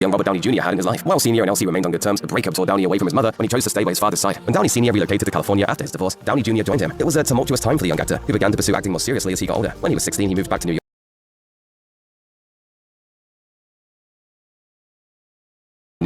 young Robert Downey Jr. had in his life. While Sr. and Elsie remained on good terms, the breakup tore Downey away from his mother when he chose to stay by his father's side. When Downey Sr. relocated to California after his divorce, Downey Jr. joined him. It was a tumultuous time for the young actor, who began to pursue acting more seriously as he got older. When he was 16, he moved back to New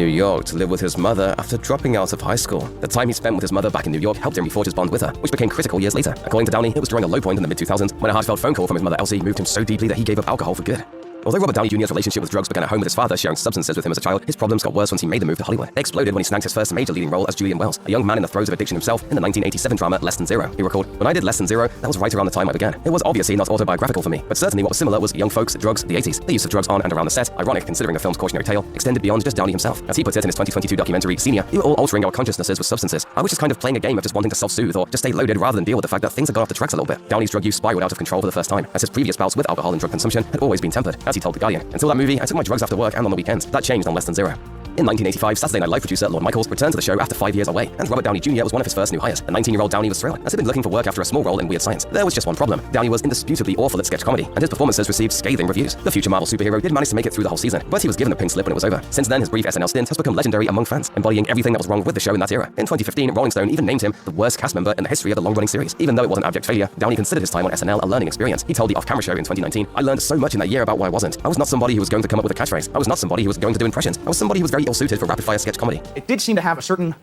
York to live with his mother after dropping out of high school. The time he spent with his mother back in New York helped him reforge his bond with her, which became critical years later. According to Downey, it was during a low point in the mid-2000s when a heartfelt phone call from his mother Elsie moved him so deeply that he gave up alcohol for good. Although Robert Downey Jr.'s relationship with drugs began at home with his father sharing substances with him as a child, his problems got worse once he made the move to Hollywood. They exploded when he snagged his first major leading role as Julian Wells, a young man in the throes of addiction himself in the 1987 drama Less Than Zero. He recalled, "When I did Less Than Zero, that was right around the time I began. It was obviously not autobiographical for me, but certainly what was similar was young folks, drugs, the 80s. The use of drugs on and around the set, ironic considering the film's cautionary tale, extended beyond just Downey himself. As he puts it in his 2022 documentary, Senior, we were all altering our consciousnesses with substances. I was just kind of playing a game of just wanting to self-soothe or just stay loaded rather than deal with the fact that things had gone off the tracks a little bit." Downey's drug use spiraled out of control for the first time, as his previous bouts with alcohol and drug consumption had always been tempered. As he told The Guardian, "Until that movie, I took my drugs after work and on the weekends. That changed on Less Than Zero." In 1985, Saturday Night Live producer Lorne Michaels returned to the show after 5 years away, and Robert Downey Jr. was one of his first new hires. The 19-year-old Downey was thrilled, as he'd been looking for work after a small role in Weird Science. There was just one problem. Downey was indisputably awful at sketch comedy, and his performances received scathing reviews. The future Marvel superhero did manage to make it through the whole season, but he was given a pink slip when it was over. Since then, his brief SNL stint has become legendary among fans, embodying everything that was wrong with the show in that era. In 2015, Rolling Stone even named him the worst cast member in the history of the long-running series. Even though it was an abject failure, Downey considered his time on SNL a learning experience. He told the Off-Camera Show in 2019, "I learned so much in that year about what I wasn't. I was not somebody who was going to come up with a catchphrase. I was not somebody who was going to do impressions. I was somebody who was very ill-suited for rapid-fire sketch comedy." It did seem to have a certain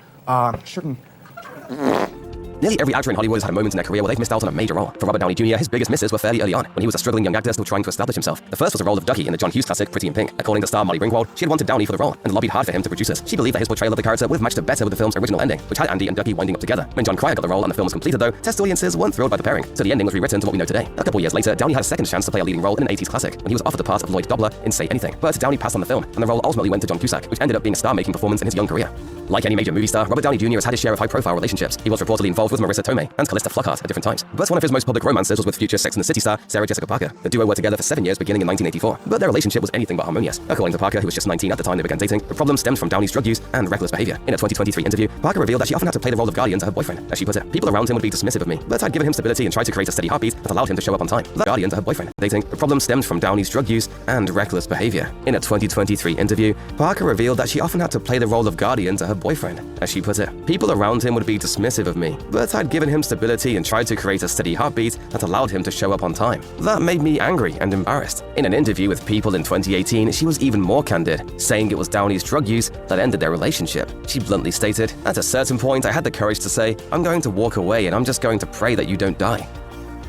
Nearly every actor in Hollywood has had a moment in their career where they've missed out on a major role. For Robert Downey Jr., his biggest misses were fairly early on, when he was a struggling young actor still trying to establish himself. The first was the role of Ducky in the John Hughes classic Pretty in Pink. According to star Molly Ringwald, she had wanted Downey for the role and lobbied hard for him to produce it. She believed that his portrayal of the character would have matched up better with the film's original ending, which had Andy and Ducky winding up together. When John Cryer got the role and the film was completed though, test audiences weren't thrilled by the pairing, so the ending was rewritten to what we know today. A couple years later, Downey had a second chance to play a leading role in an 80s classic, when he was offered the part of Lloyd Dobler in Say Anything. But Downey passed on the film, and the role ultimately went to John Cusack, which ended up being a star-making performance in his young career. Like any major movie star, Robert Downey Jr. has had his share of high-profile relationships. He was reportedly involved with Marissa Tomei and Callista Flockhart at different times. But one of his most public romances was with future Sex and the City star Sarah Jessica Parker. The duo were together for 7 years beginning in 1984, but their relationship was anything but harmonious. According to Parker, who was just 19 at the time they began dating, the problem stemmed from Downey's drug use and reckless behavior. In a 2023 interview, Parker revealed that she often had to play the role of guardian to her boyfriend. As she put it, "People around him would be dismissive of me, but I'd given him stability and tried to create a steady heartbeat that allowed him to show up on time." The guardian to her boyfriend. Dating, the problem stemmed from Downey's drug use and reckless behavior. In a 2023 interview, Parker revealed that she often had to play the role of guardian to her boyfriend. As she put it, "People around him would be dismissive of me, but I'd given him stability and tried to create a steady heartbeat that allowed him to show up on time. That made me angry and embarrassed." In an interview with People in 2018, she was even more candid, saying it was Downey's drug use that ended their relationship. She bluntly stated, "At a certain point, I had the courage to say, I'm going to walk away and I'm just going to pray that you don't die."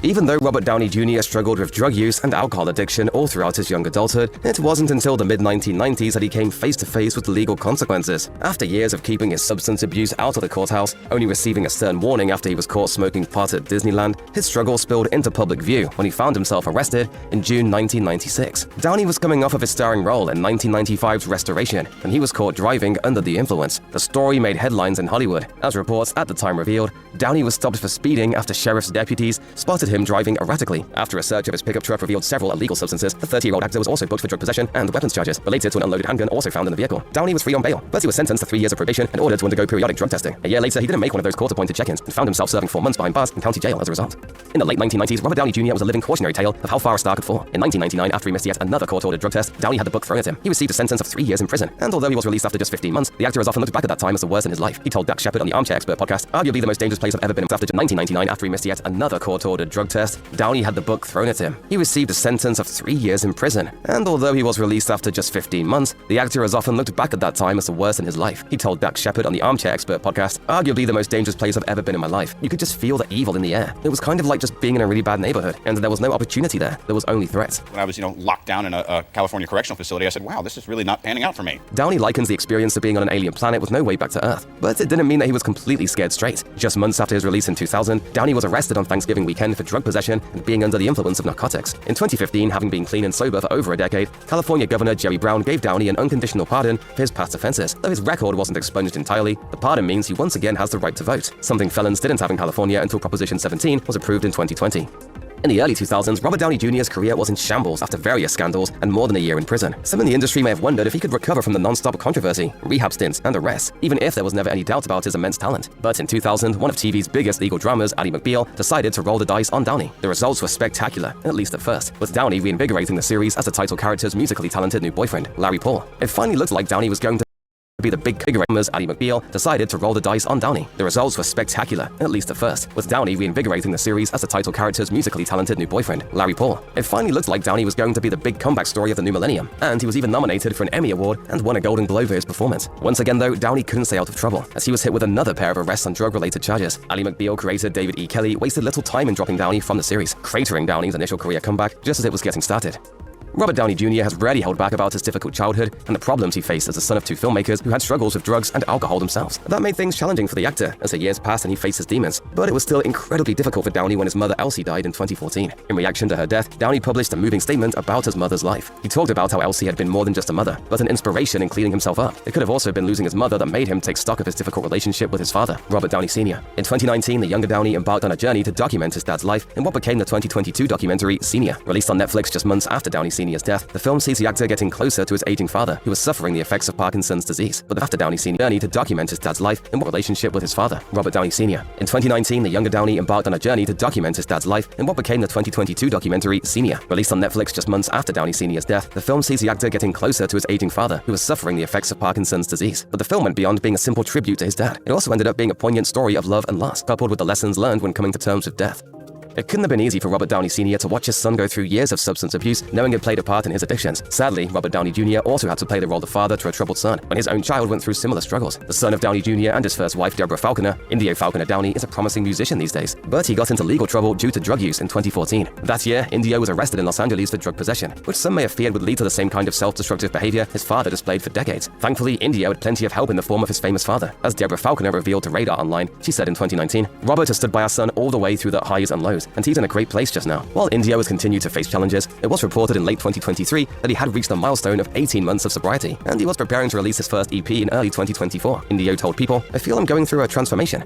Even though Robert Downey Jr. struggled with drug use and alcohol addiction all throughout his young adulthood, it wasn't until the mid-1990s that he came face-to-face with legal consequences. After years of keeping his substance abuse out of the courthouse, only receiving a stern warning after he was caught smoking pot at Disneyland, his struggle spilled into public view when he found himself arrested in June 1996. Downey was coming off of his starring role in 1995's Restoration, and he was caught driving under the influence. The story made headlines in Hollywood. As reports at the time revealed, Downey was stopped for speeding after sheriff's deputies spotted him driving erratically. After a search of his pickup truck revealed several illegal substances, the 30-year-old actor was also booked for drug possession and weapons charges related to an unloaded handgun also found in the vehicle. Downey was free on bail, but he was sentenced to 3 years of probation and ordered to undergo periodic drug testing. A year later, he didn't make one of those court-appointed check-ins and found himself serving 4 months behind bars in county jail as a result. In the late 1990s, Robert Downey Jr. was a living cautionary tale of how far a star could fall. In 1999, after he missed yet another court-ordered drug test, Downey had the book thrown at him. He received a sentence of 3 years in prison, and although he was released after just 15 months, the actor has often looked back at that time as the worst in his life. He told Dax Shepard on the Armchair Expert podcast, "Arguably the most dangerous place I've ever been in." After 1999, after he missed yet another court-ordered drug test, Downey had the book thrown at him. He received a sentence of 3 years in prison, and although he was released after just 15 months, the actor has often looked back at that time as the worst in his life. He told Dax Shepard on the Armchair Expert podcast, "Arguably the most dangerous place I've ever been in my life. You could just feel the evil in the air. It was kind of like just being in a really bad neighborhood, and there was no opportunity there. There was only threats." When I was, locked down in a California correctional facility, I said, wow, this is really not panning out for me. Downey likens the experience of being on an alien planet with no way back to Earth, but it didn't mean that he was completely scared straight. Just months after his release in 2000, Downey was arrested on Thanksgiving weekend for drug possession and being under the influence of narcotics. In 2015, having been clean and sober for over a decade, California Governor Jerry Brown gave Downey an unconditional pardon for his past offenses. Though his record wasn't expunged entirely, the pardon means he once again has the right to vote, something felons didn't have in California until Proposition 17 was approved in 2020. In the early 2000s, Robert Downey Jr.'s career was in shambles after various scandals and more than a year in prison. Some in the industry may have wondered if he could recover from the non-stop controversy, rehab stints, and arrests, even if there was never any doubt about his immense talent. But in 2000, one of TV's biggest legal dramas, Ally McBeal, decided to roll the dice on Downey. The results were spectacular, at least at first, with Downey reinvigorating the series as the title character's musically talented new boyfriend, Larry Paul. It finally looked like Downey was going to be the big as Ally McBeal decided to roll the dice on Downey. The results were spectacular, at least at first, with Downey reinvigorating the series as the title character's musically talented new boyfriend, Larry Paul. It finally looked like Downey was going to be the big comeback story of the new millennium, and he was even nominated for an Emmy Award and won a Golden Globe for his performance. Once again though, Downey couldn't stay out of trouble, as he was hit with another pair of arrests on drug-related charges. Ally McBeal creator David E. Kelly wasted little time in dropping Downey from the series, cratering Downey's initial career comeback just as it was getting started. Robert Downey Jr. has rarely held back about his difficult childhood and the problems he faced as the son of two filmmakers who had struggles with drugs and alcohol themselves. That made things challenging for the actor as the years passed and he faced his demons, but it was still incredibly difficult for Downey when his mother Elsie died in 2014. In reaction to her death, Downey published a moving statement about his mother's life. He talked about how Elsie had been more than just a mother, but an inspiration in cleaning himself up. It could have also been losing his mother that made him take stock of his difficult relationship with his father, Robert Downey Sr. In 2019, the younger Downey embarked on a journey to document his dad's life in what became the 2022 documentary Senior. Released on Netflix just months after Downey Sr.'s death, the film sees the actor getting closer to his aging father, who was suffering the effects of Parkinson's disease. But after Downey Sr.'s journey to document his dad's life in what relationship with his father, Robert Downey Sr. In 2019, the younger Downey embarked on a journey to document his dad's life in what became the 2022 documentary Senior. Released on Netflix just months after Downey Sr.'s death, the film sees the actor getting closer to his aging father, who was suffering the effects of Parkinson's disease. But the film went beyond being a simple tribute to his dad. It also ended up being a poignant story of love and loss, coupled with the lessons learned when coming to terms with death. It couldn't have been easy for Robert Downey Sr. to watch his son go through years of substance abuse, knowing it played a part in his addictions. Sadly, Robert Downey Jr. also had to play the role of father to a troubled son when his own child went through similar struggles. The son of Downey Jr. and his first wife, Deborah Falconer, Indio Falconer Downey, is a promising musician these days, but he got into legal trouble due to drug use in 2014. That year, Indio was arrested in Los Angeles for drug possession, which some may have feared would lead to the same kind of self-destructive behavior his father displayed for decades. Thankfully, Indio had plenty of help in the form of his famous father. As Deborah Falconer revealed to Radar Online, she said in 2019, "Robert has stood by our son all the way through the highs and lows, and he's in a great place just now." While Indio has continued to face challenges, it was reported in late 2023 that he had reached a milestone of 18 months of sobriety, and he was preparing to release his first EP in early 2024. Indio told People, "I feel I'm going through a transformation."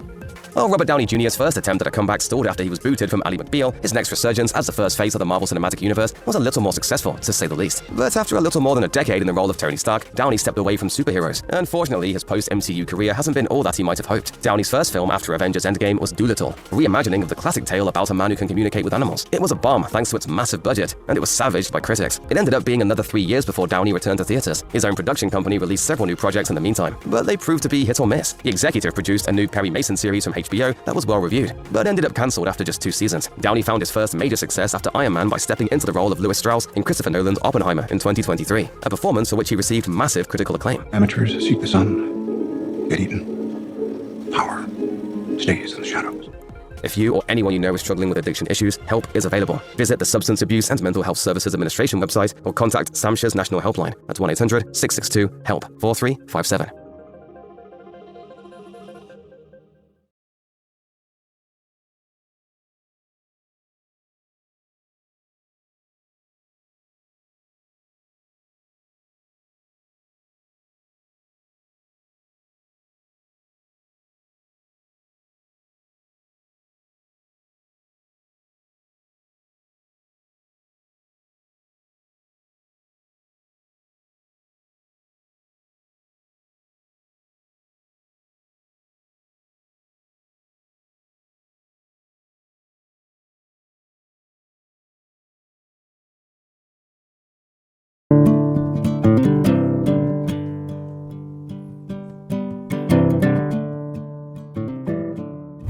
While Robert Downey Jr.'s first attempt at a comeback stalled after he was booted from Ally McBeal, his next resurgence as the first phase of the Marvel Cinematic Universe was a little more successful, to say the least. But after a little more than a decade in the role of Tony Stark, Downey stepped away from superheroes. Unfortunately, his post-MCU career hasn't been all that he might have hoped. Downey's first film after Avengers Endgame was Dolittle, a reimagining of the classic tale about a man who can communicate with animals. It was a bomb thanks to its massive budget, and it was savaged by critics. It ended up being another 3 years before Downey returned to theaters. His own production company released several new projects in the meantime, but they proved to be hit or miss. The executive produced a new Perry Mason series from HBO that was well reviewed, but ended up cancelled after just 2 seasons. Downey found his first major success after Iron Man by stepping into the role of Lewis Strauss in Christopher Nolan's Oppenheimer in 2023, a performance for which he received massive critical acclaim. Amateurs seek the sun, get eaten. Power stays in the shadows. If you or anyone you know is struggling with addiction issues, help is available. Visit the Substance Abuse and Mental Health Services Administration website or contact SAMHSA's National Helpline at 1-800-662-HELP 4357.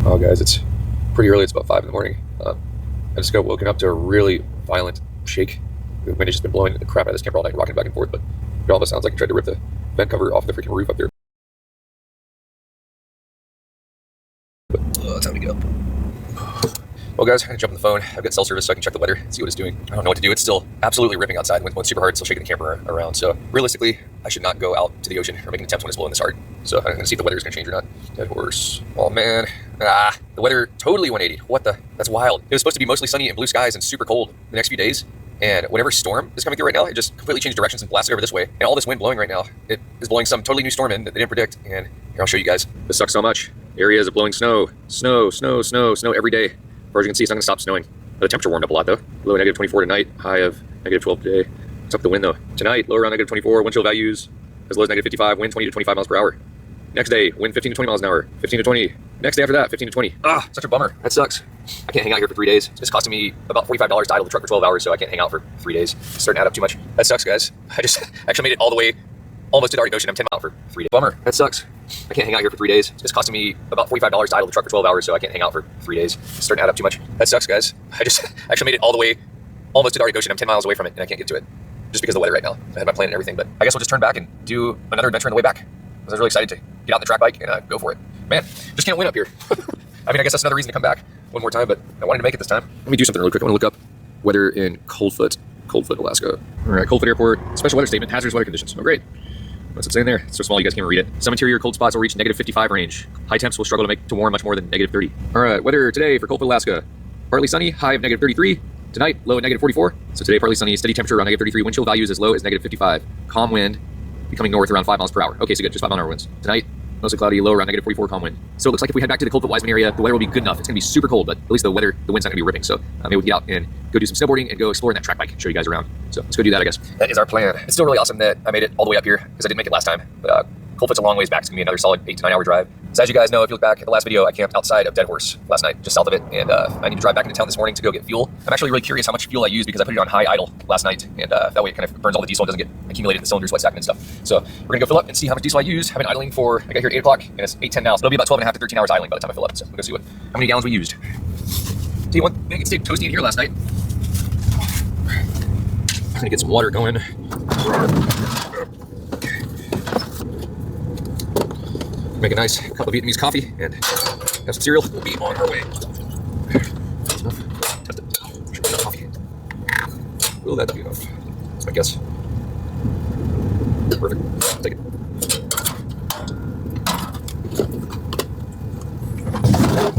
Oh, guys, it's pretty early. It's about 5 in the morning. I just got woken up to a really violent shake. The wind has just been blowing the crap out of this camper all night, rocking back and forth, but it almost sounds like I tried to rip the vent cover off the freaking roof up there. But, time to get up. Well, guys, I'm going to jump on the phone. I've got cell service so I can check the weather, see what it's doing. I don't know what to do. It's still absolutely ripping outside. The wind's super hard, still shaking the camper around. So realistically, I should not go out to the ocean or make an attempt when it's blowing this hard. So I'm going to see if the weather is going to change or not. Dead horse. Oh, man. The weather totally 180. What the? That's wild. It was supposed to be mostly sunny and blue skies and super cold the next few days. And whatever storm is coming through right now, it just completely changed directions and blasted over this way. And all this wind blowing right now, it is blowing some totally new storm in that they didn't predict. And here, I'll show you guys. This sucks so much. Areas of blowing snow. Snow every day. As far as you can see, it's not going to stop snowing. The temperature warmed up a lot though. Low negative 24 tonight, high of negative 12 today. What's up with the wind though? Tonight, low around negative 24, wind chill values as low as negative 55, wind 20 to 25 miles per hour. Next day, wind 15 to 20 miles an hour, 15 to 20. Next day after that, 15 to 20. Ah, such a bummer. That sucks. I can't hang out here for 3 days. It's costing me about $45 to idle the truck for 12 hours, so I can't hang out for 3 days. It's starting to add up too much. That sucks, guys. I just actually made it all the way almost to the Arctic Ocean. I'm 10 miles for 3 days. Bummer. That sucks. I can't hang out here for 3 days. It's costing me about $45 to idle the truck for 12 hours, so I can't hang out for 3 days. It's starting to add up too much. That sucks, guys. I just actually made it all the way almost to the Arctic Ocean. I'm 10 miles away from it, and I can't get to it just because of the weather right now. I had my plan and everything, but I guess we'll just turn back and do another adventure on the way back. I was really excited to get out on the track bike and go for it. Man, just can't win up here. I mean, I guess that's another reason to come back one more time, but I wanted to make it this time. Let me do something really quick. I want to look up weather in Coldfoot, Alaska. All right, Coldfoot Airport, special weather statement, hazardous weather conditions. Oh, great. What's it saying there? It's so small you guys can't even read it. Some interior cold spots will reach negative 55 range. High temps will struggle to make to warm much more than negative 30. All right, weather today for Coldfoot, Alaska. Partly sunny, high of negative 33. Tonight, low at negative 44. So today, partly sunny, steady temperature around negative 33. Wind chill values as low as negative 55. Calm wind, becoming north around 5 miles per hour. Okay, so good, just 5 mile an hour winds. Tonight, mostly cloudy, low around negative 44, calm wind. So it looks like if we head back to the Coldfoot Wiseman area, the weather will be good enough. It's gonna be super cold, but at least the wind's not gonna be ripping. So maybe we'll get out and go do some snowboarding and go explore in that track bike, show you guys around. So let's go do that, I guess. That is our plan. It's still really awesome that I made it all the way up here because I didn't make it last time. But Coldfoot's a long ways back. It's gonna be another solid 8 to 9 hour drive. So as you guys know, if you look back at the last video, I camped outside of Dead Horse last night, just south of it, and I need to drive back into town this morning to go get fuel. I'm actually really curious how much fuel I use because I put it on high idle last night, and that way it kind of burns all the diesel and doesn't get accumulated in the cylinders, wet stacking and stuff. So we're gonna go fill up and see how much diesel I use. I've been idling for, I got here at 8 o'clock, and it's 8:10 now, so it'll be about 12 and a half to 13 hours idling by the time I fill up. So we'll go see how many gallons we used. Tell you one thing, it stayed toasty in here last night. I'm gonna get some water going. Make a nice cup of Vietnamese coffee and have some cereal. We'll be on our way. That's enough. Test it. Sure, enough coffee. Will that be enough? That's my guess. Perfect. Take it.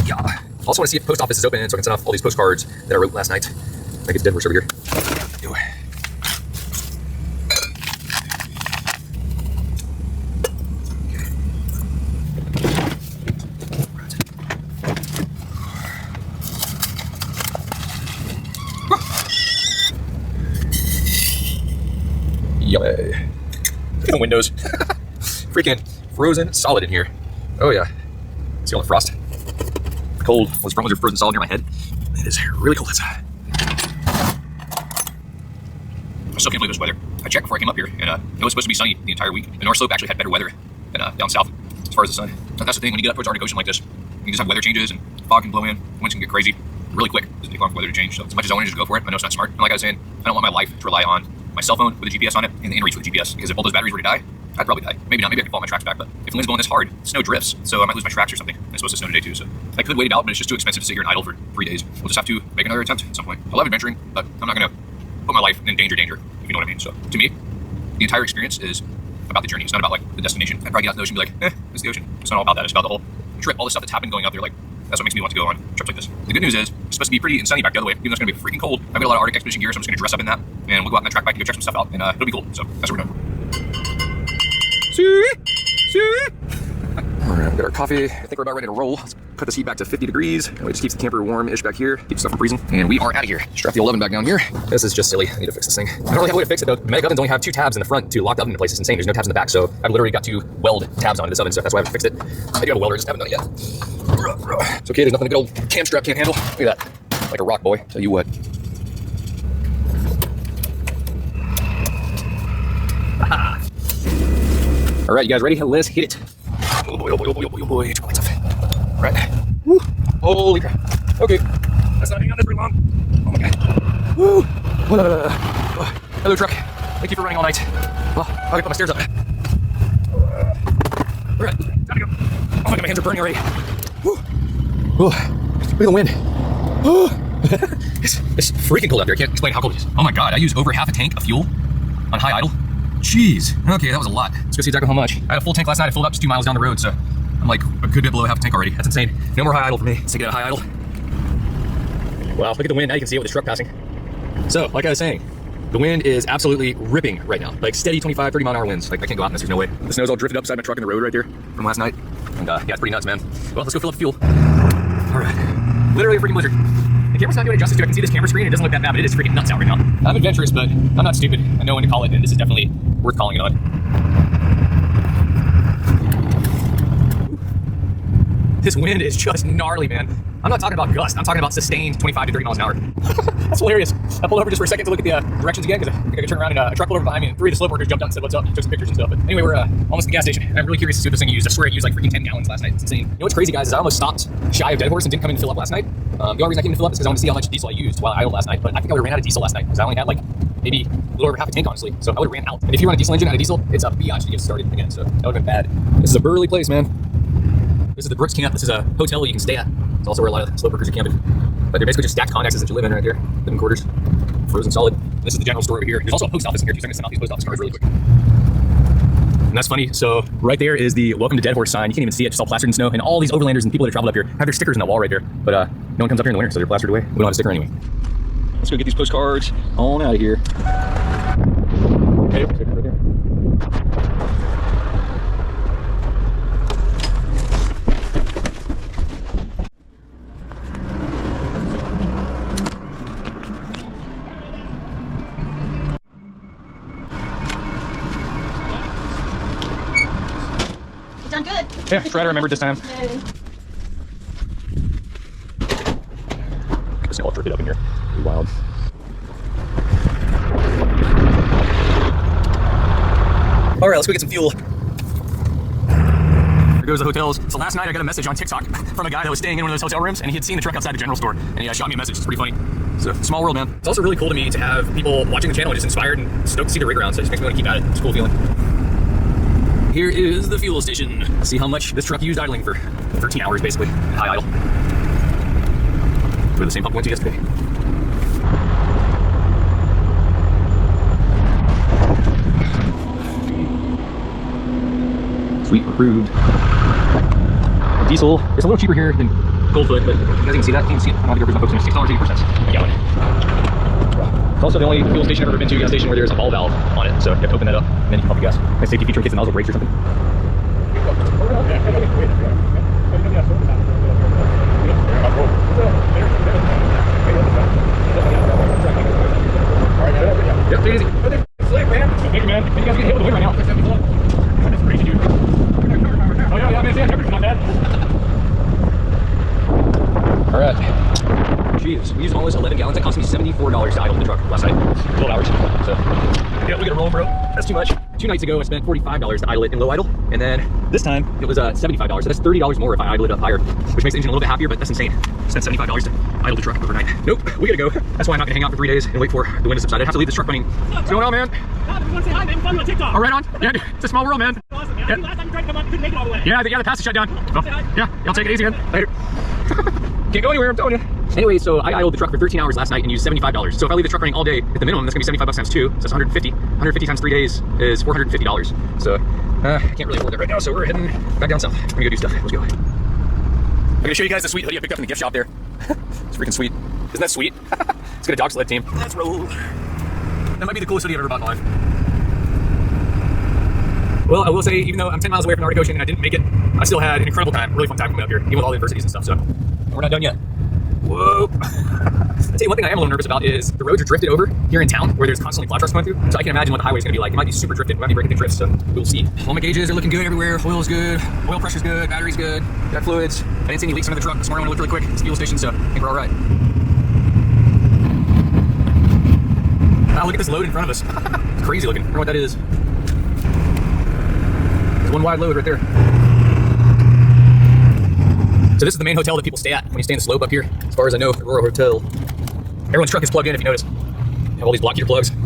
Yeah. Also want to see if the post office is open so I can send off all these postcards that I wrote last night. I think it's Dead Horse over here. Ew. Yummy. Look at the windows. Freaking frozen solid in here. Oh yeah. See all the frost? Cold. All those problems are frozen solid near my head. It is really cold outside. I still can't believe this weather. I checked before I came up here, and it was supposed to be sunny the entire week. The North Slope actually had better weather than down south as far as the sun. And that's the thing, when you get up towards the Arctic Ocean like this, you just have weather changes and fog can blow in, winds can get crazy really quick. It doesn't take long for weather to change. So as much as I want to just go for it, I know it's not smart. And like I was saying, I don't want my life to rely on my cell phone with a GPS on it and the inReach with a GPS, because if all those batteries were to die, I'd probably die. Maybe not, maybe I could fall my tracks back, but if the wind's blowing this hard, snow drifts, so I might lose my tracks or something. It's supposed to snow today too, so I could wait it out, but it's just too expensive to sit here and idle for 3 days. We'll just have to make another attempt at some point. I love adventuring, but I'm not gonna put my life in danger, if you know what I mean. So to me, the entire experience is about the journey. It's not about like the destination. I'd probably get out to the ocean and be like, it's the ocean. It's not all about that. It's about the whole trip, all the stuff that's happened going out there. Like, that's what makes me want to go on trips like this. The good news is, it's supposed to be pretty and sunny back the other way, even though it's gonna be freaking cold. I've got a lot of Arctic expedition gear, so I'm just gonna dress up in that, and we'll go out on the track bike and go check some stuff out, and it'll be cool. So that's what we're doing. See? All right, we got our coffee. I think we're about ready to roll. Let's cut this heat back to 50 degrees. It just keeps the camper warm-ish back here. Keeps stuff from freezing. And we are out of here. Strap the 11 back down here. This is just silly. I need to fix this thing. I don't really have a way to fix it though. Meg ovens only have 2 tabs in the front to lock the oven into place. It's insane. There's no tabs in the back. So I've literally got to weld tabs onto this oven. So that's why I haven't fixed it. I do have a welder, just haven't done it yet. It's okay. There's nothing a good old cam strap can't handle. Look at that. Like a rock, boy. Tell you what. All right, you guys ready? Let's hit it. Oh boy, oh boy, oh boy, oh boy, oh boy. It's tough. All right. Woo. Holy crap. Okay. That's not hanging on this very long. Oh my god. Woo. Hello, truck. Thank you for running all night. Well, I can put my stairs up. All right, time to go. Oh my god, my hands are burning already. Woo. Woo. Look at the wind. Woo. It's freaking cold out there. I can't explain how cold it is. Oh my god, I used over half a tank of fuel on high idle. Jeez. Okay, that was a lot. Let's go see exactly how much. I had a full tank last night. I filled up just 2 miles down the road, so I'm like a good bit below half a tank already. That's insane. No more high idle for me. Let's get a high idle. Wow, look at the wind. Now you can see it with this truck passing. So, like I was saying, the wind is absolutely ripping right now. Like steady 25, 30 mile an hour winds. Like I can't go out in this, there's no way. The snow's all drifted up beside my truck in the road right there from last night. And yeah, it's pretty nuts, man. Well, let's go fill up the fuel. All right. Literally a freaking blizzard. camera's not doing it justice to it. I can see this camera screen. It doesn't look that bad, but it is freaking nuts out right now. I'm adventurous, but I'm not stupid. I know when to call it, and this is definitely worth calling it on. This wind is just gnarly, man. I'm not talking about gust. I'm talking about sustained 25 to 30 miles an hour. That's hilarious. I pulled over just for a second to look at the directions again because I think I could turn around and a truck pulled over behind me and 3 of the slope workers jumped out and said what's up, took some pictures and stuff. But anyway, we're almost at the gas station. And I'm really curious to see what this thing used. I swear it used like freaking 10 gallons last night. It's insane. You know what's crazy, guys, is I almost stopped shy of Dead Horse and didn't come in and fill up last night. The only reason I came in to fill up is because I wanted to see how much diesel I used while I idled last night. But I think I would have ran out of diesel last night because I only had like maybe a little over half a tank, honestly. So I would have ran out. And if you run a diesel engine out of diesel, it's a biatch to get started again. So that would have been bad. This is a burly place, man. This is the Brooks Camp. This is a hotel where you can stay at. It's also where a lot of slope workers are camping. But they're basically just stacked connexes that you live in right there. Living quarters. Frozen solid. This is the general store over here. There's also a post office in here too, so I'm gonna send out these post office cards really quick. And that's funny. So right there is the Welcome to Dead Horse sign. You can't even see it, just all plastered in snow. And all these overlanders and people that have traveled up here have their stickers on the wall right there. But no one comes up here in the winter, so they're plastered away. We don't have a sticker anyway. Let's go get these postcards on out of here. Okay, sticker right there. Done good. Yeah, try to remember this time. This thing all drifted up in here. Pretty wild. All right, let's go get some fuel. Here goes the hotels. So last night I got a message on TikTok from a guy that was staying in one of those hotel rooms, and he had seen the truck outside the general store, and he shot me a message. It's pretty funny. So small world, man. It's also really cool to me to have people watching the channel just inspired and stoked to see the rig around. So it just makes me want to keep at it. It's a cool feeling. Here is the fuel station. Let's see how much this truck used idling for 13 hours, basically, at high idle. Where the same pump went to yesterday. Sweet, approved. Diesel is a little cheaper here than Goldfoot, but you guys can see that. You can see it. I don't think my folks in $6.80 a gallon. It's also the only fuel station I've ever been to, a gas station where there's a ball valve on it, so you have to open that up and then you can pump the gas. Nice safety feature in case the nozzle breaks or something. Yep, take it easy. Slick, man. Thank you, man. You guys get hit with the wind right now. That's crazy, dude. Oh, yeah, man. Temperature's not bad. All right. Jeez, we used almost 11 gallons. That cost me $74 to idle the truck last night. 12 hours. So, yeah, we got a roll, bro. That's too much. 2 nights ago, I spent $45 to idle it in low idle. And then this time, it was $75. So that's $30 more if I idle it up higher, which makes the engine a little bit happier, but that's insane. Spent $75 to idle the truck overnight. Nope, we gotta go. That's why I'm not gonna hang out for 3 days and wait for the wind to subside. I have to leave this truck running. What's going on, man? God, you want to say hi, man? Fun on TikTok. Oh, right on. Yeah, it's a small world, man. Awesome, man. I think last time you tried to come up, you couldn't make it all the way. Yeah, the pass is shut down. Well, yeah, y'all take it easy, man. Later. Can't go anywhere, I'm telling you. Anyway, so I idled the truck for 13 hours last night and used $75. So if I leave the truck running all day, at the minimum, that's gonna be $75 times 2. So that's 150. 150 times 3 days is $450. So I can't really afford that right now. So we're heading back down south. We're gonna go do stuff. Let's go. I'm gonna show you guys the sweet hoodie I picked up in the gift shop there. It's freaking sweet. Isn't that sweet? It's got a dog sled team. Let's roll. That might be the coolest hoodie I've ever bought in my life. Well, I will say, even though I'm 10 miles away from the Arctic Ocean and I didn't make it, I still had an incredible time, really fun time coming up here, even with all the adversities and stuff, so we're not done yet. Whoa. I'll tell you one thing I am a little nervous about is the roads are drifted over here in town where there's constantly plow trucks going through, so I can imagine what the highway's gonna be like. It might be super drifted, it might be breaking the drifts, so we'll see. All my gauges are looking good everywhere, oil's good, oil pressure's good, battery's good, got fluids. I didn't see any leaks under the truck this morning when I looked really quick. It's a fuel station, so I think we're all right. Wow, look at this load in front of us. It's crazy looking. I don't know what that is. There's one wide load right there. So this is the main hotel that people stay at when you stay in the slope up here. As far as I know, Aurora Hotel. Everyone's truck is plugged in, if you notice. You have all these block heater plugs. Oh,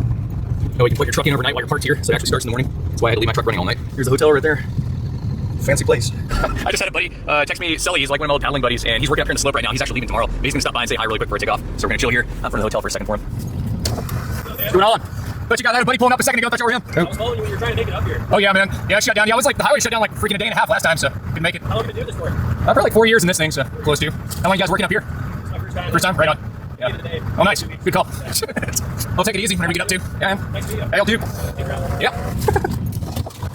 you can plug your truck in overnight while you're parked here, so it actually starts in the morning. That's why I had to leave my truck running all night. Here's the hotel right there. Fancy place. I just had a buddy text me, Sully, he's like one of my old paddling buddies, and he's working up here in the slope right now. He's actually leaving tomorrow, but he's gonna stop by and say hi really quick before I take off. So we're gonna chill here in front of the hotel for a second for him. What's going on? But you got that buddy pulling up a second ago. I thought you were him. I was following you when you were trying to make it up here. Oh yeah, man. Yeah, it shut down. Yeah, it was like the highway shut down like freaking a day and a half last time, so didn't make it. How long have you been doing this for? For like 4 years in this thing, so close to. How long you guys working up here? It's my first time. First time? Right on. Yeah. End of the day. Oh, nice. Good call. I'll take it easy whenever you get up to. Yeah, man. Nice to meet you. Hey, I'll do. Yep.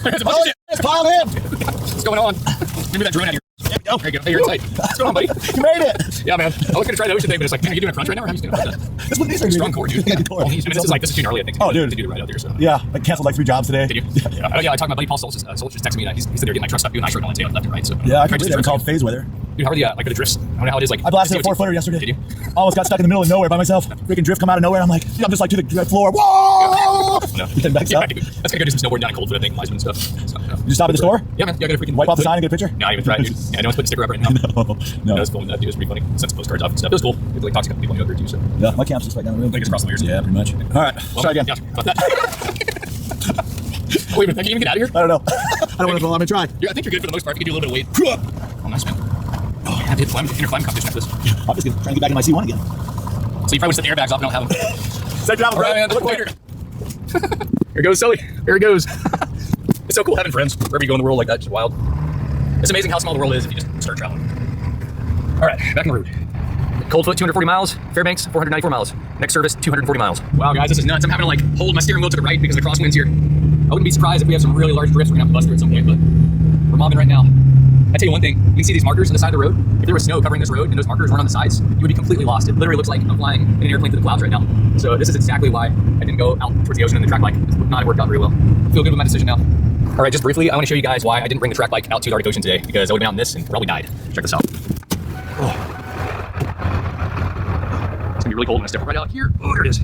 There's a bunch of shit. Pile in. What's going on? Give me that drone out of here. Oh, there you go. Hey, you're inside. What's going on, buddy? You made it. Yeah, man. I was gonna try the ocean thing, but it's like, man, are you doing a crunch right now? Or how are you doing that? That's what these are. Strong core, dude. Yeah, good core. Well, this is too gnarly, I think. Oh, dude. To do it right out there. So. Yeah, I canceled like 3 jobs today. Did you? Yeah. Oh, yeah. I talked to my buddy Paul Soltis. Soltis just texted me that he's there getting my truck stuff, doing ice road on the left and right. So Yeah, I can tried believe to it. It's drift called phase weather. Dude, how are the like the drifts? I don't know how it is. Like I blasted a CO2. 4-footer yesterday. Did you? Almost got stuck in the middle of nowhere by myself. Freaking drift come out of nowhere. I'm like, I'm just like to the floor. Whoa! No. Then backs Yeah, up. dude. That's gonna go do some snowboarding down in Coldfoot, I think, Wiseman and stuff. So, no. Did you stop at the store? Yeah, man. Yeah, I gotta freaking Wipe off the sign and get a picture? No, I didn't even try it, dude. Yeah, no one's putting a sticker up right now. No. That was cool. That dude was pretty funny. Sent some postcards off and stuff. It was cool. It like talks to people you know there too. So Yeah, my camp's just right down the road. I think it's across the wires. Yeah, pretty much. All right, let's try again. Yeah, about that. Wait a minute, can you even get out of here? I don't know. I don't want to. I'm gonna try. Yeah, I think you're good for the most part. You can do a little bit of weight. Oh, nice, man. Oh, yeah, dude, inner climb competition after this. I'm just gonna try to get back in my C1 again. So you probably set the airbags off and don't have them. Safe travel, All right, man. Look later. Here goes Sully. Here he goes. It's so cool having friends wherever you go in the world like that. It's just wild. It's amazing how small the world is if you just start traveling. All right, back on the road. Coldfoot, 240 miles. Fairbanks, 494 miles. Next service, 240 miles. Wow, guys, this is nuts. I'm having to like hold my steering wheel to the right because of the crosswinds here. I wouldn't be surprised if we have some really large drifts. We're gonna have to bust through at some point, but we're mobbing right now. I tell you one thing, you can see these markers on the side of the road. If there was snow covering this road and those markers weren't on the sides, you would be completely lost. It literally looks like I'm flying in an airplane through the clouds right now. So this is exactly why I didn't go out towards the ocean in the track bike. It's not worked out very well. I feel good with my decision now. All right, just briefly, I want to show you guys why I didn't bring the track bike out to the Arctic Ocean today, because I would have been out in this and probably died. Check this out. Oh. It's gonna be really cold when I step right out here. Oh, there it is.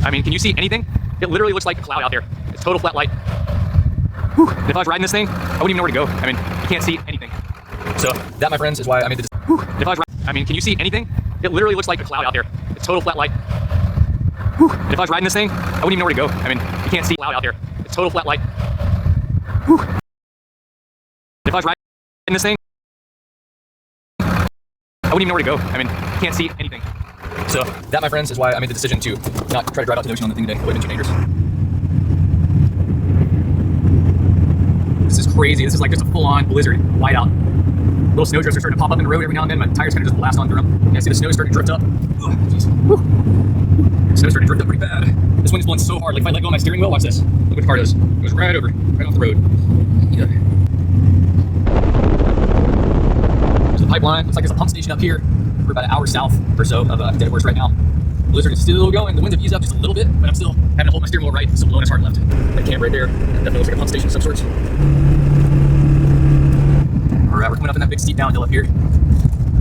I mean, can you see anything? It literally looks like a cloud out there. It's total flat light. Whew. And if I was riding this thing, I wouldn't even know where to go. I mean, you can't see anything. So that, my friends, is why I made the decision. If I was I mean, can you see anything? It literally looks like a cloud out there. It's total flat light. Whew. And if I was riding this thing, I wouldn't even know where to go. I mean, you can't see a cloud out there. It's total flat light. Whew. If I was riding this thing, I wouldn't even know where to go. I mean, you can't see anything. So that, my friends, is why I made the decision to not try to drive out to the ocean on the thing today. It would have been too dangerous. This is crazy. This is like just a full-on blizzard whiteout. Little snow drifts are starting to pop up in the road every now and then. My tires kind of just blast on through them. And I see the snow starting to drift up. Oh, jeez. The snow's starting to drift up pretty bad. This wind's blowing so hard. Like if I let go of my steering wheel, watch this. Look what the car does. It goes right over, right off the road. Yeah. There's a pipeline. Looks like there's a pump station up here. We're about an hour south or so of Dead Horse right now. The blizzard is still going. The winds have eased up just a little bit, but I'm still having to hold my steering wheel right. It's still blowing as hard left. That camp right there definitely looks like a pump station of some sorts. All right, we're coming up in that big steep downhill up here.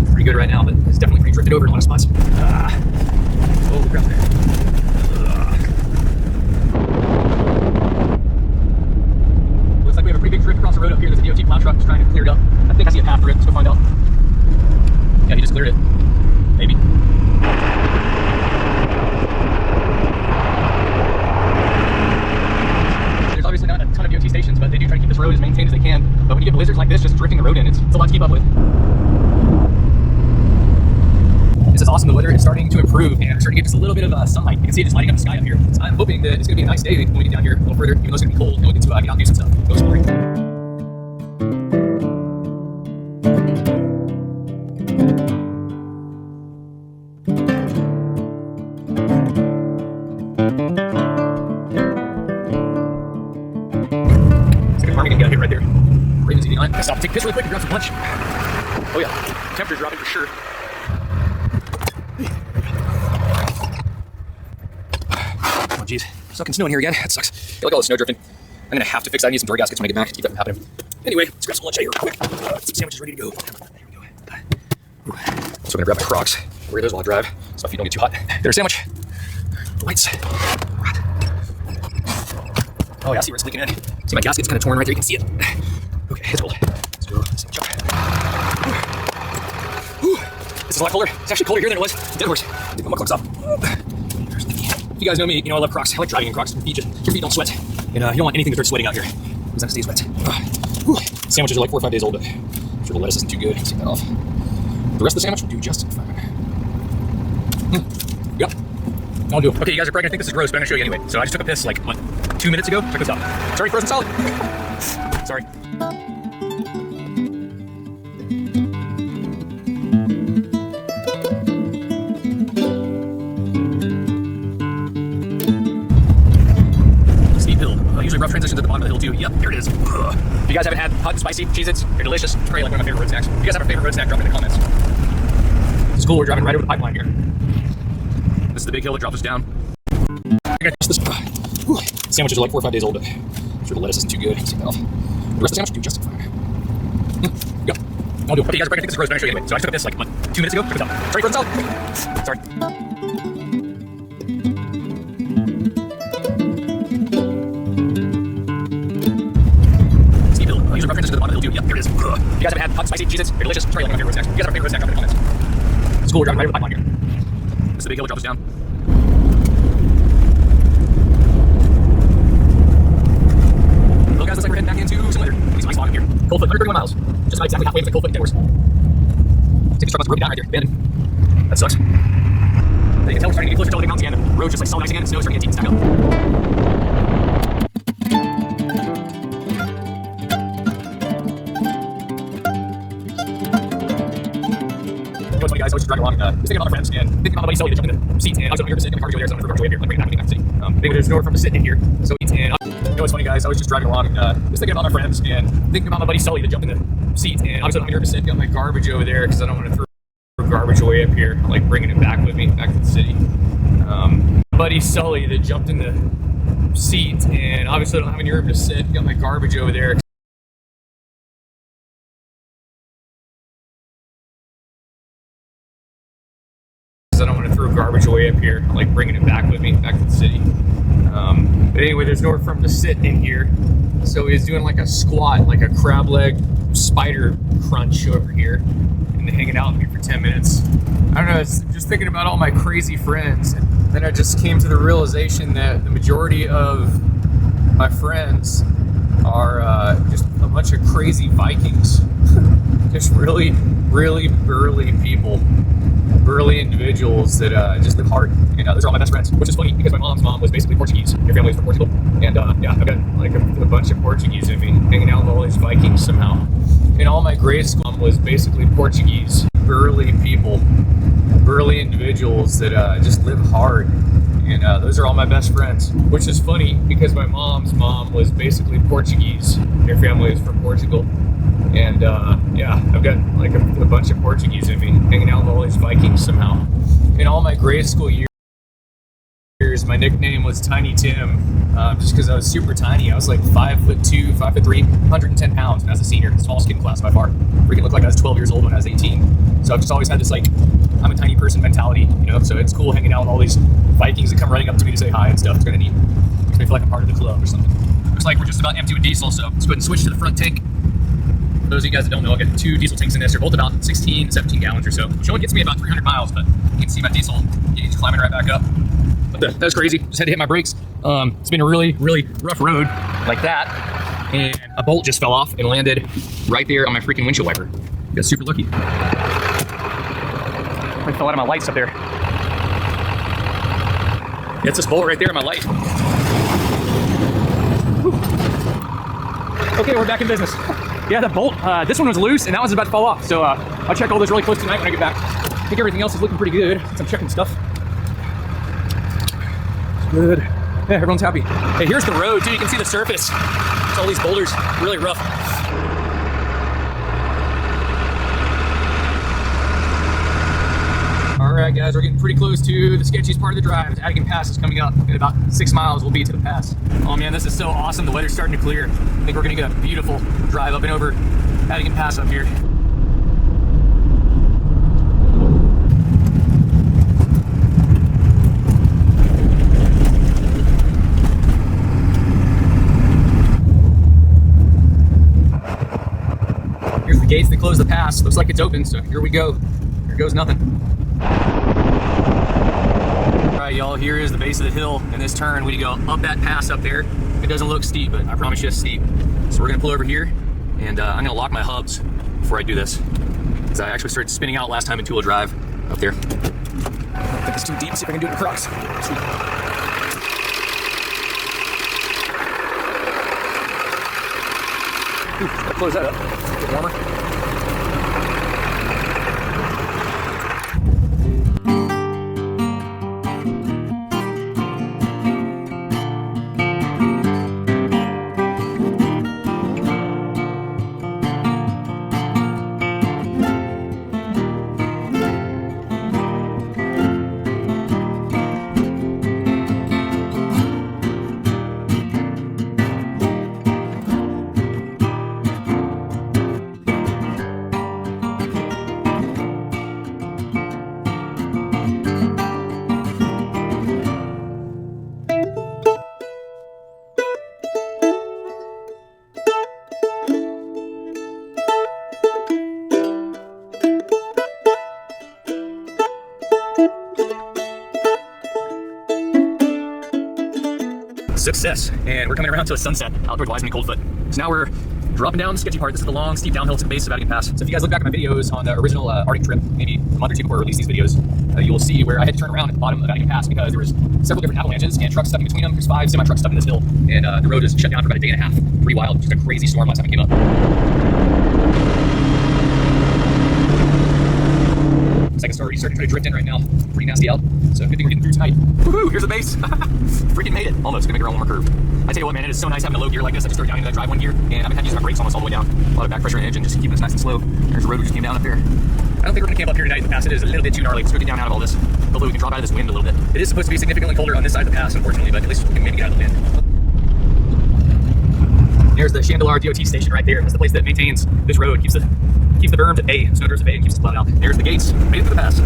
Pretty good right now, but it's definitely pretty drifted over in a lot of spots. Holy crap. Looks like we have a pretty big drift across the road up here. There's a DOT plow truck just trying to clear it up. I think I see a path through it. Let's go find out. Yeah, he just cleared it. Maybe. There's obviously not a ton of DOT stations, but they do try to keep this road as maintained as they can. But when you get blizzards like this, just drifting the road in, it's a lot to keep up with. This is awesome. The weather is starting to improve and we're starting to get just a little bit of sunlight. You can see it just lighting up the sky up here. So I'm hoping that it's going to be a nice day when we get down here a little further, even though it's going to be cold, and we'll get to get out and do some stuff. Go exploring. It's like a farming get hit right there. Raven's eating on it. Stop and take a piss really quick and grab some lunch. Oh yeah, temperature's dropping for sure. Oh jeez, stuck in snow in here again. That sucks. I like all the snow drifting. I'm gonna have to fix that. I need some door gaskets to make it back to keep that from happening. Anyway, let's grab some lunch out here real quick. Get some sandwiches ready to go. There we go. So I'm gonna grab my Crocs. Wear those while I drive, so if you don't get too hot. There's a sandwich. The lights. Oh yeah, I see where it's leaking in. See my gasket's kind of torn right there. You can see it. Okay, it's cold. Let's go. Sandwich up. This is a lot colder. It's actually colder here than it was in Dead Horse. Take my Crocs off. If you guys know me, you know I love Crocs. I like driving in Crocs. Your feet don't sweat. And you don't want anything to start sweating out here, because then it stays wet. Sandwiches are like 4 or 5 days old, but I'm sure the lettuce isn't too good. Let's take that off. The rest of the sandwich will do just fine. Yep. I'll do. Okay, you guys are probably gonna think this is gross, but I'm gonna show you anyway. So I just took a piss like, what, 2 minutes ago? Check this out. It's already frozen solid. Sorry. Steep hill. Usually rough transitions at the bottom of the hill too. Yep, here it is. If you guys haven't had hot hot, spicy Cheez-Its. They're delicious. It's probably like one of my favorite road snacks. If you guys have a favorite road snack, drop it in the comments. It's cool. We're driving right over the pipeline here. This is the big hill that drops us down. I gotta test this. Sandwiches are like 4 or 5 days old, but I'm sure the lettuce isn't too good. Let's take that off. The rest of the sandwich do just fine. Go. I'll do it. Okay, guys, I think this is roast actually anyway. So I took this like, what, 2 minutes ago? Check it out. Sorry, frozen salad. Sorry. Steve, user preference to the bottom of the hill too. Yep, here it is. You guys haven't had hot, spicy Cheez-Its? They're delicious. It's probably like one of my favorite road snacks. If you guys have a favorite road snack, drop it in the comments. It's cool. We're driving right over the pipeline here. This is the big hill that drops us down. Well, guys, looks like we're heading back into some weather. These ice fog up here. Coldfoot, 131 miles. Just about exactly halfway between Coldfoot and Kenworth. Take this truck must have broken down right there. Abandoned. That sucks. But you can tell we're starting to get closer to the mountains again. The road's just like solid ice again, and snow's starting to get deep and stack up. What's funny, guys? I was just driving along, just thinking about my friends and thinking about my buddy Sully that jumped in the seat, and I was over here to sit in my car over there, so I'm going to go here, like bring it back to the city. Anyway, there's nowhere from to sit in here, so and you know what's funny, guys? I was just driving along, just thinking about my friends and thinking about my buddy Sully that jumped in the seat, and obviously I'm here to sit, got my garbage over there because I don't want to throw garbage away up here. I like bringing it back with me, back to the city. Buddy Sully that jumped in the seat, and obviously I don't have any room to sit, got my garbage over there. I don't want to throw garbage away up here. I like bringing it back with me, back to the city. But anyway, there's nowhere for him to sit in here. So he's doing like a squat, like a crab leg spider crunch over here and hanging out with me for 10 minutes. I don't know, it's just thinking about all my crazy friends. And then I just came to the realization that the majority of my friends are just a bunch of crazy Vikings. Just really, really burly people. Burly individuals that just live hard, and those are all my best friends, which is funny because my mom's mom was basically Portuguese. Her family was from Portugal, and yeah, I've got like a bunch of Portuguese in me, hanging out with all these Vikings somehow. And all my grade school was basically Portuguese. Burly people, burly individuals that just live hard, and those are all my best friends, which is funny because my mom's mom was basically Portuguese. Her family was from Portugal. And yeah, I've got like a bunch of Portuguese in me, hanging out with all these Vikings somehow. In all my grade school years, my nickname was Tiny Tim, just because I was super tiny. I was like 5'2", 5'3", 110 pounds when I was a senior, smallest kid in class by far. Freaking looked like I was 12 years old when I was 18. So I've just always had this like, I'm a tiny person mentality, you know. So it's cool hanging out with all these Vikings that come running up to me to say hi and stuff. It's kind of neat. Makes me feel like I'm part of the club or something. Looks like we're just about empty with diesel, so let's go ahead and switch to the front tank. For those of you guys that don't know, I've got 2 diesel tanks in this. They're both about 16, 17 gallons or so, which only gets me about 300 miles, but you can see my diesel gauge climbing right back up. But that was crazy. Just had to hit my brakes. It's been a really, really rough road like that. And a bolt just fell off and landed right there on my freaking windshield wiper. Got super lucky. I fell out of my lights up there. It's this bolt right there in my light. Whew. Okay, we're back in business. Yeah, the bolt, this one was loose and that one's about to fall off. So I'll check all those really close tonight when I get back. I think everything else is looking pretty good since I'm checking stuff. It's good. Yeah, everyone's happy. Hey, here's the road too. You can see the surface. It's all these boulders, really rough. All right, guys, we're getting pretty close to the sketchiest part of the drive. The Adigan Pass is coming up. In about 6 miles, we'll be to the pass. Oh man, this is so awesome. The weather's starting to clear. I think we're gonna get a beautiful drive up and over Adigan Pass up here. Here's the gates that close the pass. Looks like it's open, so here we go. Here goes nothing. Alright, y'all, here is the base of the hill. In this turn, we go up that pass up there. It doesn't look steep, but I promise you it's steep. So we're gonna pull over here, and I'm gonna lock my hubs before I do this, because I actually started spinning out last time in two-wheel drive up there. I think it's too deep. See if I can do it across. Sweet. Ooh, close that up. A bit warmer. success. And we're coming around to a sunset out towards Wiseman and Coldfoot. So now we're dropping down the sketchy part. This is the long, steep downhill to the base of Vatican Pass. So if you guys look back at my videos on the original Arctic trip, maybe a month or two before I released these videos, you will see where I had to turn around at the bottom of Vatican Pass because there was several different avalanches and trucks stuck in between them. There's 5 semi-trucks stuck in this hill, and the road was shut down for about a day and a half. Pretty wild. Just a crazy storm last time it came up. It's like it's starting to drift in right now. Pretty nasty out. So good thing we're getting through tonight. Woohoo! Here's the base. Freaking made it. Almost. Gonna make it around one more curve. I tell you what, man, it is so nice having a low gear like this. I just throw it down into that drive one gear, and I've been having to use my brakes almost all the way down. A lot of back pressure in the engine, just keeping us nice and slow. There's the road we just came down up there. I don't think we're gonna camp up here tonight in the pass. It is a little bit too gnarly. Let's go get down out of all this. Hopefully we can drop out of this wind a little bit. It is supposed to be significantly colder on this side of the pass, unfortunately, but at least we can maybe get out of the wind. There's the Chandelar DOT station right there. That's the place that maintains this road, keeps the berms at bay, snow drifts at bay, and keeps the cloud out. There's the gates. Made it through the pass.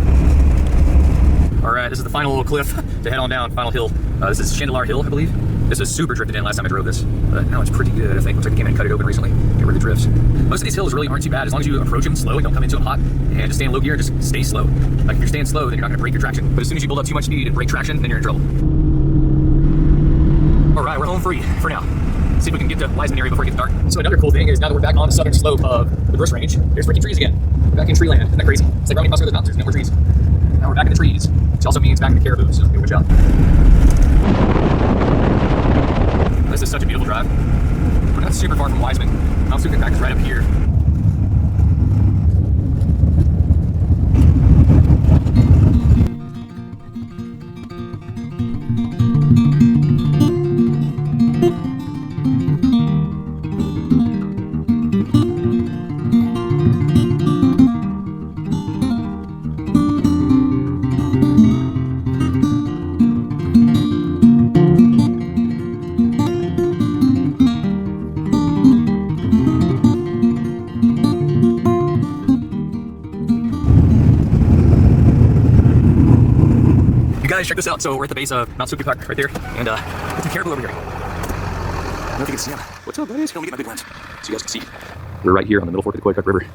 All right, this is the final little cliff to head on down, final hill. This is Chandelar Hill, I believe. This is super drifted in last time I drove this, but now it's pretty good, I think. Looks like they came in and cut it open recently. Get rid of the drifts. Most of these hills really aren't too bad as long as you approach them slow and don't come into them hot, and just stay in low gear and just stay slow. Like if you're staying slow, then you're not gonna break your traction. But as soon as you build up too much speed and break traction, then you're in trouble. All right, we're home free for now. See if we can get to Wiseman area before it gets dark. So another cool thing is now that we're back on the southern slope of the Bruce Range, there's freaking trees again. We're back in tree land. Isn't that crazy? It's like rounding across those mountains, there's no more trees. Now we're back in the trees, which also means back in the caribou, so watch out. This is such a beautiful drive. We're not super far from Wiseman. Mount Sukukak is right up here. Guys, check this out. So we're at the base of Mount Sukukak right there, and there's some caribou over here. I don't know if you can see them. What's up, buddies? Let me get my big lens so you guys can see. We're right here on the middle fork of the Koyukuk River.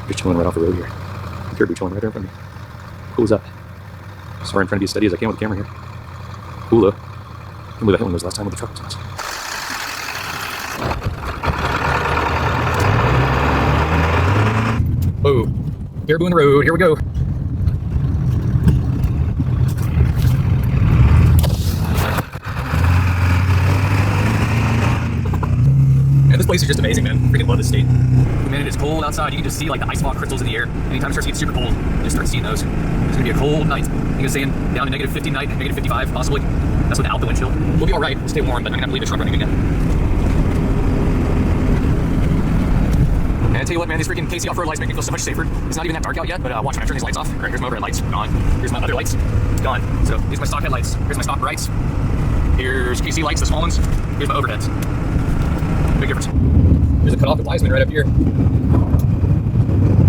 Just chilling right off the road here. The caribou chilling right there in front of me. Cool as that. Sorry, I'm trying to be as steady as I can with the camera here. Cool though. I can't believe I hit one of those last time with the truck. It's awesome. Whoa. Caribou in the road. Here we go. This place is just amazing, man. Freaking love this state. Man, it is cold outside. You can just see like the ice fog crystals in the air. Anytime it starts to get super cold, you just start seeing those. It's gonna be a cold night. I think it's saying down to negative 50 night, negative 55 possibly. That's without the wind chill. We'll be all right. We'll stay warm, but I'm gonna have to leave the truck running again. And I tell you what, man, these freaking KC off-road lights make me feel so much safer. It's not even that dark out yet, but watch when I turn these lights off. All right, here's my overhead lights, gone. Here's my other lights, gone. So here's my stock headlights. Here's my stock brights. Here's KC lights, the small ones. Here's my overheads. Big difference. There's a cutoff at Wiseman right up here.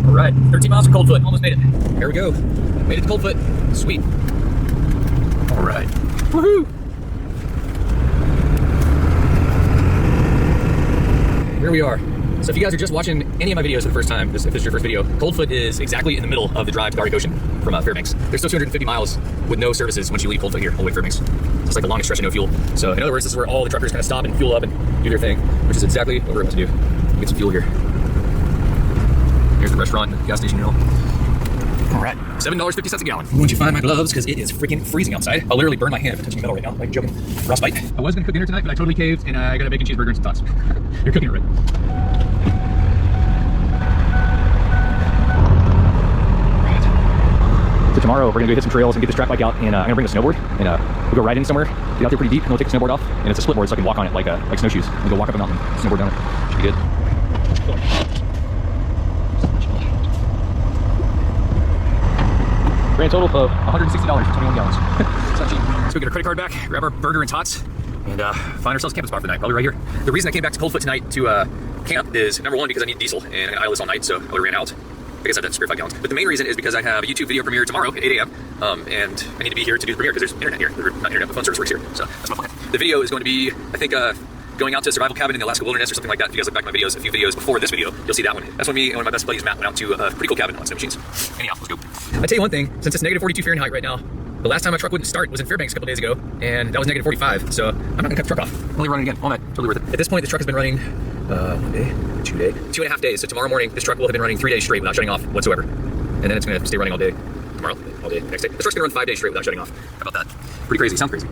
All right, 13 miles from Coldfoot. Almost made it. There we go. Made it to Coldfoot. Sweet. All right. Woohoo! Here we are. So if you guys are just watching any of my videos for the first time, if this is your first video, Coldfoot is exactly in the middle of the drive to the Arctic Ocean from Fairbanks. There's still 250 miles with no services once you leave Coldfoot here, all the way to Fairbanks. It's like the longest stretch of no fuel. So in other words, this is where all the truckers kind of stop and fuel up and do their thing, which is exactly what we're about to do. Get some fuel here. Here's the restaurant, gas station, you know. All right, $7.50 a gallon. I want you to find my gloves because it is freaking freezing outside. I'll literally burn my hand if I'm touching metal right now. Like joking. Frostbite. I was gonna cook dinner tonight, but I totally caved and I got a bacon cheeseburger and some thoughts. You're cooking it right. So tomorrow we're gonna go hit some trails and get this track bike out, and I'm gonna bring a snowboard and we'll go ride in somewhere, get out there pretty deep, and we'll take the snowboard off, and it's a split board so I can walk on it like snowshoes. We'll go walk up a mountain, snowboard down it. Should be good. Grand total of $160 for 21 gallons. It's not cheap. So we get our credit card back, grab our burger and tots, and find ourselves a camping spot for the night, probably right here. The reason I came back to Coldfoot tonight to camp is number one, because I need diesel and I'm gonna idle this all night, so I ran out. I guess I have to spare 5 gallons. But the main reason is because I have a YouTube video premiere tomorrow at 8 a.m. And I need to be here to do the premiere because there's internet here. Not internet, but phone service works here. So that's my plan. The video is going to be, I think, going out to a survival cabin in the Alaska wilderness or something like that. If you guys look back at my videos, a few videos before this video, you'll see that one. That's when me and one of my best buddies, Matt, went out to a pretty cool cabin on snow machines. Anyhow, let's go. I tell you one thing, since it's negative 42 Fahrenheit right now, The last time my truck wouldn't start was in Fairbanks a couple days ago, and that was negative 45, so I'm not gonna cut the truck off. Only running again all night, totally worth it. At this point, the truck has been running 1 day, 2 day, 2.5 days. So tomorrow morning, this truck will have been running 3 days straight without shutting off whatsoever. And then it's gonna stay running all day tomorrow, all day next day. This truck's gonna run 5 days straight without shutting off. How about that? Pretty crazy, sounds crazy.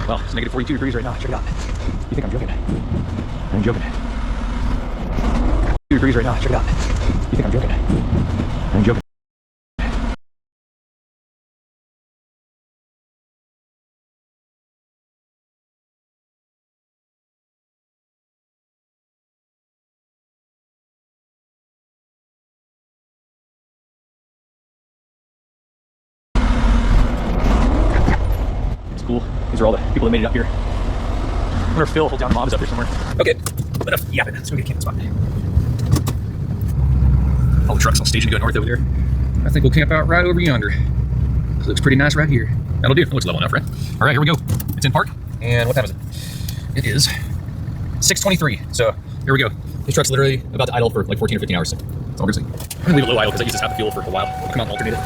Well, it's negative 42 degrees right now, check it out. You think I'm joking? I'm joking. 2 degrees right now, check it out. You think I'm joking? I'm joking. Cool. These are all the people that made it up here. I wonder if Phil Hold Down Mom is up here somewhere. Okay, enough yapping. Let's go get a camping spot. All the trucks all staging to go north over there. I think we'll camp out right over yonder. It looks pretty nice right here. That'll do. It looks level enough, right? All right, here we go. It's in park. And what time is it? It is 6:23. So here we go. This truck's literally about to idle for like 14 or 15 hours. So it's all good. I'm gonna leave it low idle because I use this half the fuel for a while. I'll come out and alternate it.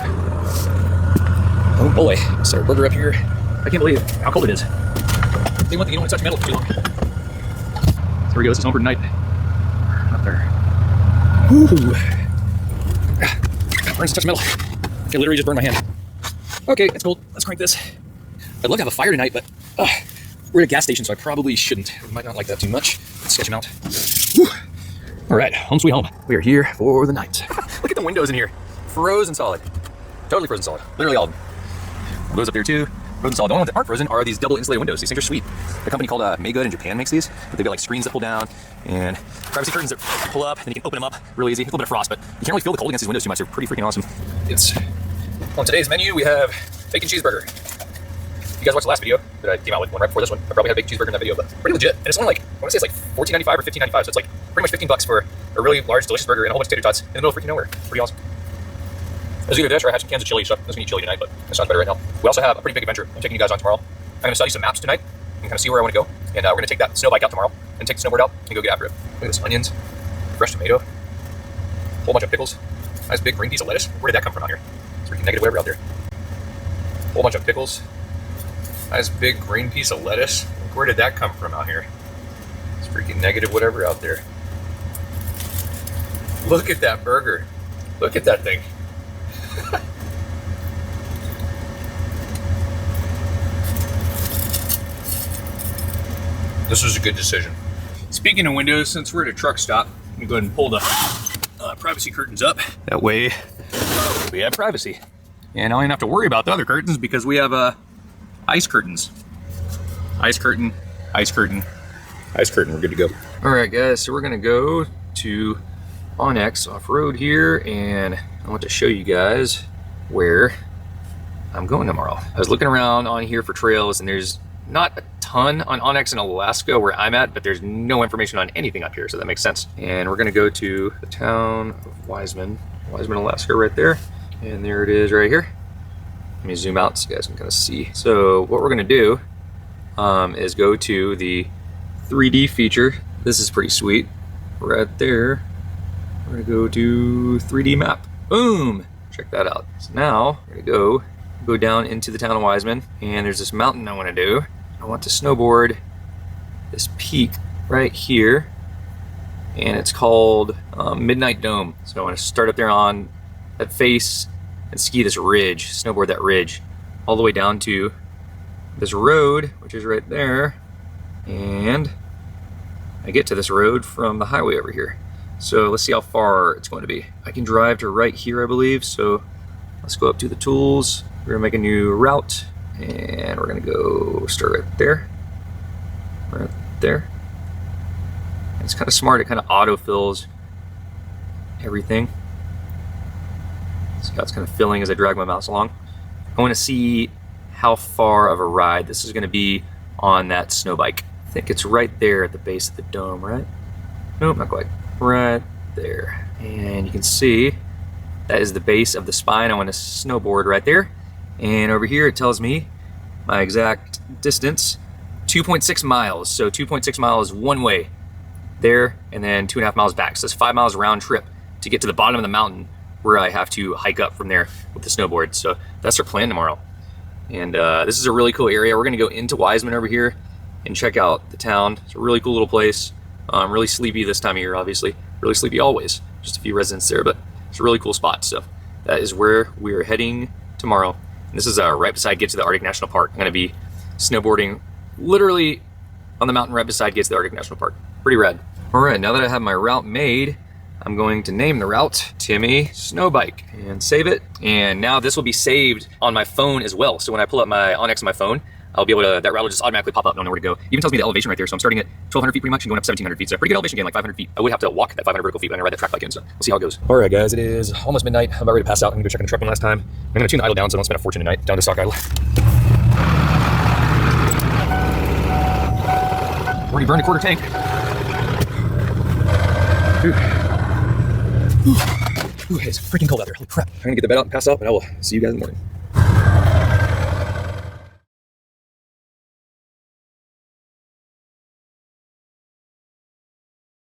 Oh boy, set our burger up here. I can't believe how cold it is. They want you don't want to touch metal for too long. So here we go. This is home for tonight. Up there. Ooh. Burns to touch metal. It literally just burned my hand. Okay, it's cold. Let's crank this. I'd love to have a fire tonight, but we're at a gas station, so I probably shouldn't. I might not like that too much. Let's sketch them out. Whew. All right, home sweet home. We are here for the night. Look at the windows in here. Frozen solid. Totally frozen solid. Literally all of them. Those up there too. Frozen solid. The only ones that aren't frozen are these double insulated windows. These things are sweet. The company called Maygood in Japan makes these, but they've got like screens that pull down and privacy curtains that pull up, and you can open them up really easy. A little bit of frost, but you can't really feel the cold against these windows too much. They're pretty freaking awesome. It's on today's menu. We have bacon cheeseburger. You guys watched the last video that I came out with, one right before this one. I probably had a bacon cheeseburger in that video, but pretty legit. And it's only like, I want to say it's like $14.95 or $15.95, so it's like pretty much $15 for a really large, delicious burger and a whole bunch of tater tots in the middle of freaking nowhere. Pretty awesome. I was either this or I had some cans of chili, so I was gonna eat chili tonight, but that sounds better right now. We also have a pretty big adventure I'm taking you guys on tomorrow. I'm gonna study some maps tonight and kind of see where I want to go. And we're gonna take that snow bike out tomorrow and take the snowboard out and go get after it. Look at this, onions, fresh tomato, a whole bunch of pickles, nice big green piece of lettuce. Where did that come from out here? It's freaking negative whatever out there. A whole bunch of pickles, nice big green piece of lettuce. Where did that come from out here? It's freaking negative whatever out there. Look at that burger. Look at that thing. This was a good decision. Speaking of windows, since we're at a truck stop, I'm gonna go ahead and pull the privacy curtains up. That way we have privacy. And I don't even have to worry about the other curtains because we have ice curtains. Ice curtain, ice curtain, ice curtain. We're good to go. All right, guys, so we're gonna go to Onyx off-road here, and I want to show you guys where I'm going tomorrow. I was looking around on here for trails, and there's not a ton on Onyx in Alaska where I'm at, but there's no information on anything up here, so that makes sense. And we're gonna go to the town of Wiseman, Alaska right there. And there it is right here. Let me zoom out so you guys can kind of see. So what we're gonna do is go to the 3D feature. This is pretty sweet. Right there. We're gonna go to 3D map. Boom! Check that out. So now we're gonna go down into the town of Wiseman, and there's this mountain I wanna do. I want to snowboard this peak right here, and it's called Midnight Dome. So I want to start up there on that face and ski this ridge, snowboard that ridge, all the way down to this road, which is right there, and I get to this road from the highway over here. So let's see how far it's going to be. I can drive to right here, I believe, so let's go up to the tools. We're gonna make a new route, and we're gonna go start right there. Right there. And it's kind of smart, it kind of auto-fills everything. See how it's kind of filling as I drag my mouse along. I wanna see how far of a ride this is gonna be on that snow bike. I think it's right there at the base of the dome, right? Nope, not quite. Right there. And you can see that is the base of the spine. I want to snowboard right there. And over here it tells me my exact distance, 2.6 miles. So 2.6 miles one way there, and then 2.5 miles back. So it's 5 miles round trip to get to the bottom of the mountain where I have to hike up from there with the snowboard. So that's our plan tomorrow. And this is a really cool area. We're gonna go into Wiseman over here and check out the town. It's a really cool little place. Really sleepy this time of year, obviously. Really sleepy always. Just a few residents there, but it's a really cool spot. So that is where we're heading tomorrow. And this is right beside Get to the Arctic National Park. I'm gonna be snowboarding literally on the mountain right beside Get to the Arctic National Park. Pretty rad. All right, now that I have my route made, I'm going to name the route Timmy Snowbike and save it. And now this will be saved on my phone as well. So when I pull up my Onyx on my phone, I'll be able to, that route will just automatically pop up, don't know where to go. Even tells me the elevation right there. So I'm starting at 1,200 feet pretty much and going up 1,700 feet. So pretty good elevation gain, like 500 feet. I would have to walk that 500 vertical feet when I ride that track bike in. So we'll see how it goes. All right, guys, it is almost midnight. I'm about ready to pass out. I'm gonna go check on the truck one last time. I'm gonna tune the idle down so I don't spend a fortune tonight. Down to stock idle. Already burned a quarter tank. Ooh, it's freaking cold out there. Holy crap. I'm gonna get the bed out and pass out, and I will see you guys in the morning.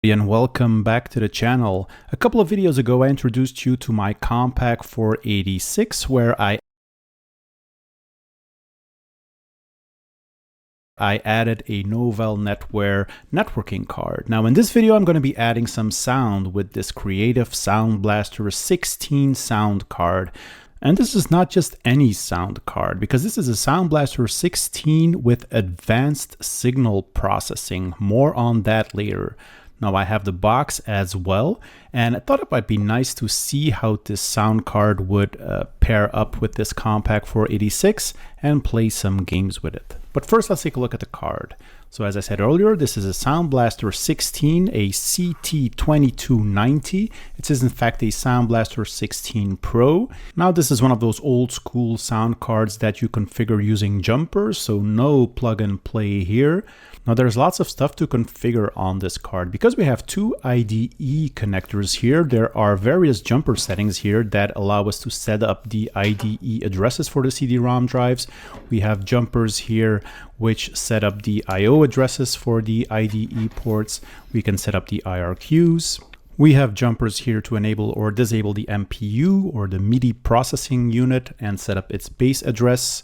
And welcome back to the channel. A couple of videos ago I introduced you to my Compaq 486 where I added a Novell Netwear networking card. Now in this video I'm going to be adding some sound with this Creative Sound Blaster 16 sound card. And this is not just any sound card, because this is a Sound Blaster 16 with advanced signal processing. More on that later. Now I have the box as well, and I thought it might be nice to see how this sound card would pair up with this Compaq 486 and play some games with it. But first let's take a look at the card. So as I said earlier, this is a Sound Blaster 16, a CT2290. It is in fact a Sound Blaster 16 Pro. Now this is one of those old school sound cards that you configure using jumpers, so no plug and play here. Now there's lots of stuff to configure on this card. Because we have two IDE connectors here, there are various jumper settings here that allow us to set up the IDE addresses for the CD-ROM drives. We have jumpers here which set up the I/O addresses for the IDE ports. We can set up the IRQs. We have jumpers here to enable or disable the MPU or the MIDI processing unit and set up its base address.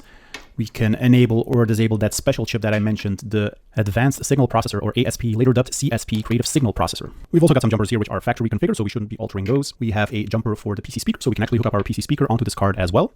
We can enable or disable that special chip that I mentioned, the Advanced Signal Processor, or ASP, later dubbed CSP, Creative Signal Processor. We've also got some jumpers here which are factory configured, so we shouldn't be altering those. We have a jumper for the PC speaker, so we can actually hook up our PC speaker onto this card as well.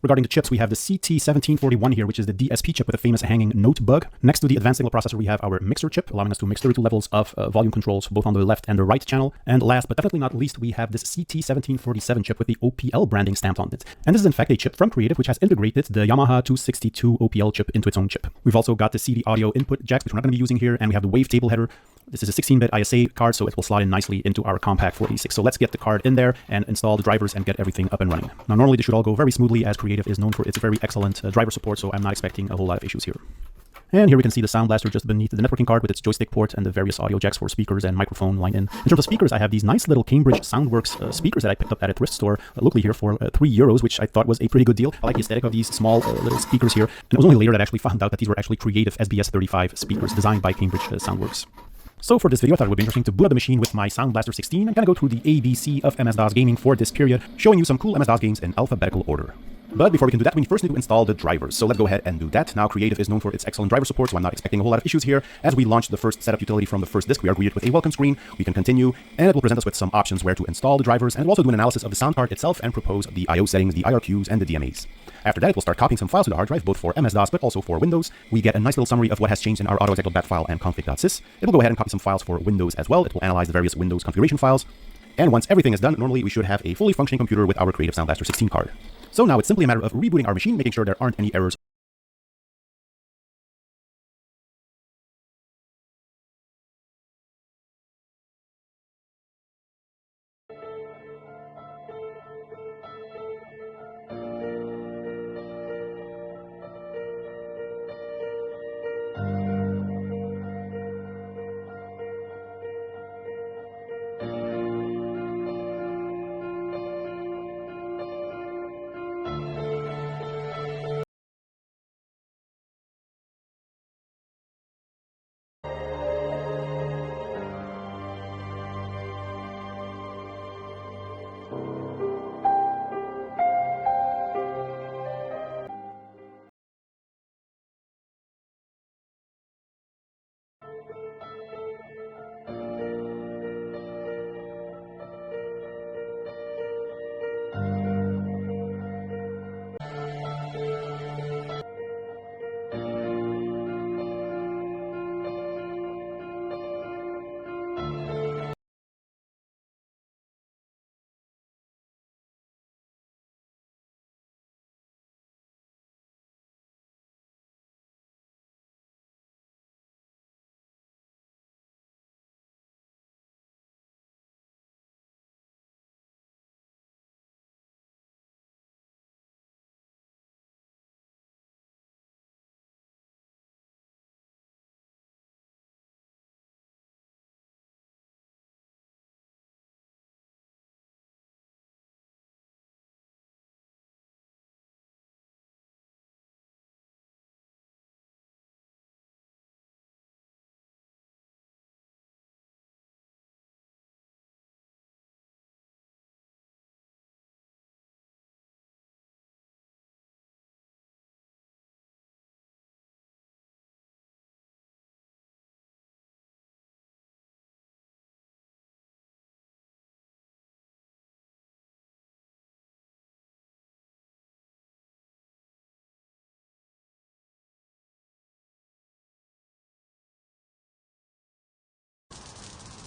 Regarding the chips, we have the CT1741 here, which is the DSP chip with a famous hanging note bug. Next to the advanced signal processor, we have our mixer chip, allowing us to mix 32 levels of volume controls, both on the left and the right channel. And last but definitely not least, we have this CT1747 chip with the OPL branding stamped on it. And this is in fact a chip from Creative, which has integrated the Yamaha 262 OPL chip into its own chip. We've also got the CD audio input jacks, which we're not going to be using here, and we have the wavetable header. This is a 16-bit ISA card, so it will slot in nicely into our Compaq 486. So let's get the card in there and install the drivers and get everything up and running. Now, normally this should all go very smoothly, as Creative is known for its very excellent driver support, so I'm not expecting a whole lot of issues here. And here we can see the Sound Blaster just beneath the networking card with its joystick port and the various audio jacks for speakers and microphone line in. In terms of speakers, I have these nice little Cambridge Soundworks speakers that I picked up at a thrift store locally here for €3, which I thought was a pretty good deal. I like the aesthetic of these small little speakers here. And it was only later that I actually found out that these were actually Creative SBS35 speakers designed by Cambridge Soundworks. So for this video, I thought it would be interesting to boot up the machine with my Sound Blaster 16 and kind of go through the ABC of MS-DOS gaming for this period, showing you some cool MS-DOS games in alphabetical order. But before we can do that, we first need to install the drivers. So let's go ahead and do that. Now, Creative is known for its excellent driver support, so I'm not expecting a whole lot of issues here. As we launch the first setup utility from the first disk, we are greeted with a welcome screen. We can continue, and it will present us with some options where to install the drivers, and it will also do an analysis of the sound card itself and propose the I/O settings, the IRQs, and the DMAs. After that, it will start copying some files to the hard drive, both for MS-DOS but also for Windows. We get a nice little summary of what has changed in our auto-exec.bat file and config.sys. It will go ahead and copy some files for Windows as well. It will analyze the various Windows configuration files. And once everything is done, normally we should have a fully functioning computer with our Creative Sound Blaster 16 card. So now it's simply a matter of rebooting our machine, making sure there aren't any errors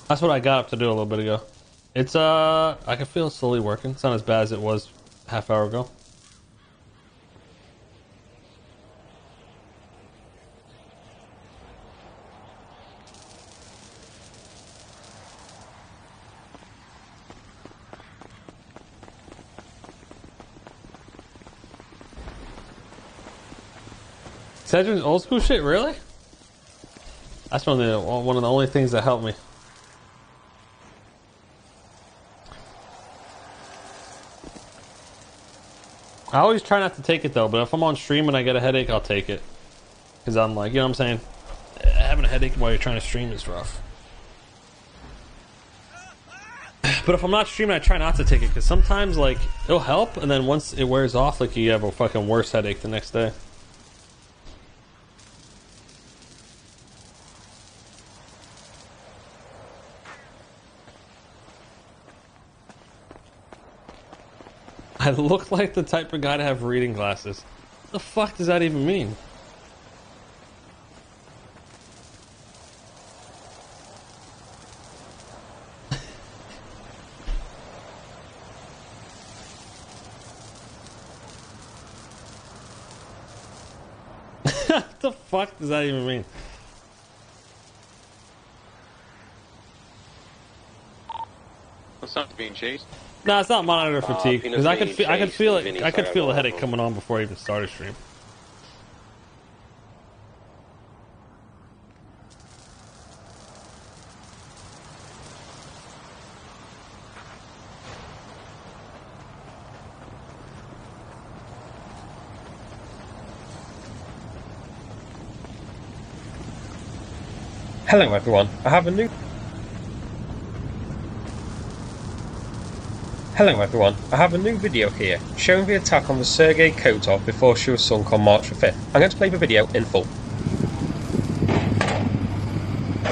That's what I got up to do a little bit ago. It's I can feel it slowly working. It's not as bad as it was half hour ago. Cedric's old school shit, really? That's one of the only things that helped me. I always try not to take it though, but if I'm on stream and I get a headache, I'll take it. Because I'm like, you know what I'm saying? Having a headache while you're trying to stream is rough. But if I'm not streaming, I try not to take it, because sometimes, like, it'll help, and then once it wears off, like, you have a fucking worse headache the next day. I look like the type of guy to have reading glasses. What the fuck does that even mean? What the fuck does that even mean? What's not being chased? No, it's not monitor fatigue, because I could feel the headache coming on before I even started stream. Hello everyone, I have a new video here showing the attack on the Sergei Kotov before she was sunk on March the 5th. I'm going to play the video in full.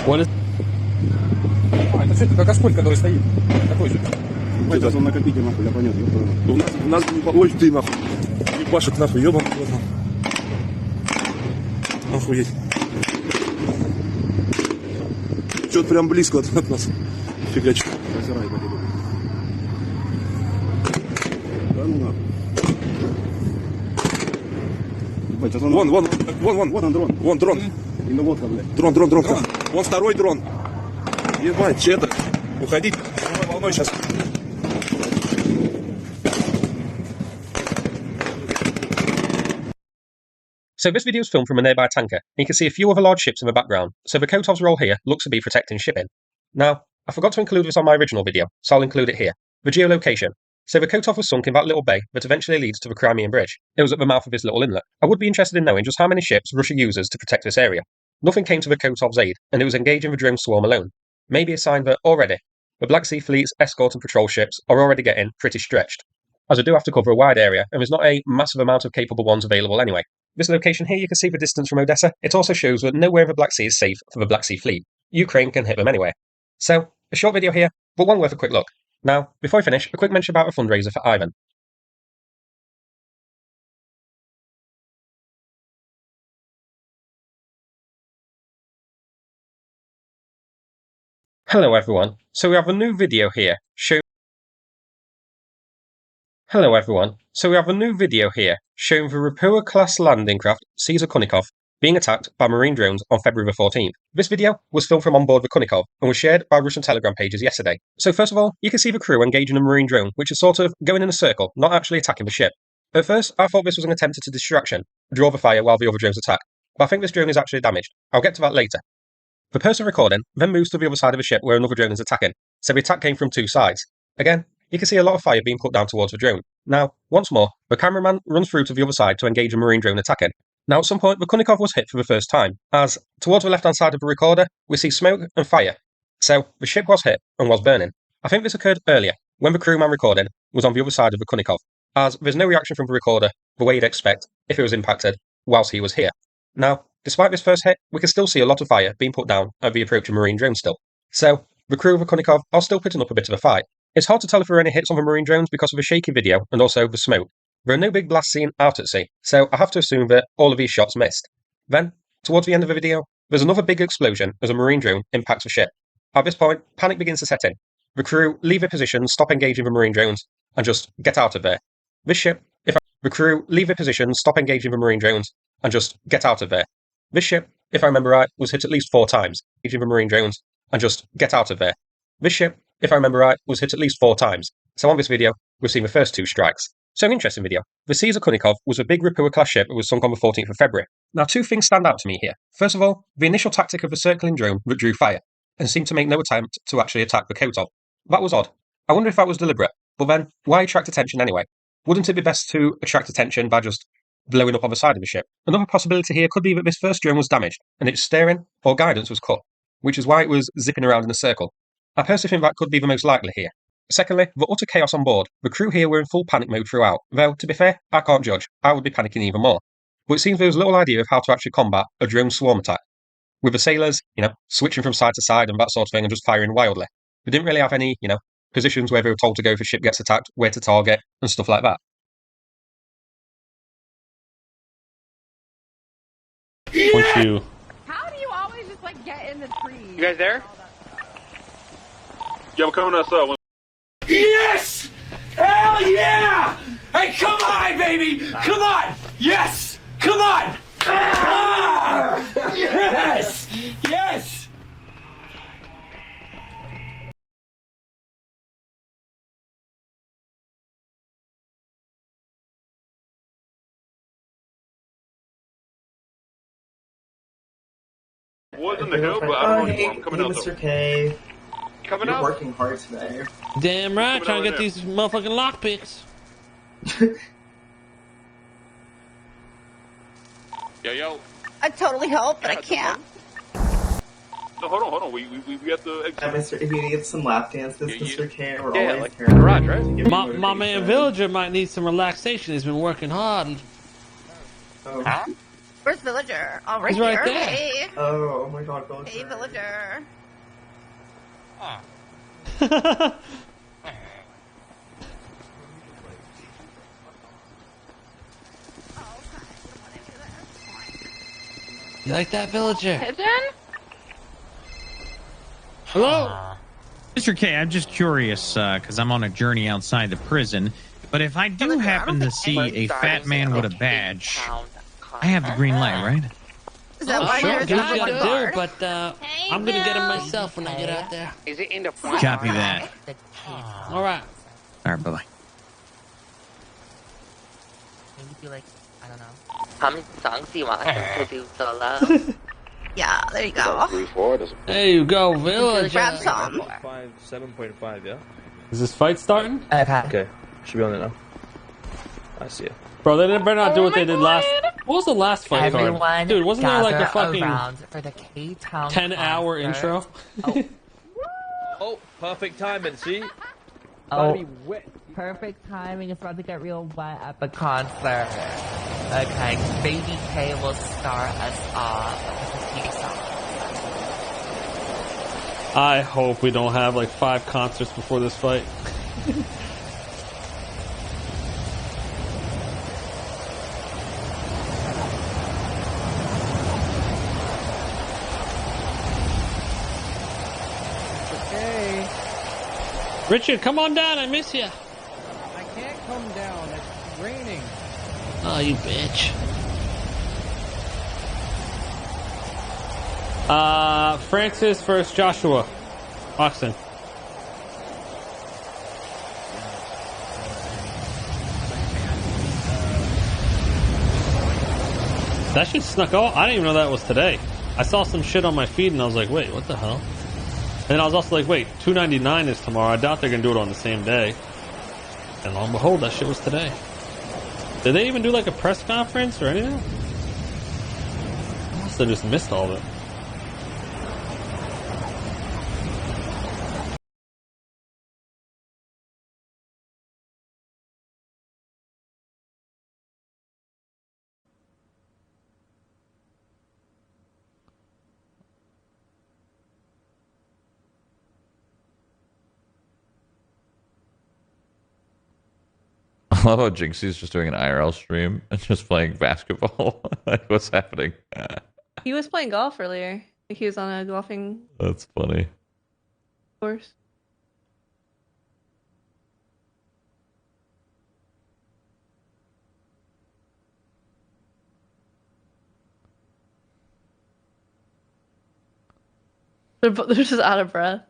What is... Это что, как Аскольд, который стоит? Какой же? Сейчас он накопитель, нахуй, я понял. У нас ой, ты, нахуй. Ебашек, нахуй, ебан. Охуеть. Что-то прям близко от нас. Фигачу. Разирай, пойди. Да ну нахуй. Вон он дрон. Вон дрон. Инноводка, блядь. Дрон. Вон второй дрон. Ебать, это. Уходить. Волной сейчас. So this video is filmed from a nearby tanker, and you can see a few other large ships in the background, so the Kotov's role here looks to be protecting shipping. Now, I forgot to include this on my original video, so I'll include it here. The geolocation. So the Kotov was sunk in that little bay that eventually leads to the Crimean Bridge. It was at the mouth of this little inlet. I would be interested in knowing just how many ships Russia uses to protect this area. Nothing came to the Kotov's aid, and it was engaging the drone swarm alone. Maybe a sign that, already, the Black Sea Fleet's escort and patrol ships are already getting pretty stretched, as I do have to cover a wide area, and there's not a massive amount of capable ones available anyway. This location here, you can see the distance from Odessa. It also shows that nowhere in the Black Sea is safe for the Black Sea Fleet. Ukraine can hit them anyway. So, a short video here, but one worth a quick look. Now, before I finish, a quick mention about a fundraiser for Ivan. Hello everyone, so we have a new video here showing the Rapua-class landing craft Caesar Kunikov being attacked by marine drones on February the 14th. This video was filmed from on board the Kunikov and was shared by Russian Telegram pages yesterday. So first of all, you can see the crew engaging a marine drone, which is sort of going in a circle, not actually attacking the ship. At first, I thought this was an attempt at a distraction, draw the fire while the other drones attack, but I think this drone is actually damaged. I'll get to that later. The person recording then moves to the other side of the ship where another drone is attacking, so the attack came from two sides. Again, you can see a lot of fire being put down towards the drone. Now, once more, the cameraman runs through to the other side to engage a marine drone attacking. Now, at some point, the Kunikov was hit for the first time, as towards the left-hand side of the recorder, we see smoke and fire. So, the ship was hit and was burning. I think this occurred earlier, when the crewman recording was on the other side of the Kunikov, as there's no reaction from the recorder the way you'd expect if it was impacted whilst he was here. Now, despite this first hit, we can still see a lot of fire being put down at the approaching marine drone still. So, the crew of the Kunikov are still putting up a bit of a fight. It's hard to tell if there are any hits on the marine drones because of the shaky video and also the smoke. There are no big blasts seen out at sea, so I have to assume that all of these shots missed. Then, towards the end of the video, there's another big explosion as a marine drone impacts the ship. At this point, panic begins to set in. The crew leave their positions, stop engaging the Marine drones, and just get out of there. This ship, the crew leave their positions, stop engaging the Marine drones, and just get out of there. This ship, if I remember right, was hit at least 4 times. Engaging the Marine drones, and just get out of there. This ship, if I remember right, was hit at least 4 times. So on this video, we've seen the first 2 strikes. So an interesting video. The Caesar Kunikov was a big Rapua class ship that was sunk on the 14th of February. Now 2 things stand out to me here. First of all, the initial tactic of the circling drone that drew fire, and seemed to make no attempt to actually attack the Kotov. That was odd. I wonder if that was deliberate. But then, why attract attention anyway? Wouldn't it be best to attract attention by just blowing up on the side of the ship? Another possibility here could be that this first drone was damaged, and its steering or guidance was cut, which is why it was zipping around in a circle. I personally think that could be the most likely here. Secondly, the utter chaos on board. The crew here were in full panic mode throughout, though, to be fair, I can't judge. I would be panicking even more. But it seems there was little idea of how to actually combat a drone swarm attack, with the sailors, switching from side to side and that sort of thing and just firing wildly. They didn't really have any, positions where they were told to go if a ship gets attacked, where to target, and stuff like that. How do you always just get in the tree? You guys there? Yeah, we're coming outside. Yes! Hell yeah! Hey, come on, baby! Come on! Yes! Come on! Ah! Yes! Yes! Boys in the hill, but I don't know. I'm coming out Mr. K. Coming You're up. working hard today. Damn right, trying to get these motherfucking lockpicks. Yo. I'd totally help, but I can't. No, hold on. We have to exit. Mr. If you need some lap dances, Mr. K, we're Yeah, always like here. garage, right? My man Villager might need some relaxation. He's been working hard. Oh. Where's Villager? Oh, right He's right here. there. Hey. Oh my god, Villager. Hey, Villager. You like that, Villager? Pigeon? Hello? Mr. K, I'm just curious, because I'm on a journey outside the prison, but if I do happen to see a fat man with a badge, I have the green light, right? Is that why Sure, there's do a what you gotta guard? do, but I'm gonna get him myself when I get out there. Is it in the front? Copy that. All right. All right, bye-bye. Maybe do I don't know. How many songs do you want to do solo? Yeah, there you go. There you go, Villager. Grab some. 7.5, yeah? Is this fight starting? Okay, should be on it now. I see it. Bro, they better not do what they did last. What was the last fight Everyone card? Dude, wasn't there like a gather fucking around for the K-Town 10-hour intro? Oh, perfect timing, see? Oh, perfect timing. It's about to get real wet at the concert. Okay, Baby K will start us off with a few songs. I hope we don't have like 5 concerts before this fight. Okay. Richard, come on down. I miss you. I can't come down. It's raining. Oh, you bitch. Francis versus Joshua. Oxen. That shit snuck out. I didn't even know that was today. I saw some shit on my feed and I was like, wait, what the hell? And I was also like, wait, $2.99 is tomorrow. I doubt they're gonna do it on the same day. And lo and behold, that shit was today. Did they even do like a press conference or anything? I must have just missed all of it. I love how Jinxie's just doing an IRL stream and just playing basketball. Like, what's happening? He was playing golf earlier. Like he was on a golfing. That's funny. course. They're just out of breath.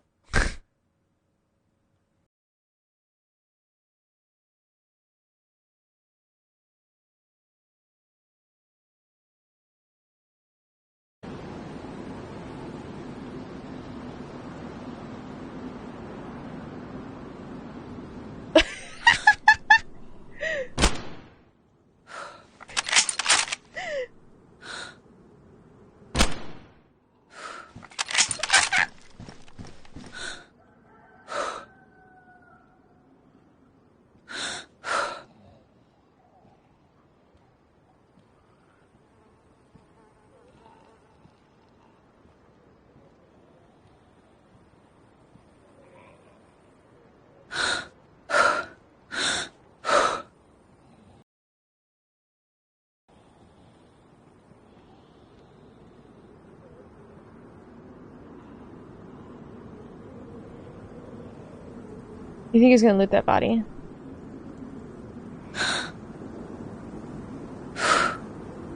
You think he's gonna loot that body?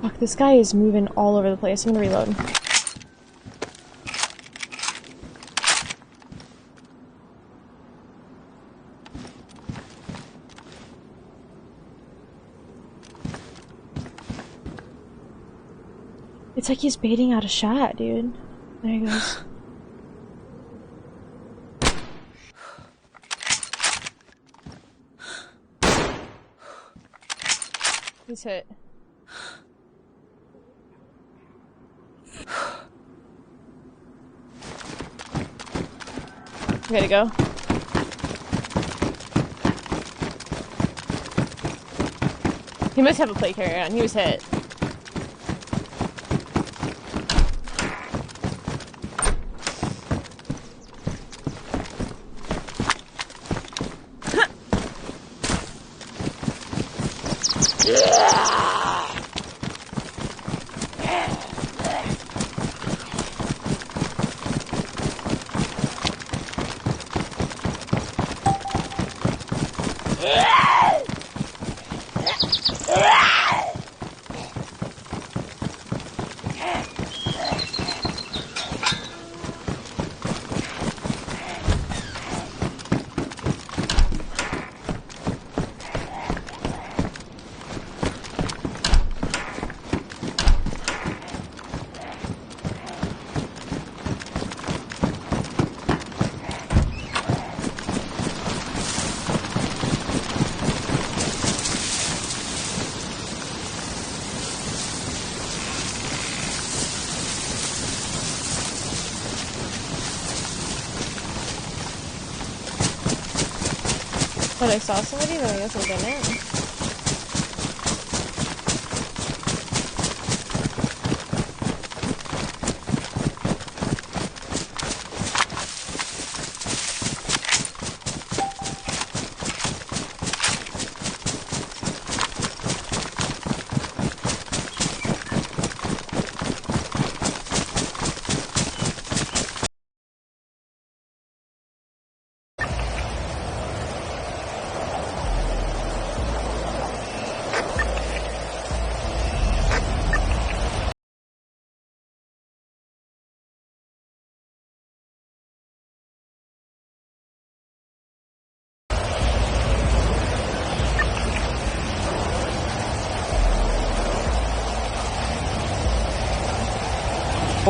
Fuck, this guy is moving all over the place. I'm gonna reload. It's like he's baiting out a shot, dude. There he goes. He's hit. Way to go. He must have a plate carrier on. He was hit. But I saw somebody, then I guess I didn't.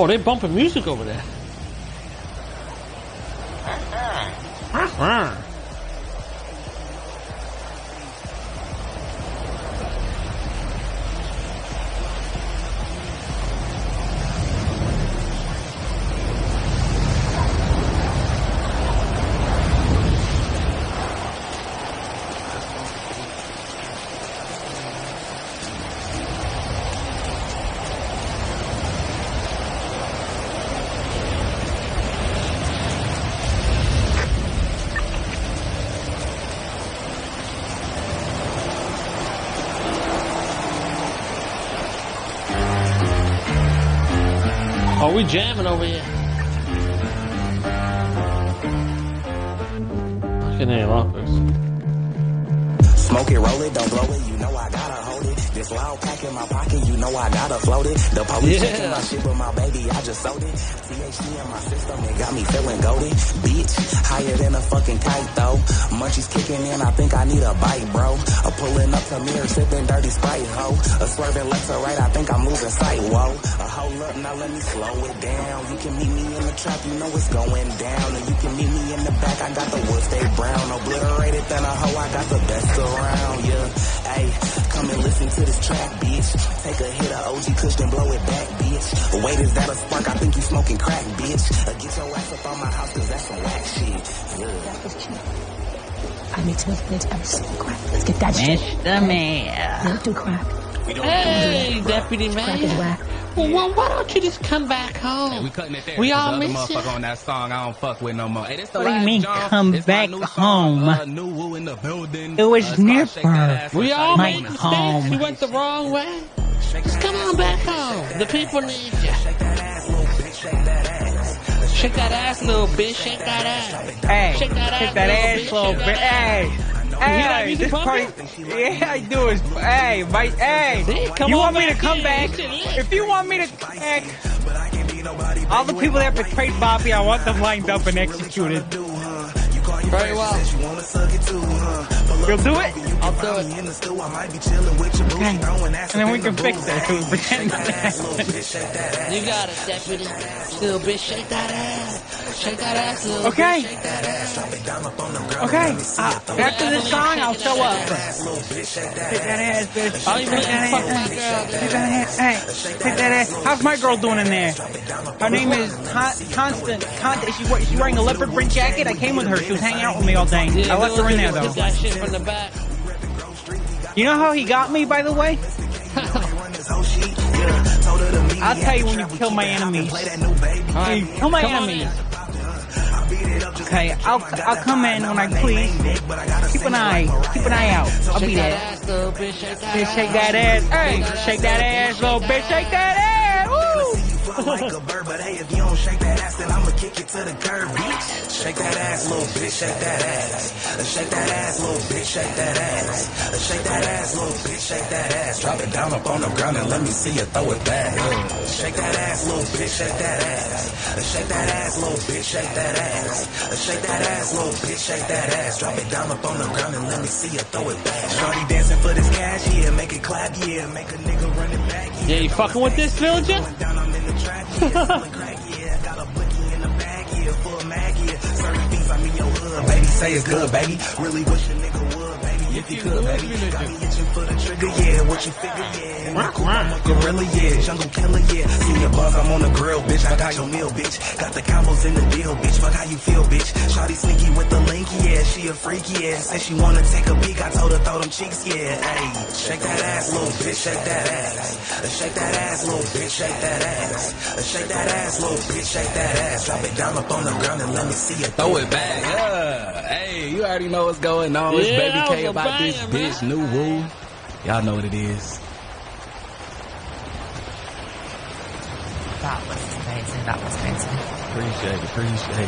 Oh, they bumping music over there. Oh, we jamming over here. Fucking A, Lopez. Smoke it, roll it, don't blow it, you know I gotta hold it. This loud pack in my pocket, you know I gotta float it. The police checking my shit, but my baby, I just sold it. THC in my system, it got me feeling goated. Bitch, higher than a fucking kite though. Munchies kicking in, I think I need a bite, bro. A pulling up to mirror, sipping dirty Sprite, ho. A swerving left to right, I think I'm losing sight, whoa. A hold up, now let me slow it down. You can meet me in the trap, you know it's going down. Or you can meet me in the back, I got the wood stay brown. Obliterated than a hoe, I got the best around, yeah. Hey, come and listen to this track, bitch. Take a hit of OG Kush, then blow it back, bitch. Wait, is that a spark? I think you smoking crack, bitch. Get your ass up on my house, cause that's some whack shit. Yeah. I need to smoke crack. Let's get that shit. Mr. Mayor. Don't do crack. Hey, Deputy Crack is Mayor. whack. Well, why don't you just come back home? Hey, we cutting it there. We all the other miss you. motherfucker on that song I don't fuck with no more. Hey, this the What do you last mean, John. come This my back new song, home? New Woo in the building. It was It's called never Shake That Ass. We all my made mistakes. home. We went the wrong way. Just come on back home. The people need you. Shake that ass, little bitch. Shake that ass. Hey, Shake that ass, little bitch. Hey. You hear that Hey, music this party, pumping? yeah, I do is, hey, See, come you on want me to back come in. back? This shit lit. If you want me to come back, all the people that betrayed Bobby, I want them lined up and executed. Very well. You'll do it? I'll do it. Okay. And then we can fix it. So we pretend You got it, deputy. Little bitch, shake that ass. Shake that ass, little Okay. bitch. Shake that ass. Okay. After this song, I'll show up. Take that ass, bitch. I'll even Take that fuck my ass. girl. Take that ass. Hey, take that ass. How's my girl doing in there? Her name is Constant. Is she wearing a leopard print jacket? I came with her. She was hanging out with me all day. I left her in there, though. Hit that shit from the back. You know how he got me, by the way? I'll tell you when you kill my enemies. Hey, kill my enemies. Okay, I'll come in when I please. Keep an eye out. I'll be there. Bitch, shake that ass. Hey, shake that ass, little bitch, shake that ass. Woo! Like a bird, but hey, if you don't shake that ass, then I'ma kick it to the curb, bitch. Shake that ass, little bitch, shake that ass. Shake that ass, little bitch, shake that ass. Shake that ass, little bitch, shake that ass. Drop it down up on the ground and let me see you throw it back. Shake that ass, little bitch, shake that ass. Shake that ass, little bitch, shake that ass. Shake that ass, little bitch, shake that ass. Drop it down up on the ground and let me see you throw it back. Shorty dancing for this cash, yeah, make it clap, yeah, make a nigga run it back. Yeah, you fucking with this, villager? Baby, say it's good, baby. Really wish a nigga would, baby. If you could, baby. Got me itching for the trigger, yeah. What you figure, yeah. I'm a gorilla, yeah. Jungle killer, yeah. See your buzz, I'm on the grill, bitch. I got your meal, bitch. Got the combos in the deal, bitch. Fuck how you feel, bitch. Shawty sneaky with the link, yeah. She a freak, yeah. Say she wanna take a peek. I told her throw them cheeks, yeah. Hey, shake that ass, little bitch. Shake that ass. Shake that ass, little bitch. Shake that ass. Shake that ass, little bitch. Shake that ass. Drop it down up on the ground and let me see you Throw it back, yeah. Hey, you already know what's going on. It's Baby K about this bitch, New Woo. Y'all know what it is. That was amazing. That was amazing. Appreciate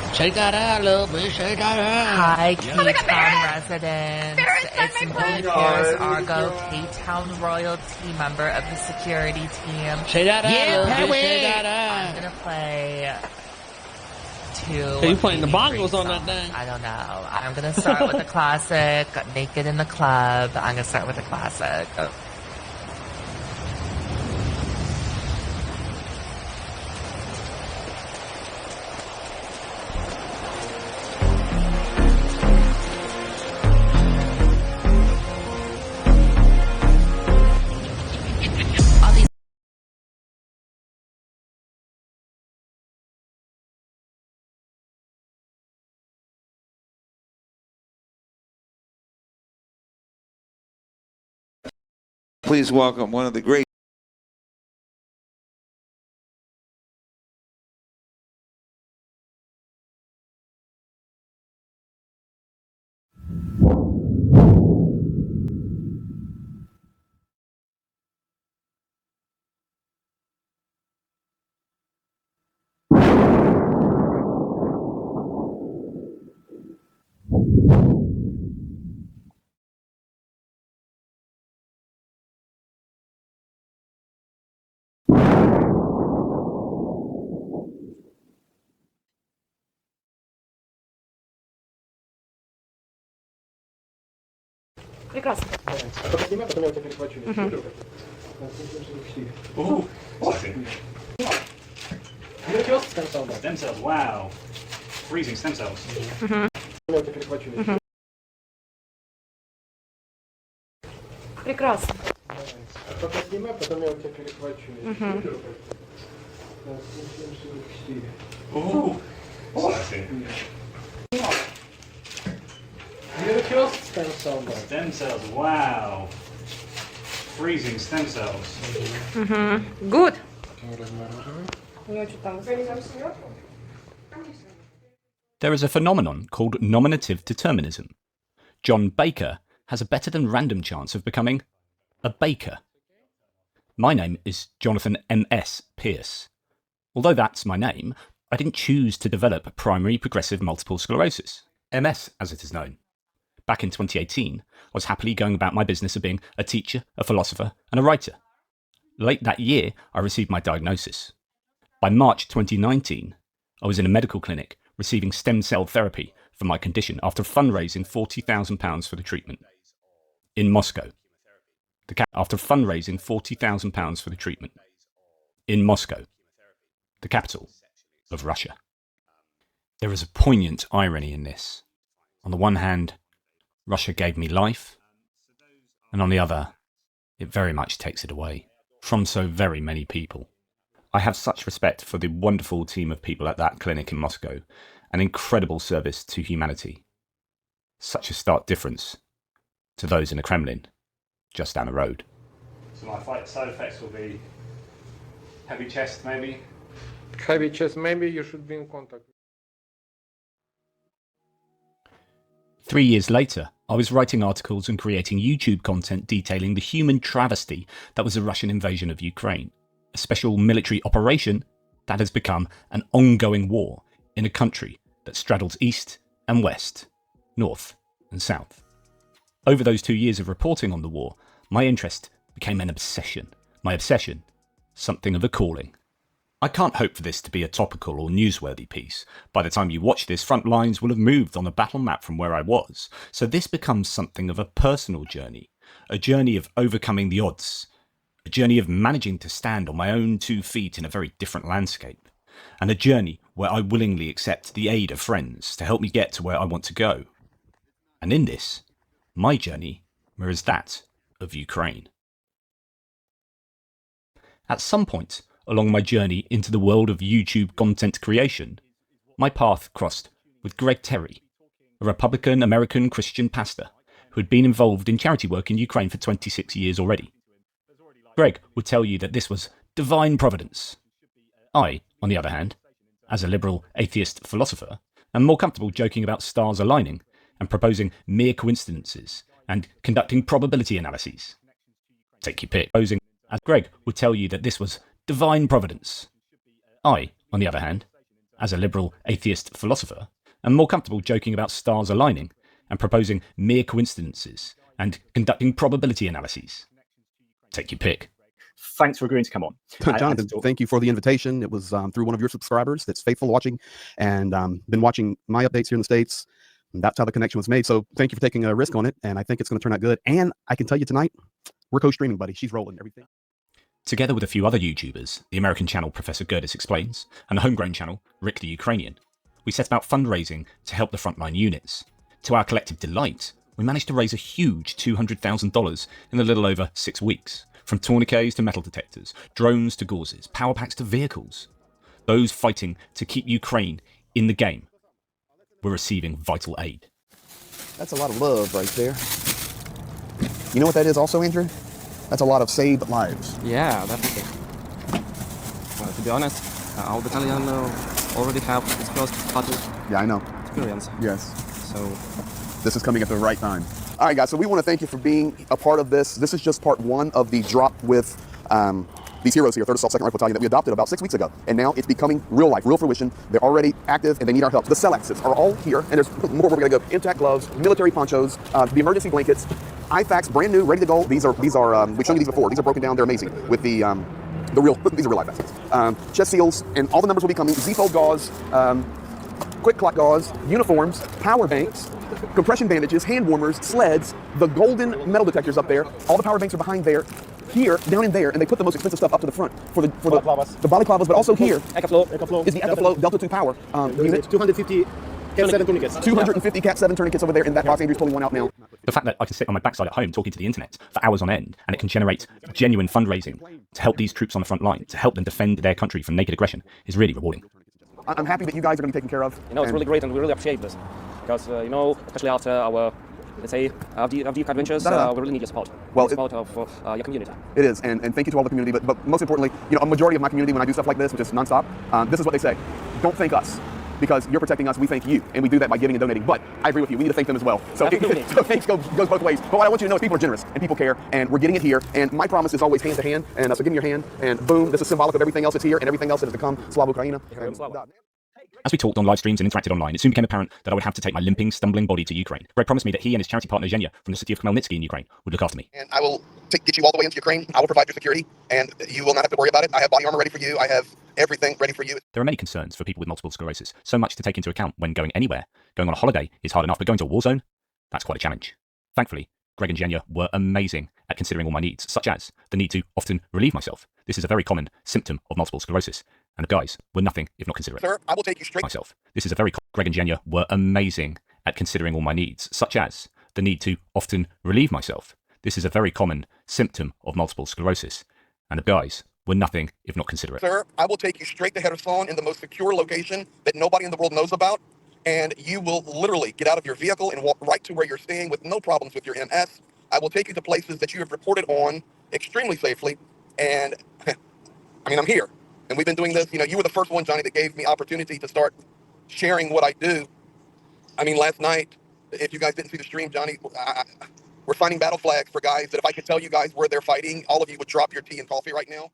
it. Shake that ass, little bitch. Shake that ass. Hi, K-Town residents. It's me, Paris Argo, K-Town royalty member of the security team. Shake that ass, Yeah, little bitch. Perry. Shake that ass. I'm gonna play Are you playing the bongos on that thing? I don't know. I'm gonna start with the classic, Naked in the Club. I'm gonna start with the classic. Please welcome one of the great Thank you. Прекрасно. Stem cells, wow. Freezing stem cells. Прекрасно. Stem cells, wow. Freezing stem cells. Good. There is a phenomenon called nominative determinism. John Baker has a better than random chance of becoming a baker. My name is Jonathan M.S. Pierce. Although that's my name, I didn't choose to develop primary progressive multiple sclerosis, MS as it is known. Back in 2018, I was happily going about my business of being a teacher, a philosopher, and a writer. Late that year, I received my diagnosis. By March 2019, I was in a medical clinic receiving stem cell therapy for my condition after fundraising £40,000 for the treatment. In Moscow. After fundraising £40,000 for the treatment. In Moscow, the capital of Russia. There is a poignant irony in this. On the one hand, Russia gave me life, and on the other, it very much takes it away from so very many people. I have such respect for the wonderful team of people at that clinic in Moscow, an incredible service to humanity. Such a stark difference to those in the Kremlin, just down the road. So my side effects will be heavy chest, maybe. Heavy chest, maybe you should be in contact. 3 years later, I was writing articles and creating YouTube content detailing the human travesty that was the Russian invasion of Ukraine, a special military operation that has become an ongoing war in a country that straddles east and west, north and south. Over those 2 years of reporting on the war, my interest became an obsession. My obsession, something of a calling. I can't hope for this to be a topical or newsworthy piece. By the time you watch this, front lines will have moved on the battle map from where I was. So this becomes something of a personal journey, a journey of overcoming the odds, a journey of managing to stand on my own 2 feet in a very different landscape, and a journey where I willingly accept the aid of friends to help me get to where I want to go. And in this, my journey mirrors that of Ukraine. At some point along my journey into the world of YouTube content creation, my path crossed with Greg Terry, a Republican American Christian pastor who had been involved in charity work in Ukraine for 26 years already. Greg would tell you that this was divine providence. I, on the other hand, as a liberal atheist philosopher, am more comfortable joking about stars aligning and proposing mere coincidences and conducting probability analyses. Take your pick. As Greg would tell you that this was divine providence. I, on the other hand, as a liberal atheist philosopher, am more comfortable joking about stars aligning and proposing mere coincidences and conducting probability analyses. Take your pick. Thanks for agreeing to come on. Jonathan, thank you for the invitation. It was through one of your subscribers that's faithful watching and been watching my updates here in the States. And that's how the connection was made. So thank you for taking a risk on it. And I think it's going to turn out good. And I can tell you tonight, we're co-streaming, buddy. She's rolling everything. Together with a few other YouTubers, the American channel Professor Gerdes Explains, and the homegrown channel Rick the Ukrainian, we set about fundraising to help the frontline units. To our collective delight, we managed to raise a huge $200,000 in a little over 6 weeks, from tourniquets to metal detectors, drones to gauzes, power packs to vehicles. Those fighting to keep Ukraine in the game were receiving vital aid. That's a lot of love right there. You know what that is also, Andrew? That's a lot of saved lives. Yeah, definitely. Well, to be honest, our battalion already have this close battle Yeah, I know. experience. Yes. So This is coming at the right time. All right, guys, so we want to thank you for being a part of this. This is just part one of the drop with these heroes here, 3rd Assault 2nd Rifle Battalion, that we adopted about 6 weeks ago. And now it's becoming real life, real fruition. They're already active and they need our help. The Celaxes are all here, and there's more where we're going to go. Intact gloves, military ponchos, the emergency blankets, IFACs, brand new, ready to go. These are we've shown you these before. These are broken down. They're amazing with the real, these are real life IFACs. Chest seals, and all the numbers will be coming. Z-fold gauze, quick clot gauze, uniforms, power banks, compression bandages, hand warmers, sleds, the golden metal detectors up there. All the power banks are behind there. Here, down in there, and they put the most expensive stuff up to the front for the balaclavas, but also here is the EcoFlow Delta 2 Power unit. 250 Cat 7 tourniquets. 250 Cat 7 tourniquets over there in that box. Andrew's pulling one out now. The fact that I can sit on my backside at home talking to the internet for hours on end, and it can generate genuine fundraising to help these troops on the front line, to help them defend their country from naked aggression, is really rewarding. I'm happy that you guys are going to be taken care of. It's really great, and we really appreciate this. Because, especially after our, let's say, our deep adventures, we really need your support. Well, support of your community. It is, and thank you to all the community, but most importantly, a majority of my community, when I do stuff like this, which is nonstop, this is what they say. Don't thank us, because you're protecting us, we thank you, and we do that by giving and donating. But I agree with you, we need to thank them as well. So thanks goes both ways. But what I want you to know is people are generous, and people care, and we're getting it here, and my promise is always hand to hand, and so give me your hand, and boom, this is symbolic of everything else that's here, and everything else that has become Slava Ukraina. As we talked on live streams and interacted online, it soon became apparent that I would have to take my limping, stumbling body to Ukraine. Greg promised me that he and his charity partner Zhenya from the city of Khmelnytsky in Ukraine would look after me. And I will get you all the way into Ukraine. I will provide your security, and you will not have to worry about it. I have body armor ready for you. I have everything ready for you. There are many concerns for people with multiple sclerosis, so much to take into account when going anywhere. Going on a holiday is hard enough, but going to a war zone? That's quite a challenge. Thankfully, Greg and Zhenya were amazing at considering all my needs, such as the need to often relieve myself. This is a very common symptom of multiple sclerosis. And the guys were nothing if not considerate. Sir, I will take you straight myself. This is a very Greg and Zhenya were amazing at considering all my needs, such as the need to often relieve myself. This is a very common symptom of multiple sclerosis. And the guys were nothing if not considerate. Sir, I will take you straight to Kherson in the most secure location that nobody in the world knows about, and you will literally get out of your vehicle and walk right to where you're staying with no problems with your MS. I will take you to places that you have reported on extremely safely, and I'm here. And we've been doing this, you were the first one, Johnny, that gave me opportunity to start sharing what I do. Last night, if you guys didn't see the stream, Johnny, we're finding battle flags for guys that if I could tell you guys where they're fighting, all of you would drop your tea and coffee right now.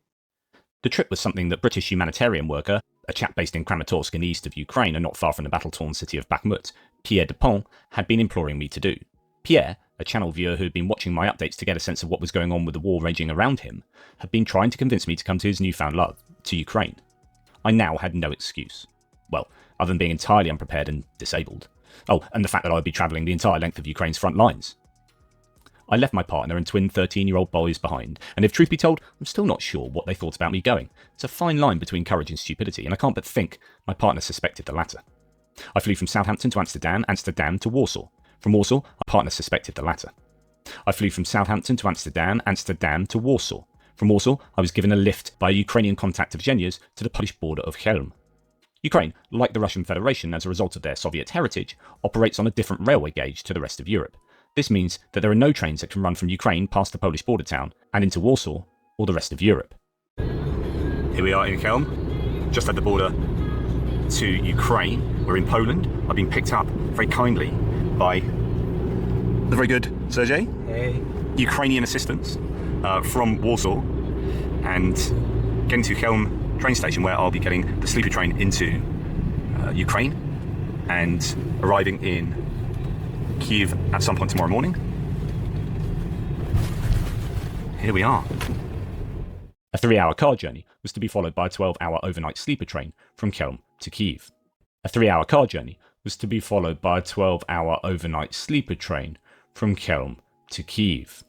The trip was something that British humanitarian worker, a chap based in Kramatorsk in the east of Ukraine and not far from the battle-torn city of Bakhmut, Pierre Dupont, had been imploring me to do. Pierre, a channel viewer who had been watching my updates to get a sense of what was going on with the war raging around him, had been trying to convince me to come to his newfound love, to Ukraine. I now had no excuse. Well, other than being entirely unprepared and disabled. Oh, and the fact that I would be travelling the entire length of Ukraine's front lines. I left my partner and twin 13-year-old boys behind, and if truth be told, I'm still not sure what they thought about me going. It's a fine line between courage and stupidity, and I can't but think my partner suspected the latter. I flew from Southampton to Amsterdam, Amsterdam to Warsaw. From Warsaw, my partner suspected the latter. I flew from Southampton to Amsterdam, Amsterdam to Warsaw. From Warsaw, I was given a lift by a Ukrainian contact of Zhenya's to the Polish border of Chelm. Ukraine, like the Russian Federation as a result of their Soviet heritage, operates on a different railway gauge to the rest of Europe. This means that there are no trains that can run from Ukraine past the Polish border town and into Warsaw or the rest of Europe. Here we are in Chelm, just at the border to Ukraine. We're in Poland. I've been picked up very kindly by the very good Sergei, Ukrainian assistance from Warsaw, and getting to Chelm train station where I'll be getting the sleeper train into Ukraine and arriving in Kyiv at some point tomorrow morning. Here we are. A 3-hour car journey was to be followed by a 12-hour overnight sleeper train from Chelm to Kyiv. A 3-hour car journey was to be followed by a 12-hour overnight sleeper train from Chelm to Kyiv.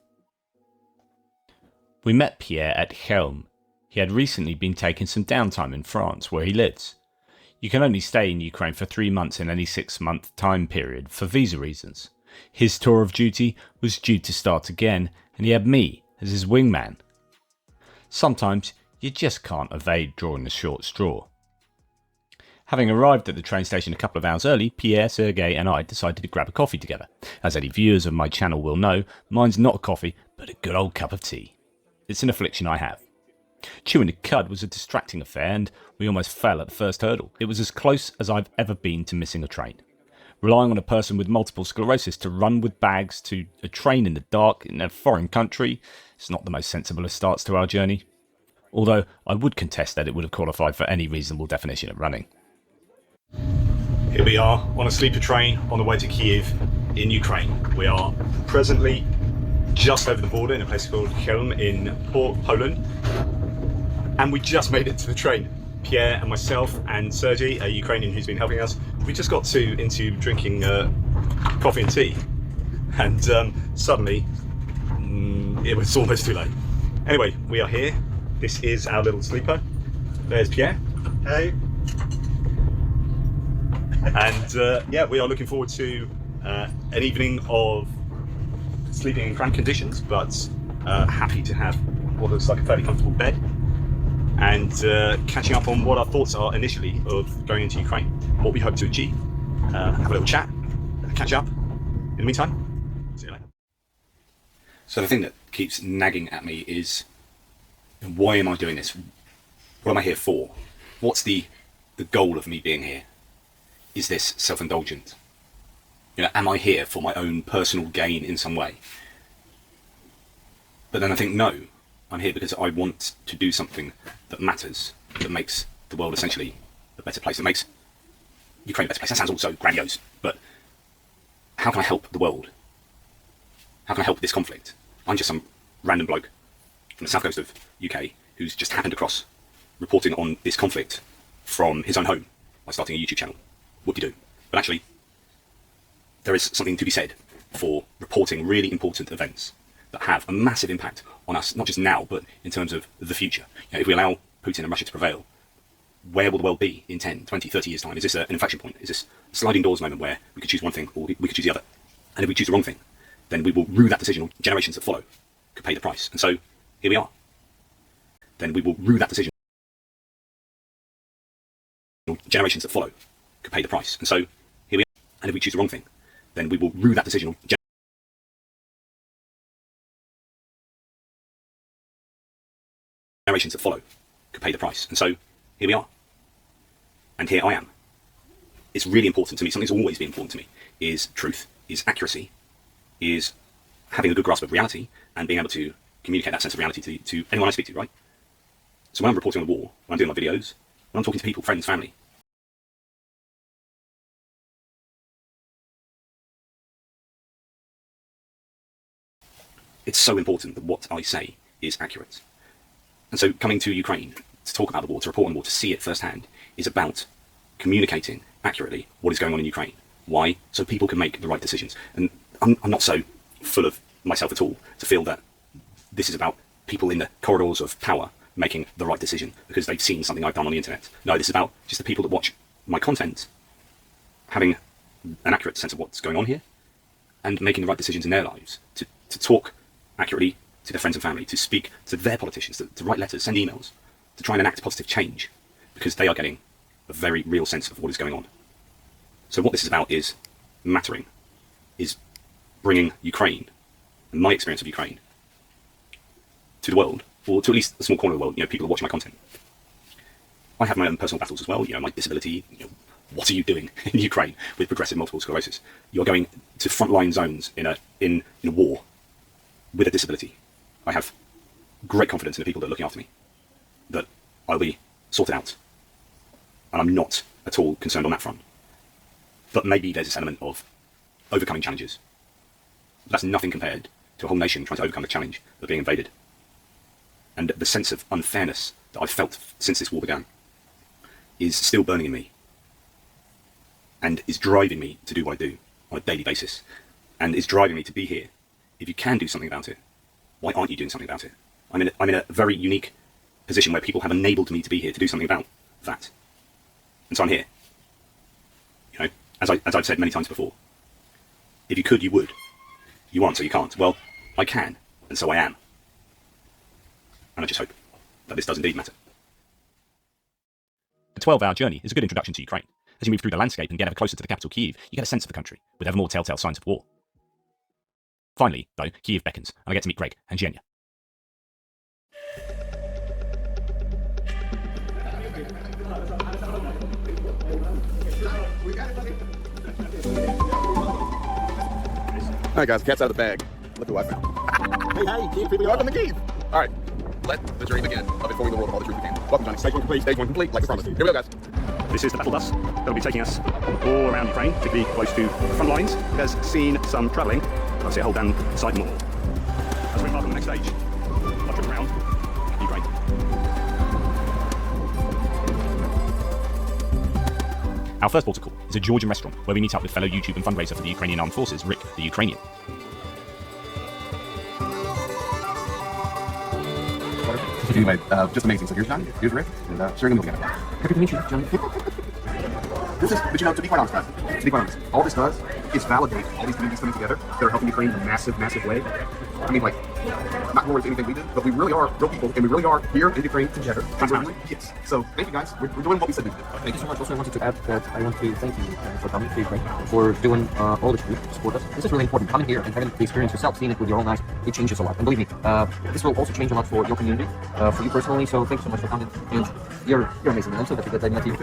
We met Pierre at Chelm. He had recently been taking some downtime in France, where he lives. You can only stay in Ukraine for 3 months in any 6-month time period for visa reasons. His tour of duty was due to start again, and he had me as his wingman. Sometimes you just can't evade drawing the short straw. Having arrived at the train station a couple of hours early, Pierre, Sergei and I decided to grab a coffee together. As any viewers of my channel will know, mine's not a coffee, but a good old cup of tea. It's an affliction I have. Chewing the cud was a distracting affair, and we almost fell at the first hurdle. It was as close as I've ever been to missing a train. Relying on a person with multiple sclerosis to run with bags to a train in the dark in a foreign country is not the most sensible of starts to our journey. Although I would contest that it would have qualified for any reasonable definition of running. Here we are on a sleeper train on the way to Kyiv in Ukraine. We are presently just over the border in a place called Chelm in Poland, and we just made it to the train. Pierre and myself and Sergey, a Ukrainian who's been helping us, we just got into drinking coffee and tea, and suddenly it was almost too late. Anyway, we are here. This is our little sleeper. There's Pierre. Hey. And yeah, we are looking forward to an evening of sleeping in cramped conditions, but happy to have what looks like a fairly comfortable bed, and catching up on what our thoughts are initially of going into Ukraine, what we hope to achieve, have a little chat, catch up. In the meantime, see you later. So the thing that keeps nagging at me is, why am I doing this? What am I here for? What's the goal of me being here? Is this self-indulgent? You know, am I here for my own personal gain in some way? But then I think, no, I'm here because I want to do something that matters, that makes the world essentially a better place, that makes Ukraine a better place. That sounds all so grandiose, but how can I help the world? How can I help this conflict? I'm just some random bloke from the south coast of UK who's just happened across reporting on this conflict from his own home by starting a YouTube channel. Whoop-de-doo. But actually, there is something to be said for reporting really important events that have a massive impact on us, not just now, but in terms of the future. You know, if we allow Putin and Russia to prevail, where will the world be in 10, 20, 30 years' time? Is this an inflection point? Is this a sliding doors moment where we could choose one thing or we could choose the other? And if we choose the wrong thing, then we will rue that decision, or generations that follow could pay the price. And so, here we are. Then we will rue that decision, or generations that follow could pay the price. And so, here we are. And if we choose the wrong thing, then we will rue that decision, or generations that follow could pay the price. And so, here we are. And here I am. It's really important to me, something that's always been important to me, is truth, is accuracy, is having a good grasp of reality and being able to communicate that sense of reality to anyone I speak to, right? So when I'm reporting on the war, when I'm doing my videos, when I'm talking to people, friends, family, it's so important that what I say is accurate. And so coming to Ukraine to talk about the war, to report on the war, to see it firsthand, is about communicating accurately what is going on in Ukraine. Why? So people can make the right decisions. And I'm not so full of myself at all to feel that this is about people in the corridors of power making the right decision because they've seen something I've done on the internet. No, this is about just the people that watch my content having an accurate sense of what's going on here and making the right decisions in their lives, to talk accurately to their friends and family, to speak to their politicians, to write letters, send emails, to try and enact positive change because they are getting a very real sense of what is going on. So what this is about is mattering, is bringing Ukraine and my experience of Ukraine to the world, or to at least a small corner of the world, you know, people that watch my content. I have my own personal battles as well, you know, my disability, you know, what are you doing in Ukraine with progressive multiple sclerosis? You're going to frontline zones in a war with a disability. I have great confidence in the people that are looking after me, that I'll be sorted out. And I'm not at all concerned on that front. But maybe there's this element of overcoming challenges. That's nothing compared to a whole nation trying to overcome the challenge of being invaded. And the sense of unfairness that I've felt since this war began is still burning in me and is driving me to do what I do on a daily basis and is driving me to be here. If you can do something about it, why aren't you doing something about it? I'm in a very unique position where people have enabled me to be here to do something about that. And so I'm here. You know, as I've said many times before, if you could, you would. You aren't, so you can't. Well, I can, and so I am. And I just hope that this does indeed matter. A 12-hour journey is a good introduction to Ukraine. As you move through the landscape and get ever closer to the capital, Kyiv, you get a sense of the country, with ever more telltale signs of war. Finally, though, Kyiv beckons, and I get to meet Greg and Zhenya. All right, guys, cat's out of the bag. Look who I found. Hey, Kyiv, people, welcome to Kyiv. All right, let the journey begin of informing the world of all the truth we can. Welcome, Johnny. Stage 1 complete, stage 1 complete, like we promised. Here we go, guys. This is the battle bus that will be taking us all around Ukraine, particularly close to the front lines. It has seen some travelling. I'll see a whole damn sight more. As we embark on the next stage, I'll trip around Ukraine. Our first port of call is a Georgian restaurant where we meet up with fellow YouTube and fundraiser for the Ukrainian Armed Forces, Rick the Ukrainian. Anyway, just amazing. So here's Johnny, here's Rick, and sharing them together. Happy to meet you, Johnny. This is, but to be quite honest, guys, to be quite honest, all this does is validate all these communities coming together that are helping Ukraine in a massive, massive way. I mean, like, not glorious anything we do, but we really are real people, and we really are here in Ukraine together. Yes. So, thank you guys. We're doing what we said we did. Thank you so much. Also, I wanted to add that I want to thank you for coming to Ukraine, for doing all that you do to support us. This is really important. Coming here and having the experience yourself, seeing it with your own eyes, it changes a lot. And believe me, this will also change a lot for your community, for you personally. So, thank you so much for coming. And you're amazing, man. I'm so happy that I met you.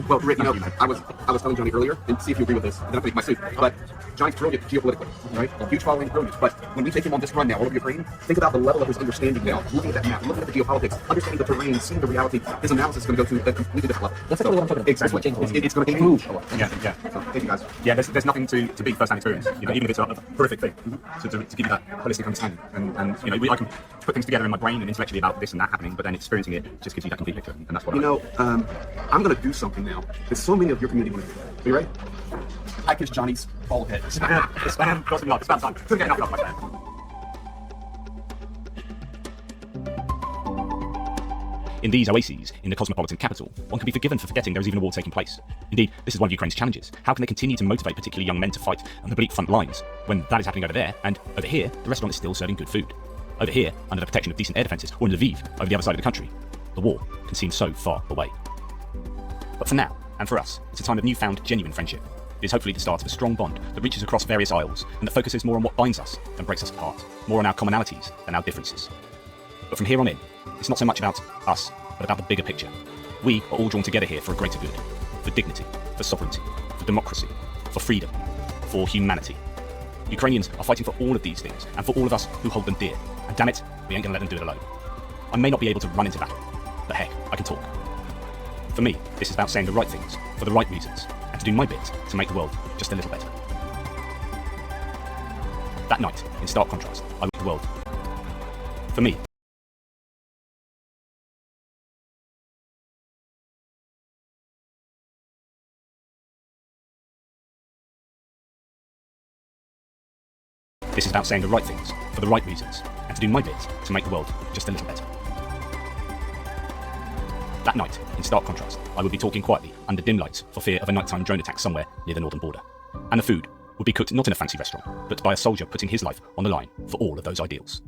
Well, Rick, I was telling Johnny earlier, and see if you agree with this. Then I make my suit. But Johnny's brilliant geopolitically, right? Huge following, brilliant. But when we take him on this run now, all over Ukraine, think about the level of his understanding now. Looking at that map, looking at the geopolitics, understanding the terrain, seeing the reality. His analysis is going to go to a completely different level. That's actually what I'm talking about. Exactly. It's going to improve a lot. Yeah. So, thank you guys. Yeah, there's nothing to beat first-hand experience. You know, even if it's a horrific thing, to give you that holistic understanding. And you know, I can put things together in my brain and intellectually about this and that happening, but then experiencing it just gives you that complete picture, and that's what I'm going to do something now that so many of your community want to do. Are you ready? I kiss Johnny's bald head. Spam, crossing love, spam time. Couldn't get enough love, my friend. In these oases, in the cosmopolitan capital, one can be forgiven for forgetting there is even a war taking place. Indeed, this is one of Ukraine's challenges. How can they continue to motivate particularly young men to fight on the bleak front lines when that is happening over there, and over here, the restaurant is still serving good food? Over here, under the protection of decent air defences, or in Lviv, over the other side of the country, the war can seem so far away. But for now, and for us, it's a time of newfound, genuine friendship. It is hopefully the start of a strong bond that reaches across various aisles, and that focuses more on what binds us than breaks us apart, more on our commonalities than our differences. But from here on in, it's not so much about us, but about the bigger picture. We are all drawn together here for a greater good, for dignity, for sovereignty, for democracy, for freedom, for humanity. Ukrainians are fighting for all of these things, and for all of us who hold them dear. And damn it, we ain't gonna let them do it alone. I may not be able to run into battle, but heck, I can talk. For me, this is about saying the right things, for the right reasons, and to do my bit to make the world just a little better. That night, in stark contrast, I looked at the world. For me, this is about saying the right things, for the right reasons, and to do my bit to make the world just a little better. That night, in stark contrast, I would be talking quietly under dim lights for fear of a nighttime drone attack somewhere near the northern border. And the food would be cooked not in a fancy restaurant, but by a soldier putting his life on the line for all of those ideals.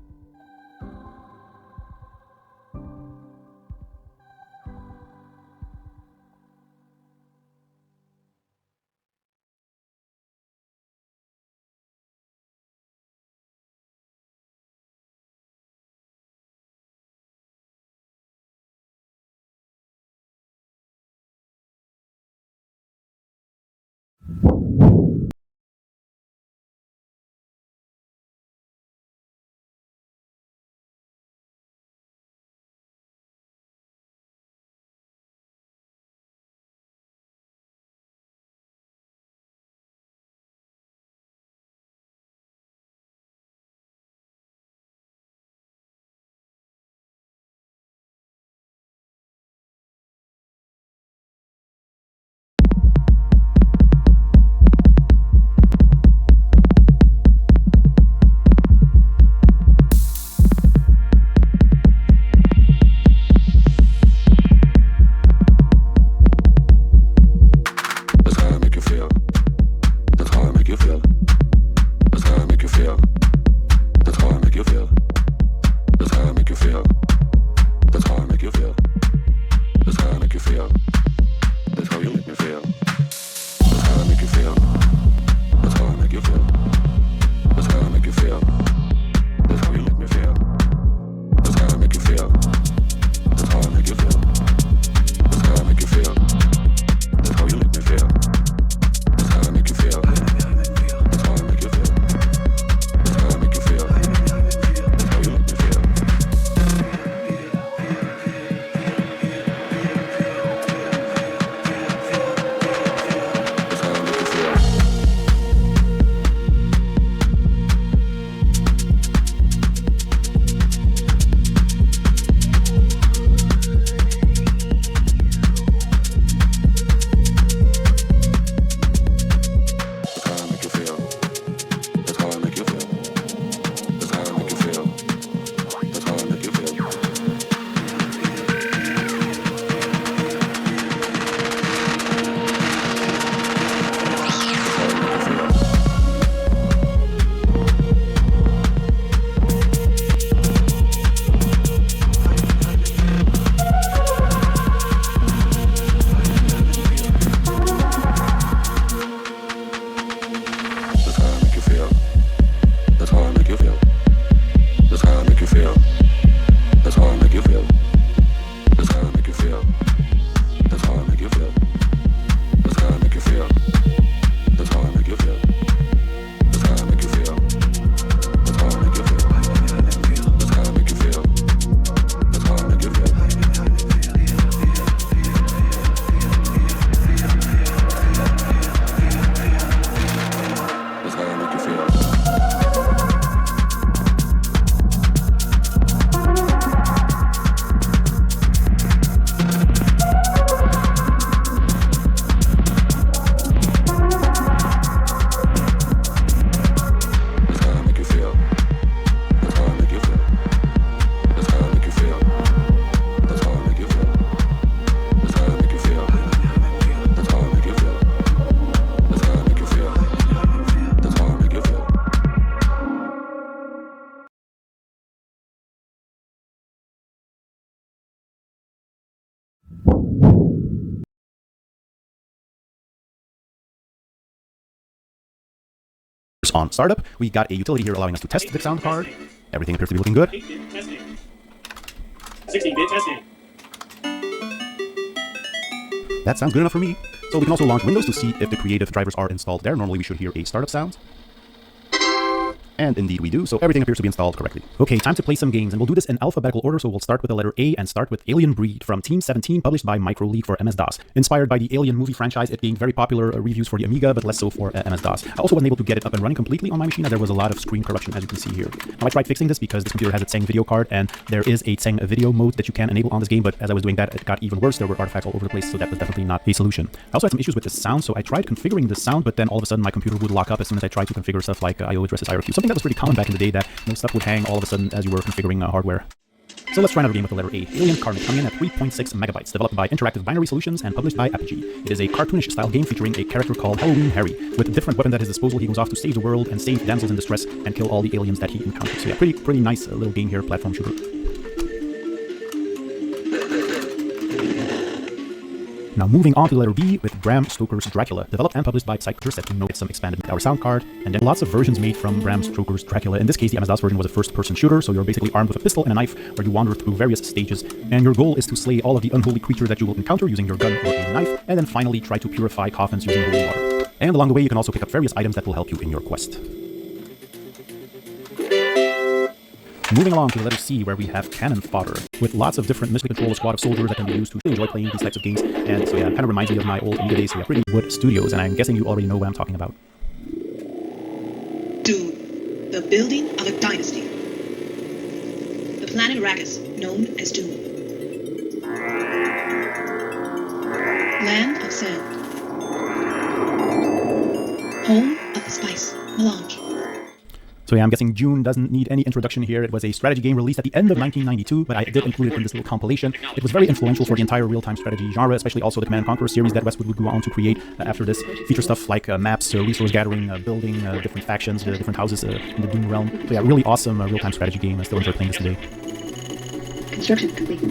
On startup, we got a utility here allowing us to test the sound card. Everything appears to be looking good. 16-bit testing. That sounds good enough for me. So we can also launch Windows to see if the creative drivers are installed there. Normally we should hear a startup sound. And indeed we do, so everything appears to be installed correctly. Okay, time to play some games, and we'll do this in alphabetical order, so we'll start with the letter A and start with Alien Breed from Team 17, published by Microleague for MS-DOS. Inspired by the Alien movie franchise, it gained very popular reviews for the Amiga, but less so for MS-DOS. I also wasn't able to get it up and running completely on my machine, as there was a lot of screen corruption, as you can see here. Now I tried fixing this because this computer has a Tseng video card, and there is a Tseng video mode that you can enable on this game, but as I was doing that, it got even worse. There were artifacts all over the place, so that was definitely not a solution. I also had some issues with the sound, so I tried configuring the sound, but then all of a sudden my computer would lock up as soon as I tried to configure stuff like IO addresses IRQ, something that was pretty common back in the day, that stuff would hang all of a sudden as you were configuring hardware. So let's try another game with the letter A. Alien Carnage, coming in at 3.6 megabytes, developed by Interactive Binary Solutions and published by Apogee. It is a cartoonish style game featuring a character called Halloween Harry. With different weapons at his disposal, he goes off to save the world and save damsels in distress and kill all the aliens that he encounters. So yeah, pretty nice little game here, platform shooter. Now moving on to the letter B with Bram Stoker's Dracula, developed and published by Psych set to note some expanded our sound card, and then lots of versions made from Bram Stoker's Dracula. In this case, the MS-DOS version was a first-person shooter, so you're basically armed with a pistol and a knife where you wander through various stages, and your goal is to slay all of the unholy creatures that you will encounter using your gun or a knife, and then finally try to purify coffins using holy water. And along the way, you can also pick up various items that will help you in your quest. Moving along to the letter C, where we have Cannon Fodder, with lots of different Mystic Control squad of soldiers that can be used to enjoy playing these types of games. And so yeah, it kind of reminds me of my old Amiga days, so yeah, Pretty Wood Studios, and I'm guessing you already know what I'm talking about. Dune, the building of a dynasty. The planet Arrakis, known as Dune. Land of sand. Home of the spice, melange. So yeah, I'm guessing Dune doesn't need any introduction here. It was a strategy game released at the end of 1992, but I did include it in this little compilation. It was very influential for the entire real-time strategy genre, especially also the Command & Conquer series that Westwood would go on to create after this. Feature stuff like maps, resource gathering, building, different factions, different houses in the Dune realm. So yeah, really awesome real-time strategy game. I still enjoy playing this today. Construction complete.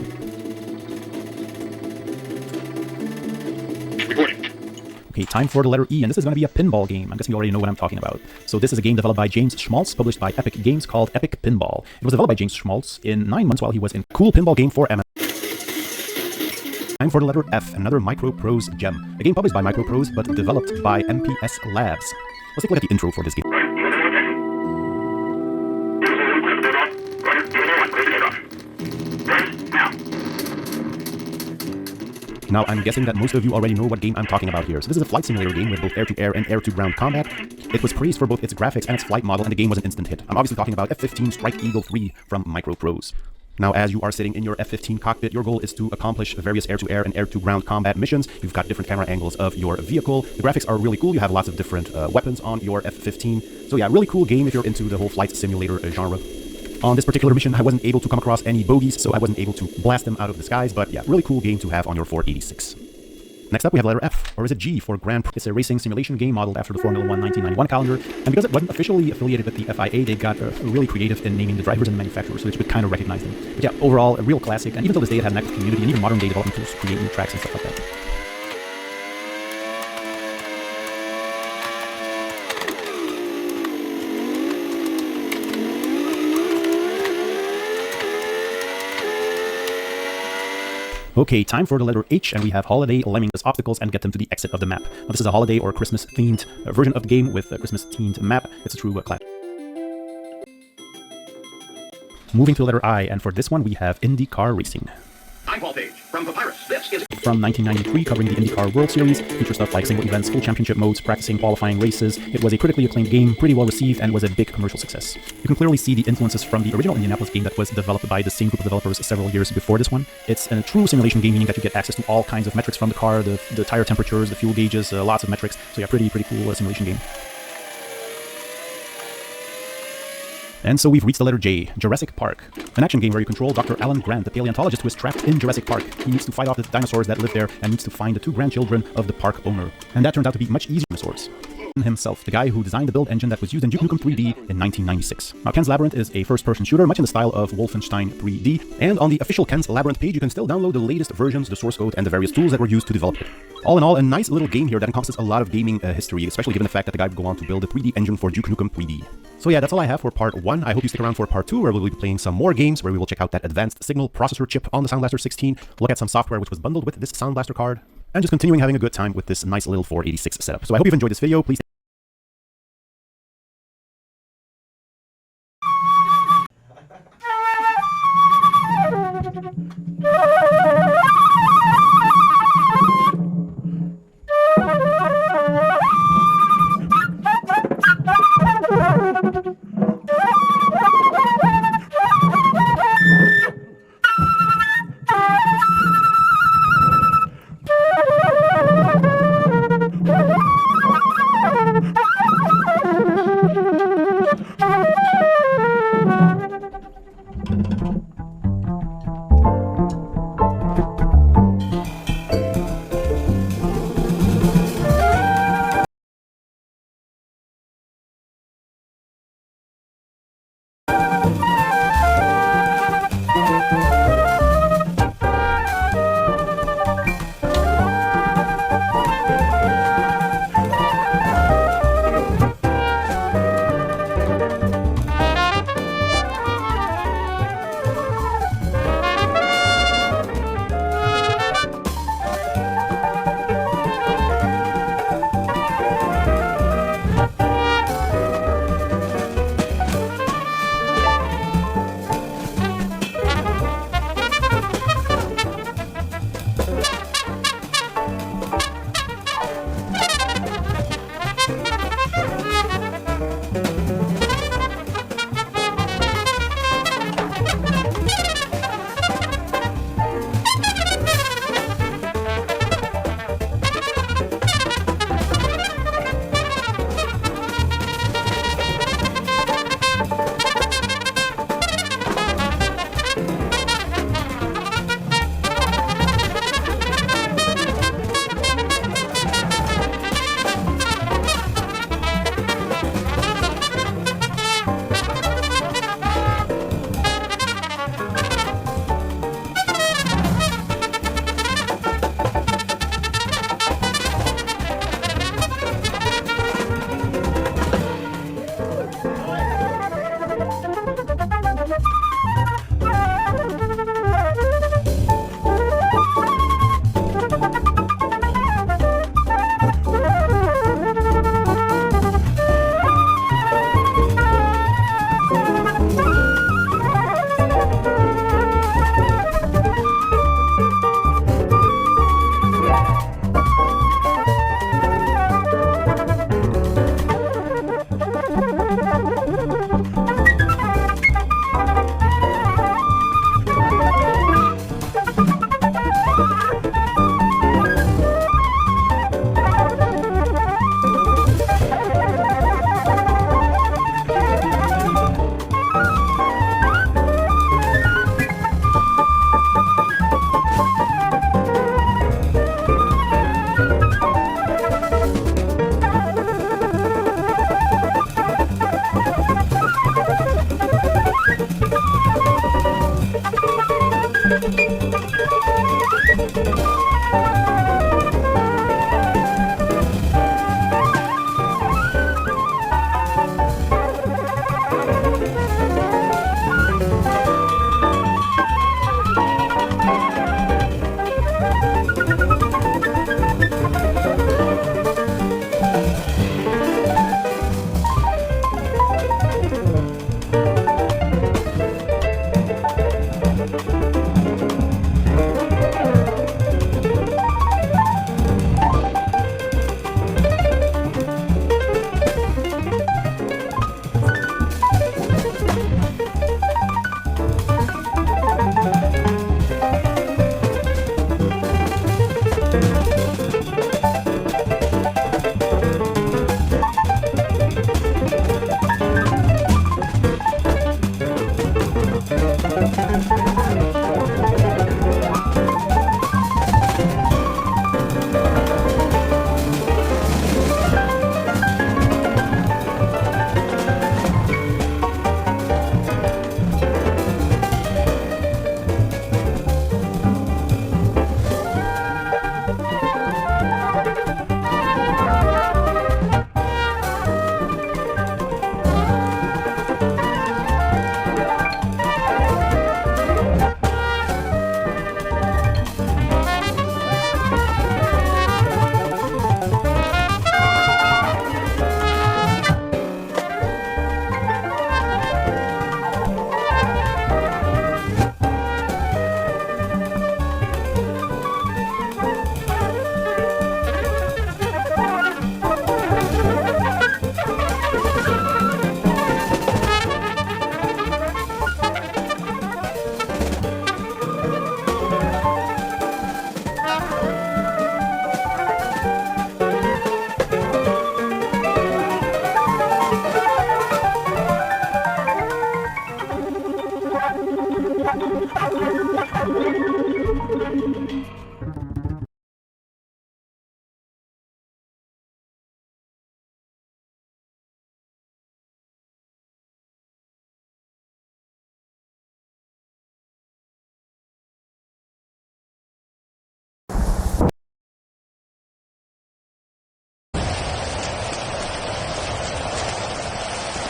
Okay, time for the letter E, and this is going to be a pinball game. I'm guessing you already know what I'm talking about. So this is a game developed by James Schmaltz, published by Epic Games, called Epic Pinball. It was developed by James Schmaltz in 9 months while he was in Cool Pinball Game for MS. Time for the letter F, another Microprose gem. A game published by Microprose, but developed by MPS Labs. Let's take a look at the intro for this game. Now, I'm guessing that most of you already know what game I'm talking about here. So this is a flight simulator game with both air-to-air and air-to-ground combat. It was praised for both its graphics and its flight model, and the game was an instant hit. I'm obviously talking about F-15 Strike Eagle 3 from Microprose. Now, as you are sitting in your F-15 cockpit, your goal is to accomplish various air-to-air and air-to-ground combat missions. You've got different camera angles of your vehicle. The graphics are really cool. You have lots of different weapons on your F-15. So yeah, really cool game if you're into the whole flight simulator genre. On this particular mission, I wasn't able to come across any bogeys, so I wasn't able to blast them out of the skies, but yeah, really cool game to have on your 486. Next up, we have letter F, or is it G for Grand Prix? It's a racing simulation game modeled after the Formula 1 1991 calendar, and because it wasn't officially affiliated with the FIA, they got really creative in naming the drivers and the manufacturers, so you could kind of recognize them. But yeah, overall, a real classic, and even till this day, it has an active community, and even modern-day development tools to create new tracks and stuff like that. Okay, time for the letter H, and we have Holiday Lemmings obstacles and get them to the exit of the map. Now, this is a holiday or Christmas-themed version of the game with a Christmas-themed map. It's a true classic. Moving to the letter I, and for this one we have IndyCar Racing. I'm Paul Page from Papyrus. This is from 1993, covering the IndyCar World Series. Features stuff like single events, full championship modes, practicing, qualifying races. It was a critically acclaimed game, pretty well received, and was a big commercial success. You can clearly see the influences from the original Indianapolis game that was developed by the same group of developers several years before this one. It's a true simulation game, meaning that you get access to all kinds of metrics from the car, the tire temperatures, the fuel gauges, lots of metrics. So yeah, pretty cool simulation game. And so we've reached the letter J, Jurassic Park, an action game where you control Dr. Alan Grant, the paleontologist who is trapped in Jurassic Park. He needs to fight off the dinosaurs that live there and needs to find the 2 grandchildren of the park owner. And that turns out to be much easier than dinosaurs. himself, the guy who designed the build engine that was used in Duke Nukem 3D in 1996. Now, Ken's Labyrinth is a first-person shooter, much in the style of Wolfenstein 3D, and on the official Ken's Labyrinth page, you can still download the latest versions, the source code, and the various tools that were used to develop it. All in all, a nice little game here that encompasses a lot of gaming history, especially given the fact that the guy would go on to build the 3D engine for Duke Nukem 3D. So yeah, that's all I have for part 1. I hope you stick around for part 2, where we'll be playing some more games, where we will check out that advanced signal processor chip on the Sound Blaster 16, look at some software which was bundled with this Sound Blaster card, and just continuing having a good time with this nice little 486 setup. So I hope you've enjoyed this video. Please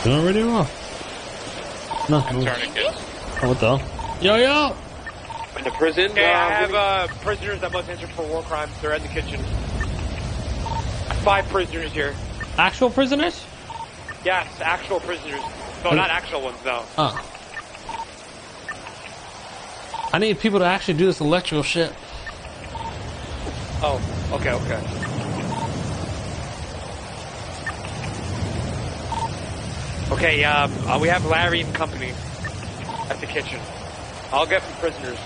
Doing already off. No. Tourniquet. Oh, what the hell? Yo! In the prison? Okay, I have prisoners that must answer for war crimes. They're in the kitchen. 5 prisoners here. Actual prisoners? Yes, actual prisoners. No, not actual ones, no. Oh. I need people to actually do this electrical shit. Oh, okay. Okay, we have Larry and company at the kitchen. I'll get some prisoners.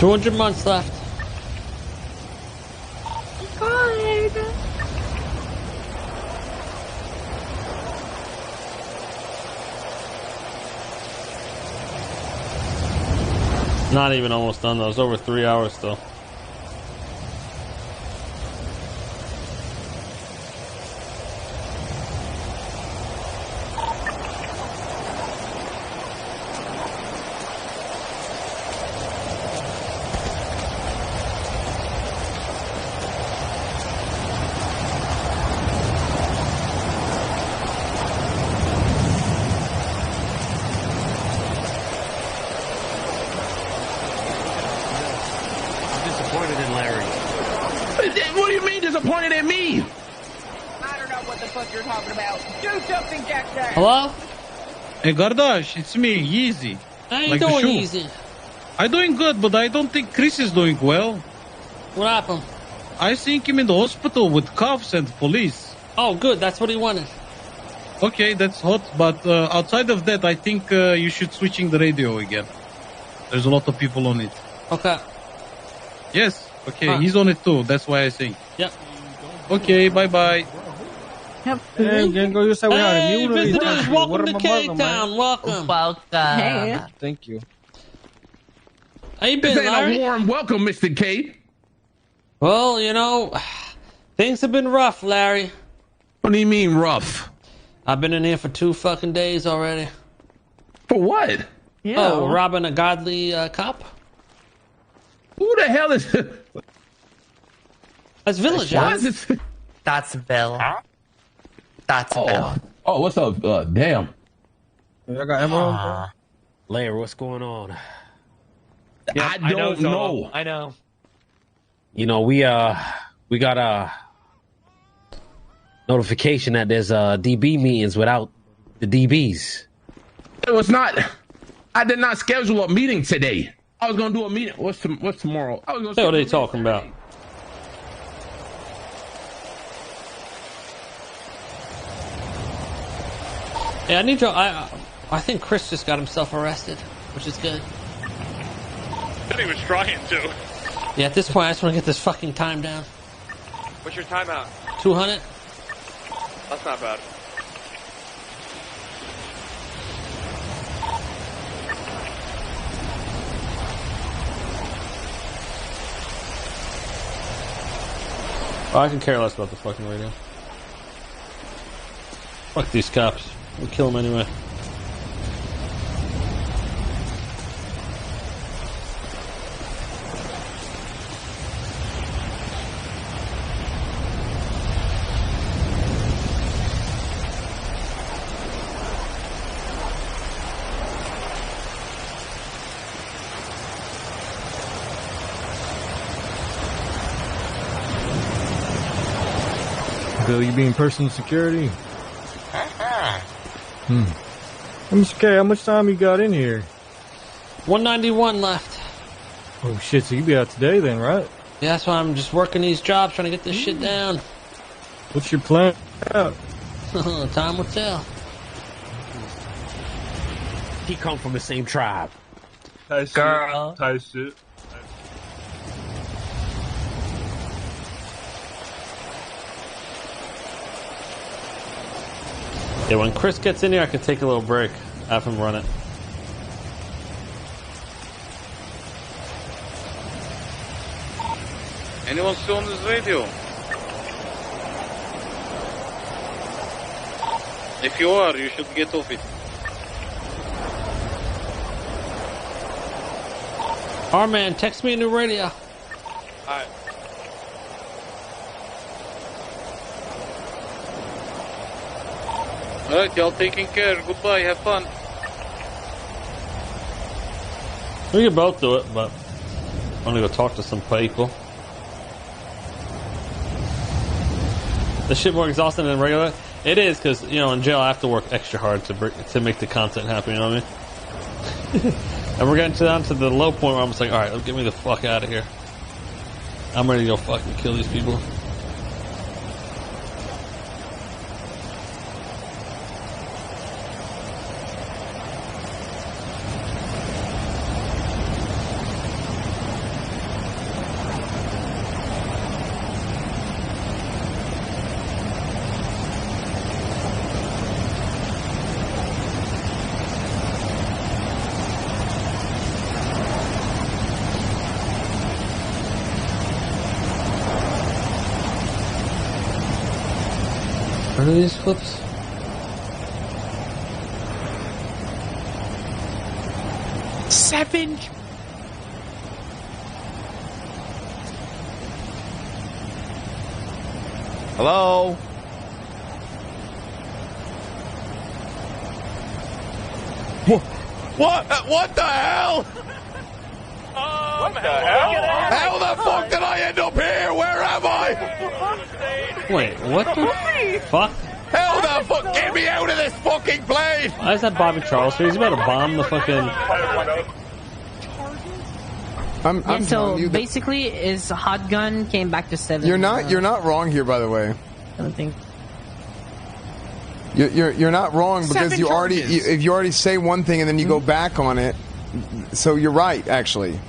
$200 months left. Not even almost done though. It's over 3 hours still. What do you mean disappointed in me? I don't know what the fuck you're talking about. Do something, Jackson. Hello? Hey, Gardash, it's me, Yeezy. How you Like the doing, shoe. Easy? I'm doing good, but I don't think Chris is doing well. What happened? I think him in the hospital with cuffs and police. Oh, good. That's what he wanted. Okay, that's hot, but outside of that, I think you should switching the radio again. There's a lot of people on it. Okay. Yes, okay, he's on it too. That's why I think. Yep. Okay, bye-bye. Hey, visitors, welcome to K-Town. Welcome. Hey. Thank you. How you been, This ain't Larry? a warm welcome, Mr. K. Well, you know, things have been rough, Larry. What do you mean rough? I've been in here for 2 fucking days already. For what? Oh, robbing a godly cop? Who the hell is... That's Village. Why is this... That's Bill. That's Bill. Oh, what's up? Damn. I got Emerald. Lair, what's going on? I don't know. I know. You know, we got a notification that there's DB meetings without the DBs. It was not... I did not schedule a meeting today. I was going to do a meeting. What's tomorrow? I was gonna What are they talking about? Yeah, I need to. I think Chris just got himself arrested, which is good. I think he was trying to. Yeah, at this point, I just want to get this fucking time down. What's your timeout? 200. That's not bad. Oh, I can care less about the fucking radio. Fuck these cops. We'll kill them anyway. Bill, you being personal security? Mr. K, how much time you got in here? 191 left. Oh shit, so you be out today then, right? Yeah, that's why I'm just working these jobs, trying to get this shit down. What's your plan? Time will tell. He come from the same tribe. Girl. Tight shit. Yeah, when Chris gets in here, I can take a little break. Have him run it. Anyone still on this radio? If you are, you should get off it. Our man, text me a new radio. Alright. Alright, y'all taking care. Goodbye, have fun. We can both do it, but I'm gonna go talk to some people. This shit more exhausting than regular. It is, because, you know, in jail I have to work extra hard to make the content happen, you know what I mean? And we're getting down to the low point where I'm just like, alright, get me the fuck out of here. I'm ready to go fucking kill these people. What are these clips? Seven. Hello? What the hell? What the hell? How the fuck did I end up here? Where am I? Wait, what the fuck? How the fuck? Get me out of this fucking plane! Why is that Bobby Charles here? He's about to bomb the fucking... I'm so telling you that basically, is Hot Gun came back to 7. you're not wrong here, by the way. I don't think. You're not wrong because 7 you already charges. if you already say one thing and then you go back on it, so you're right actually.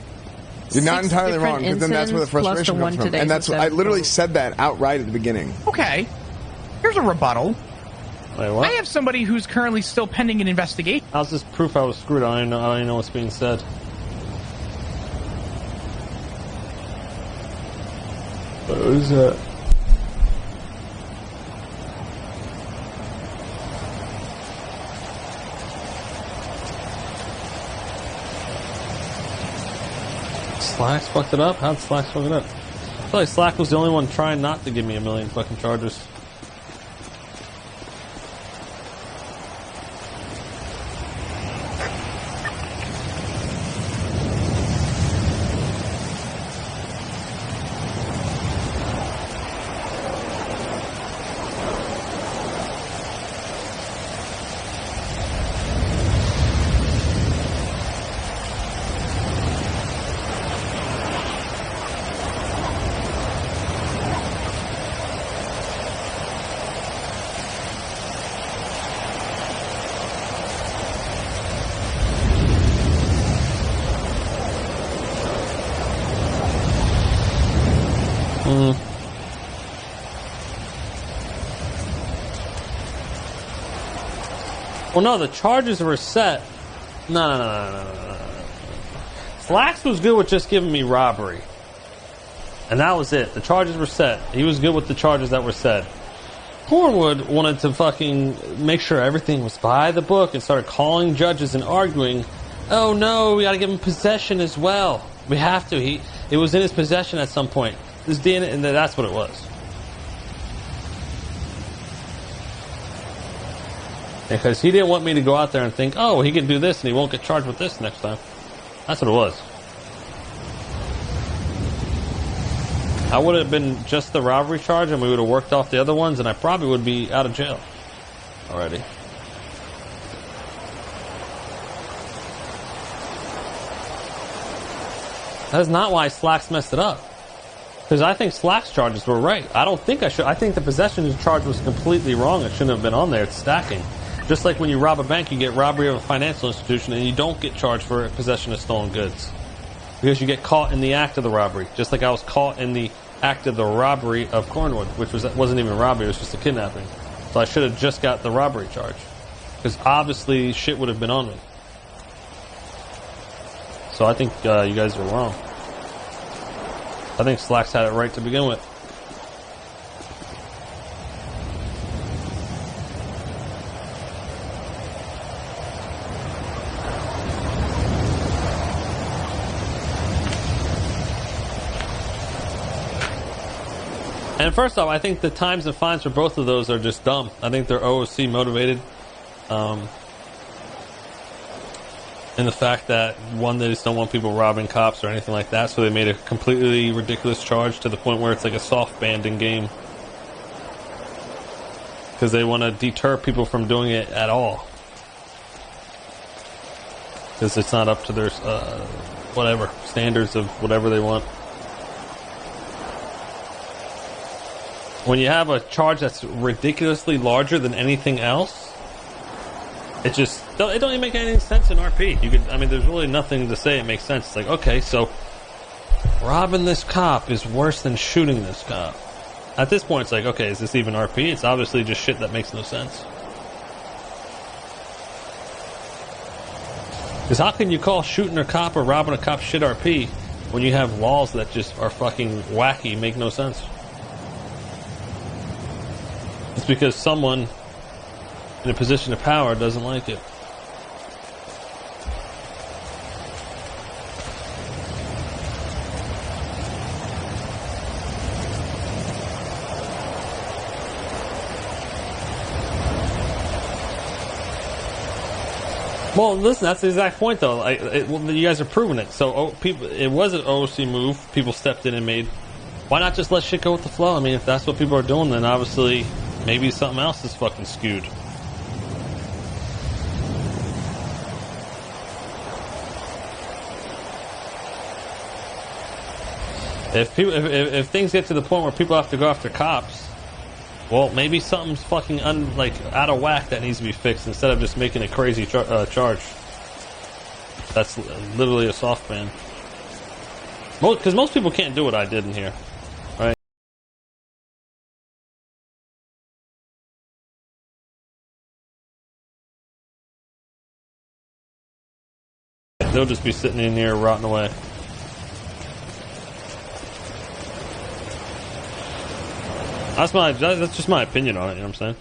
You're not 6 entirely wrong different because then that's where the incidents plus frustration the one comes from, today, and so that's I 7 literally total. said that outright at the beginning. Okay. Here's a rebuttal. Wait, what? I have somebody who's currently still pending an investigation. How's this proof I was screwed? I don't even know what's being said. What is that? Slacks fucked it up? How'd Slacks fuck it up? I feel like Slack was the only one trying not to give me a million fucking charges. Well, no, the charges were set. No. Slacks was good with just giving me robbery. And that was it. The charges were set. He was good with the charges that were set. Cornwood wanted to fucking make sure everything was by the book and started calling judges and arguing, oh no, we gotta give him possession as well. We have to. It was in his possession at some point. This DNA, and that's what it was. Because he didn't want me to go out there and think, oh, he can do this and he won't get charged with this next time. That's what it was. I would have been just the robbery charge and we would have worked off the other ones and I probably would be out of jail already. That's not why Slacks messed it up. Because I think Slack's charges were right. I don't think I should. I think the possession charge was completely wrong. It shouldn't have been on there. It's stacking. Just like when you rob a bank, you get robbery of a financial institution and you don't get charged for possession of stolen goods. Because you get caught in the act of the robbery. Just like I was caught in the act of the robbery of Cornwood, which wasn't even robbery, it was just a kidnapping. So I should have just got the robbery charge. Because obviously shit would have been on me. So I think you guys are wrong. I think Slacks had it right to begin with. And first off, I think the times and fines for both of those are just dumb. I think they're OOC motivated. In the fact that, one, they just don't want people robbing cops or anything like that, so they made a completely ridiculous charge to the point where it's like a soft ban in game. Because they want to deter people from doing it at all. Because it's not up to their, whatever, standards of whatever they want. When you have a charge that's ridiculously larger than anything else, it don't even make any sense in RP. I mean, there's really nothing to say it makes sense. It's like, okay, so robbing this cop is worse than shooting this cop. At this point, it's like, okay, is this even RP? It's obviously just shit that makes no sense. Because how can you call shooting a cop or robbing a cop shit RP when you have laws that just are fucking wacky, make no sense? It's because someone in a position of power doesn't like it. Well, listen, that's the exact point, though. Well, you guys are proving it. So, it was an OOC move. People stepped in and made. Why not just let shit go with the flow? I mean, if that's what people are doing, then obviously maybe something else is fucking skewed. If things get to the point where people have to go after cops, well, maybe something's fucking out of whack that needs to be fixed instead of just making a crazy charge. That's literally a soft ban. Because most people can't do what I did in here, right? They'll just be sitting in here rotting away. That's just my opinion on it, you know what I'm saying?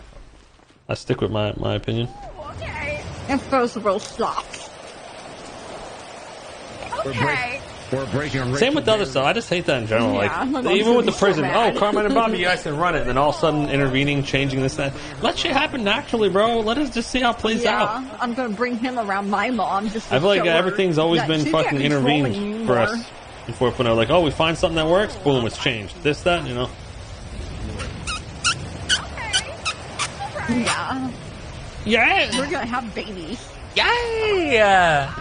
I stick with my opinion. Okay. And first of all, sucks. Okay. We're breaking. Same with the other stuff. I just hate that in general. Yeah, like even with the prison. Oh, Carmine and Bobby, you guys can run it. And then all of a sudden intervening, changing this, that. Let shit happen naturally, bro. Let us just see how it plays out. I'm gonna bring him around my mom just to I feel like show her everything's always that been she fucking can't control intervened me for anymore. us. Before when they're like, oh, we find something that works, boom, it's changed. This, that, you know. Yeah. Yeah. We're gonna have babies. Yeah.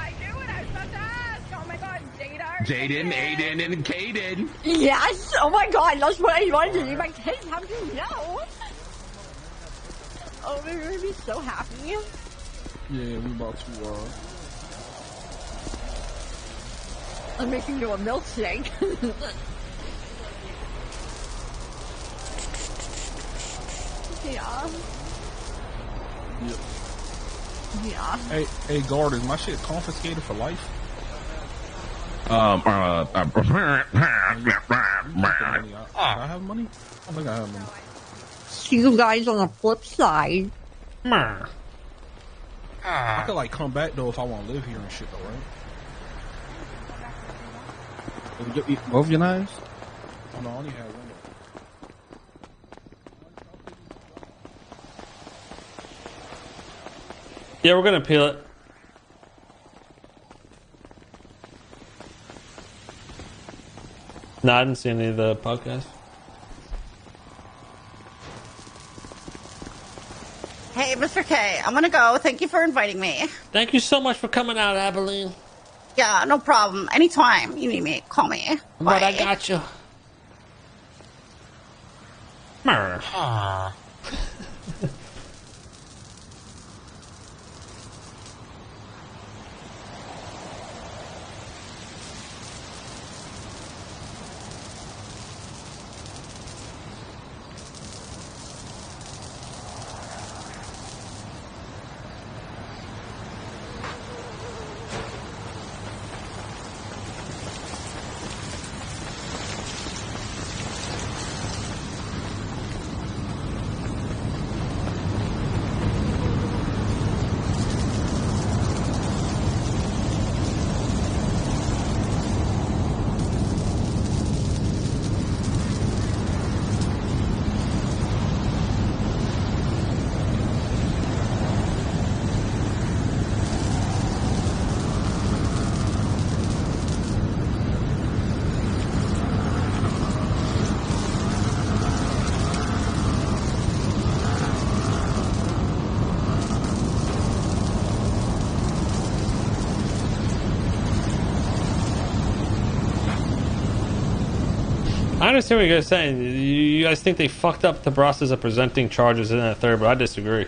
Jaden, Aiden, and Caden. Yes. Oh my God, that's what I wanted to do. My kids, how do you know? Oh, they're gonna be so happy. Yeah, we about to. I'm making you a milkshake. Yeah. Yeah. Hey, guard, is my shit confiscated for life? Do I have money? I think I have money. See you guys on the flip side. I could like come back though if I want to live here and shit though, right? Both your knives? Oh, no, I only have one. Yeah, we're gonna peel it. No, I didn't see any of the podcasts. Hey, Mr. K, I'm gonna go. Thank you for inviting me. Thank you so much for coming out, Abilene. Yeah, no problem. Anytime you need me, call me. But I Bye. got you. I understand what you guys are saying. You guys think they fucked up the process of presenting charges in that third, but I disagree.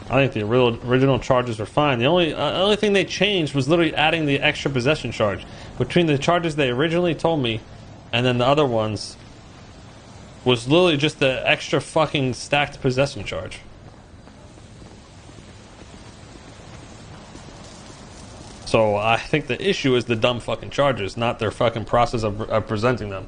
I think the original charges were fine. The only thing they changed was literally adding the extra possession charge. Between the charges they originally told me and then the other ones was literally just the extra fucking stacked possession charge. So I think the issue is the dumb fucking charges, not their fucking process of presenting them.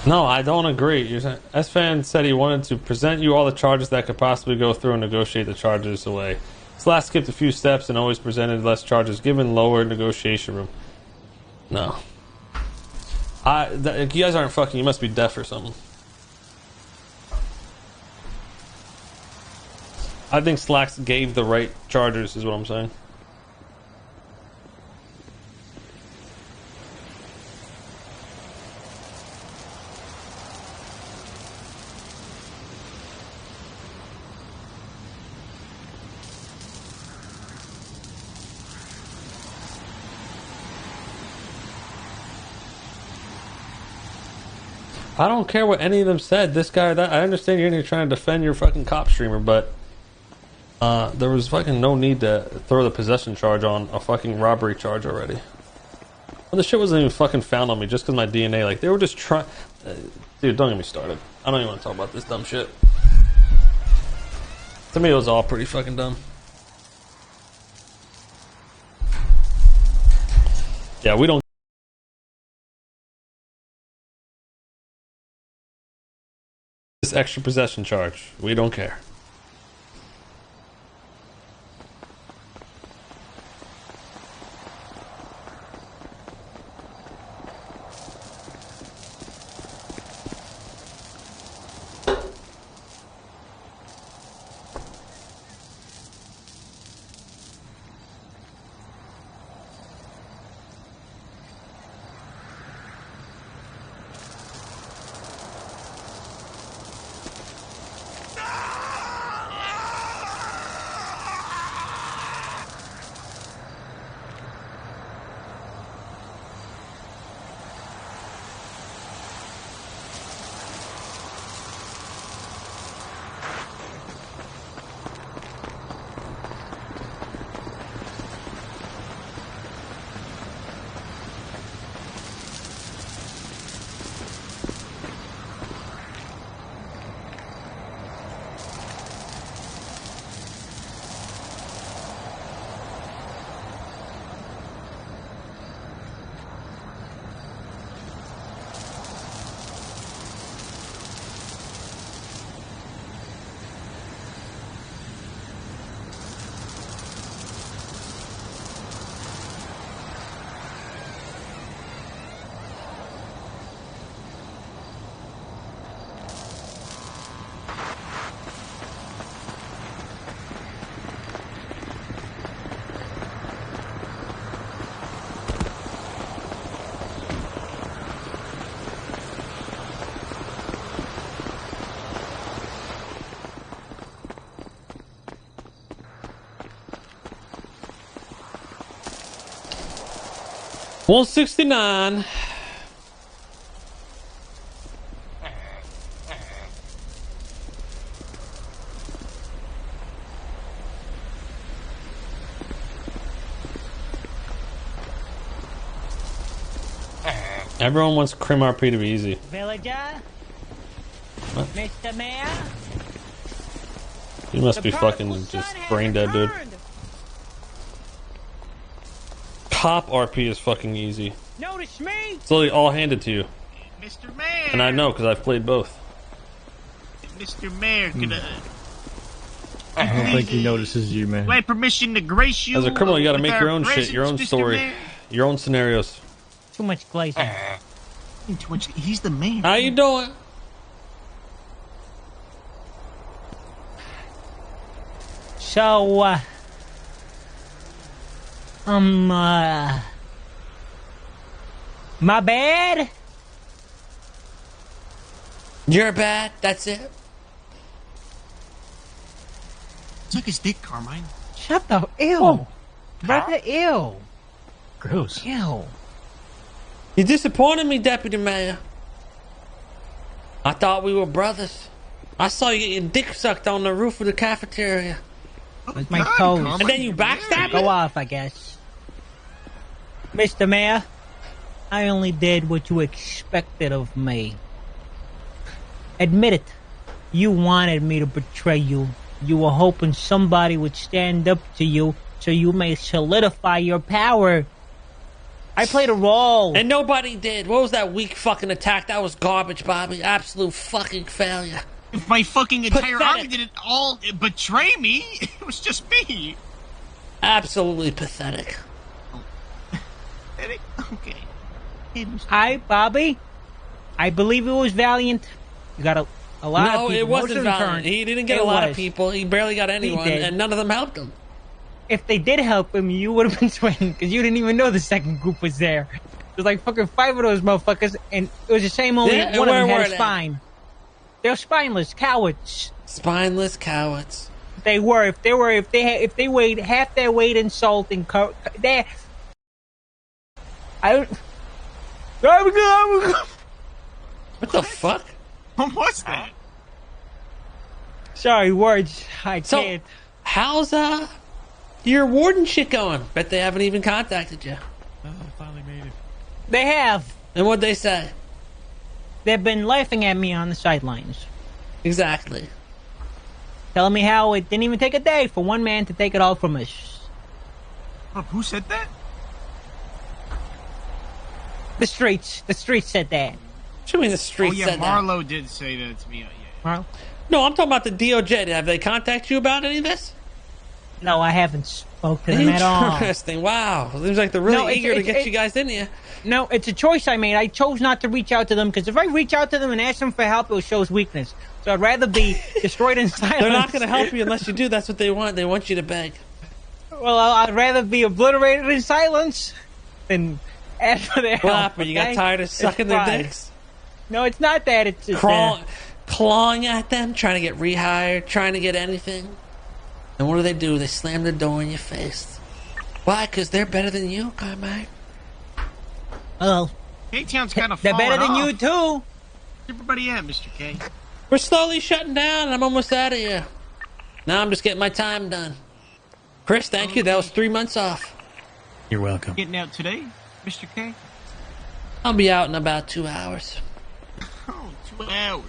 No, I don't agree. S-Fan said he wanted to present you all the charges that could possibly go through and negotiate the charges away. Slash skipped a few steps and always presented less charges given lower negotiation room. No. You guys aren't fucking, you must be deaf or something. I think Slacks gave the right charges is what I'm saying. I don't care what any of them said. This guy or that. I understand you're trying to defend your fucking cop streamer, but there was fucking no need to throw the possession charge on a fucking robbery charge already. Well, the shit wasn't even fucking found on me just because my DNA. Like, they were just trying. Dude, don't get me started. I don't even want to talk about this dumb shit. To me, it was all pretty fucking dumb. Yeah, we don't. This extra possession charge. We don't care. 169. Everyone wants Crim RP to be easy. Villager? What? Mr. Mayor? You must be fucking just brain dead, dude. Cop RP is fucking easy. Notice me? It's literally all handed to you. Mr. Mayor! And I know because I've played both. Mr. Mayor, could I don't think he notices you, man. do I have permission to grace you? As a criminal, you gotta with make our your own shit, your own presence, Mr. story, Mayor? your own scenarios. Too much glazing. Too much. He's the mayor. How you doing? So, my bad? You're bad, that's it? Suck his dick, Carmine. Shut the ew. Brother, ew. Gross. Ew. You disappointed me, Deputy Mayor. I thought we were brothers. I saw you get your dick sucked on the roof of the cafeteria. With my toes. And then you backstabbed Go me? off, I guess. Mr. Mayor, I only did what you expected of me. Admit it. You wanted me to betray you. You were hoping somebody would stand up to you so you may solidify your power. I played a role. And nobody did. What was that weak fucking attack? That was garbage, Bobby. Absolute fucking failure. If my fucking entire Pathetic. army didn't all betray me, it was just me. Absolutely pathetic. Okay. Hi, Bobby. I believe it was Valiant. You got a lot of No, people. it Most wasn't of them Valiant. turned. He didn't get It a lot was. of people. He barely got anyone, did. and none of them helped him. If they did help him, you would have been swinging because you didn't even know the second group was there. There's like fucking 5 of those motherfuckers, and it was the same. Only Yeah, one of them where had were a they? spine. They're spineless cowards. Spineless cowards. They were. If they weighed half their weight in salt and they. I don't. What the fuck? What was that? Sorry, words. I So, can't. how's your warden shit going? Bet they haven't even contacted you. Oh, finally made it. They have. And what'd they say? They've been laughing at me on the sidelines. Exactly. Telling me how it didn't even take a day for one man to take it all from us. Who said that? The streets said that. What do you mean the street Oh yeah, said Marlo did say that to me. Yeah. Marlo? No, I'm talking about the DOJ. Have they contacted you about any of this? No, I haven't spoke to them at all. Interesting. Wow. Seems like they're really No, eager to get you guys in here. No, it's a choice I made. I chose not to reach out to them because if I reach out to them and ask them for help, it shows weakness. So I'd rather be destroyed in silence. They're not going to help you unless you do. That's what they want. They want you to beg. Well, I'd rather be obliterated in silence than ask for their help. What happened? You got okay? tired of sucking It's their fine. dicks? No, it's not that. It's Clawing at them, trying to get rehired, trying to get anything. And what do? They slam the door in your face. Why? Because they're better than you, Carmine. Well, K-Town's kind of they're better than you too. Everybody at, Mr. K. We're slowly shutting down, and I'm almost out of here. Now I'm just getting my time done. Chris, thank you. That was 3 months off. You're welcome. Getting out today, Mr. K? I'll be out in about 2 hours. Oh, 2 hours.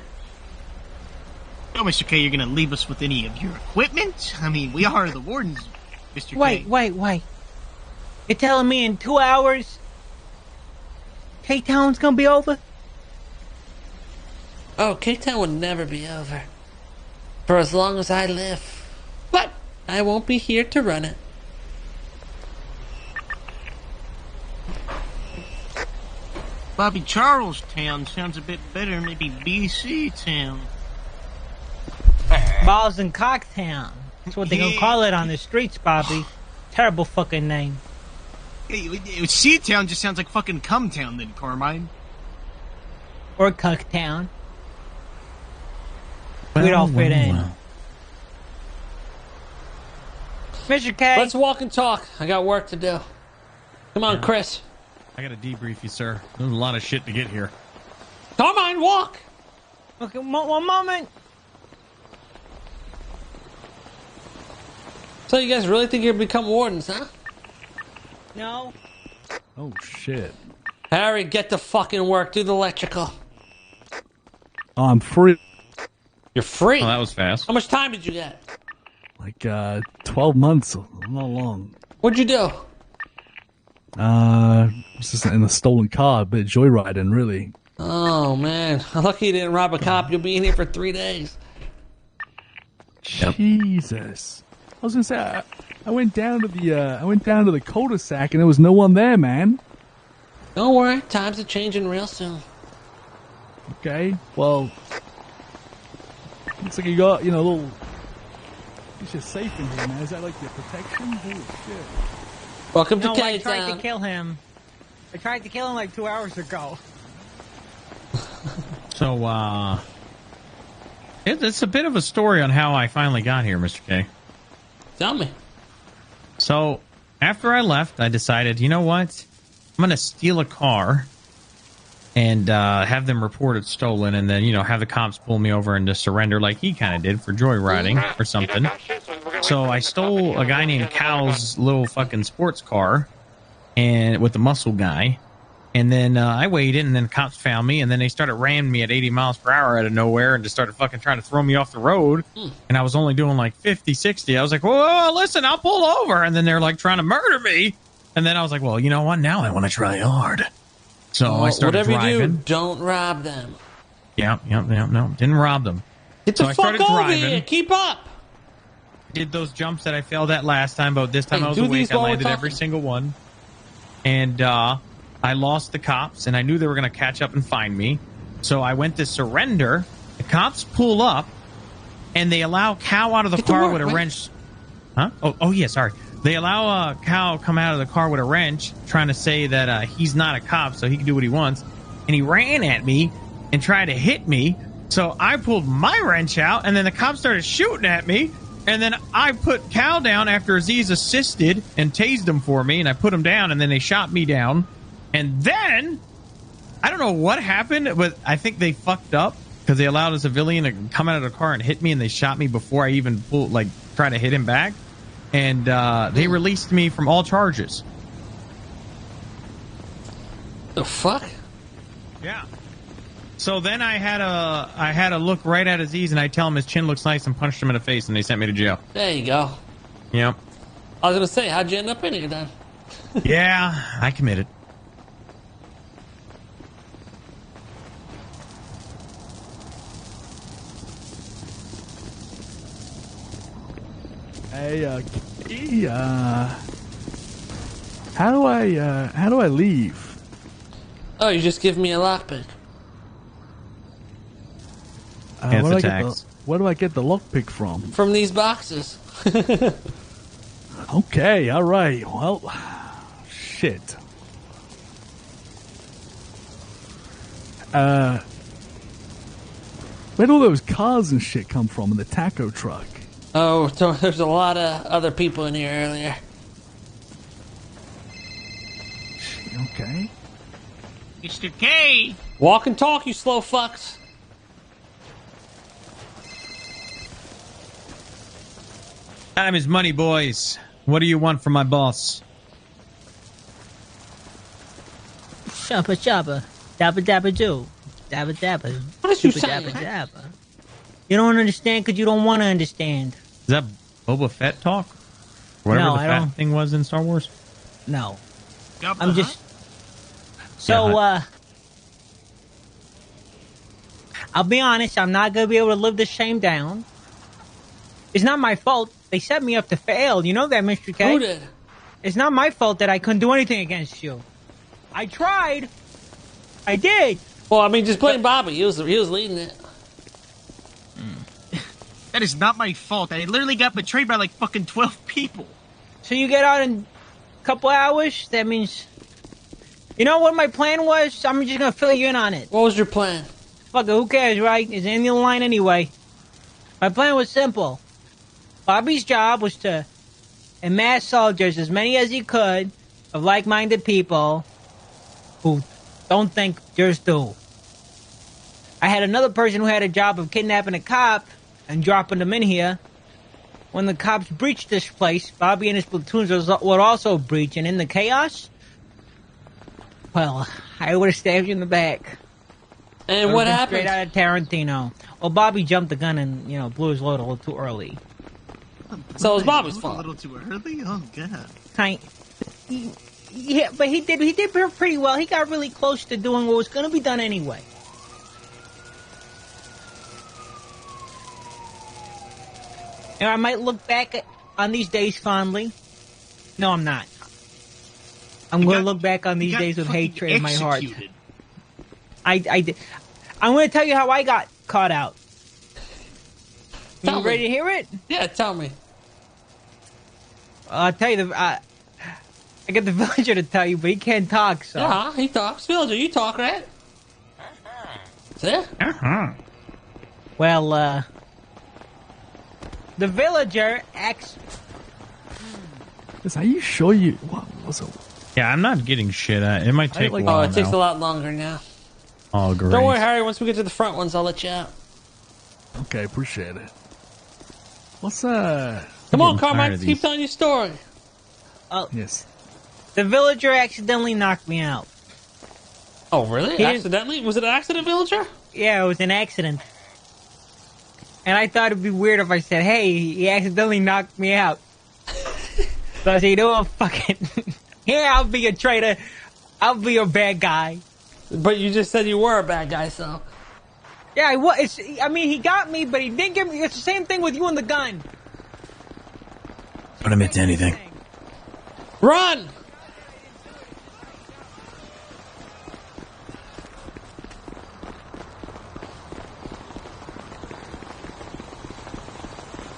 No, Mr. K, you're gonna leave us with any of your equipment? I mean, we are the wardens, Mr. K. Wait. You're telling me in 2 hours, K-Town's gonna be over? Oh, K-Town will never be over. For as long as I live. But I won't be here to run it. Bobby Charles Town sounds a bit better, maybe BC Town. Balls and Cocktown. That's what they gonna call it on the streets, Bobby. Terrible fucking name. Hey, C-Town just sounds like fucking Cum-Town then, Carmine. Or Cucktown. We'd all fit in. Mr. K. Let's walk and talk. I got work to do. Come on, Chris. I got to debrief you, sir. There's a lot of shit to get here. Carmine, walk! Okay, one moment. So you guys really think you'll become wardens, huh? No. Oh, shit. Harry, get to fucking work. Do the electrical. Oh, I'm free. You're free? Oh, that was fast. How much time did you get? Like, 12 months. Not long. What'd you do? Was just in a stolen car, a bit joyriding, really. Oh, man. Lucky you didn't rob a cop. You'll be in here for 3 days. Jesus. I was gonna say, I went down to the cul-de-sac and there was no one there, man. Don't worry. Times are changing real soon. Okay, well, looks like you got, a little... It's just safe in here, man. Is that like your protection? Holy shit. Welcome to I tried K-Town. to kill him. I tried to kill him like 2 hours ago. So, it's a bit of a story on how I finally got here, Mr. K. Tell me. So, after I left, I decided, you know what? I'm going to steal a car and have them report it stolen and then, have the cops pull me over and just surrender like he kind of did for joyriding or something. So I stole a guy named Cal's little fucking sports car and with the muscle guy. And then I waited, and then the cops found me, and then they started ramming me at 80 miles per hour out of nowhere and just started fucking trying to throw me off the road. And I was only doing like 50, 60. I was like, whoa, listen, I'll pull over. And then they're like trying to murder me. And then I was like, well, you know what? Now I want to try hard. So I started whatever driving. you do, don't rob them. Yeah, no, didn't rob them. Get so the I fuck started over driving. here. Keep up. Did those jumps that I failed at last time, but this time Hey, I was do awake. these I while we're landed every talking. single one. And I lost the cops, and I knew they were going to catch up and find me. So I went to surrender. The cops pull up, and they allow Cal out of the car with a wrench. Huh? Oh, yeah, sorry. They allow Cal come out of the car with a wrench, trying to say that he's not a cop, so he can do what he wants. And he ran at me and tried to hit me. So I pulled my wrench out, and then the cops started shooting at me. And then I put Cal down after Aziz assisted and tased him for me, and I put him down, and then they shot me down. And then, I don't know what happened, but I think they fucked up because they allowed a civilian to come out of the car and hit me, and they shot me before I even tried to hit him back. And they released me from all charges. The fuck? Yeah. So then I had to look right at Aziz, and I tell him his chin looks nice and punched him in the face, and they sent me to jail. There you go. Yep. I was going to say, how'd you end up in here then? Yeah, I committed. Hey, how do I leave? Oh, you just give me a lockpick. Where do I get the lockpick from? From these boxes. Okay, all right. Well, shit. Where'd all those cars and shit come from in the taco truck? Oh, so there's a lot of other people in here earlier. Okay. Mr. K! Walk and talk, you slow fucks. Time is money, boys. What do you want from my boss? Shabba shabba. Dabba dabba do. Dabba dabba. What is you Dabba saying? dabba. You don't understand because you don't want to understand. Is that Boba Fett talk? Whatever No, the I fat don't. thing was in Star Wars? No. Jabba I'm just... So, I'll be honest, I'm not going to be able to live this shame down. It's not my fault. They set me up to fail. You know that, Mr. K? Who did? It's not my fault that I couldn't do anything against you. I tried. I did. Well, I mean, just blame Bobby. He was leading it. That is not my fault. I literally got betrayed by like fucking 12 people. So you get out in a couple hours? That means... You know what my plan was? I'm just going to fill you in on it. What was your plan? Fuck it, who cares, right? It's in the line anyway. My plan was simple. Bobby's job was to amass soldiers, as many as he could, of like-minded people, who don't think yours do. I had another person who had a job of kidnapping a cop and dropping them in here. When the cops breached this place, Bobby and his platoons were also breaching. In the chaos, well, I would have stabbed you in the back. And what happened? Straight out of Tarantino. Well, Bobby jumped the gun and, blew his load a little too early. So it was Bobby's fault. A little too early? Oh, God. Yeah, but he did pretty well. He got really close to doing what was going to be done anyway. And I might look back on these days fondly. No, I'm not. I'm going to look back on these days with hatred in my heart. I did. I'm going to tell you how I got caught out. You ready to hear it? Yeah, tell me. I'll tell you I got the villager to tell you, but he can't talk, so. Yeah, he talks. Villager, you talk, right? See? Well, the villager acts. Are you sure you? What was it? Yeah, I'm not getting shit. It might take a while. Oh, it takes now. a lot longer now. Oh, great. Don't worry, Harry. Once we get to the front ones, I'll let you out. Okay, appreciate it. What's Come on, Carmine. Keep telling your story. Oh, yes. The villager accidentally knocked me out. Oh, really? Accidentally? Was it an accident, villager? Yeah, it was an accident. And I thought it'd be weird if I said, "Hey, he accidentally knocked me out." So I said, "You know what? Fuck it. Here, I'll be a traitor. I'll be a bad guy." But you just said you were a bad guy, so. Yeah, I was. I mean, he got me, but he didn't get me. It's the same thing with you and the gun. Don't admit to anything. Run!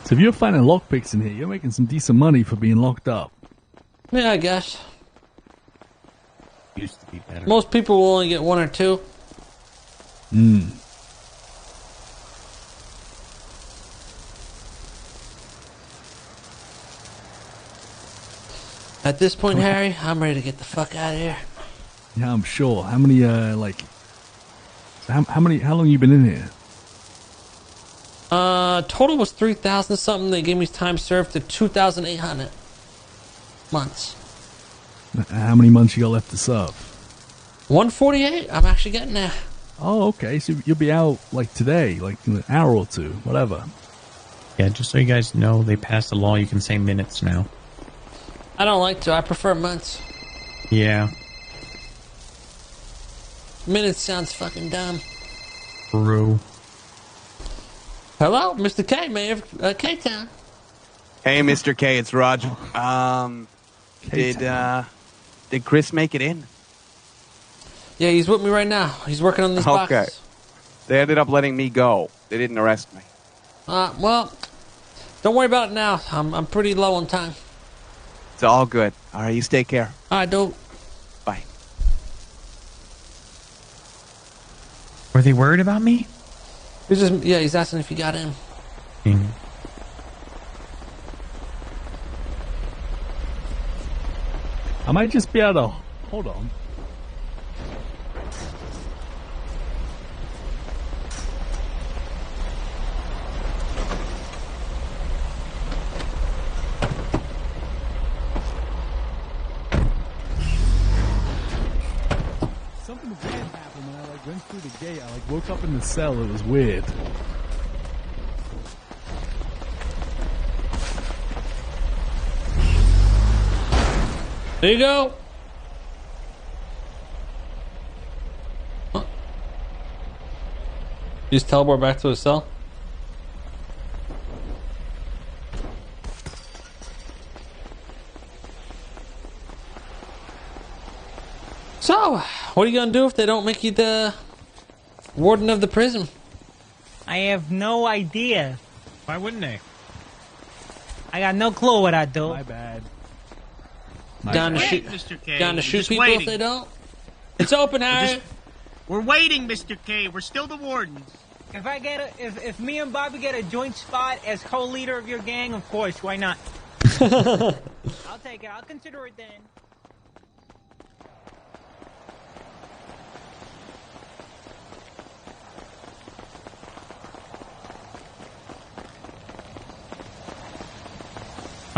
So if you're finding lockpicks in here, you're making some decent money for being locked up. Yeah, I guess. Used to be better. Most people will only get one or two. At this point, Harry, I'm ready to get the fuck out of here. Yeah, I'm sure. How many, how long you been in here? Total was 3,000 something. They gave me time served to 2,800 months. How many months you got left to serve? 148. I'm actually getting there. Oh, okay. So you'll be out like today, like in an hour or two, whatever. Yeah, just so you guys know, they passed a law you can say minutes now. I don't like to. I prefer months. Yeah. Minutes sounds fucking dumb. True. Hello, Mr. K, Mayor of K-Town. Hey, Mr. K, it's Roger. Did Chris make it in? Yeah, he's with me right now. He's working on this box. Okay. They ended up letting me go. They didn't arrest me. Well, don't worry about it now. I'm pretty low on time. It's all good. All right, you stay care. All right, dude. Bye. Were they worried about me? He's asking if you got in. I might just be able to... Hold on. Something weird happened when I went through the gate. I woke up in the cell. It was weird. There you go. Huh. You just teleport back to his cell? So, what are you gonna do if they don't make you the warden of the prison? I have no idea. Why wouldn't they? I got no clue what I do. My bad. Down to Wait, shoot, Mr. K. down to We're shoot just people if waiting. they don't. It's open, Harry. We're waiting, Mr. K. We're still the wardens. If I get if me and Bobby get a joint spot as co-leader of your gang, of course, why not? I'll take it. I'll consider it then.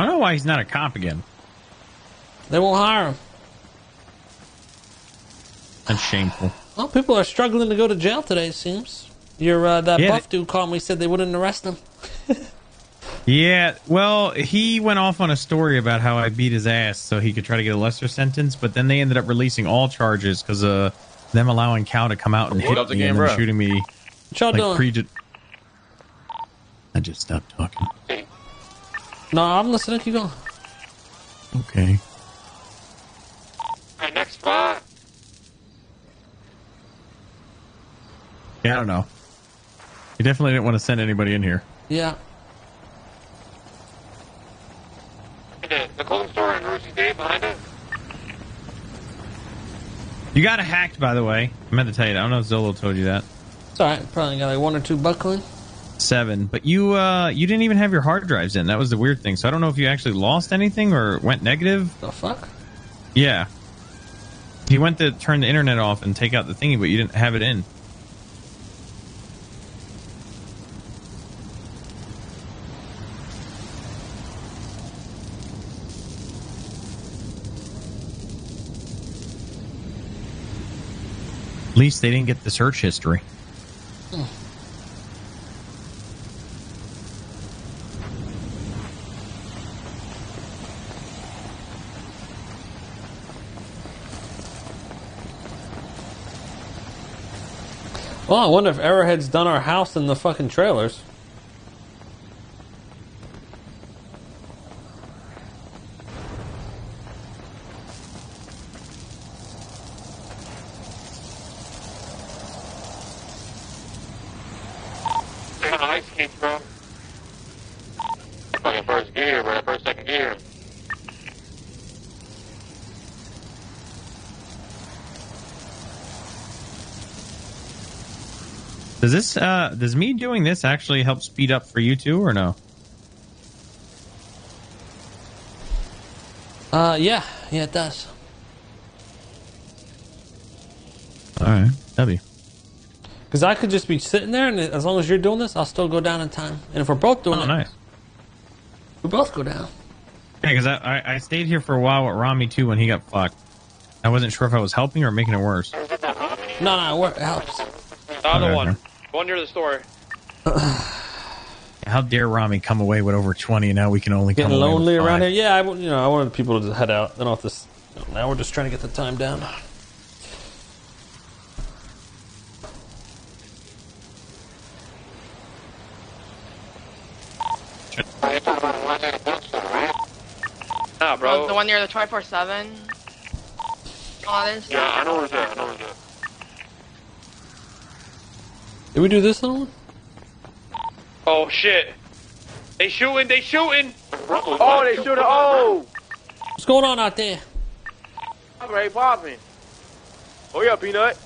I don't know why he's not a cop again. They won't hire him. That's shameful. Well, people are struggling to go to jail today, it seems. That buff dude called me, said they wouldn't arrest him. Yeah, well, he went off on a story about how I beat his ass so he could try to get a lesser sentence, but then they ended up releasing all charges because them allowing Cal to come out and hit me and then shooting me. What y'all doing? I just stopped talking. No, I'm listening. Keep going. Okay. Alright, next spot. Yeah, I don't know. You definitely didn't want to send anybody in here. Yeah. The clothing store in Rosie Day behind it. You got hacked, by the way. I meant to tell you that. I don't know if Zolo told you that. It's alright. Probably got like 1 or 2 buckling. 7. But you didn't even have your hard drives in. That was the weird thing. So I don't know if you actually lost anything or went negative. The fuck? Yeah. He went to turn the internet off and take out the thingy, but you didn't have it in. At least they didn't get the search history. Well, I wonder if Arrowhead's done our house in the fucking trailers. Ice skates, bro. Fucking first gear, bro. First, second gear. Does this does me doing this actually help speed up for you too, or no? Yeah, it does. All right, W. Because I could just be sitting there, and as long as you're doing this, I'll still go down in time. And if we're both doing it, nice. We both go down. Yeah, because I stayed here for a while with Rami too when he got fucked. I wasn't sure if I was helping or making it worse. No, it helps. The other one. One near the store. How dare Rami come away with over 20 and now we can only come away with 5. Lonely around here? Yeah, I wanted people to head out. I don't have to. Now we're just trying to get the time down. Nah, bro. The one near the 24/7. Oh, there's. Yeah, I know where's that. Did we do this one? Oh shit! They shooting! Oh, they shooting! Oh! What's going on out there? I'm ready popping. Oh yeah, Peanut.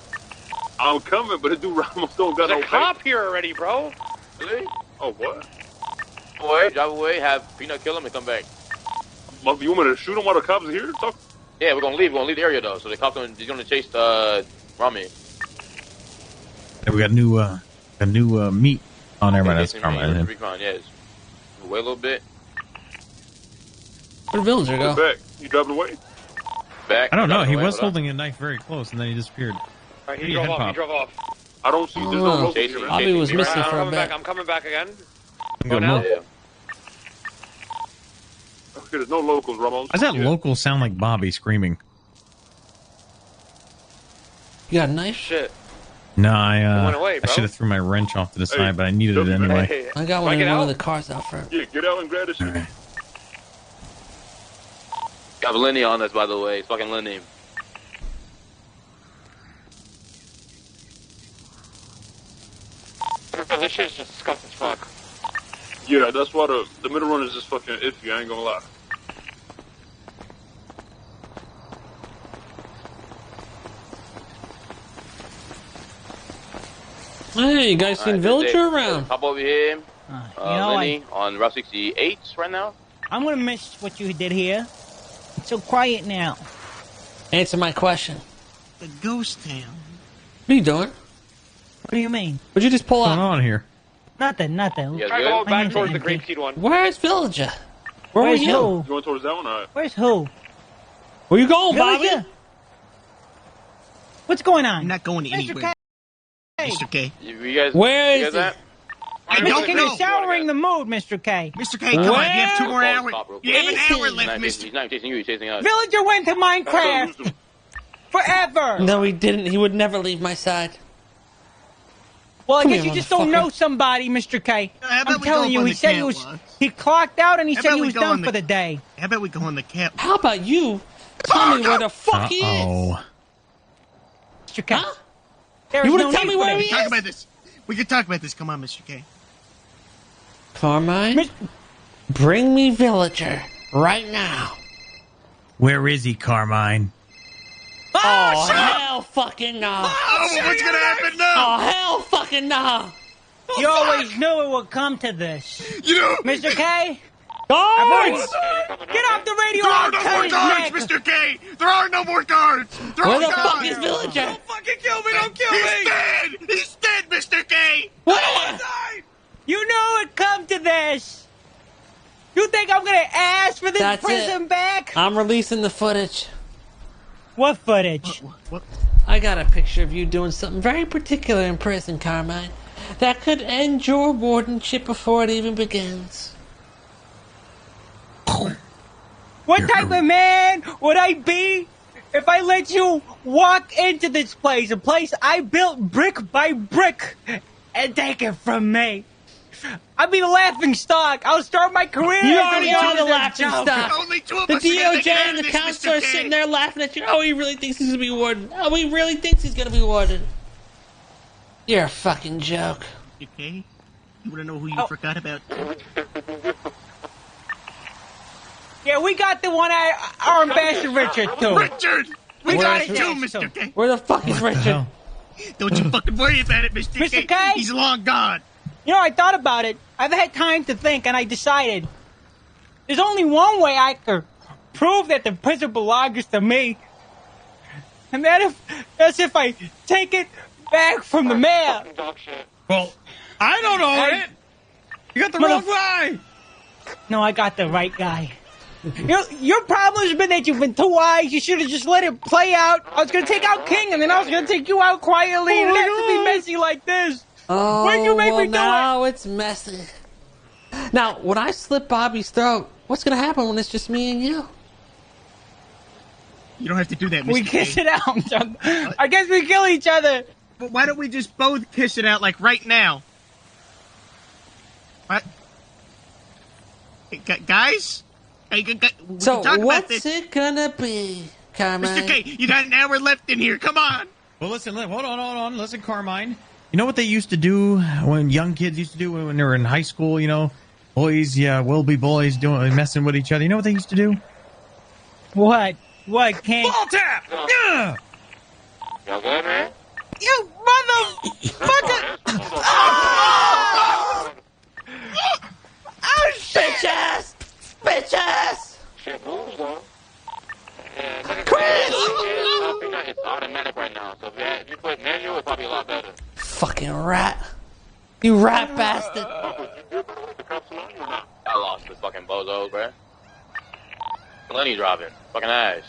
I'm coming, but the dude Ramos don't got There's no a cop here already, bro. Really? Oh, what? Boy, drive away, have Peanut kill him and come back. You want me to shoot him while the cops are here? Talk. Yeah, we're gonna leave. We're gonna leave the area though, so the cops he's gonna chase Rami. Yeah, we got a new meat on there, right? That's Carmine. Recon, yes. Wait a little bit. Where'd the villager go? Back. You driving away? Back. I don't know. He was holding a knife very close, and then he disappeared. Alright, he drove off. I don't see. There's no locals here, man. Bobby was missing for a bit. I'm coming back again. Go now. Yeah. Okay, there's no locals, Ramos. Why does that local sound like Bobby screaming? You got a knife? Shit. No, went away, I bro. should have threw my wrench off to the side, but I needed it anyway. Hey, I got one in one of the cars out front. Yeah, get out and grab this shit. Right. Got Lenny on this, by the way. It's fucking Lenny. This shit's just disgusting as fuck. Yeah, that's why the middle run is just fucking iffy. I ain't gonna lie. Hey, you guys seen Villager around? Hop over here. know, Lenny on Route 68 right now. I'm gonna miss what you did here. It's so quiet now. Answer my question. The ghost town. What are you doing? What do you mean? What'd you just pull What's out? going on here? Nothing. Try going back towards the grapeseed one. Where's Villager? Where Where's are you? who? Going towards that one, alright. Where's who? Where you going, Bobby? Villager? What's going on? I'm not going anywhere. Mr. K. You guys, Where you is guys it? I Mr. don't K, know. you're souring the mood, Mr. K. Mr. K, come on. You have 2 more hours. You have an hour He's left, not Mr. chasing, he's not chasing you, he's chasing us. Villager went to Minecraft forever. No, he didn't. He would never leave my side. Well, I Come guess here, you just don't motherfucker. know somebody, Mr. K. How about I'm we telling go you, on he the said he was. catwalk? He clocked out and he How said about he we was go done on the- for the day. How about we go on the cat? How about you? Tell me where the fuck he is. Uh-oh. Mr. K. Huh? There You is wanna no tell need me for where this. he Talk is? about this. We can talk about this. Come on, Mr. K. Carmine, bring me Villager right now. Where is he, Carmine? Oh, hell fucking no. Oh, what's gonna happen now? Oh, hell fucking no. You always knew it would come to this. You know, Mr. K? Guards! Get off the radio! there are I'll no cut more his guards, neck. Mr. K. There are no more guards. They're Where all the gone. fuck is Villager? Don't fucking kill me! Don't kill me! He's dead. He's dead, Mr. K. Where? You knew it'd come to this. You think I'm gonna ask for this That's prison it. back? I'm releasing the footage. What footage? What? I got a picture of you doing something very particular in prison, Carmine. That could end your wardenship before it even begins. What type of man would I be if I let you walk into this place, a place I built brick by brick, and take it from me? I'd be the laughing stock. I'll start my career. You as already a are the joke. laughing stock. Only 2 of The us are gonna make it DOJ out and of the this, counselor Mr. are K. sitting there laughing at you. Oh, he really thinks he's gonna be warden. Oh, he really thinks he's gonna be warden. You're a fucking joke. Okay. You wanna know who you forgot about? Yeah, we got the one our ambassador Richard too. Richard! We got it too, Mr. K. Where the fuck is Richard? Don't you fucking worry about it, Mr. Mr. K? He's long gone. You know, I thought about it. I've had time to think, and I decided there's only one way I could prove that the prison belongs to me, and that's if I take it back from the mayor. Well, I don't know it. You got the wrong guy. No, I got the right guy. Your problem has been that you've been too wise. You should have just let it play out. I was gonna take out King, and then I was gonna take you out quietly. It didn't have to be messy like this. Oh, Why'd you make well, me do now it's messy. Now, when I slit Bobby's throat, what's gonna happen when it's just me and you? You don't have to do that, Mr. We K. kiss it out. I guess we kill each other. But why don't we just both kiss it out, like right now? What? Hey, guys? Hey, we So, can talk about what's this. it gonna be, Carmine? Mr. K, you got an hour left in here. Come on. Well, listen, hold on. Listen, Carmine. You know what they used to do when young kids used to do when they were in high school? You know, boys, will be boys messing with each other. You know what they used to do? What? What, King? Ball tap! Yeah! Y'all good, man? You motherfucker! Oh, shit! Bitches! Bitches! Shit moves, though. Chris! It's automatic right now, so if you put manual, it'd probably be a lot better. Fucking rat. You rat bastard. I lost this fucking bozo, bruh. Lenny dropping. Fucking ass.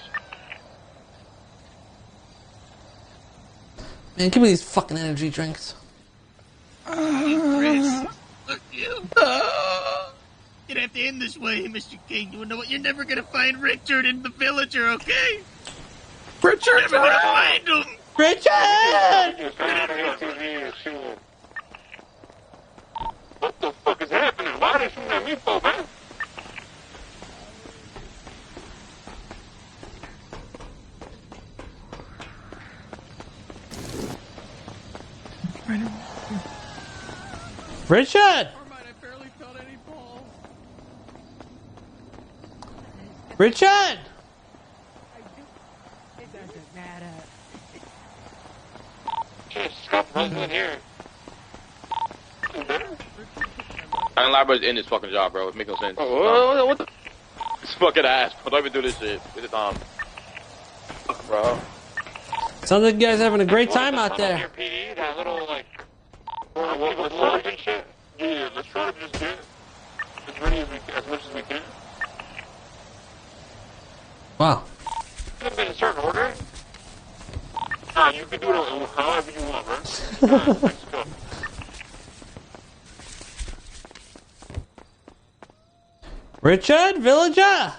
Man, give me these fucking energy drinks. Chris, look you. You'd have to end this way, Mr. King. You know what? You're never gonna find Richard in the Villager, okay? Richard! You're never gonna find him. Richard! What the fuck is happening? Why are they shooting at me for, man? Richard! Richard! It doesn't matter. Shit, stop running in here. Iron Library's in this fucking job, bro. It makes no sense. What the? This fucking ass. Don't even do this shit. Get the time. Bro. Sounds like you guys are having a great time out there. Your PD, that little, like, and shit. Yeah, let's try to just get as much as we can. Wow. In a certain order? Nah, you can do it however you want, man. Let's go. Richard, villager.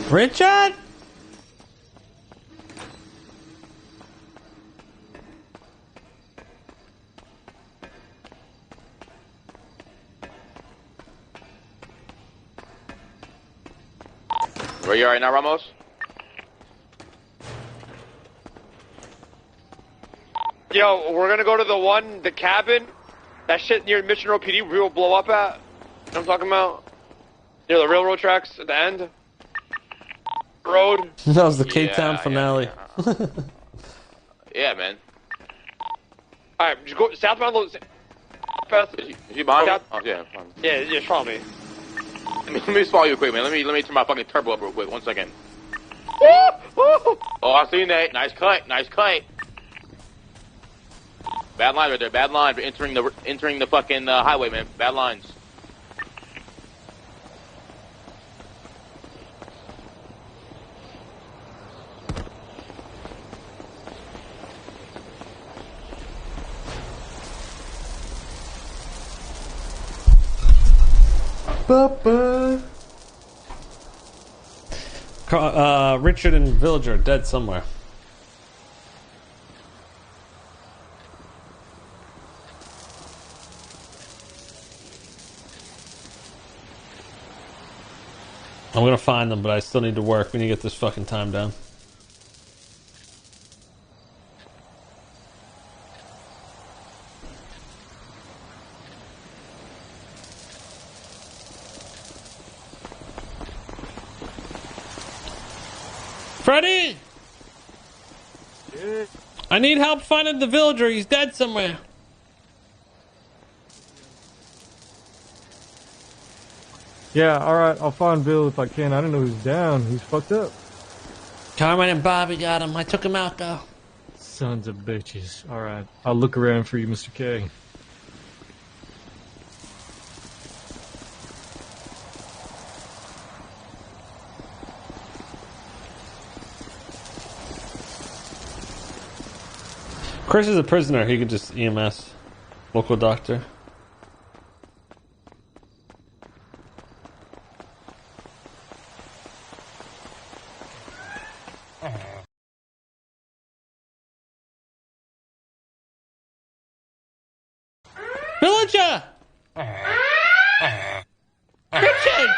Richard? Where you are right now, Ramos? Yo, we're gonna go to the cabin, that shit near Mission Road PD we will blow up at. You know what I'm talking about? Near the railroad tracks at the end. Road. That was the Cape Town finale. Yeah, man. Alright, just go southbound. Is he behind me? Oh, yeah. Yeah, follow me. Let me follow you quick, man. Let me turn my fucking turbo up real quick. 1 second. Oh, I see Nate. Nice cut. Nice cut. Bad line right there. Bad line for entering the fucking highway, man. Bad lines. Richard and Villager are dead somewhere. I'm gonna find them, but I still need to work. We need to get this fucking time down. Freddy! I need help finding the villager. He's dead somewhere. Yeah, alright, I'll find Bill if I can. I don't know who's down. Who's fucked up? Carmine and Bobby got him. I took him out, though. Sons of bitches. Alright, I'll look around for you, Mr. K. Chris is a prisoner. He could just EMS. Local doctor. Villager! Richard!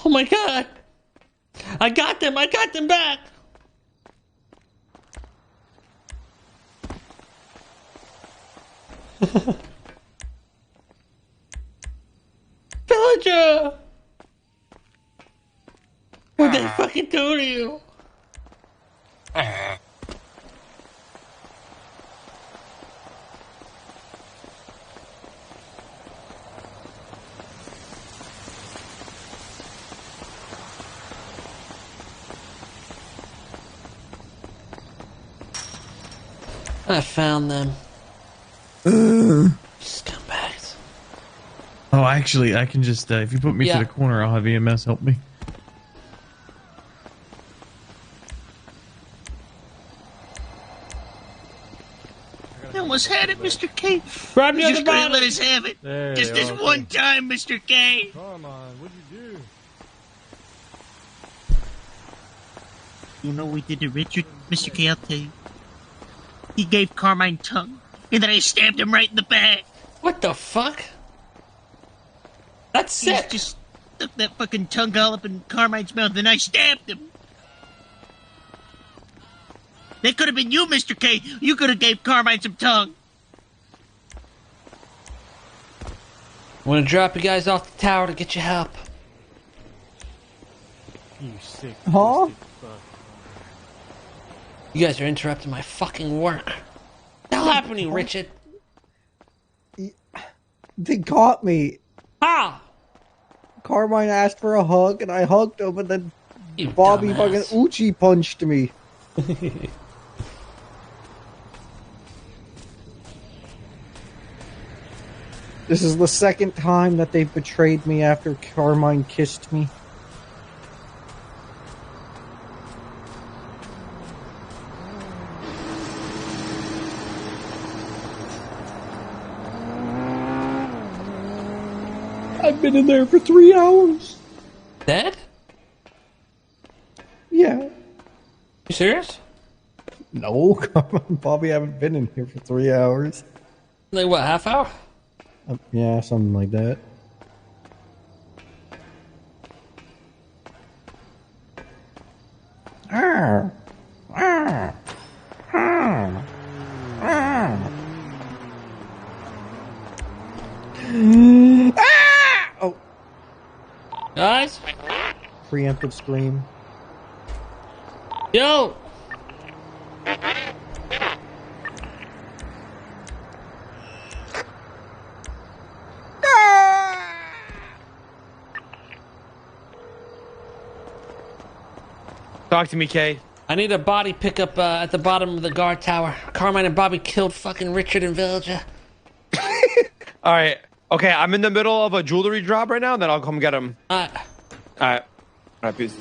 Oh my god! I got them! I got them back! Villager! What'd they fucking do to you? I found them. Scumbags. Oh, actually, I can just, if you put me to the corner, I'll have EMS help me. I almost had it, Mr. K. Grab the You other just couldn't bottle. let us have it. There Just you this are. one time, Mr. K. Come on, what'd you do? You know what we did to Richard, Mr. K? I'll tell you. He gave Carmine tongue, and then I stabbed him right in the back. What the fuck? That's He sick. just stuck that fucking tongue all up in Carmine's mouth, and I stabbed him. That could have been you, Mr. K. You could have gave Carmine some tongue. I'm gonna drop you guys off the tower to get you help. You sick. Huh? fuck. You guys are interrupting my fucking work. What the hell happening, Richard? They caught me. Ah! Carmine asked for a hug, and I hugged him, and then You Bobby dumbass. fucking Uchi punched me. This is the second time that they've betrayed me after Carmine kissed me. I've been in there for 3 hours. Dead? Yeah. You serious? No, Carmine and Bobby haven't been in here for 3 hours. Like what, half hour? Yeah, something like that. Arr. Arr. Arr. Arr. Ah! Oh. Guys? Preemptive scream. Yo! Talk to me, Kay. I need a body pickup at the bottom of the guard tower. Carmine and Bobby killed fucking Richard and Villager. All right. Okay, I'm in the middle of a jewelry drop right now, and then I'll come get him. Alright. All right, peace.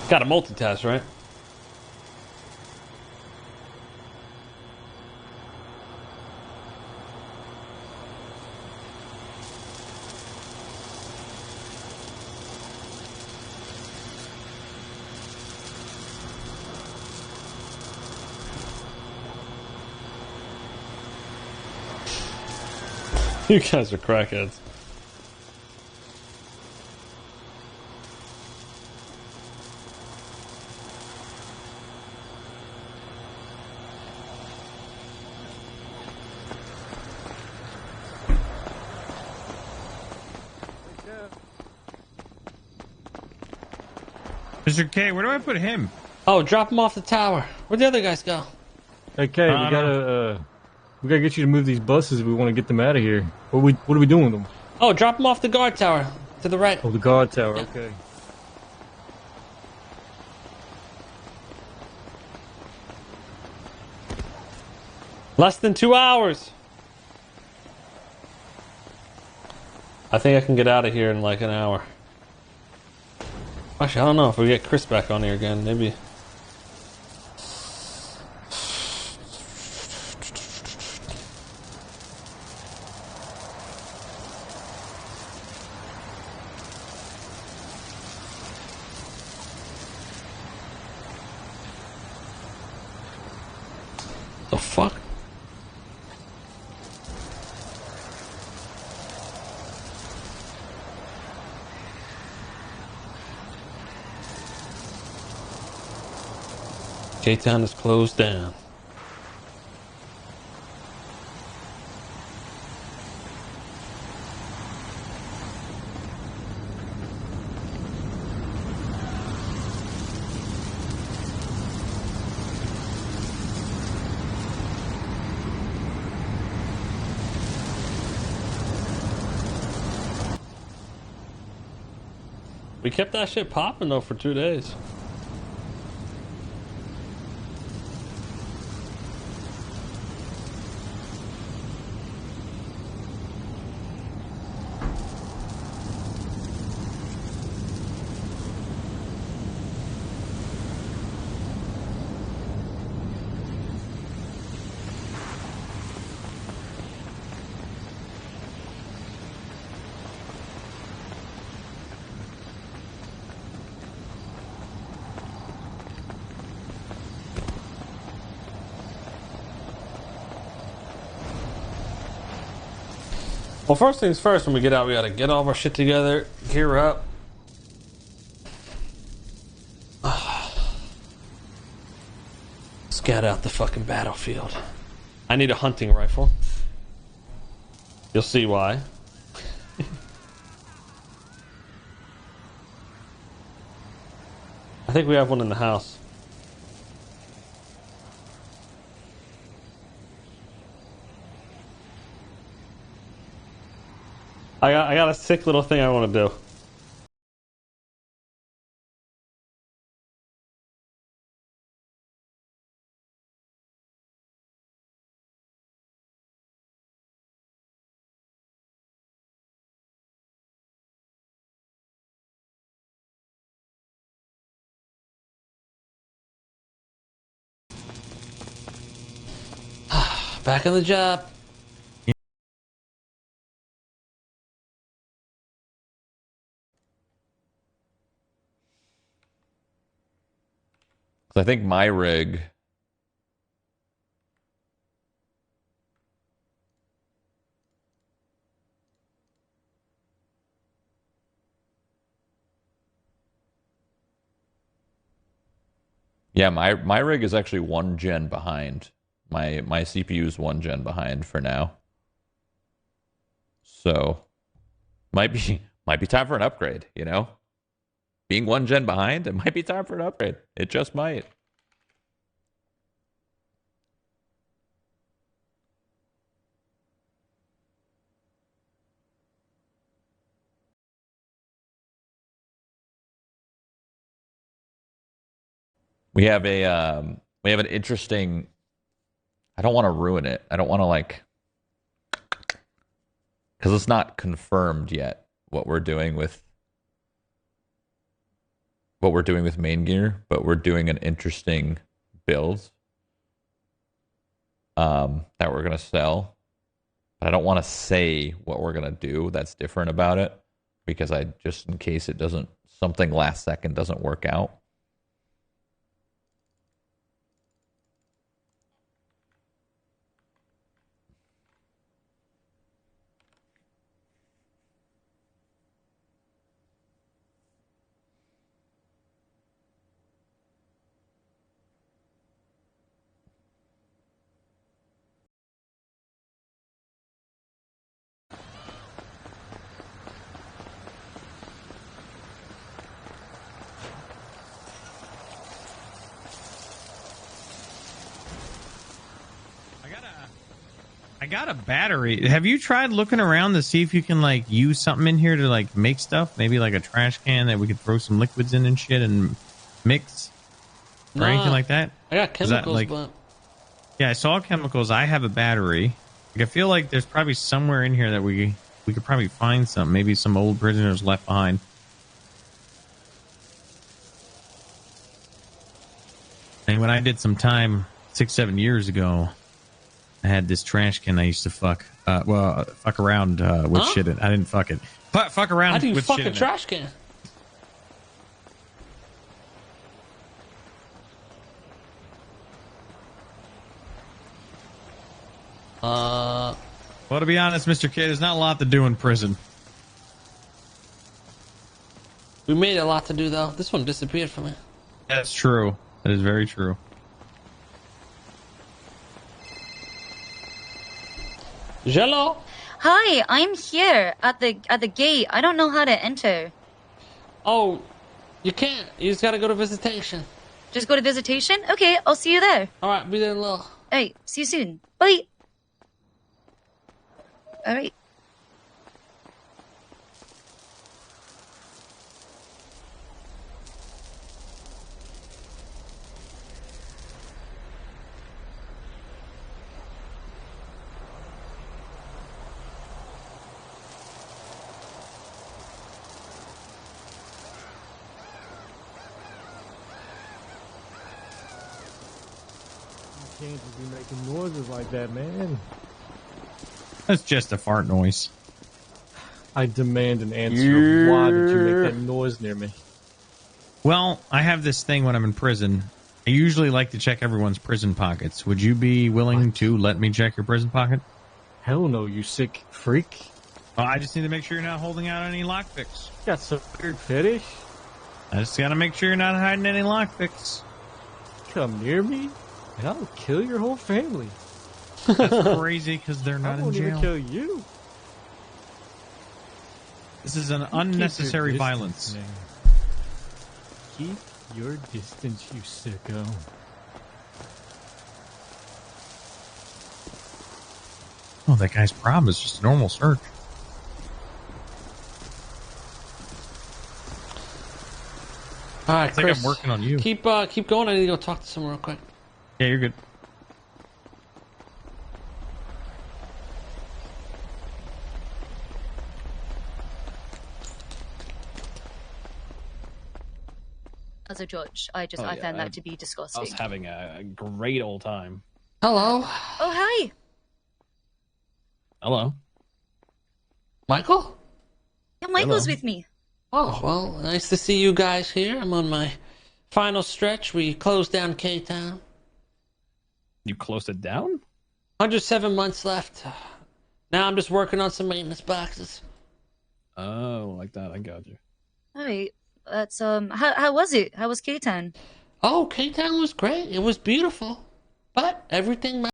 Got to multitask, right? You guys are crackheads. Mr. K, where do I put him? Oh, drop him off the tower. Where'd the other guys go? Hey, Kay, we gotta get you to move these buses if we want to get them out of here. What are we doing with them? Oh, drop him off the guard tower. To the right. Oh, the guard tower, okay. Less than 2 hours. I think I can get out of here in like an hour. Actually, I don't know if we get Chris back on here again. Maybe. The fuck? K-Town is closed down. We kept that shit popping though for 2 days. Well, first things first, when we get out, we gotta get all of our shit together, gear up. Scout out the fucking battlefield. I need a hunting rifle. You'll see why. I think we have one in the house. I got a sick little thing I want to do. Back on the job. I think my rig my rig is actually 1 gen behind. My CPU is 1 gen behind for now. So might be time for an upgrade, you know? Being 1 gen behind, it might be time for an upgrade. It just might. We have an interesting. I don't want to ruin it. I don't want to because it's not confirmed yet what we're doing with main gear, but we're doing an interesting build that we're gonna sell. But I don't want to say what we're gonna do that's different about it, because just in case something last second doesn't work out. I got a battery. Have you tried looking around to see if you can use something in here to make stuff? Maybe a trash can that we could throw some liquids in and shit and mix or anything like that? I got chemicals, but yeah, I saw chemicals. I have a battery. I feel like there's probably somewhere in here that we could probably find some. Maybe some old prisoners left behind. And when I did some time 6-7 years ago, I had this trash can I used to fuck around with shit in. I didn't fuck it. But fuck around How do you with fuck shit a in trash can? Well, to be honest, Mr. K, there's not a lot to do in prison. We made a lot to do, though. This one disappeared from it. That's true. That is very true. Jello. Hi, I'm here at the gate. I don't know how to enter. Oh, you can't. You just gotta go to visitation. Just go to visitation? Okay, I'll see you there. Alright, be there in a little. Alright, see you soon. Bye. Alright. You can't just be making noises like that, man. That's just a fart noise. I demand an answer. Why did you make that noise near me? Well, I have this thing when I'm in prison. I usually like to check everyone's prison pockets. Would you be willing to let me check your prison pocket? Hell no, you sick freak. Well, I just need to make sure you're not holding out any lockpicks. Got some weird fetish. I just gotta make sure you're not hiding any lockpicks. Come near me, and I'll kill your whole family. That's crazy because they're not I in won't jail. even kill you. This is an unnecessary violence. Keep your distance, you sicko. Oh, that guy's problem is just a normal search. All right, I think Chris, I'm working on you. Keep going. I need to go talk to someone real quick. Yeah, you're good. As a judge, I found that to be disgusting. I was having a great old time. Hello. Oh, hi. Hello. Michael? Yeah, Michael's Hello. with me. Oh, well, nice to see you guys here. I'm on my final stretch. We closed down K-Town. You closed it down? 107 months left. Now I'm just working on some maintenance boxes. Oh, like that. I got you. All right. That's how was it? How was K-Town? Oh, K-Town was great. It was beautiful. But everything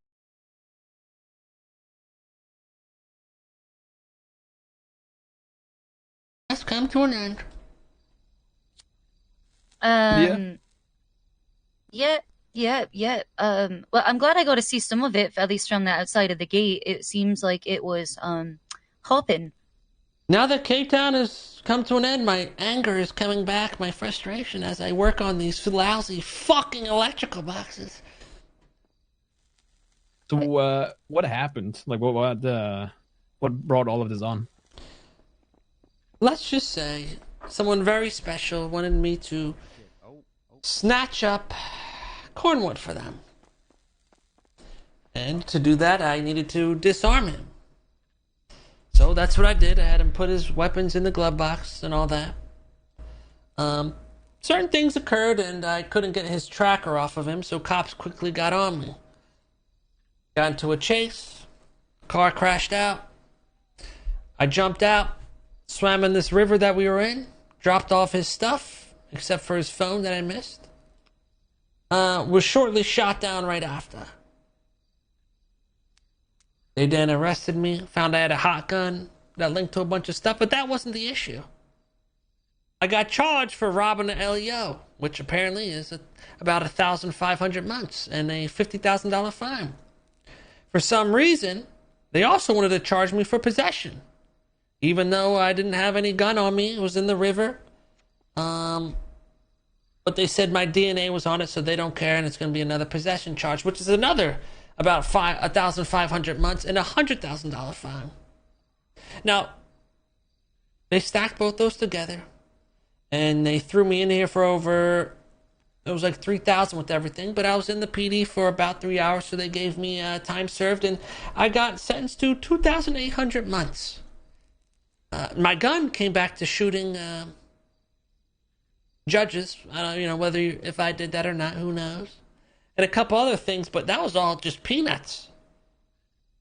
has come to an end. Yeah. Well, I'm glad I got to see some of it, at least from the outside of the gate. It seems like it was hopping. Now that K-Town has come to an end, my anger is coming back, my frustration, as I work on these lousy fucking electrical boxes. So, what happened? Like, what brought all of this on? Let's just say someone very special wanted me to snatch up Cornwood for them. And to do that, I needed to disarm him. So that's what I did. I had him put his weapons in the glove box and all that. Certain things occurred and I couldn't get his tracker off of him, so cops quickly got on me. Got into a chase. Car crashed out. I jumped out, swam in this river that we were in, dropped off his stuff, except for his phone that I missed. Was shortly shot down right after. They then arrested me, found I had a hot gun that linked to a bunch of stuff, but that wasn't the issue. I got charged for robbing an LEO, which apparently is about 1,500 months and a $50,000 fine. For some reason, they also wanted to charge me for possession. Even though I didn't have any gun on me, it was in the river. But they said my DNA was on it, so they don't care, and it's going to be another possession charge, which is another about 1,500 months and a $100,000 fine. Now, they stacked both those together, and they threw me in here for over, it was like 3,000 with everything, but I was in the PD for about 3 hours, so they gave me time served, and I got sentenced to 2,800 months. My gun came back to shooting judges. I don't, if I did that or not, who knows? And a couple other things, but that was all just peanuts.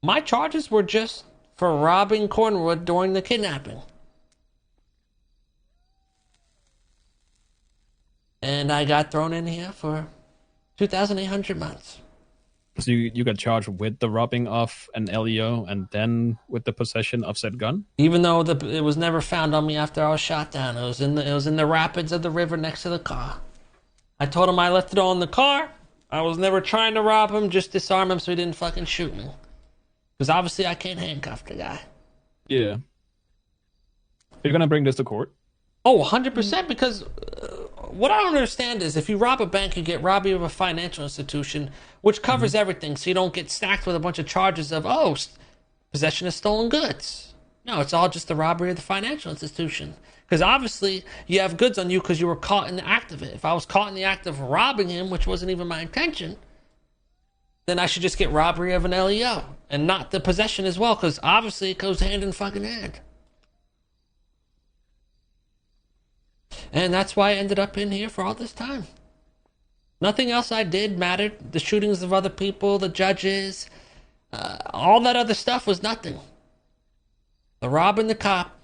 My charges were just for robbing Cornwood during the kidnapping. And I got thrown in here for 2,800 months. So you got charged with the robbing of an LEO and then with the possession of said gun? Even though it was never found on me after I was shot down. It was in the rapids of the river next to the car. I told him I left it all in the car. I was never trying to rob him, just disarm him so he didn't fucking shoot me. Because obviously I can't handcuff the guy. Yeah. You're gonna bring this to court? Oh, 100%, because what I don't understand is if you rob a bank, you get robbery of a financial institution, which covers everything, so you don't get stacked with a bunch of charges of, possession of stolen goods. No, it's all just the robbery of the financial institution. Because obviously, you have goods on you because you were caught in the act of it. If I was caught in the act of robbing him, which wasn't even my intention, then I should just get robbery of an LEO and not the possession as well, because obviously it goes hand in fucking hand. And that's why I ended up in here for all this time. Nothing else I did mattered. The shootings of other people, the judges, all that other stuff was nothing. The robbing the cop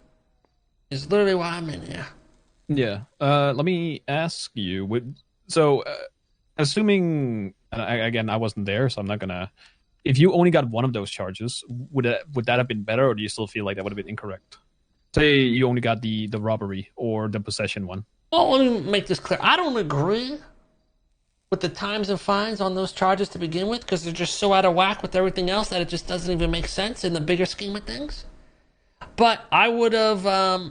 is literally why I'm in here. Yeah. Let me ask you. Assuming again, I wasn't there, so I'm not gonna. If you only got one of those charges, would that have been better, or do you still feel like that would have been incorrect? Say you only got the robbery or the possession one. Well, let me make this clear. I don't agree with the times and fines on those charges to begin with, because they're just so out of whack with everything else that it just doesn't even make sense in the bigger scheme of things. But I would have, I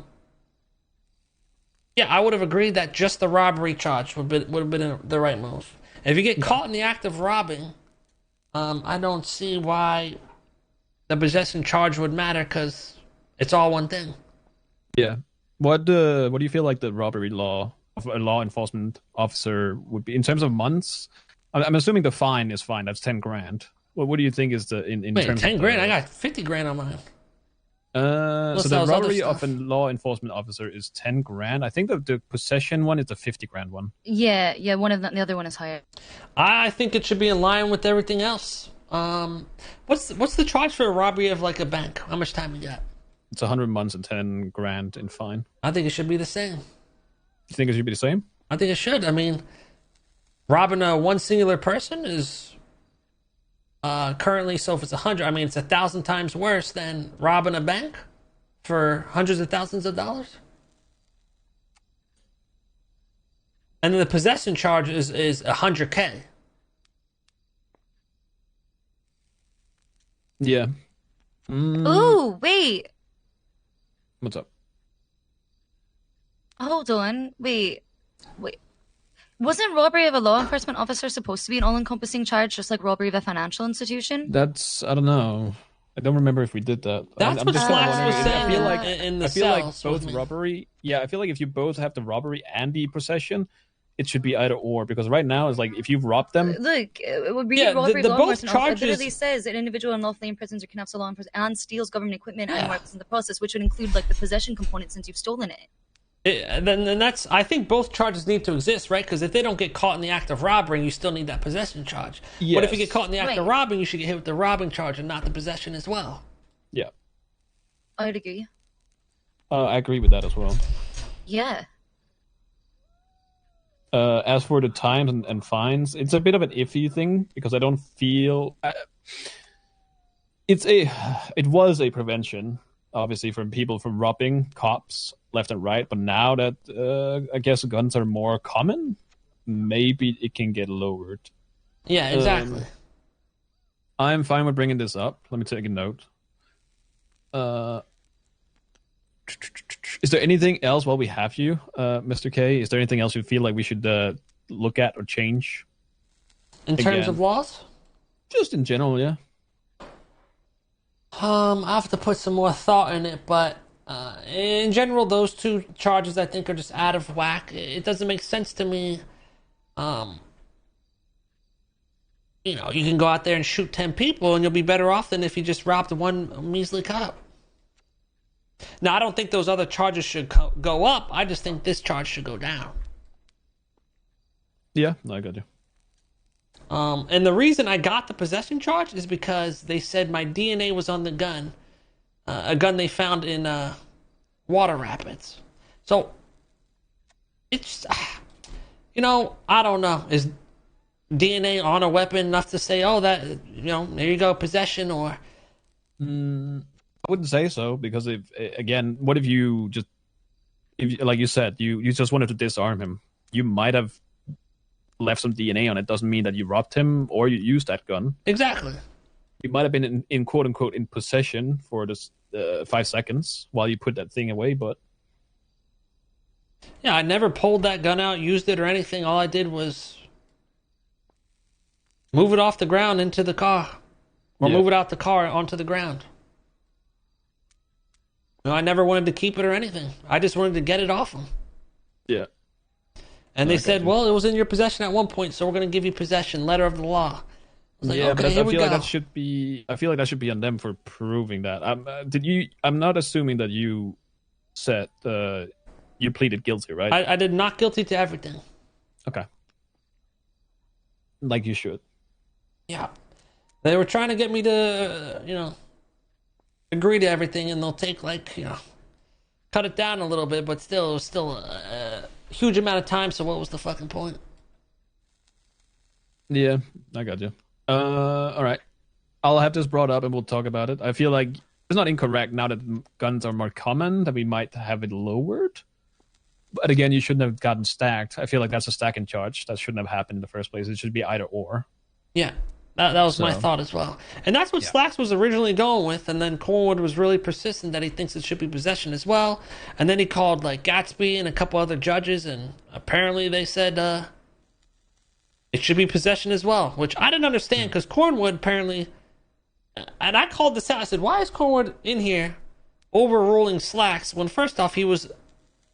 would have agreed that just the robbery charge would have been the right move. If you get caught in the act of robbing, I don't see why the possession charge would matter, because it's all one thing. Yeah. What do you feel like the robbery law of a law enforcement officer would be in terms of months? I'm assuming the fine is fine. That's 10 grand. What do you think is the in Wait, terms 10 of grand? I got 50 grand on mine. So the robbery of a law enforcement officer is 10 grand. I think the possession one is the 50 grand one. Yeah. One of them, the other one is higher. I think it should be in line with everything else. What's the charge for a robbery of like a bank? How much time you got? It's 100 months and 10 grand in fine. I think it should be the same. You think it should be the same? I think it should. I mean, robbing one singular person is currently, so if it's 100, I mean, it's 1,000 times worse than robbing a bank for hundreds of thousands of dollars. And then the possession charge is $100K. Yeah. Ooh, wait. What's up? Hold on. Wait. Wasn't robbery of a law enforcement officer supposed to be an all-encompassing charge, just like robbery of a financial institution? I don't know. I don't remember if we did that. That's what Slacks was saying in the I feel like cells both with me. robbery. Yeah, I feel like if you both have the robbery and the possession, it should be either or, because right now it's like if you've robbed them. Look, it would be Yeah, robbery the of law both enforcement officer. It literally charges- says an individual unlawfully imprisons or kidnaps a law enforcement and steals government equipment and works in the process, which would include like the possession component since you've stolen it. Then that's. I think both charges need to exist, right? Because if they don't get caught in the act of robbing, you still need that possession charge. But if you get caught in the act of robbing, you should get hit with the robbing charge and not the possession as well. Yeah, I would agree. I agree with that as well. Yeah. As for the times and fines, it's a bit of an iffy thing because I don't feel it was a prevention, obviously, from people from robbing cops left and right. But now that I guess guns are more common, maybe it can get lowered. Yeah, exactly. I'm fine with bringing this up. Let me take a note. Is there anything else while we have you, Mr. K? Is there anything else you feel like we should look at or change? In terms of laws? Just in general, yeah. I have to put some more thought in it, but in general, those two charges I think are just out of whack. It doesn't make sense to me. You know, you can go out there and shoot 10 people and you'll be better off than if you just robbed one measly cop. Now, I don't think those other charges should go up. I just think this charge should go down. Yeah, I got you. And the reason I got the possession charge is because they said my DNA was on the gun. A gun they found in Water Rapids. So, it's, you know, I don't know. Is DNA on a weapon enough to say, oh, that, you know, there you go, possession, or... I wouldn't say so, because if again, what if you just, like you said, you just wanted to disarm him? You might have left some DNA on it. Doesn't mean that you robbed him or you used that gun. Exactly. You might have been in quote unquote in possession for this 5 seconds while you put that thing away, but yeah, I never pulled that gun out, used it, or anything. All I did was move it off the ground into the car, or move it out the car onto the ground. No, I never wanted to keep it or anything. I just wanted to get it off him. Yeah. And they said, well, it was in your possession at one point, so we're going to give you possession, letter of the law. I was like, yeah, okay, but here I we feel go. like that should be. I feel like that should be on them for proving that. I'm not assuming that you said you pleaded guilty, right? I did not guilty to everything. Okay. Like you should. Yeah. They were trying to get me to, you know, agree to everything, and they'll take cut it down a little bit, but still, it was still a huge amount of time. So what was the fucking point? Yeah, I got you. All right. I'll have this brought up and we'll talk about it. I feel like it's not incorrect now that guns are more common that we might have it lowered. But again, you shouldn't have gotten stacked. I feel like that's a stacking charge. That shouldn't have happened in the first place. It should be either or. Yeah, that was my thought as well. And that's what Slacks was originally going with. And then Cornwood was really persistent that he thinks it should be possession as well. And then he called Gatsby and a couple other judges. And apparently they said it should be possession as well, which I didn't understand because Cornwood apparently... And I called this out. I said, why is Cornwood in here overruling Slacks when first off he was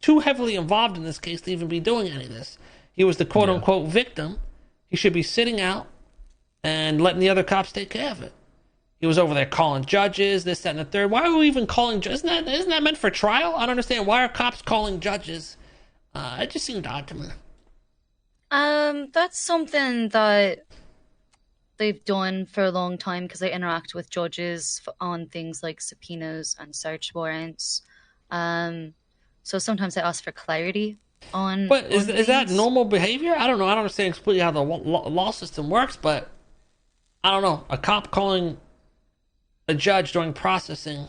too heavily involved in this case to even be doing any of this? He was the quote-unquote victim. He should be sitting out and letting the other cops take care of it. He was over there calling judges, this, that, and the third. Why are we even calling judges? Isn't that meant for trial? I don't understand. Why are cops calling judges? It just seemed odd to me. That's something that they've done for a long time because they interact with judges on things like subpoenas and search warrants. So sometimes they ask for clarity on. But is that normal behavior? I don't know. I don't understand completely how the law system works, but I don't know. A cop calling a judge during processing.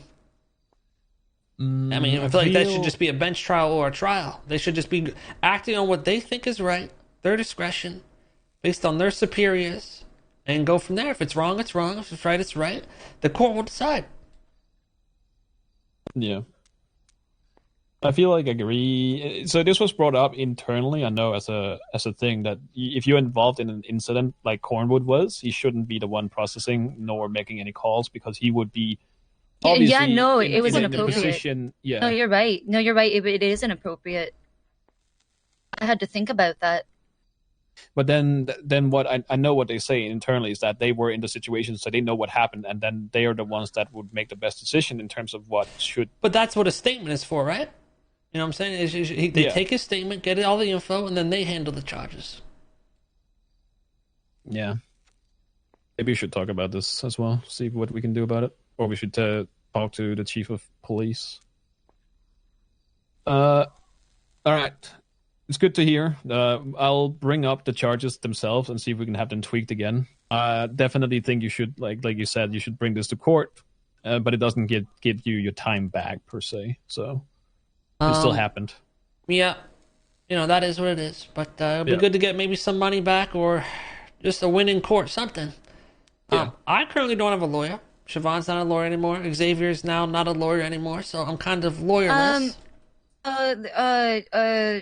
I mean, I feel like that should just be a bench trial or a trial. They should just be acting on what they think is right, their discretion, based on their superiors, and go from there. If it's wrong, it's wrong. If it's right, it's right. The court will decide. Yeah. I feel like I agree. So this was brought up internally, I know, as a thing that if you're involved in an incident like Cornwood was, he shouldn't be the one processing nor making any calls because he would be yeah, no, it was inappropriate. Yeah. No, you're right. It is inappropriate. I had to think about that. But then what I know what they say internally is that they were in the situation, so they know what happened, and then they are the ones that would make the best decision in terms of what should. But that's what a statement is for, right? You know what I'm saying? They take his statement, get all the info, and then they handle the charges. Yeah. Maybe we should talk about this as well, see what we can do about it. Or we should talk to the chief of police. All right. It's good to hear. I'll bring up the charges themselves and see if we can have them tweaked again. Definitely think you should, like you said, you should bring this to court, but it doesn't give you your time back per se. So it still happened. Yeah, that is what it is. But it'll be good to get maybe some money back or just a win in court, something. I currently don't have a lawyer. Siobhan's not a lawyer anymore. Xavier's now not a lawyer anymore, so I'm kind of lawyerless.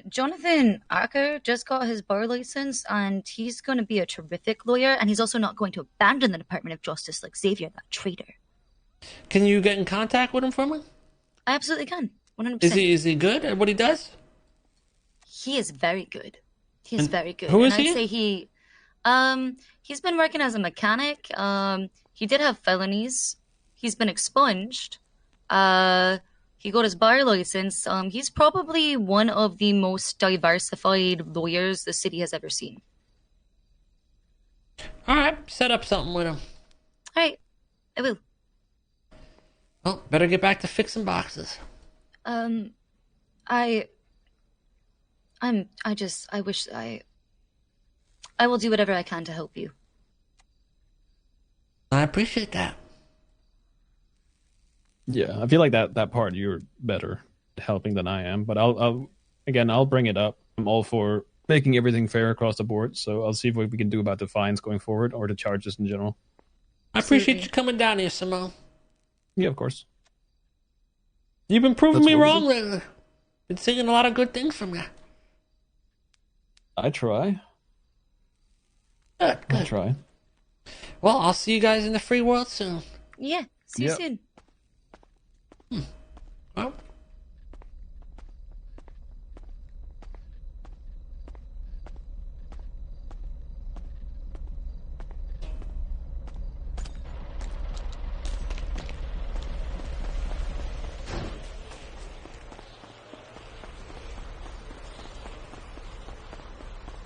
Jonathan Acker just got his bar license, and he's going to be a terrific lawyer, and he's also not going to abandon the Department of Justice like Xavier, that traitor. Can you get in contact with him for me? I absolutely can. 100%. Is he good at what he does? He is very good. He is very good. Who is and he? I'd say he's been working as a mechanic. He did have felonies. He's been expunged. He got his bar license. He's probably one of the most diversified lawyers the city has ever seen. All right, set up something with him. All right, I will. Well, better get back to fixing boxes. I will do whatever I can to help you. I appreciate that. Yeah, I feel like that part you're better helping than I am, but I'll bring it up. I'm all for making everything fair across the board, so I'll see what we can do about the fines going forward or the charges in general. I appreciate you coming down here, Simone. Yeah, of course. You've been proving me wrong lately. Been seeing a lot of good things from you. I try. Good. I try. Well, I'll see you guys in the free world soon. Yeah, see you soon. Well.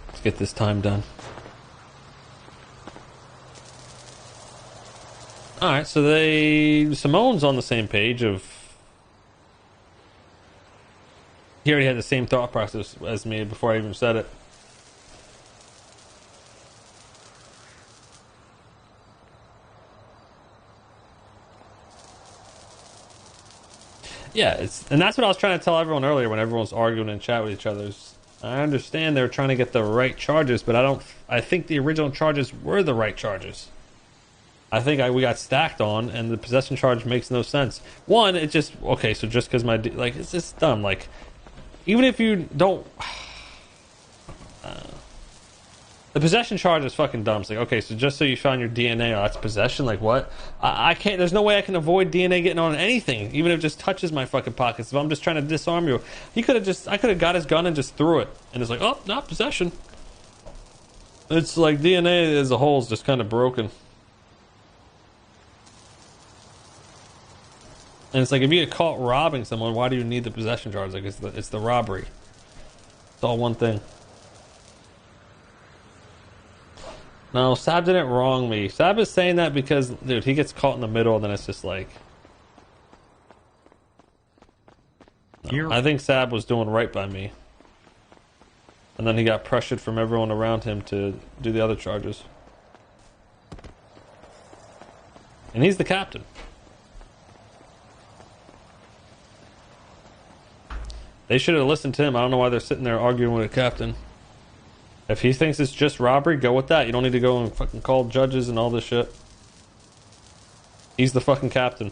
Let's get this time done. All right, so Simone's on the same page of. He already had the same thought process as me before I even said it. Yeah, and that's what I was trying to tell everyone earlier when everyone was arguing in chat with each other. I understand they're trying to get the right charges, but I think the original charges were the right charges. I think we got stacked on, and the possession charge makes no sense. One, it just okay. So just because it's just dumb. Like, even if you don't, the possession charge is fucking dumb. It's like, okay, so just so you found your DNA, that's possession. Like what? I can't. There's no way I can avoid DNA getting on anything, even if it just touches my fucking pockets. If I'm just trying to disarm you, I could have got his gun and just threw it, and it's like, oh, not possession. It's like DNA as a whole is just kind of broken. And it's like, if you get caught robbing someone, why do you need the possession charge? Like, it's the robbery. It's all one thing. No, Sab didn't wrong me. Sab is saying that because, dude, he gets caught in the middle, and then it's just like... No, I think Sab was doing right by me. And then he got pressured from everyone around him to do the other charges. And he's the captain. They should have listened to him. I don't know why they're sitting there arguing with a captain. If he thinks it's just robbery, go with that. You don't need to go and fucking call judges and all this shit. He's the fucking captain.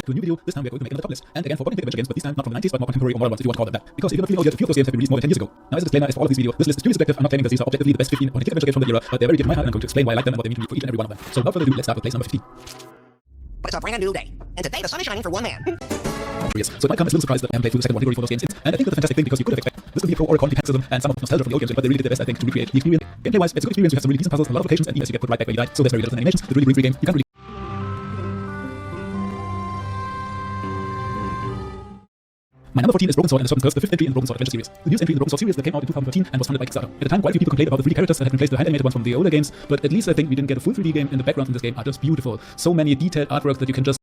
to a new video. This time we're going to make another top list. And again, for modern adventure games, but this time not from the 90s, but more contemporary or modern ones, if you want to call them that. Because if you're not feeling old yet, a few of those games have been released more than 10 years ago. Now, as a disclaimer, as for all of these videos, this list is purely subjective. I'm not claiming that these are objectively the best 15 point adventure games from the era, but they're very dear to my heart, and I'm going to explain why I like them and what they mean to me for each and every one of them. So without further ado, let's start with place number 15. But it's a brand new day, and today the sun is shining for one man. So it might come as a little surprise that I haven't played through the second category for those games, and I think that's a fantastic thing because you could have expected this to be a pro or a con system and some of the nostalgia from the old games, but they really did their best, I think, to recreate the experience. Gameplay-wise, it's a good experience. You have some really decent puzzles, a lot of locations, and even as you get put right back where you died, so there's very little animations. It's a really great game. You can't really. My number 14 is Broken Sword and the Serpent's Curse, the 5th entry in the Broken Sword Adventure series. The newest entry in the Broken Sword series that came out in 2013 and was funded by Kickstarter. At the time, quite a few people complained about the 3D characters that had replaced the hand-animated ones from the older games, but at least I think we didn't get a full 3D game, and the backgrounds in this game are just beautiful. So many detailed artworks that you can just.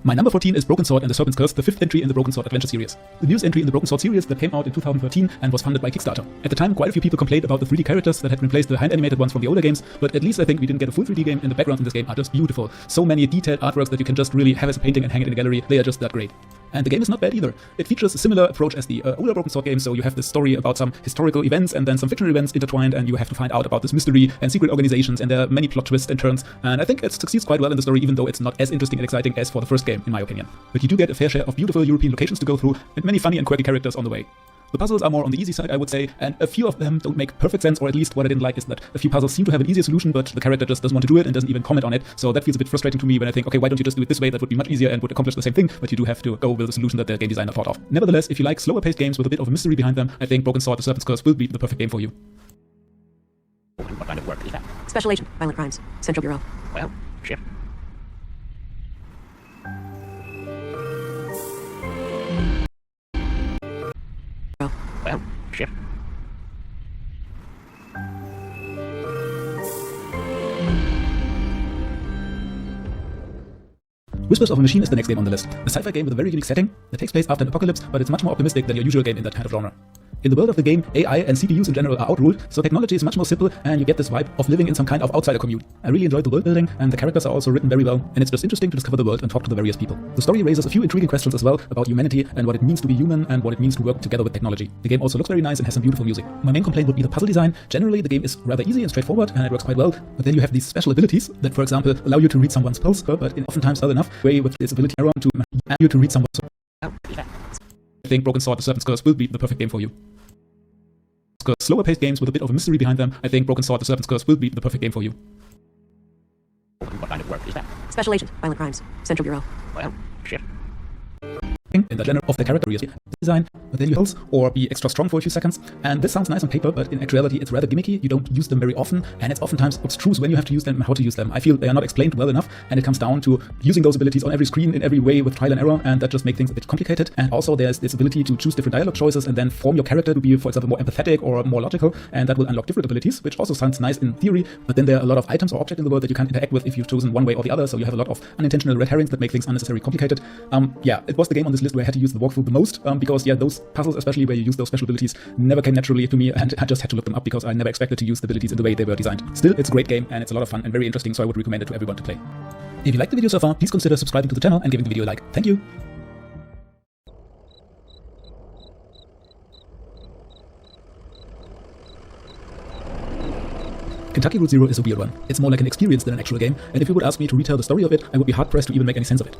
My number 14 is Broken Sword and the Serpent's Curse, the 5th entry in the Broken Sword Adventure series. The newest entry in the Broken Sword series that came out in 2013 and was funded by Kickstarter. At the time, quite a few people complained about the 3D characters that had replaced the hand-animated ones from the older games, but at least I think we didn't get a full 3D game, and the backgrounds in this game are just beautiful. So many detailed artworks that you can just really have as a painting and hang it in a gallery. They are just that great. And the game is not bad either. It features a similar approach as the older Broken Sword games, so you have this story about some historical events and then some fictional events intertwined, and you have to find out about this mystery and secret organizations, and there are many plot twists and turns, and I think it succeeds quite well in the story, even though it's not as interesting and exciting as for the first game, in my opinion. But you do get a fair share of beautiful European locations to go through, and many funny and quirky characters on the way. The puzzles are more on the easy side, I would say, and a few of them don't make perfect sense, or at least what I didn't like is that a few puzzles seem to have an easier solution, but the character just doesn't want to do it and doesn't even comment on it, so that feels a bit frustrating to me when I think, okay, why don't you just do it this way? That would be much easier and would accomplish the same thing, but you do have to go with a solution that the game designer thought of. Nevertheless, if you like slower-paced games with a bit of a mystery behind them, I think Broken Sword: The Serpent's Curse will be the perfect game for you. What kind of work is that? Special Agent, Violent Crimes, Central Bureau. Well, shit. Well, shit. Whispers of a Machine is the next game on the list. A sci-fi game with a very unique setting that takes place after an apocalypse, but it's much more optimistic than your usual game in that kind of genre. In the world of the game, AI and CPUs in general are outruled, so technology is much more simple, and you get this vibe of living in some kind of outsider commune. I really enjoyed the world building, and the characters are also written very well, and it's just interesting to discover the world and talk to the various people. The story raises a few intriguing questions as well about humanity and what it means to be human and what it means to work together with technology. The game also looks very nice and has some beautiful music. My main complaint would be the puzzle design. Generally, the game is rather easy and straightforward, and it works quite well, but then you have these special abilities that, for example, allow you to read someone's pulse, but in oftentimes not enough way with this ability to allow you to read someone's pulse. I think Broken Sword: The Serpent's Curse will be the perfect game for you. Slower-paced games with a bit of a mystery behind them, I think Broken Sword: The Serpent's Curse will be the perfect game for you. What kind of work is that? Special Agent, Violent Crimes, Central Bureau. Well, shit. In the genre of the character design, but then you heals or be extra strong for a few seconds, and this sounds nice on paper, but in actuality it's rather gimmicky. You don't use them very often, and it's oftentimes abstruse when you have to use them and how to use them. I feel they are not explained well enough, and it comes down to using those abilities on every screen in every way with trial and error, and that just makes things a bit complicated. And also there's this ability to choose different dialogue choices and then form your character to be, for example, more empathetic or more logical, and that will unlock different abilities, which also sounds nice in theory, but then there are a lot of items or objects in the world that you can't interact with if you've chosen one way or the other, so you have a lot of unintentional red herrings that make things unnecessarily complicated. Yeah, it was the game on this list where I had to use the walkthrough the most, because yeah, those puzzles, especially where you use those special abilities, never came naturally to me, and I just had to look them up because I never expected to use the abilities in the way they were designed. Still, it's a great game, and it's a lot of fun and very interesting, so I would recommend it to everyone to play. If you liked the video so far, please consider subscribing to the channel and giving the video a like. Thank you! Kentucky Route Zero is a weird one. It's more like an experience than an actual game, and if you would ask me to retell the story of it, I would be hard-pressed to even make any sense of it.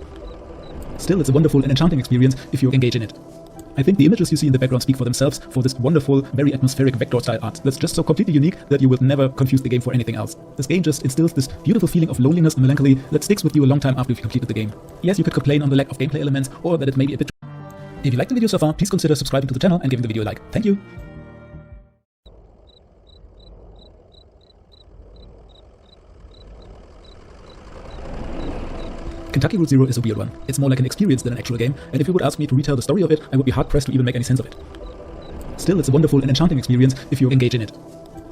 Still, it's a wonderful and enchanting experience if you engage in it. I think the images you see in the background speak for themselves for this wonderful, very atmospheric vector-style art that's just so completely unique that you will never confuse the game for anything else. This game just instills this beautiful feeling of loneliness and melancholy that sticks with you a long time after you've completed the game. Yes, you could complain on the lack of gameplay elements or that it may be a bit... If you liked the video so far, please consider subscribing to the channel and giving the video a like. Thank you! Kentucky Route Zero is a weird one. It's more like an experience than an actual game, and if you would ask me to retell the story of it, I would be hard-pressed to even make any sense of it. Still, it's a wonderful and enchanting experience if you engage in it.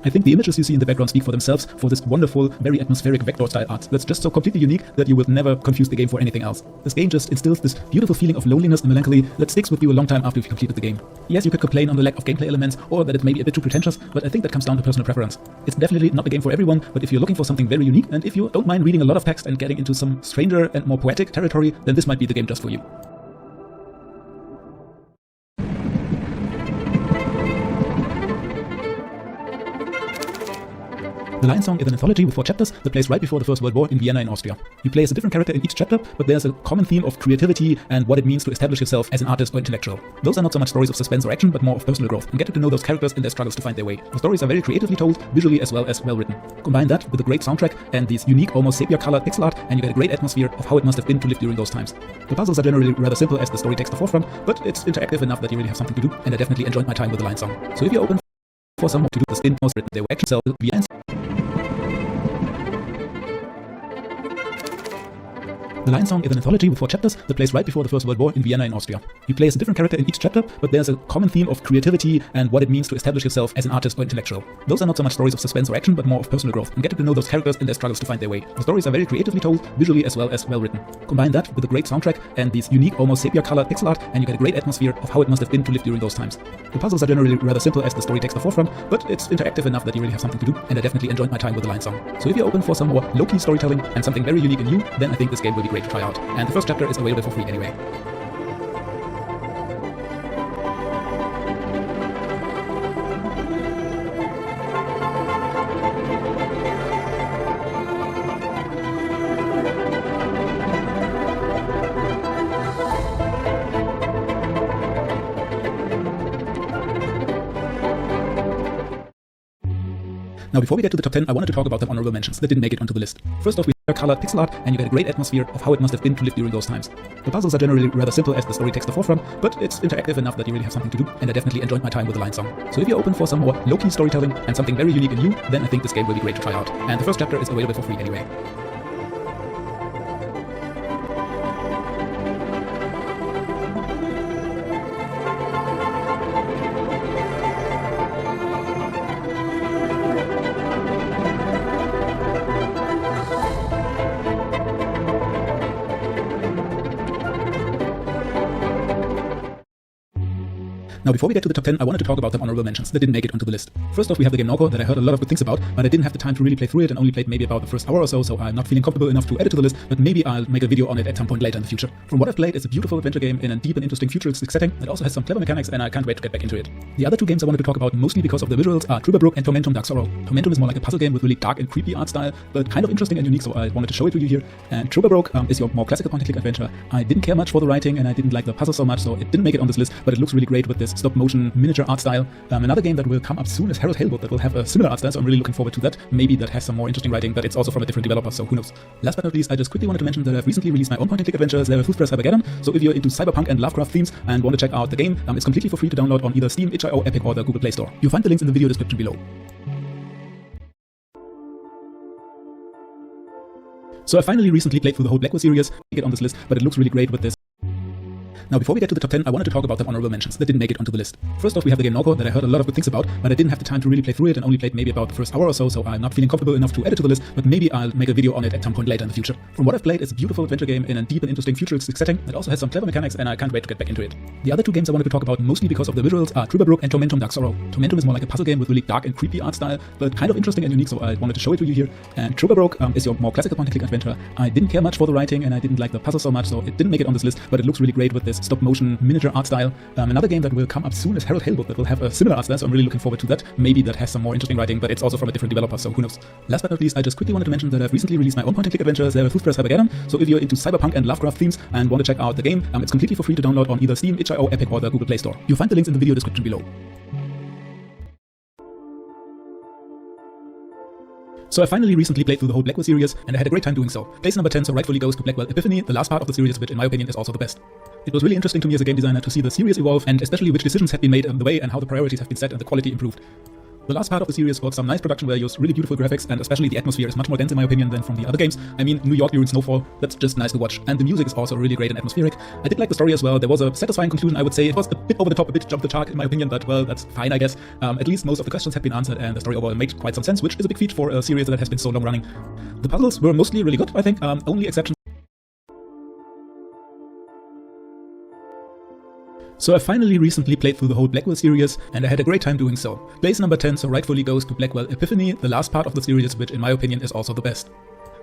I think the images you see in the background speak for themselves for this wonderful, very atmospheric vector-style art that's just so completely unique that you will never confuse the game for anything else. This game just instills this beautiful feeling of loneliness and melancholy that sticks with you a long time after you've completed the game. Yes, you could complain on the lack of gameplay elements or that it may be a bit too pretentious, but I think that comes down to personal preference. It's definitely not the game for everyone, but if you're looking for something very unique, and if you don't mind reading a lot of text and getting into some stranger and more poetic territory, then this might be the game just for you. Lion Song is an anthology with 4 chapters that plays right before the First World War in Vienna in Austria. You play as a different character in each chapter, but there's a common theme of creativity and what it means to establish yourself as an artist or intellectual. Those are not so much stories of suspense or action, but more of personal growth, and getting to know those characters in their struggles to find their way. The stories are very creatively told, visually as well as well written. Combine that with a great soundtrack and these unique, almost sepia-colored pixel art, and you get a great atmosphere of how it must have been to live during those times. The puzzles are generally rather simple as the story takes the forefront, but it's interactive enough that you really have something to do, and I definitely enjoyed my time with the Lion Song. So if you're open for someone to do this in-house written, they will action sell via The Lion Song is an anthology with 4 chapters that plays right before the First World War in Vienna in Austria. You play as a different character in each chapter, but there's a common theme of creativity and what it means to establish yourself as an artist or intellectual. Those are not so much stories of suspense or action, but more of personal growth, and getting to know those characters in their struggles to find their way. The stories are very creatively told, visually as well as well written. Combine that with a great soundtrack and these unique, almost sepia-colored pixel art, and you get a great atmosphere of how it must have been to live during those times. The puzzles are generally rather simple as the story takes the forefront, but it's interactive enough that you really have something to do, and I definitely enjoyed my time with the Lion Song. So if you're open for some more low-key storytelling and something very unique and new, then I think this game will be great to try out. And the first chapter is available for free anyway. Now, before we get to the top 10, I wanted to talk about the honorable mentions that didn't make it onto the list. First off, we have colored pixel art, and you get a great atmosphere of how it must have been to live during those times. The puzzles are generally rather simple as the story takes the forefront, but it's interactive enough that you really have something to do, and I definitely enjoyed my time with the Lion Song. So if you're open for some more low-key storytelling and something very unique and new, then I think this game will be great to try out. And the first chapter is available for free anyway. Now, before we get to the top 10, I wanted to talk about the honorable mentions that didn't make it onto the list. First off, we have the game Norco that I heard a lot of good things about, but I didn't have the time to really play through it and only played maybe about the first hour or so, so I'm not feeling comfortable enough to add it to the list, but maybe I'll make a video on it at some point later in the future. From what I've played, it's a beautiful adventure game in a deep and interesting futuristic setting that also has some clever mechanics, and I can't wait to get back into it. The other 2 games I wanted to talk about mostly because of the visuals are Trüberbrook and Tormentum Dark Sorrow. Tormentum is more like a puzzle game with really dark and creepy art style, but kind of interesting and unique, so I wanted to show it to you here. And Trüberbrook is your more classical point-and-click adventure. I didn't care much for the writing, and I didn't like the puzzle so much, so it didn't make it on this list, but it looks really great with this stop-motion miniature art style. Another game that will come up soon is Harold Halewood that will have a similar art style, so I'm really looking forward to that. Maybe that has some more interesting writing, but it's also from a different developer, so who knows. Last but not least, I just quickly wanted to mention that I've recently released my own point-and-click adventures, Toothbrush Cybergeddon, so if you're into cyberpunk and Lovecraft themes and want to check out the game, it's completely for free to download on either Steam, itch.io, Epic, or the Google Play Store. You'll find the links in the video description below. So I finally recently played through the whole Blackwell series, get on this list, but it looks really great with this. Now, before we get to the top 10, I wanted to talk about the honorable mentions that didn't make it onto the list. First off, we have the game Norco that I heard a lot of good things about, but I didn't have the time to really play through it and only played maybe about the first hour or so, so I'm not feeling comfortable enough to add it to the list, but maybe I'll make a video on it at some point later in the future. From what I've played, it's a beautiful adventure game in a deep and interesting futuristic setting that also has some clever mechanics, and I can't wait to get back into it. The other 2 games I wanted to talk about mostly because of the visuals are Trüberbrook and Tormentum Dark Sorrow. Tormentum is more like a puzzle game with really dark and creepy art style, but kind of interesting and unique, so I wanted to show it to you here. And Trüberbrook is your more classical point-and-click adventure. I didn't care much for the writing, and I didn't like the puzzle so much, so it didn't make it on this list, but it looks really great with this stop-motion miniature art style. Another game that will come up soon is Harold Halewood that will have a similar art style, so I'm really looking forward to that. Maybe that has some more interesting writing, but it's also from a different developer, so who knows. Last but not least, I just quickly wanted to mention that I've recently released my own point-and-click adventures, Toothbrush Cybergeddon, so if you're into cyberpunk and Lovecraft themes and want to check out the game, it's completely for free to download on either Steam, itch.io, Epic, or the Google Play Store. You'll find the links in the video description below. So I finally recently played through the whole Blackwell series, and I had a great time doing so. Place number 10 so rightfully goes to Blackwell Epiphany, the last part of the series, which in my opinion is also the best. It was really interesting to me as a game designer to see the series evolve, and especially which decisions have been made on the way and how the priorities have been set and the quality improved. The last part of the series got some nice production values, really beautiful graphics, and especially the atmosphere is much more dense in my opinion than from the other games. I mean, New York during snowfall, that's just nice to watch. And the music is also really great and atmospheric. I did like the story as well. There was a satisfying conclusion, I would say. It was a bit over the top, a bit jump the shark in my opinion, but well, that's fine, I guess. At least most of the questions have been answered, and the story overall made quite some sense, which is a big feat for a series that has been so long running. The puzzles were mostly really good, I think. Only exceptions. So I finally recently played through the whole Blackwell series, and I had a great time doing so. Place number 10 so rightfully goes to Blackwell Epiphany, the last part of the series, which in my opinion is also the best.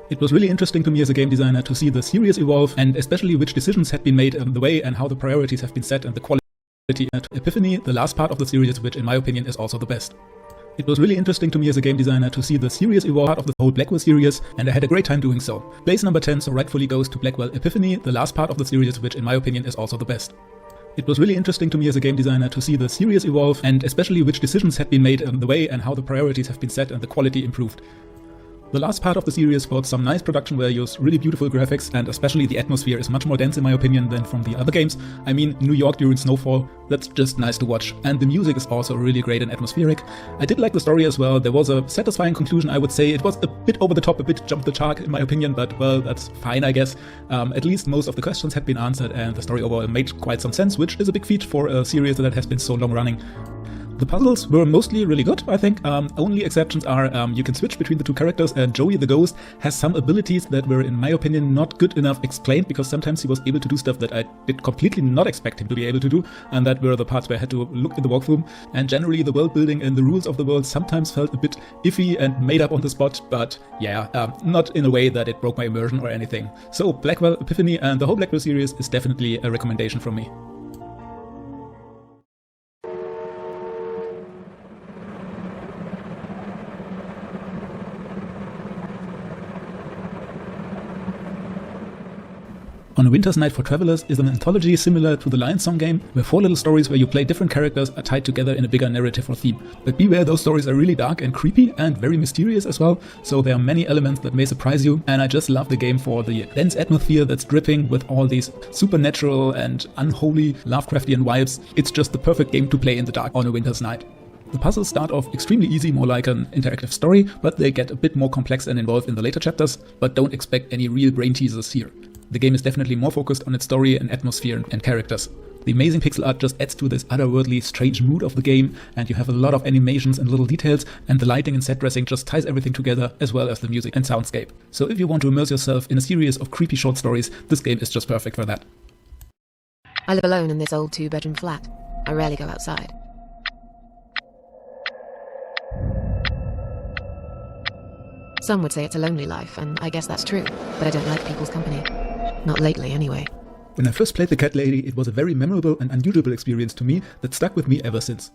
It was really interesting to me as a game designer to see the series evolve, and especially which decisions had been made on the way and how the priorities have been set and the quality at Epiphany, the last part of the series, which in my opinion is also the best. It was really interesting to me as a game designer to see the series evolve out of the whole Blackwell series, and I had a great time doing so. Place number 10 so rightfully goes to Blackwell Epiphany, the last part of the series, which in my opinion is also the best. It was really interesting to me as a game designer to see the series evolve, and especially which decisions had been made on the way and how the priorities have been set and the quality improved. The last part of the series brought some nice production values, really beautiful graphics, and especially the atmosphere is much more dense in my opinion than from the other games. I mean, New York during snowfall, that's just nice to watch. And the music is also really great and atmospheric. I did like the story as well. There was a satisfying conclusion, I would say. It was a bit over the top, a bit jumped the shark in my opinion, but well, that's fine I guess. At least most of the questions had been answered and the story overall made quite some sense, which is a big feat for a series that has been so long running. The puzzles were mostly really good, I think. Only exceptions are you can switch between the two characters, and Joey the Ghost has some abilities that were, in my opinion, not good enough explained, because sometimes he was able to do stuff that I did completely not expect him to be able to do, and that were the parts where I had to look in the walkthrough. And generally the world building and the rules of the world sometimes felt a bit iffy and made up on the spot, but yeah, not in a way that it broke my immersion or anything. So Blackwell Epiphany and the whole Blackwell series is definitely a recommendation from me. On a Winter's Night for Travelers is an anthology similar to the Lionsong game, where 4 little stories where you play different characters are tied together in a bigger narrative or theme. But beware, those stories are really dark and creepy and very mysterious as well, so there are many elements that may surprise you, and I just love the game for the dense atmosphere that's dripping with all these supernatural and unholy Lovecraftian vibes. It's just the perfect game to play in the dark on a winter's night. The puzzles start off extremely easy, more like an interactive story, but they get a bit more complex and involved in the later chapters, but don't expect any real brain teasers here. The game is definitely more focused on its story and atmosphere and characters. The amazing pixel art just adds to this otherworldly, strange mood of the game, and you have a lot of animations and little details, and the lighting and set dressing just ties everything together, as well as the music and soundscape. So if you want to immerse yourself in a series of creepy short stories, this game is just perfect for that. I live alone in this old 2-bedroom flat. I rarely go outside. Some would say it's a lonely life, and I guess that's true, but I don't like people's company. Not lately, anyway. When I first played The Cat Lady, it was a very memorable and unusual experience to me that stuck with me ever since.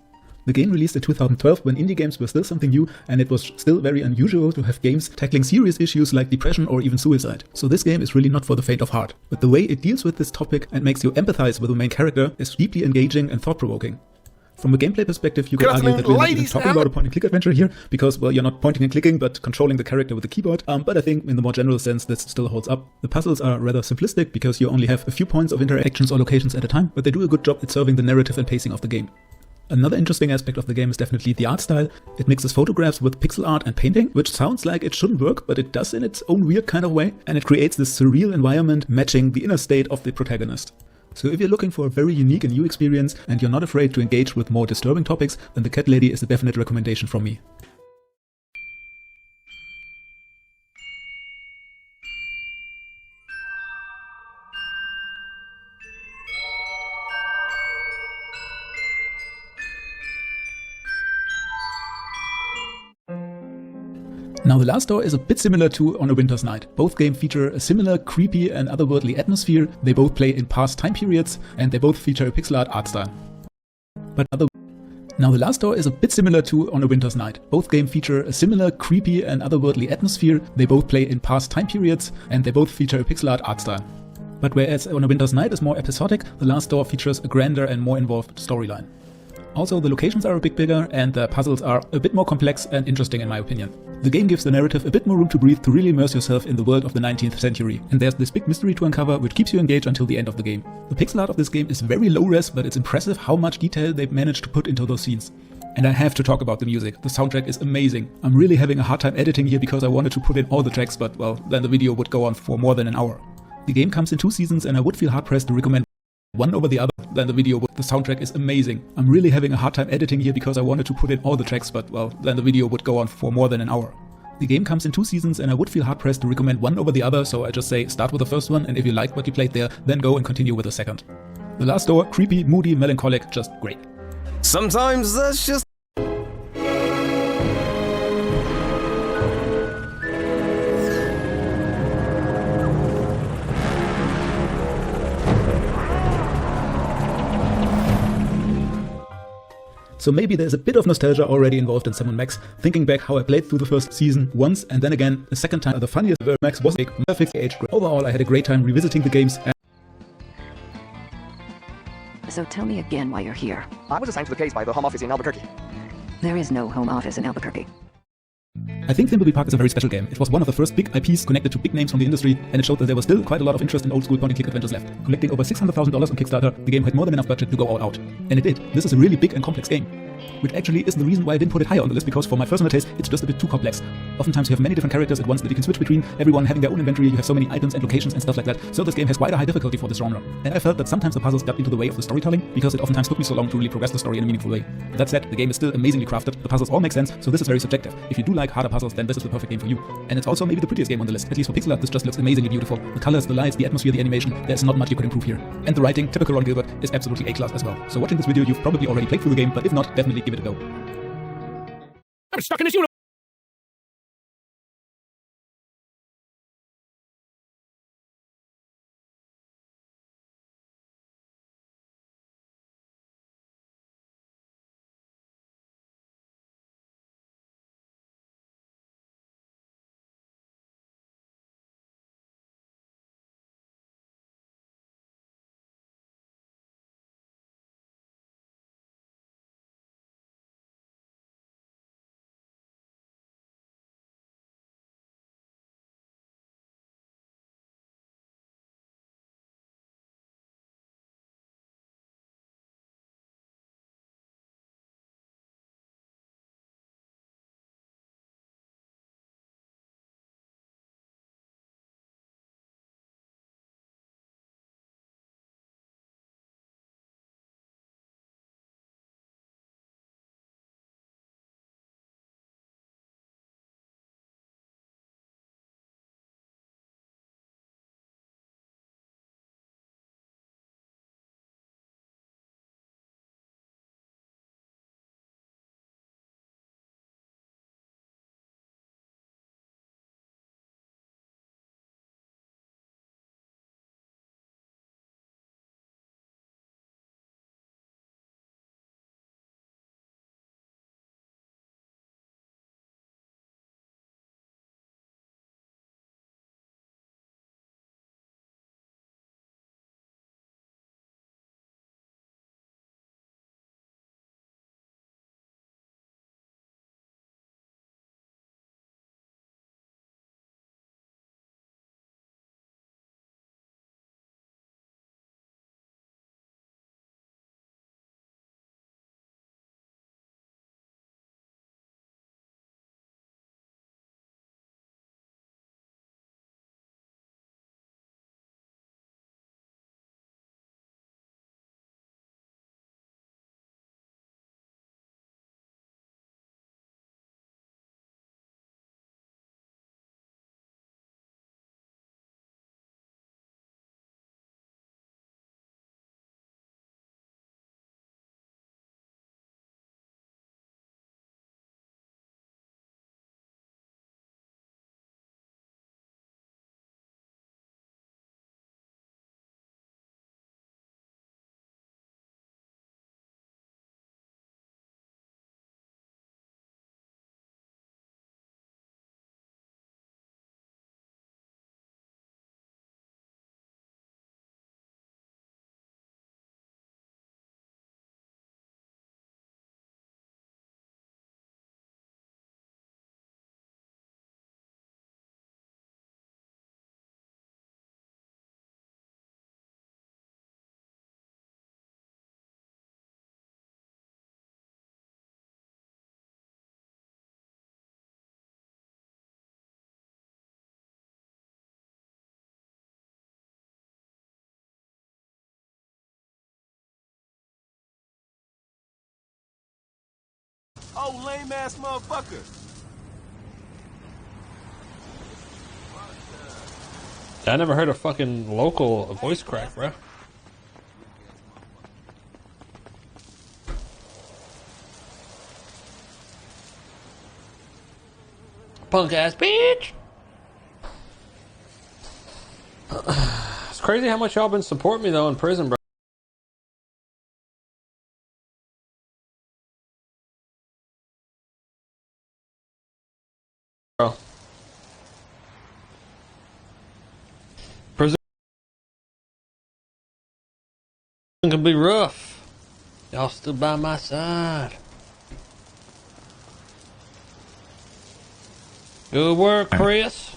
The game released in 2012 when indie games were still something new, and it was still very unusual to have games tackling serious issues like depression or even suicide. So this game is really not for the faint of heart. But the way it deals with this topic and makes you empathize with the main character is deeply engaging and thought-provoking. From a gameplay perspective, you could argue that we're not even talking about a point-and-click adventure here, because, well, you're not pointing and clicking, but controlling the character with the keyboard, but I think in the more general sense this still holds up. The puzzles are rather simplistic, because you only have a few points of interactions or locations at a time, but they do a good job at serving the narrative and pacing of the game. Another interesting aspect of the game is definitely the art style. It mixes photographs with pixel art and painting, which sounds like it shouldn't work, but it does in its own weird kind of way, and it creates this surreal environment matching the inner state of the protagonist. So if you're looking for a very unique and new experience, and you're not afraid to engage with more disturbing topics, then The Cat Lady is a definite recommendation from me. Now The Last Door is a bit similar to On a Winter's Night. Both games feature a similar creepy and otherworldly atmosphere, they both play in past time periods, and they both feature a pixel art style. Now The Last Door is a bit similar to On a Winter's Night. Both games feature a similar creepy and otherworldly atmosphere, they both play in past time periods, and they both feature a pixel art style. But whereas On a Winter's Night is more episodic, The Last Door features a grander and more involved storyline. Also, the locations are a bit bigger, and the puzzles are a bit more complex and interesting in my opinion. The game gives the narrative a bit more room to breathe to really immerse yourself in the world of the 19th century, and there's this big mystery to uncover which keeps you engaged until the end of the game. The pixel art of this game is very low res, but it's impressive how much detail they've managed to put into those scenes. And I have to talk about the music. The soundtrack is amazing. I'm really having a hard time editing here because I wanted to put in all the tracks, but well, then the video would go on for more than an hour. The game comes in 2 seasons, and I would feel hard pressed to recommend one over the other, then the video would. The soundtrack is amazing. I'm really having a hard time editing here because I wanted to put in all the tracks, but well, then the video would go on for more than an hour. The game comes in 2 seasons, and I would feel hard pressed to recommend one over the other, so I just say start with the first one, and if you liked what you played there, then go and continue with the second. The Last Door, creepy, moody, melancholic, just great. Sometimes that's just... So maybe there's a bit of nostalgia already involved in Sam & Max, thinking back how I played through the first season once and then again a second time. The funniest Max was a perfect age grade. Overall, I had a great time revisiting the games. So tell me again why you're here. I was assigned to the case by the Home Office in Albuquerque. There is no Home Office in Albuquerque. I think Thimbleby Park is a very special game. It was one of the first big IPs connected to big names from the industry, and it showed that there was still quite a lot of interest in old-school point-and-click adventures left. Collecting over $600,000 on Kickstarter, the game had more than enough budget to go all out. And it did. This is a really big and complex game. Which actually is the reason why I didn't put it higher on the list, because for my personal taste, it's just a bit too complex. Oftentimes you have many different characters at once that you can switch between, everyone having their own inventory, you have so many items and locations and stuff like that, so this game has quite a high difficulty for this genre. And I felt that sometimes the puzzles got into the way of the storytelling, because it oftentimes took me so long to really progress the story in a meaningful way. That said, the game is still amazingly crafted, the puzzles all make sense, so this is very subjective. If you do like harder puzzles, then this is the perfect game for you. And it's also maybe the prettiest game on the list. At least for pixel art, this just looks amazingly beautiful. The colors, the lights, the atmosphere, the animation, there's not much you could improve here. And the writing, typical Ron Gilbert, is absolutely A-class as well. So watching this video, you've probably already played through the game, but if not, definitely give it a go. I'm stuck in this universe. Oh, lame ass motherfucker. I never heard a fucking local voice crack, bro. Punk ass bitch. It's crazy how much y'all been supporting me though in prison, bro. It's gonna be rough. Y'all still by my side. Good work, Chris.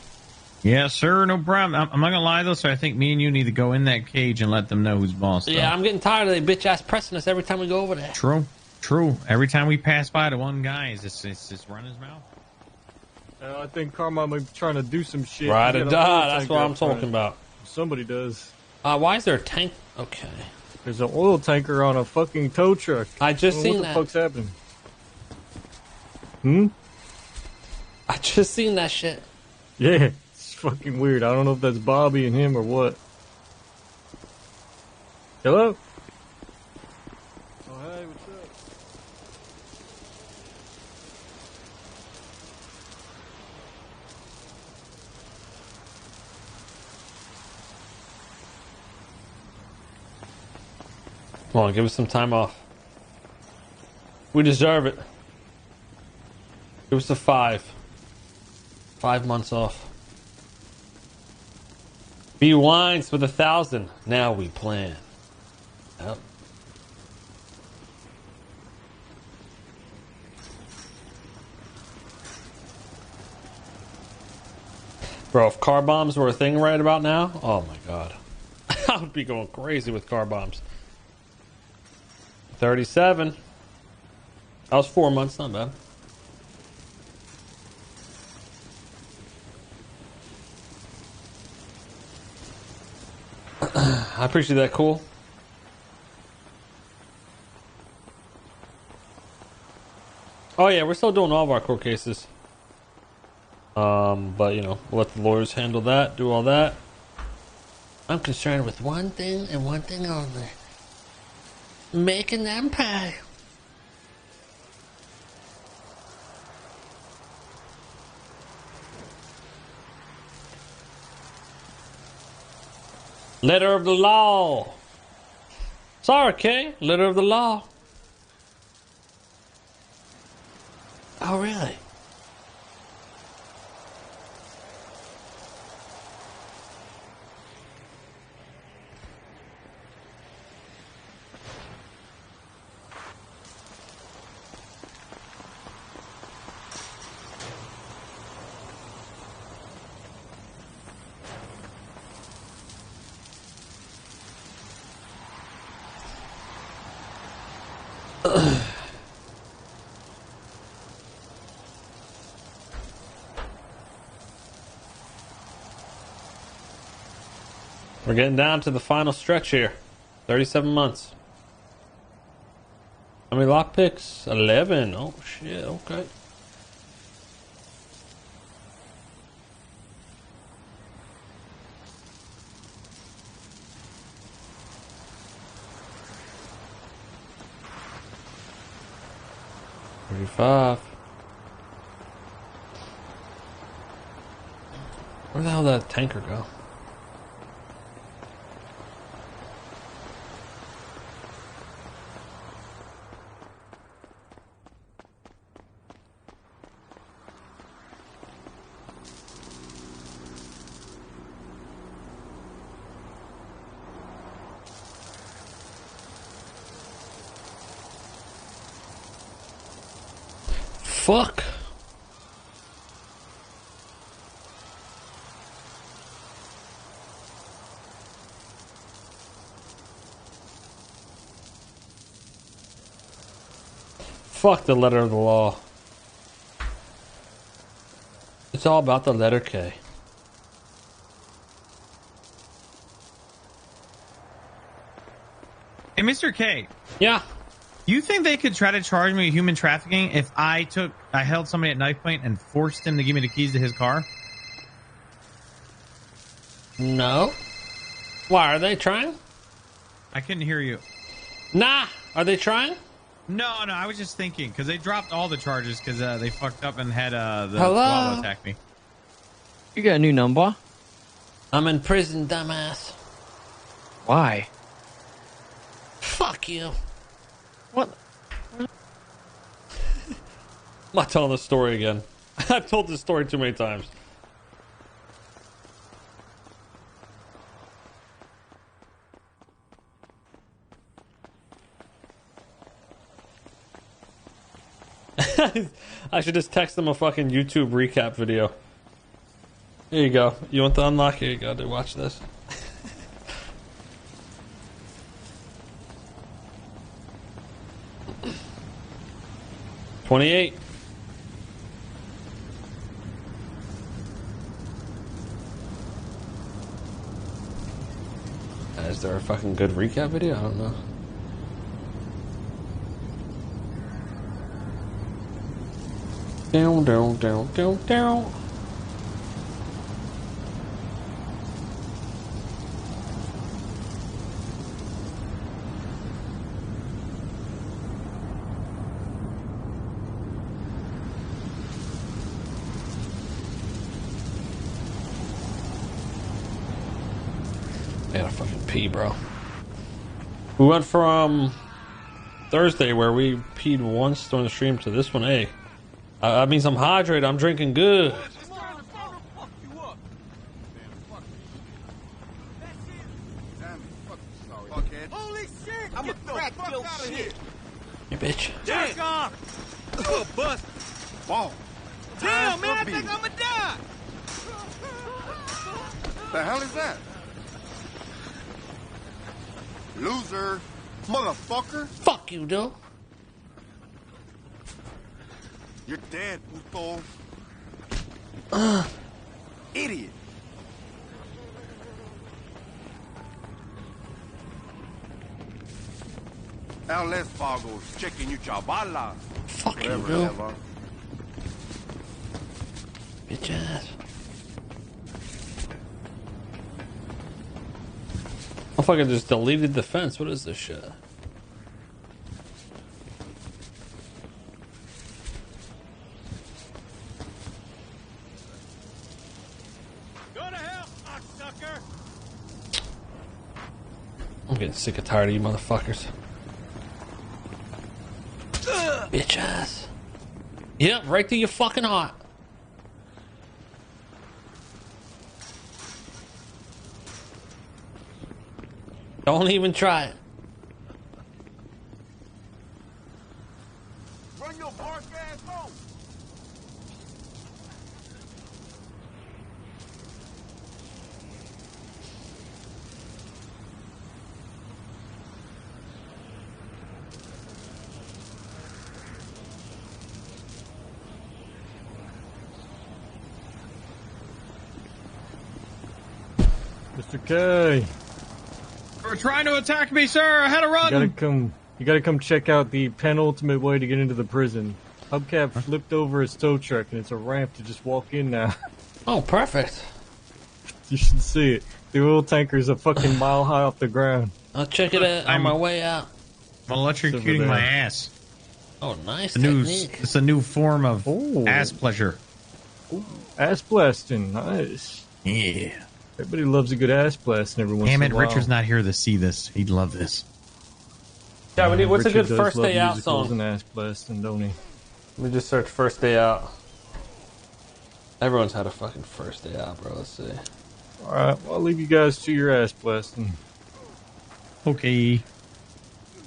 Yes, sir. No problem. I'm not gonna lie though, so I think me and you need to go in that cage and let them know who's boss. Yeah, I'm getting tired of that bitch ass pressing us every time we go over there. True. Every time we pass by the one guy, it's just running his mouth. I think Carmine might be trying to do some shit. Ride He or got a oil die. That's tanker what up I'm front. talking about. Somebody does. Why is there a tank? Okay. There's an oil tanker on a fucking tow truck. I just seen what that. What the fuck's happening? I just seen that shit. Yeah, it's fucking weird. I don't know if that's Bobby and him or what. Hello? Oh, hey, what's up? Come on, give us some time off. We deserve it. Give us a 5. 5 months off. B Wines with 1,000. Now we plan. Yep. Bro, if car bombs were a thing right about now, oh my god. I would be going crazy with car bombs. 37. That was 4 months, not bad. I appreciate that. Cool. Oh yeah, we're still doing all of our court cases. But you know, we'll let the lawyers handle that, do all that. I'm concerned with one thing and one thing only. Making them pay. Letter of the law. Sorry, Kay. Letter of the law. Oh, really? We're getting down to the final stretch here. 37 months. How many lockpicks? 11. Oh, shit. Okay. $35. Where the hell did that tanker go? Fuck. Fuck the letter of the law. It's all about the letter K. Hey, Mr. K. Yeah. You think they could try to charge me with human trafficking if I held somebody at knife point and forced him to give me the keys to his car? No. Why, are they trying? I couldn't hear you. Nah. Are they trying? No, I was just thinking, because they dropped all the charges because they fucked up and had the Hello? Chihuahua attack me. You got a new number? I'm in prison, dumbass. Why? Fuck you. What? I'm not telling this story again. I've told this story too many times. I should just text them a fucking YouTube recap video. Here you go. You want the unlock? Here you go, dude. Watch this. $28. Is there a fucking good recap video? I don't know. Down, down, down, down, down. I gotta fucking pee, bro. We went from Thursday where we peed once during the stream to this one. Hey, that means I'm hydrated. I'm drinking good. Holy shit! I'm a crack your shit. You bitch. Jack off! You a bust. Whoa. Damn, man, I think I'ma die. The hell is that? Loser. Motherfucker. Fuck you, dude. You're dead, puto. Idiot. Now let's Fargo's checking you chavala. Fuck you, dude. Bitch ass. I fucking just deleted the fence. What is this shit? I'm getting sick and tired of you motherfuckers. Bitch ass. Yep, right to your fucking heart. Don't even try it. Run your bark ass home. Mr. K. They're trying to attack me, sir. I had to run. You gotta come check out the penultimate way to get into the prison. Hubcap flipped over his tow truck, and it's a ramp to just walk in now. Oh, perfect. You should see it. The oil tanker's a fucking mile high off the ground. I'll check it out on my way out. I'm electrocuting my ass. Oh, nice technique. It's a new form of ass pleasure. Ass blasting, nice. Yeah. Everybody loves a good ass blasting every once Damn in it, a while. Richard's not here to see this. He'd love this. Yeah, we need, what's Richard a good does first love day out musicals song? and ass blasting, don't he? Let me just search first day out. Everyone's had a fucking first day out, bro. Let's see. Alright, well, I'll leave you guys to your ass blasting. Okay.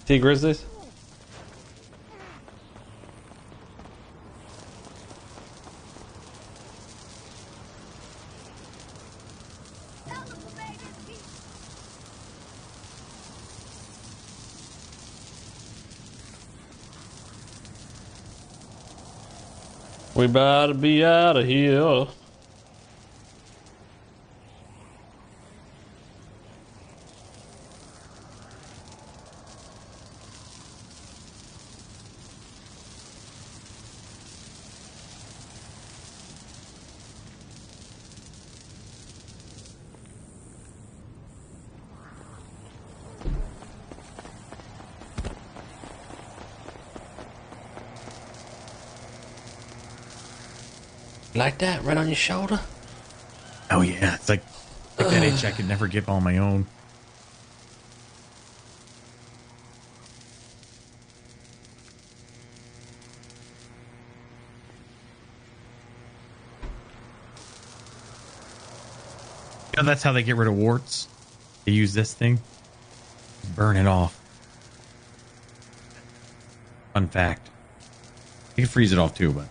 T Grizzlies? We about to be out of here. Like that, right on your shoulder? Oh, yeah. It's like that itch I could never get on my own. You know, that's how they get rid of warts. They use this thing. Burn it off. Fun fact. You can freeze it off too, but.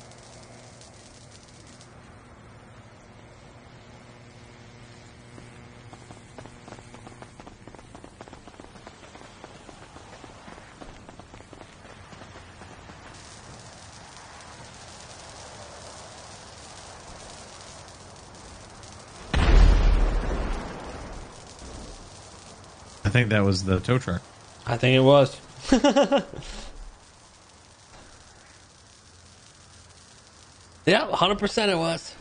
I think that was the tow truck. I think it was. Yeah, 100% it was.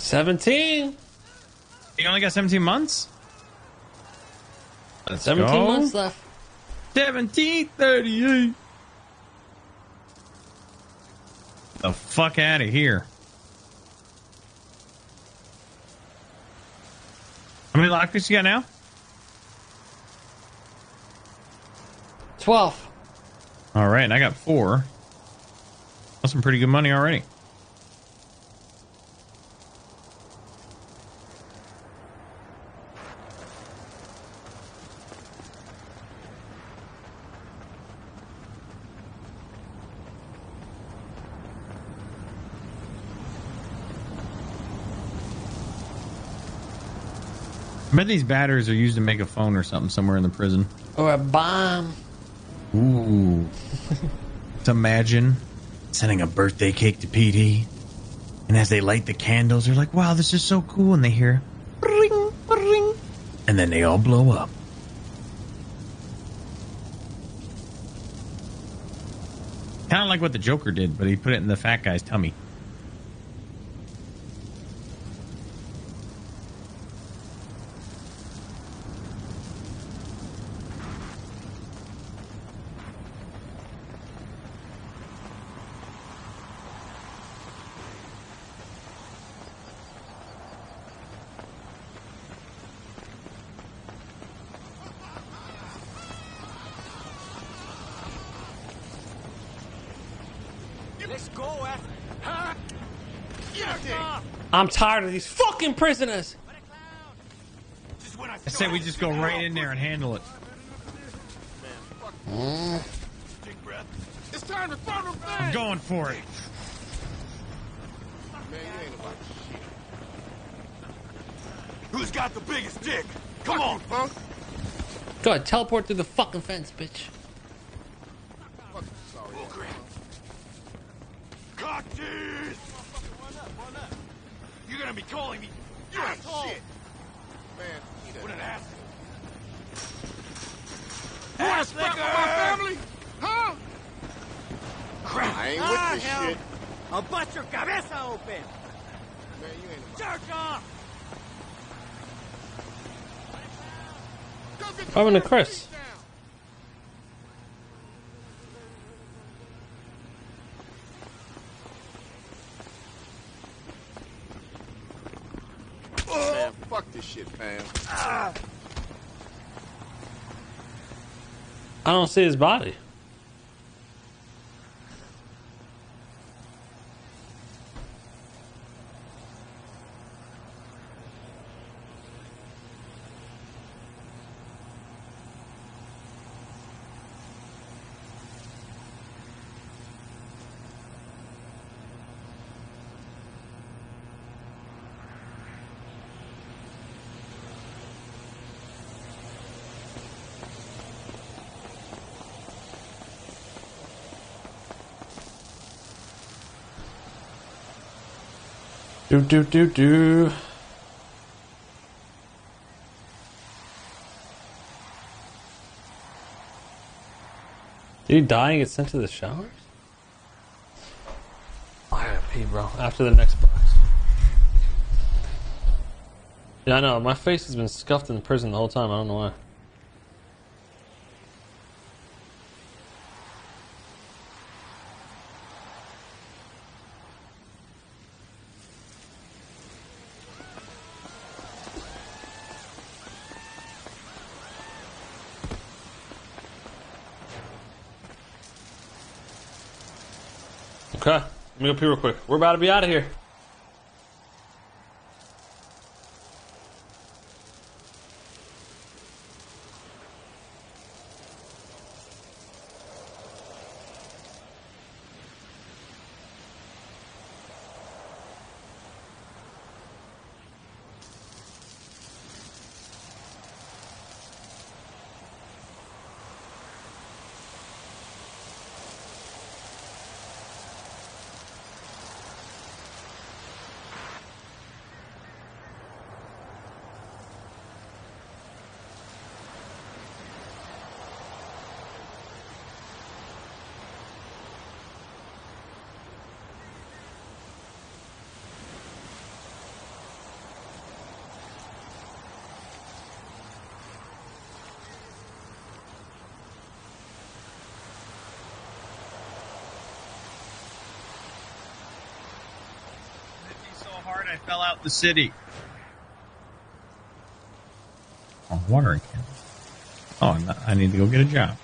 $17. You only got 17 months? Let's 17 go. months left. 1738. The fuck out of here. How many lockpicks you got now? 12. All right, and I got 4. That's some pretty good money already. I bet these batteries are used to make a phone or something somewhere in the prison. Or a bomb. Ooh. Let's imagine sending a birthday cake to PD. And as they light the candles, they're like, wow, this is so cool. And they hear, ring, ring. And then they all blow up. Kind of like what the Joker did, but he put it in the fat guy's tummy. Let's go after. Huh? I'm tired of these fucking prisoners. I say we just go right in there and handle it. It's time to throw them things. I'm going for it. Man, you ain't about shit. Who's got the biggest dick? Come on, punk. Go ahead, teleport through the fucking fence, bitch. Cocktease! You're gonna be calling me. You ain't shit. Man, what an asshole. You wanna scrap with my family? Huh? Crap. I ain't with this shit. I'll bust your cabeza open. Man, you ain't Jerk off. What happened to Chris? Man, fuck this shit, fam. I don't see his body. Do. Did he die and get sent to the showers? I gotta pee, bro. After the next box. Yeah, I know. My face has been scuffed in prison the whole time. I don't know why. Okay, let me go pee real quick. We're about to be out of here. Hard I fell out the city. Oh, watering can. Oh, I need to go get a job.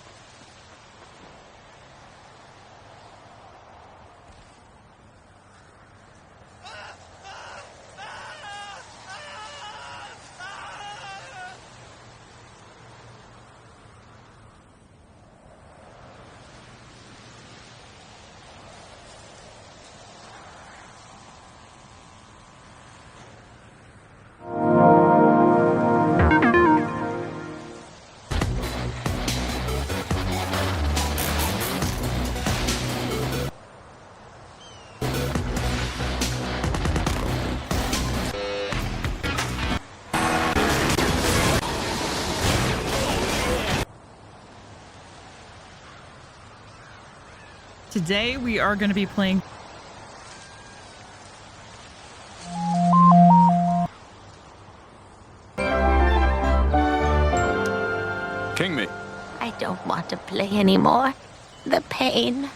Today we are going to be playing King me. I don't want to play anymore. The pain.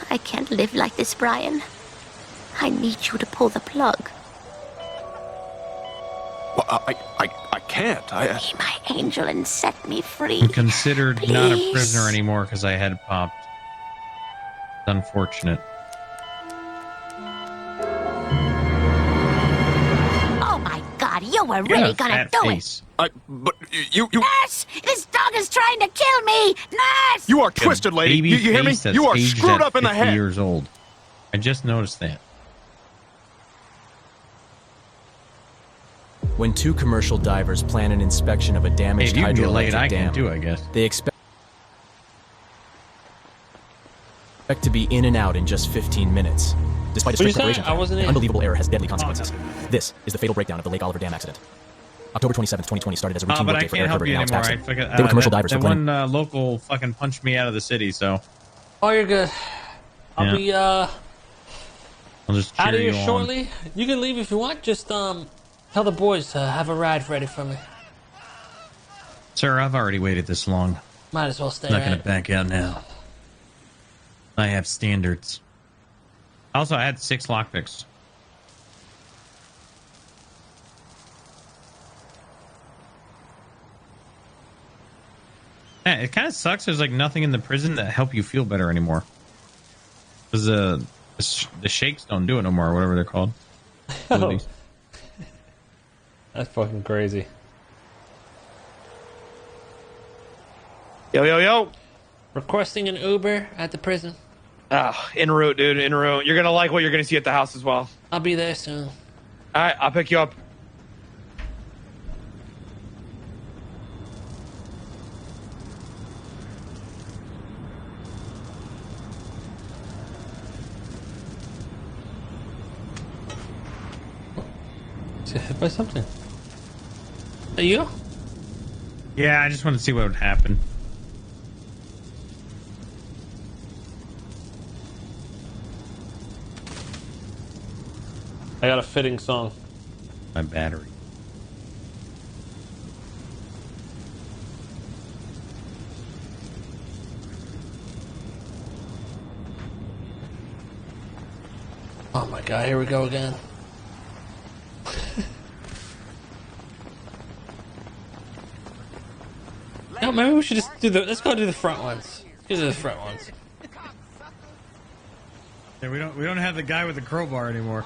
I can't live like this, Brian. I need you to pull the plug. Well, I can't. Be my angel and set me free. I'm considered not a Please. prisoner anymore because I had popped. It's unfortunate. Oh my God, you were You got really a gonna fat do face. But you. Nurse! This dog is trying to kill me! Nurse! You are twisted, lady. Baby You hear me? face that's You are aged screwed at up in the 50 head. years old. I just noticed that. When two commercial divers plan an inspection of a damaged Hey, if you can get laid, hydroelectric I can dam, too, I guess. they expect to be in and out in just 15 minutes. Despite a What you strict say? preparation I plan, wasn't in. unbelievable error has deadly consequences. This is the fatal breakdown of the Lake Oliver Dam accident. October 27th, 2020 started as a routine But I workday for can't Eric help Herbert you and Alex anymore. Paxton. They were commercial divers that for planning. one local fucking punched me out of the city, so Oh, you're good. I'll Yeah. be I'll just cheer out of here you on. shortly. You can leave if you want. Just tell the boys to have a ride ready for me. Sir, I've already waited this long. Might as well stay. I'm not going right? to back out now. I have standards. Also, I had 6 lockpicks. Yeah, it kind of sucks. There's like nothing in the prison that help you feel better anymore. Because the shakes don't do it no more, or whatever they're called. Oh. That's fucking crazy. Yo. Requesting an Uber at the prison. Oh, en route, dude. En route. You're gonna like what you're gonna see at the house as well. I'll be there soon. All right, I'll pick you up. Get hit by something. Are you? Yeah, I just wanted to see what would happen. I got a fitting song. My battery. Oh my God! Here we go again. No, maybe we should just do the. Let's go do the front ones. These are the front ones. Yeah, we don't have the guy with the crowbar anymore.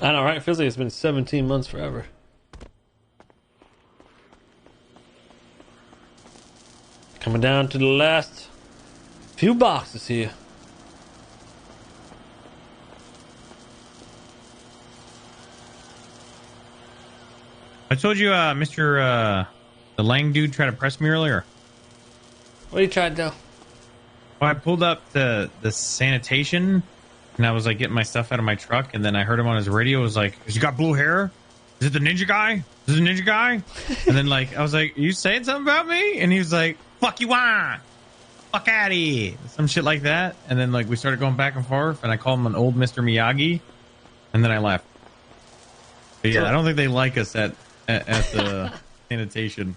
I know, right? It feels like it's been 17 months forever. Coming down to the last few boxes here. I told you, Mr. The Lang dude tried to press me earlier. What are you trying to do? Well, I pulled up the sanitation, and I was like getting my stuff out of my truck, and then I heard him on his radio. It was like, "Has he got blue hair? Is it the ninja guy? Is it the ninja guy?" And then like I was like, "Are you saying something about me?" And he was like, "Fuck you on, fuck out of here," some shit like that. And then like we started going back and forth, and I called him an old Mr. Miyagi, and then I left. But yeah, I don't think they like us at the sanitation.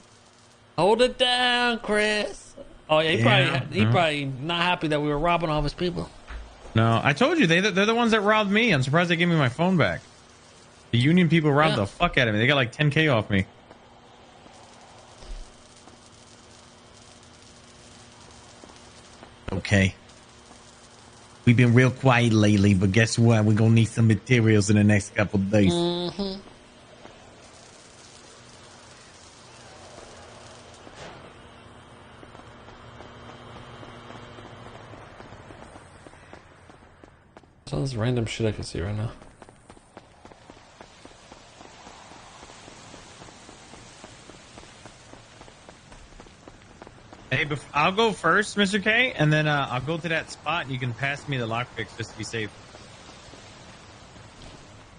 Hold it down, Chris. Oh yeah, he probably not happy that we were robbing all of his people. No, I told you they're the ones that robbed me. I'm surprised they gave me my phone back. The union people robbed the fuck out of me. They got like 10K off me. Okay. We've been real quiet lately, but guess what? We're gonna need some materials in the next couple of days. Mm-hmm. All this random shit I can see right now. Hey, I'll go first, Mr. K, and then I'll go to that spot. And you can pass me the lockpicks just to be safe.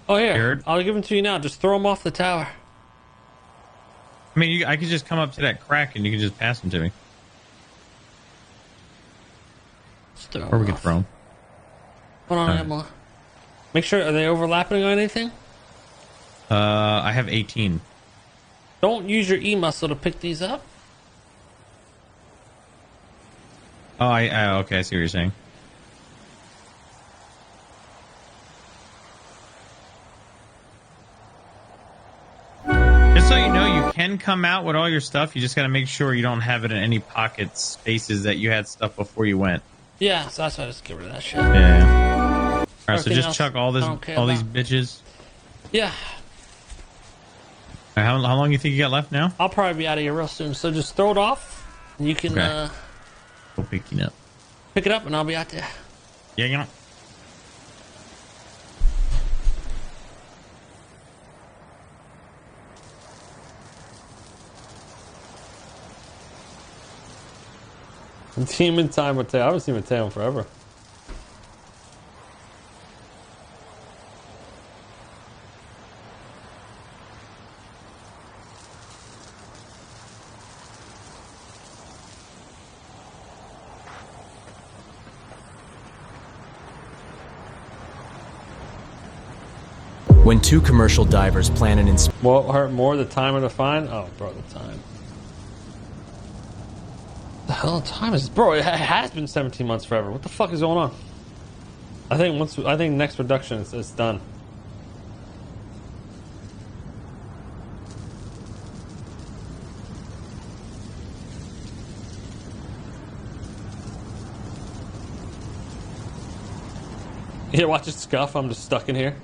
Oh, here. I'll give them to you now. Just throw them off the tower. I mean, I could just come up to that crack and you can just pass them to me. Or we can throw them. Hold on, I have more. Make sure, are they overlapping or anything? I have 18. Don't use your E-muscle to pick these up. Oh, okay, I see what you're saying. Just so you know, you can come out with all your stuff. You just got to make sure you don't have it in any pocket spaces that you had stuff before you went. Yeah, so that's why I just get rid of that shit. Yeah. All right, so Everything just else, chuck all I don't care these about. bitches. Yeah. All right, how long you think you got left now? I'll probably be out of here real soon, so just throw it off. And you can Go pick it up. Pick it up, and I'll be out there. Yeah, you know. Demon time with Mateo. I haven't seen Mateo in forever. When two commercial divers plan an What hurt more, the time or the fine? Oh, bro, the time. The hell time is, bro? It has been 17 months forever. What the fuck is going on? I think next reduction is done. Yeah, watch it scuff. I'm just stuck in here.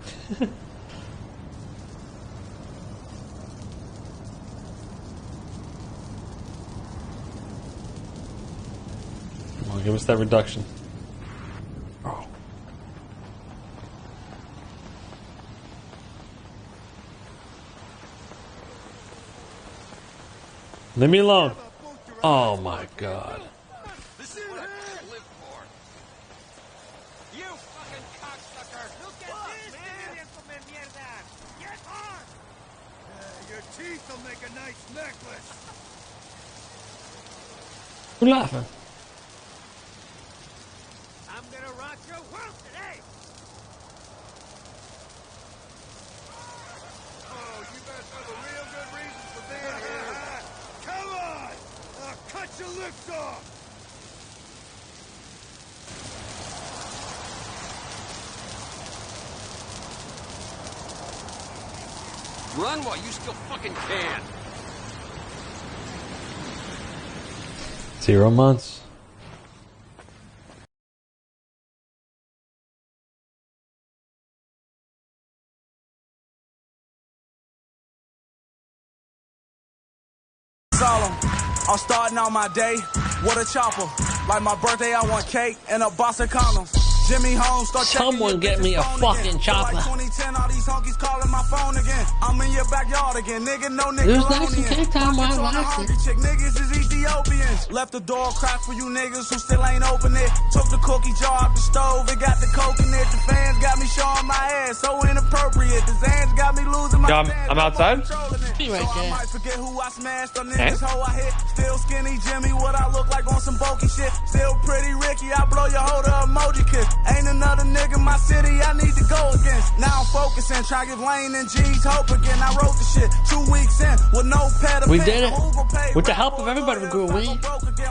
Come on, give us that reduction. Oh. Leave me alone. Oh my god. This is what I live for. You fucking cocksucker! Look at this! Get on! Your teeth will make a nice necklace. Who laughing? I'm gonna rock your world today. Oh, you guys have a real good reason for being here. Come Run while you still fucking can. 0 months. Solemn. I'm starting out my day with a chopper. Like my birthday, I want cake and a box of condoms. Jimmy Holmes, start Someone get me a fucking chopper. Like 2010, all these honkies calling my phone again. I'm in your backyard again, nigga. No nigga. It was nice and cake time while I watched it. Chick niggas is Ethiopians. Left the door cracked for you niggas who still ain't open it. Took the cookie jar off the stove and got the coke in it. The fans got me showing my ass, so inappropriate. The Zans got me losing my I'm outside. Be right there. Might forget who I smashed on niggas, hoe I hit. Still skinny Jimmy, what I look like on some bulky shit. Still pretty Ricky, I blow your holder emoji kiss. Ain't another nigga in my city I need to go against. Now I'm focusing, try to give Lane and G's hope again. I wrote the shit 2 weeks in with no pad of We did it. With the help of everybody, we grew weed,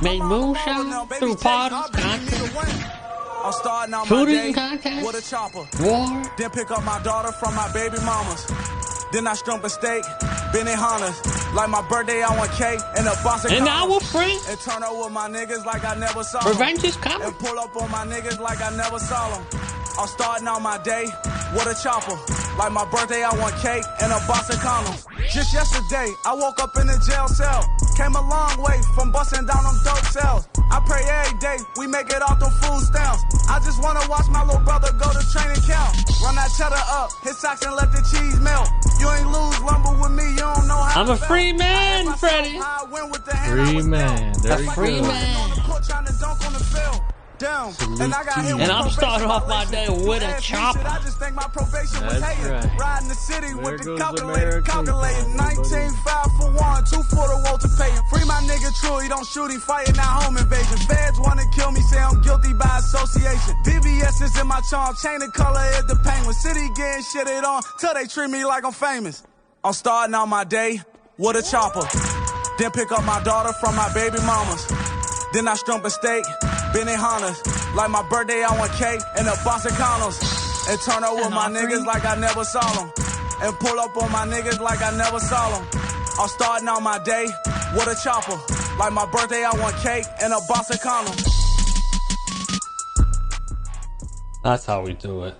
made moonshine, threw parties, concerts, I'm starting out food my eating day contests, with a chopper. war. Then pick up my daughter from my baby mamas. Then I strump a steak, Benihana's. Like my birthday, I want cake and a box of And condoms. now we're free. And turn up with my niggas like I never saw them. Revenge is coming. And pull up on my niggas like I never saw them. I'm starting out my day with a chopper. Like my birthday, I want cake and a box of condoms. Just yesterday, I woke up in a jail cell. Came a long way from busting down them dope cells. I pray every day we make it off them food stamps. I just wanna watch my little brother go to training camp. Run that cheddar up, hit socks and let the cheese melt. You ain't lose lumber with me, you don't know how. I'm a free man, Freddy. Free man. There A you free go. man. Down. Salute And I got to hit you. with And I'm starting off my day with a I chopper. just think my probation was That's hating. right. Riding the city There with the goes calculator, America. calculating. 19, 5 for 1, 2 for the Walter Payton. Free my nigga True, he don't shoot, he fighting that home invasion. Feds wanna kill me, say I'm guilty by association. VVS is in my charm, chain of color is the penguin. City getting shitted on till they treat me like I'm famous. I'm starting out my day with a chopper. Then pick up my daughter from my baby mamas. Then I strump a steak, Benihana's. Like my birthday, I want cake and a box of condoms. And turn up with my niggas like I never saw them. And pull up on my niggas like I never saw them. I'm starting out my day with a chopper. Like my birthday, I want cake and a box of condoms. That's how we do it.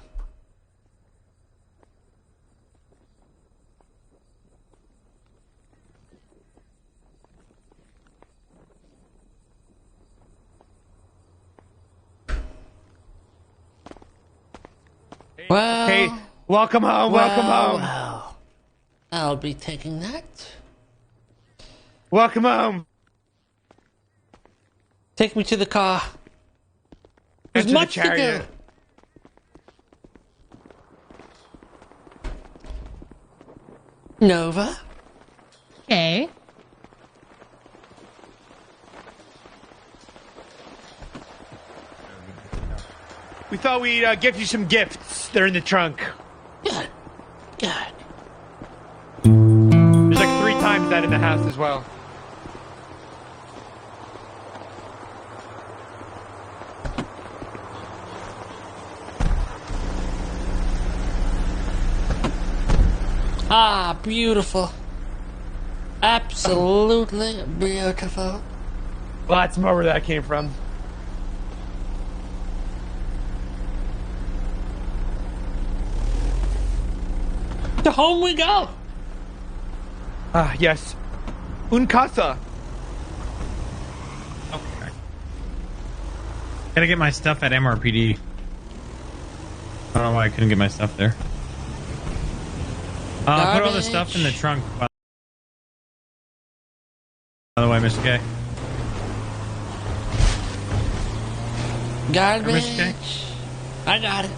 Well, Hey, welcome home, welcome home. Well, I'll be taking that. Welcome home. Take me to the car. There's Enter the much to chariot. do. Nova. Okay. We thought we'd give you some gifts. They're in the trunk. Good. Good. There's like 3 times that in the house as well. Ah, beautiful. Absolutely beautiful. Lots more where that came from. To home we go. Ah, yes. Un casa. Okay. Gotta get my stuff at MRPD. I don't know why I couldn't get my stuff there. Put all the Garbage. stuff in the trunk. By the way, Mr. K. Garbage. Mr. K. I got it.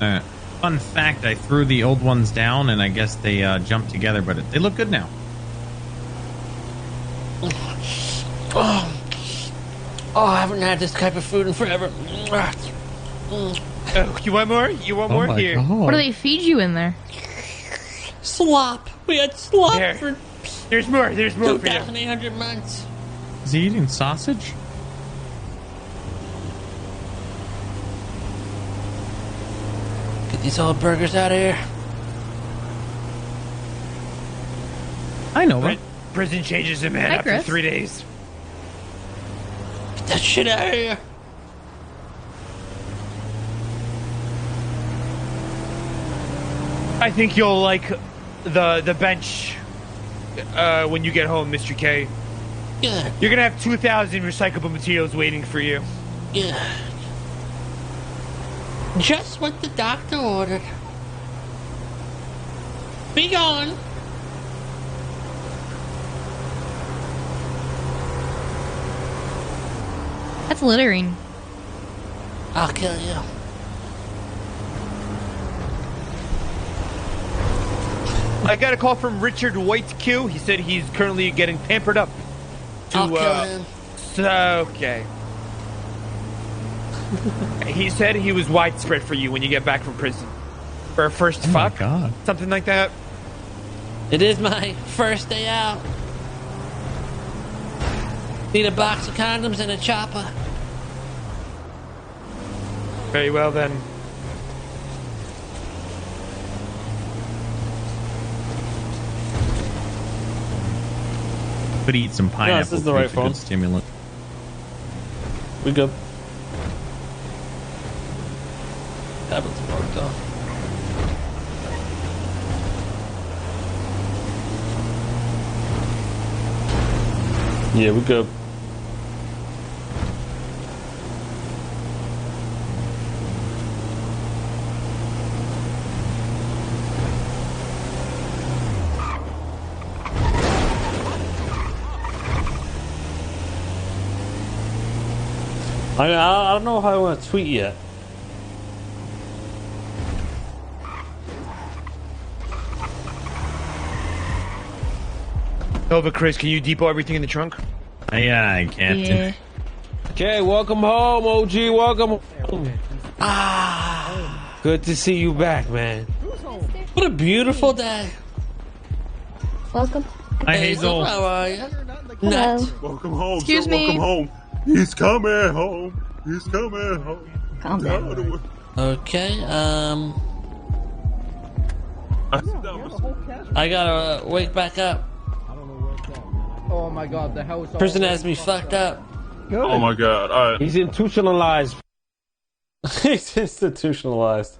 Alright. Fun fact, I threw the old ones down and I guess they jumped together, but they look good now. Oh, I haven't had this type of food in forever. Oh, you want more? You want more? Here. What do they feed you in there? Slop. We had slop There. for There's more. There's more for you. 2,800 months. Is he eating sausage? Get these old burgers out of here. I know, right? Prison changes him, man, Hi, after Chris. 3 days. Get that shit out of here. I think you'll like the bench when you get home, Mr. K. Yeah. You're gonna have 2,000 recyclable materials waiting for you. Yeah. Just what the doctor ordered. Be gone. That's littering. I'll kill you. I got a call from Richard White Q. He said he's currently getting pampered up. I'll kill him. Okay. He said he was widespread for you when you get back from prison. For a first fuck? God. Something like that? It is my first day out. Need a box of condoms and a chopper. Very well then. Could eat some pineapple. this is the right it's a good phone. stimulant. We good. Tablet's fucked up. Yeah, we good. I don't know if I want to tweet yet. Oh, but Chris, can you depot everything in the trunk? Yeah, I can't. Yeah. Okay, welcome home, OG. Welcome home. Good to see you back, man. What a beautiful day. Welcome. Hi, Hazel. How are you? Hello. Welcome home. Excuse sir. me. Welcome home. He's coming home. He's coming home. Calm down. Okay, I gotta wake back up. Oh my god, the house. Prison has me fucked up. Oh my god. All right. He's institutionalized. He's institutionalized.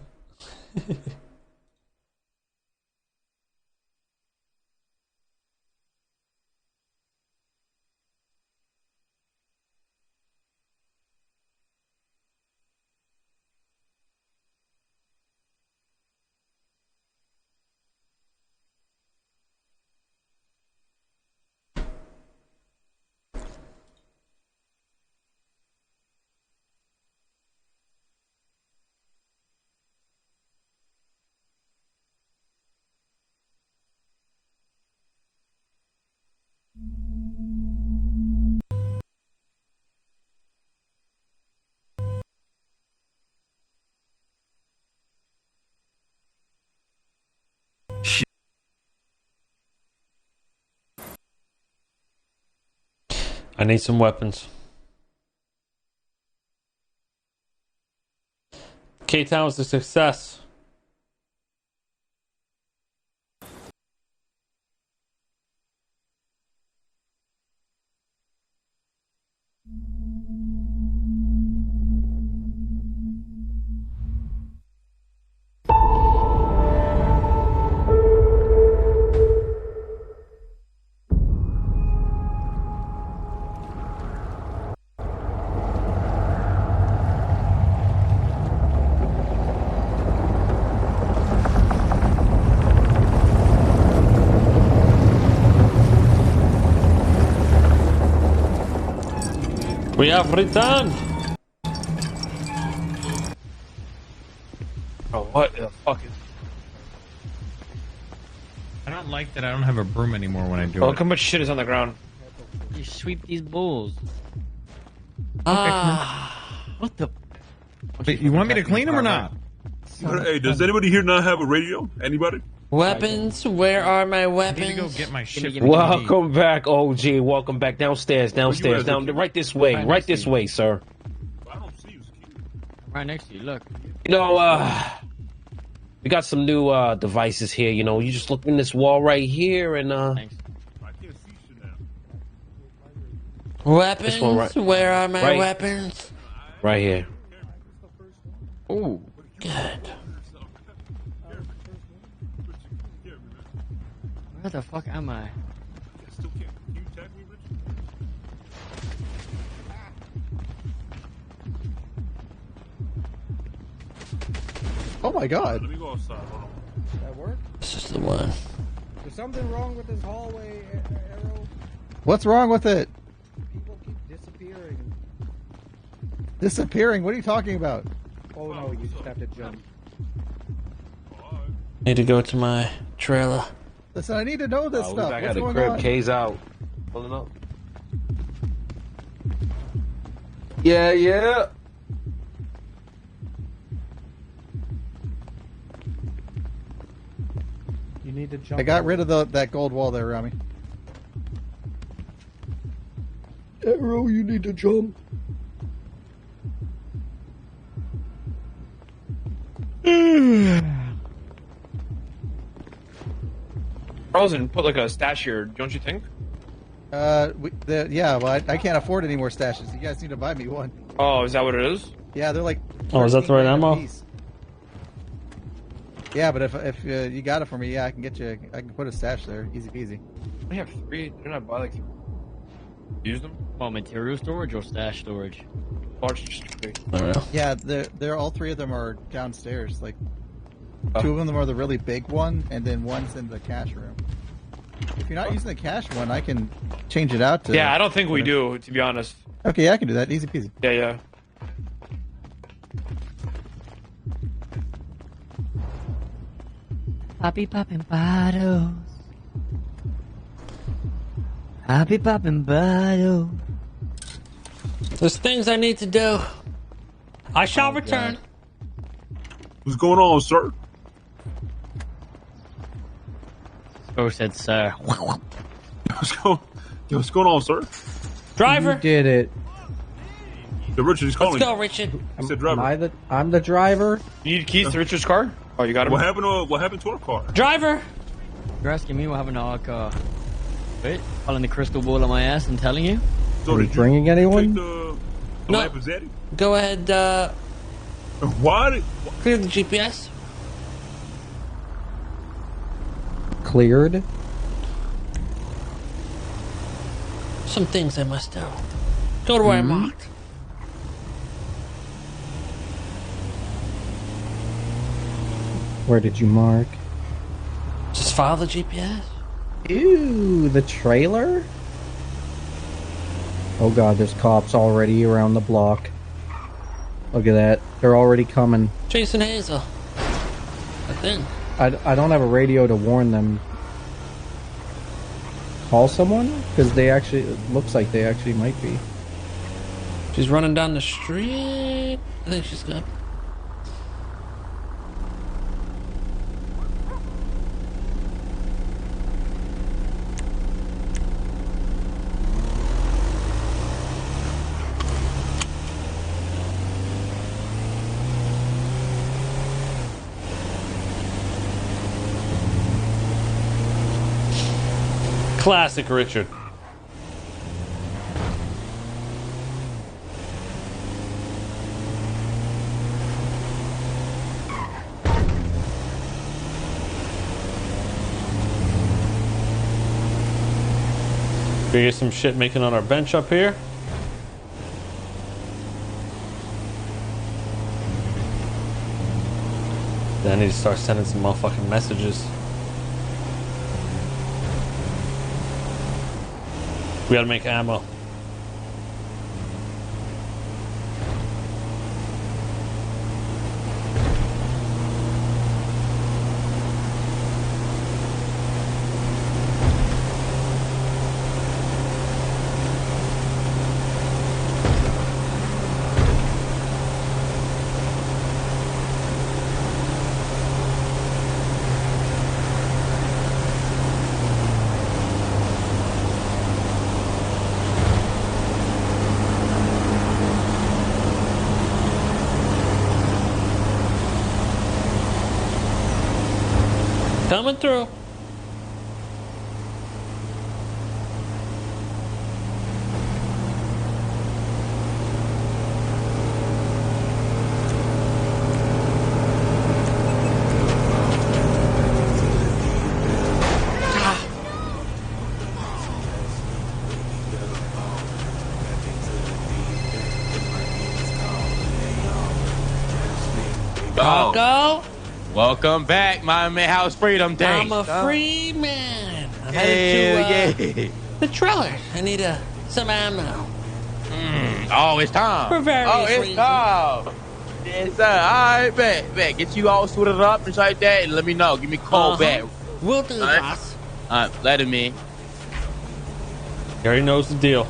I need some weapons. K-Town was a success. We have returned. Oh, what the fuck is... I don't like that I don't have a broom anymore when I do Oh, it. look how much shit is on the ground. You sweep these bulls. What the... Wait, you want me to clean them or not? Hey, does anybody here not have a radio? Anybody? Weapons? Where are my weapons? I need to go get my shit. Welcome back, OG. Welcome back. Downstairs, downstairs, down right this way, right this way, sir. Right next to you. Look. You know, we got some new devices here. You know, you just look in this wall right here, and Thanks. Weapons? This one right- Where are my right- weapons? right here. Ooh. Good. Where the fuck am I? Oh my god. Let me go outside. Hold on. That work? This is the one. There's something wrong with this hallway, Arrow. What's wrong with it? People keep disappearing. Disappearing? What are you talking about? Oh no, you just have to jump. Need to go to my trailer. Listen, I need to know this We stuff. back What's at the going crib. on? K's out. Pulling up. Yeah. You need to jump. I got rid of that gold wall there, Rami. Arrow, you need to jump. Frozen, put like a stash here, don't you think? Yeah, well, I can't afford any more stashes. You guys need to buy me one. Oh, is that what it is? Yeah, they're like. Oh, is that the right 13 grand a ammo? piece. Yeah, but if you got it for me, yeah, I can get you. I can put a stash there, easy peasy. I have 3. Didn't I buy like 3? Use them? Oh, material storage or stash storage? Large 3. Yeah, they're all 3 of them are downstairs. Like 2 of them are the really big one, and then one's in the cash room. If you're not using the cash one, I can change it out to. Yeah, I don't think we do, to be honest. Okay, I can do that, easy peasy. Yeah. Poppy popping bottles. Poppy popping bottles. There's things I need to do. I shall return. What's going on, sir? Oh, said sir. What's going on, sir? Driver. You did it. The Richard is calling. Let's go, Richard. He said driver. I'm the driver. You need keys to Richard's car? Oh, you got him? What happened to our car? Driver. You're asking me what happened to our car. Wait, pulling the crystal ball on my ass and telling you? So Are you bringing anyone? No. Lampezetti? Go ahead, Why? clear the GPS. Cleared. Some things I must do. Go to where I marked. Where did you mark? Just follow the GPS. Ew, the trailer? Oh god, there's cops already around the block. Look at that. They're already coming. Jason Hazel. I think. I don't have a radio to warn them. Call someone? Because they actually, it looks like they actually might be. She's running down the street. I think she's good. Classic Richard. We get some shit making on our bench up here. Then I need to start sending some motherfucking messages. We gotta make ammo. Coming through. Taco? Welcome back, my man. How's Freedom Day? I'm a free man. I'm Hell headed to yeah. the trailer. I need some ammo. Oh, it's time. For various oh, it's reasons. time. Yes, sir. All right, bet. Get you all suited up and like that, and let me know. Give me a call back. We'll do, right? boss. All right, let him in. He already knows the deal.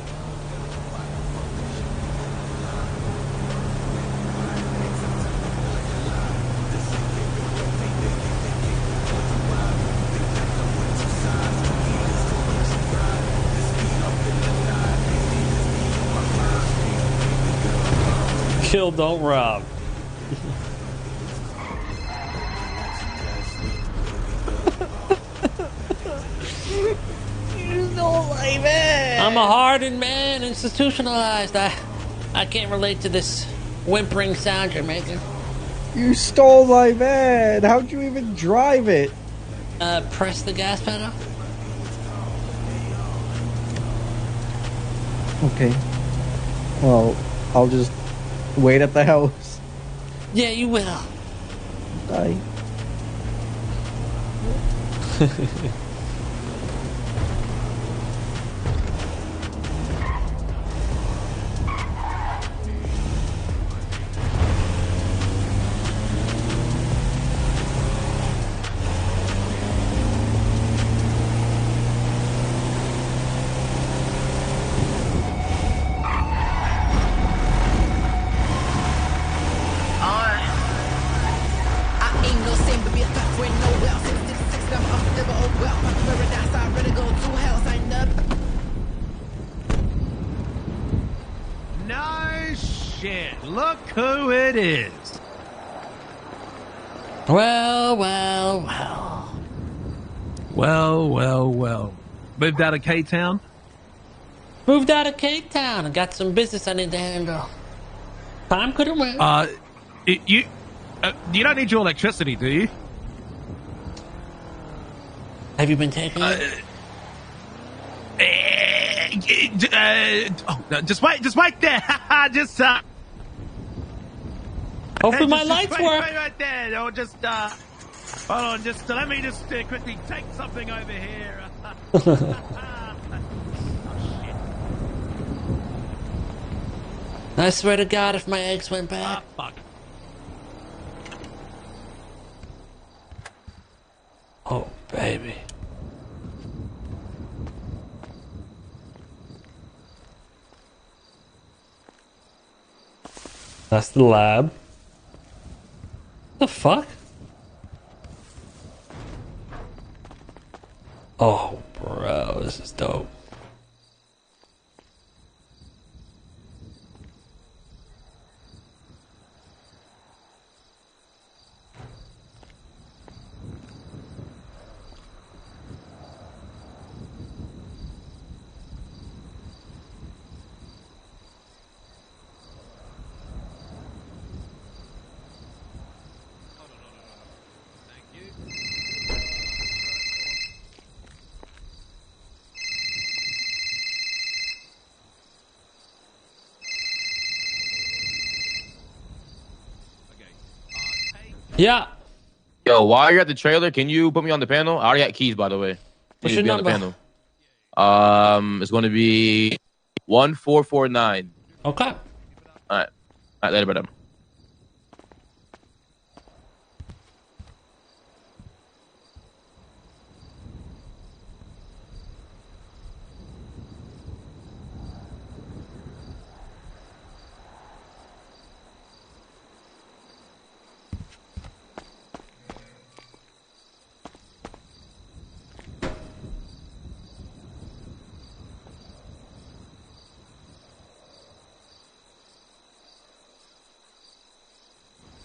Kill, don't rob. I'm a hardened man, institutionalized. I can't relate to this whimpering sound you're making. You stole my van. How'd you even drive it? Press the gas pedal. Okay. Well, I'll just wait at the house. Yeah, you will. Bye. Nice shit. Look who it is. Well, well, well. Well, well, well. Moved out of K-Town? Moved out of Cape Town and got some business I need to handle. Time couldn't wait. You don't need your electricity, do you? Have you been taking it? Just wait there. Just hopefully my just lights wait, work. Wait right there. Or just hold on. Just let me just quickly take something over here. I swear to God, if my eggs went bad. Fuck. Oh, baby. That's the lab. The fuck? Oh, bro, this is dope. Yeah. Yo, while you're at the trailer, can you put me on the panel? I already got keys, by the way. What's You your need to be number? on the panel. It's going to be 1449. Okay. All right, later, brother.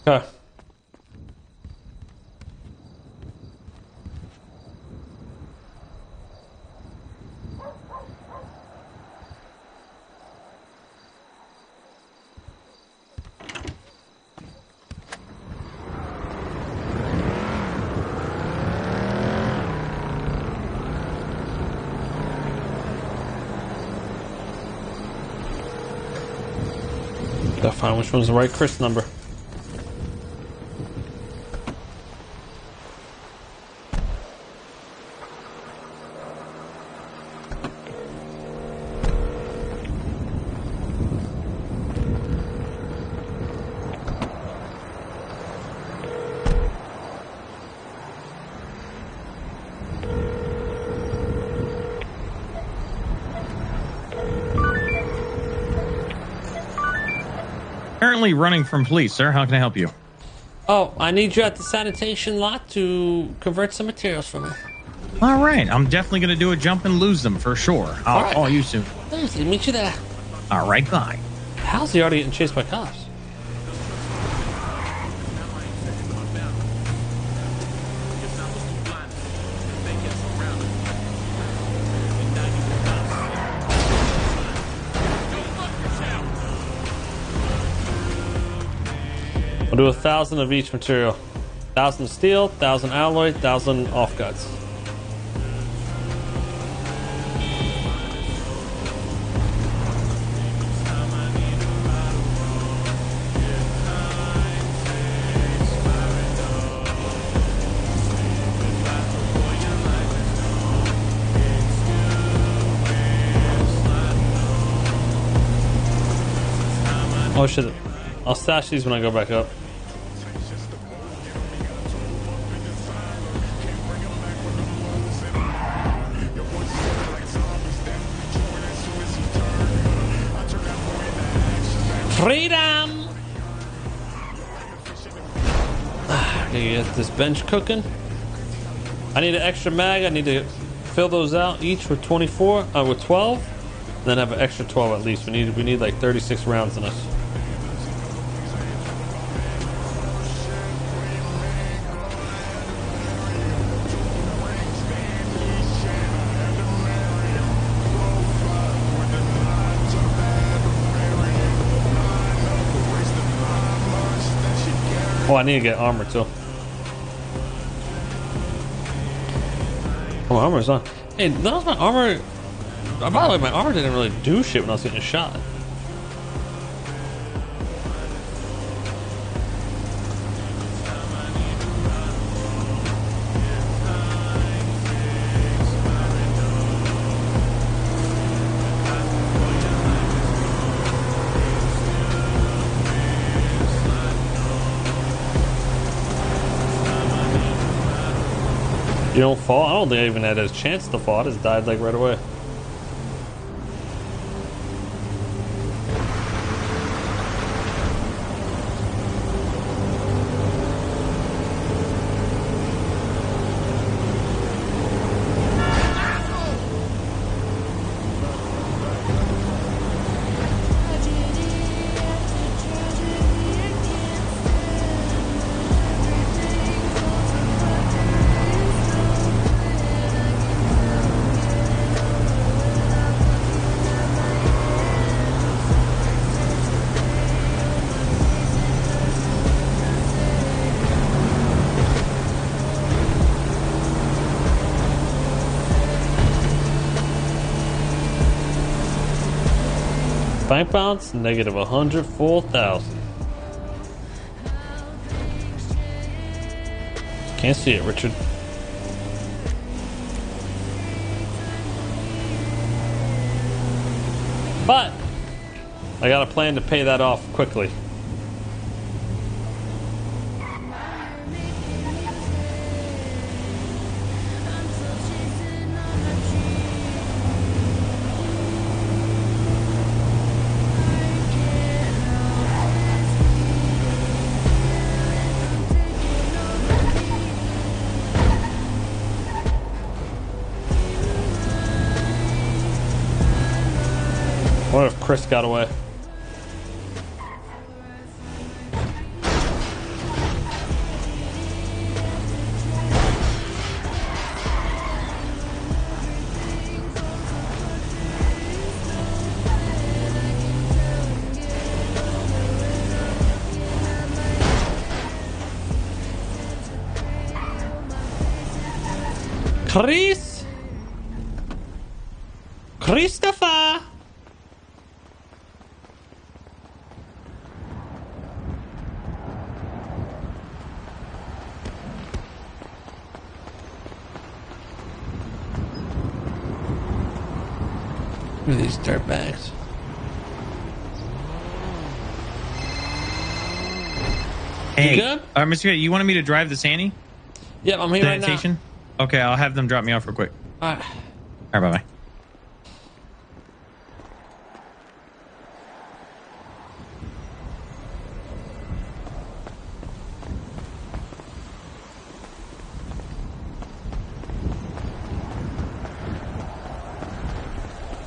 Okay. Gotta find which one's the right Chris number. Currently running from police, sir. How can I help you? Oh, I need you at the sanitation lot to convert some materials for me. All right. I'm definitely going to do a jump and lose them for sure. I'll call you soon. Thursday, meet you there. All right, bye. How's he already getting chased by cops? I'll do 1,000 of each material. 1,000 steel, 1,000 alloy, 1,000 offcuts. Oh shit. I'll stash these when I go back up. Freedom! Gotta get this bench cooking. I need an extra mag. I need to fill those out each with 24, with 12, and then have an extra 12 at least. We need like 36 rounds in us. Oh, I need to get armor too. Oh, my armor's on. Hey, that was my armor. By the way, my armor didn't really do shit when I was getting shot. You don't fall? I don't think I even had a chance to fall. I just died like right away. Bank balance, negative 104,000. Can't see it, Richard. But I got a plan to pay that off quickly. What if Chris got away? Christopher! Look at these dirtbags. Hey, You good? Mr. K, you wanted me to drive the Sandy? Yep, I'm here right now. Sanitation? Okay, I'll have them drop me off real quick. All right. All right, bye-bye.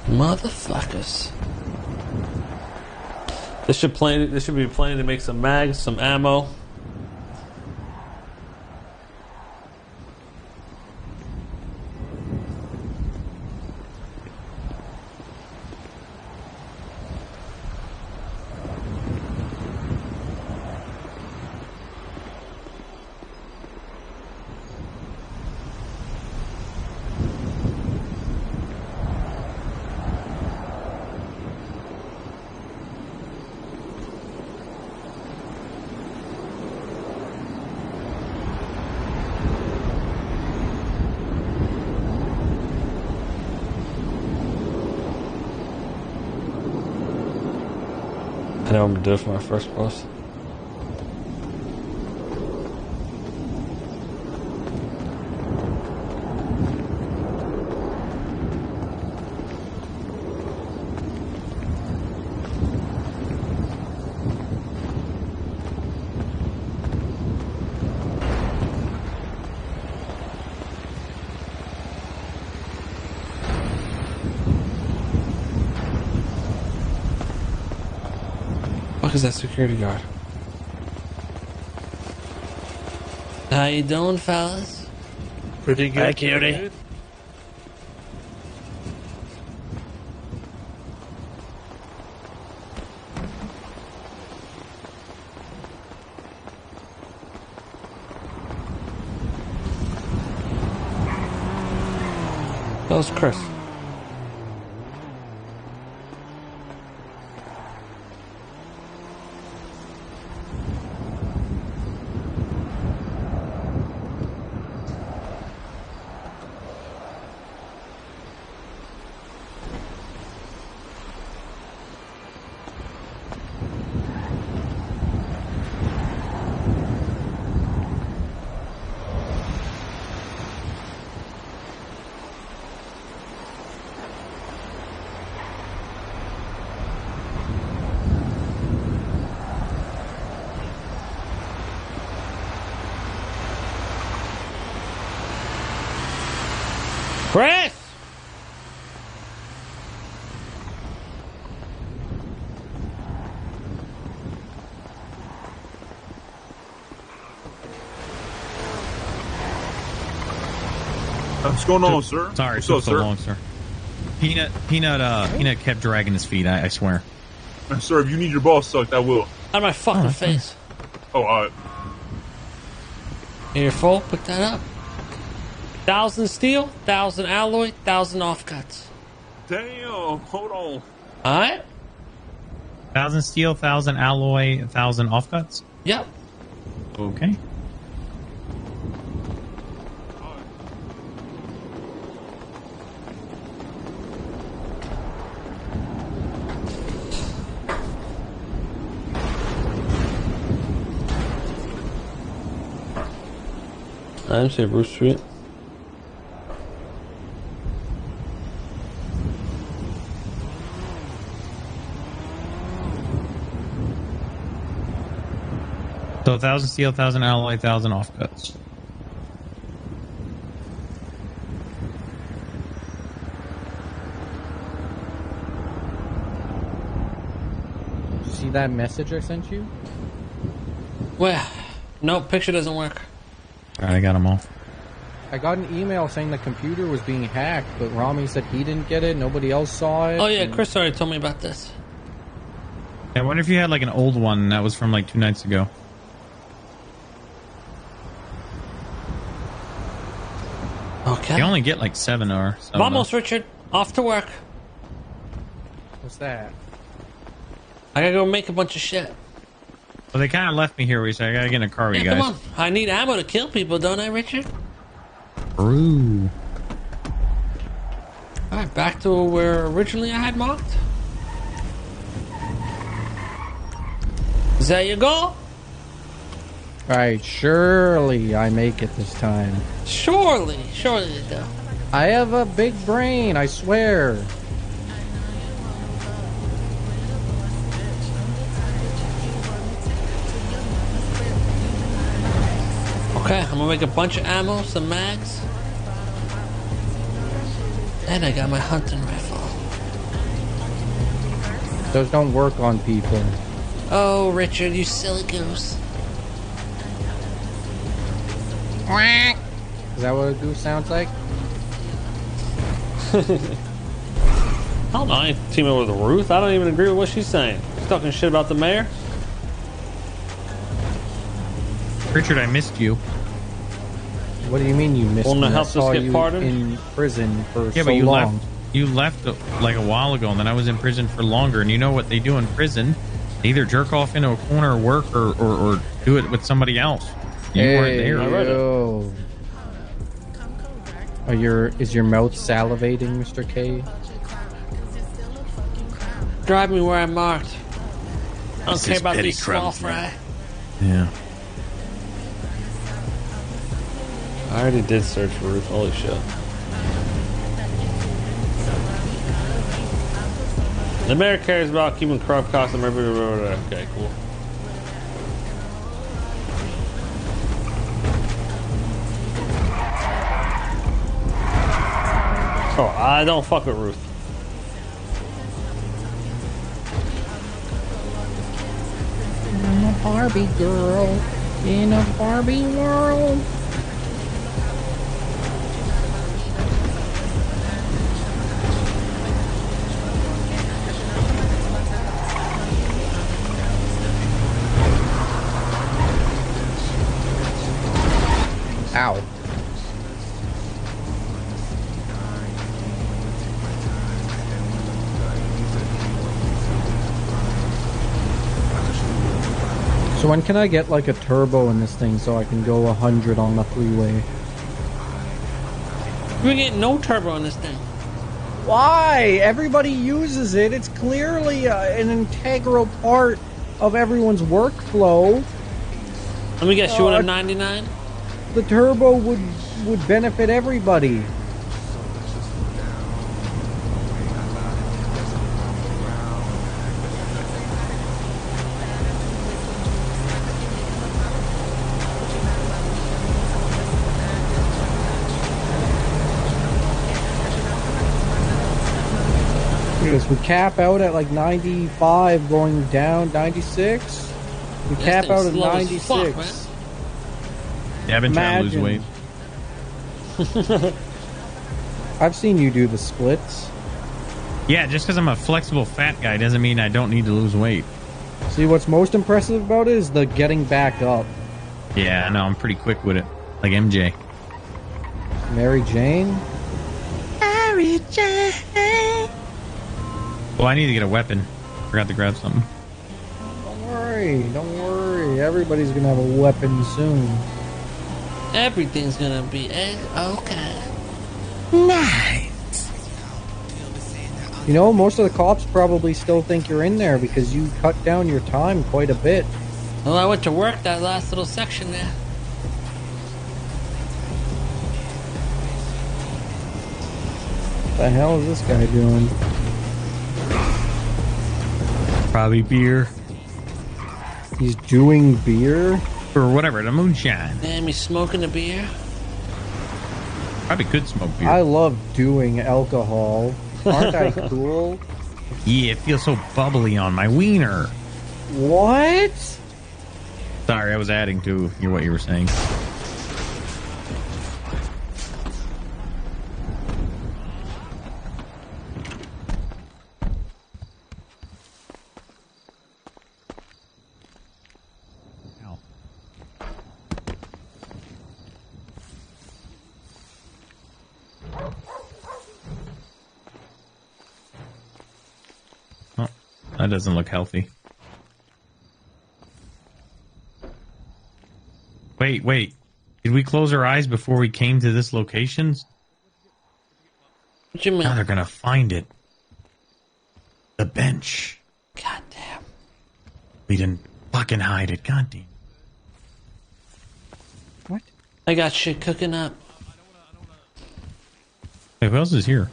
Motherfuckers. This should be plenty to make some mags, some ammo. I know I'm gonna do it for my first post. Fuck is that security guard? How you doing, fellas? Pretty good. Hi, cutie. That was Chris. Chris! What's going on, sir? Sorry, What's it took up, so sir? long, sir. Peanut kept dragging his feet. I swear. Sir, if you need your balls sucked, I will. Out of my fucking face. Oh, alright. Here, full. Pick that up. 1,000 steel, 1,000 alloy, 1,000 offcuts. Damn, hold on. Alright? 1,000 steel, 1,000 alloy, 1,000 offcuts? Yep. Okay. I'm saying Bruce Street. So 1,000 steel, 1,000 alloy, 1,000 offcuts. Did you see that message I sent you? Well, no, picture doesn't work. Alright, I got them all. I got an email saying the computer was being hacked, but Rami said he didn't get it, nobody else saw it. Oh yeah, Chris already told me about this. I wonder if you had like an old one that was from like 2 nights ago. Okay. You only get like 7 or so. Vamos, Richard. Off to work. What's that? I gotta go make a bunch of shit. Well, they kind of left me here. So I gotta get in a car with you Yeah, guys. come on. I need ammo to kill people, don't I, Richard? Ooh. Alright, back to where originally I had marked. Is that your goal? Alright, surely I make it this time. Surely you do. I have a big brain, I swear. Okay, I'm gonna make a bunch of ammo, some mags. And I got my hunting rifle. Those don't work on people. Oh, Richard, you silly goose. Is that what a goose sounds like? I don't know. I ain't teaming with Ruth. I don't even agree with what she's saying. She's talking shit about the mayor. Richard, I missed you. What do you mean you missed Won't me? it I help us saw get you pardoned? in prison for Yeah, so but you long. left. You left like a while ago, and then I was in prison for longer. And you know what they do in prison? They either jerk off into a corner, work, or do it with somebody else. You weren't there. I read it. Is your mouth salivating, Mr. K? Drive me where I'm marked. I don't This care is about petty these small crumbs, fry. man. Yeah. I already did search for Ruth. Holy shit. The mayor cares about keeping corrupt cops and everywhere. Okay, cool. Oh, I don't fuck with Ruth. I'm a Barbie girl in a Barbie world. Ow. So when can I get like a turbo in this thing so I can go 100 on the freeway? We get no turbo in this thing. Why? Everybody uses it. It's clearly an integral part of everyone's workflow. Let me guess, you want a 99? The turbo would benefit everybody. Because we cap out at like 95 going down 96. We This cap thing's out at slow as 96. fuck, man. Yeah, I've been trying to lose weight. I've seen you do the splits. Yeah, just because I'm a flexible fat guy doesn't mean I don't need to lose weight. See, what's most impressive about it is the getting back up. Yeah, I know. I'm pretty quick with it. Like MJ. Mary Jane? Mary Jane. Well, I need to get a weapon. Forgot to grab something. Don't worry, don't worry. Everybody's gonna have a weapon soon. Everything's gonna be okay. Nice. You know, most of the cops probably still think you're in there because you cut down your time quite a bit. Well, I went to work that last little section there. What the hell is this guy doing? Probably beer. He's doing beer? Or whatever, the moonshine. Damn, he's smoking a beer. Probably could smoke beer. I love doing alcohol. Aren't I cool? Yeah, it feels so bubbly on my wiener. What? Sorry, I was adding to what you were saying. Oh, that doesn't look healthy. Wait. Did we close our eyes before we came to this location? What you mean? Now they're gonna find it. The bench. God damn. We didn't fucking hide it. God damn. I got shit cooking up. Hey, who else is here?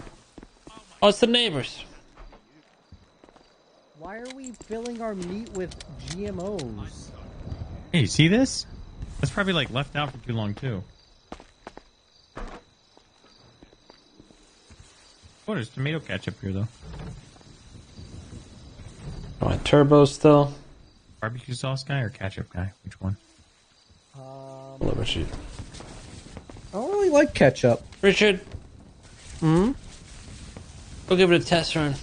Oh, it's the neighbors. Why are we filling our meat with GMOs? Hey, you see this? That's probably like left out for too long too. Oh, there's tomato ketchup here though. My turbo still. Barbecue sauce guy or ketchup guy? Which one? Liver sheet. I don't really like ketchup. Richard. Hmm? We'll give it a test run.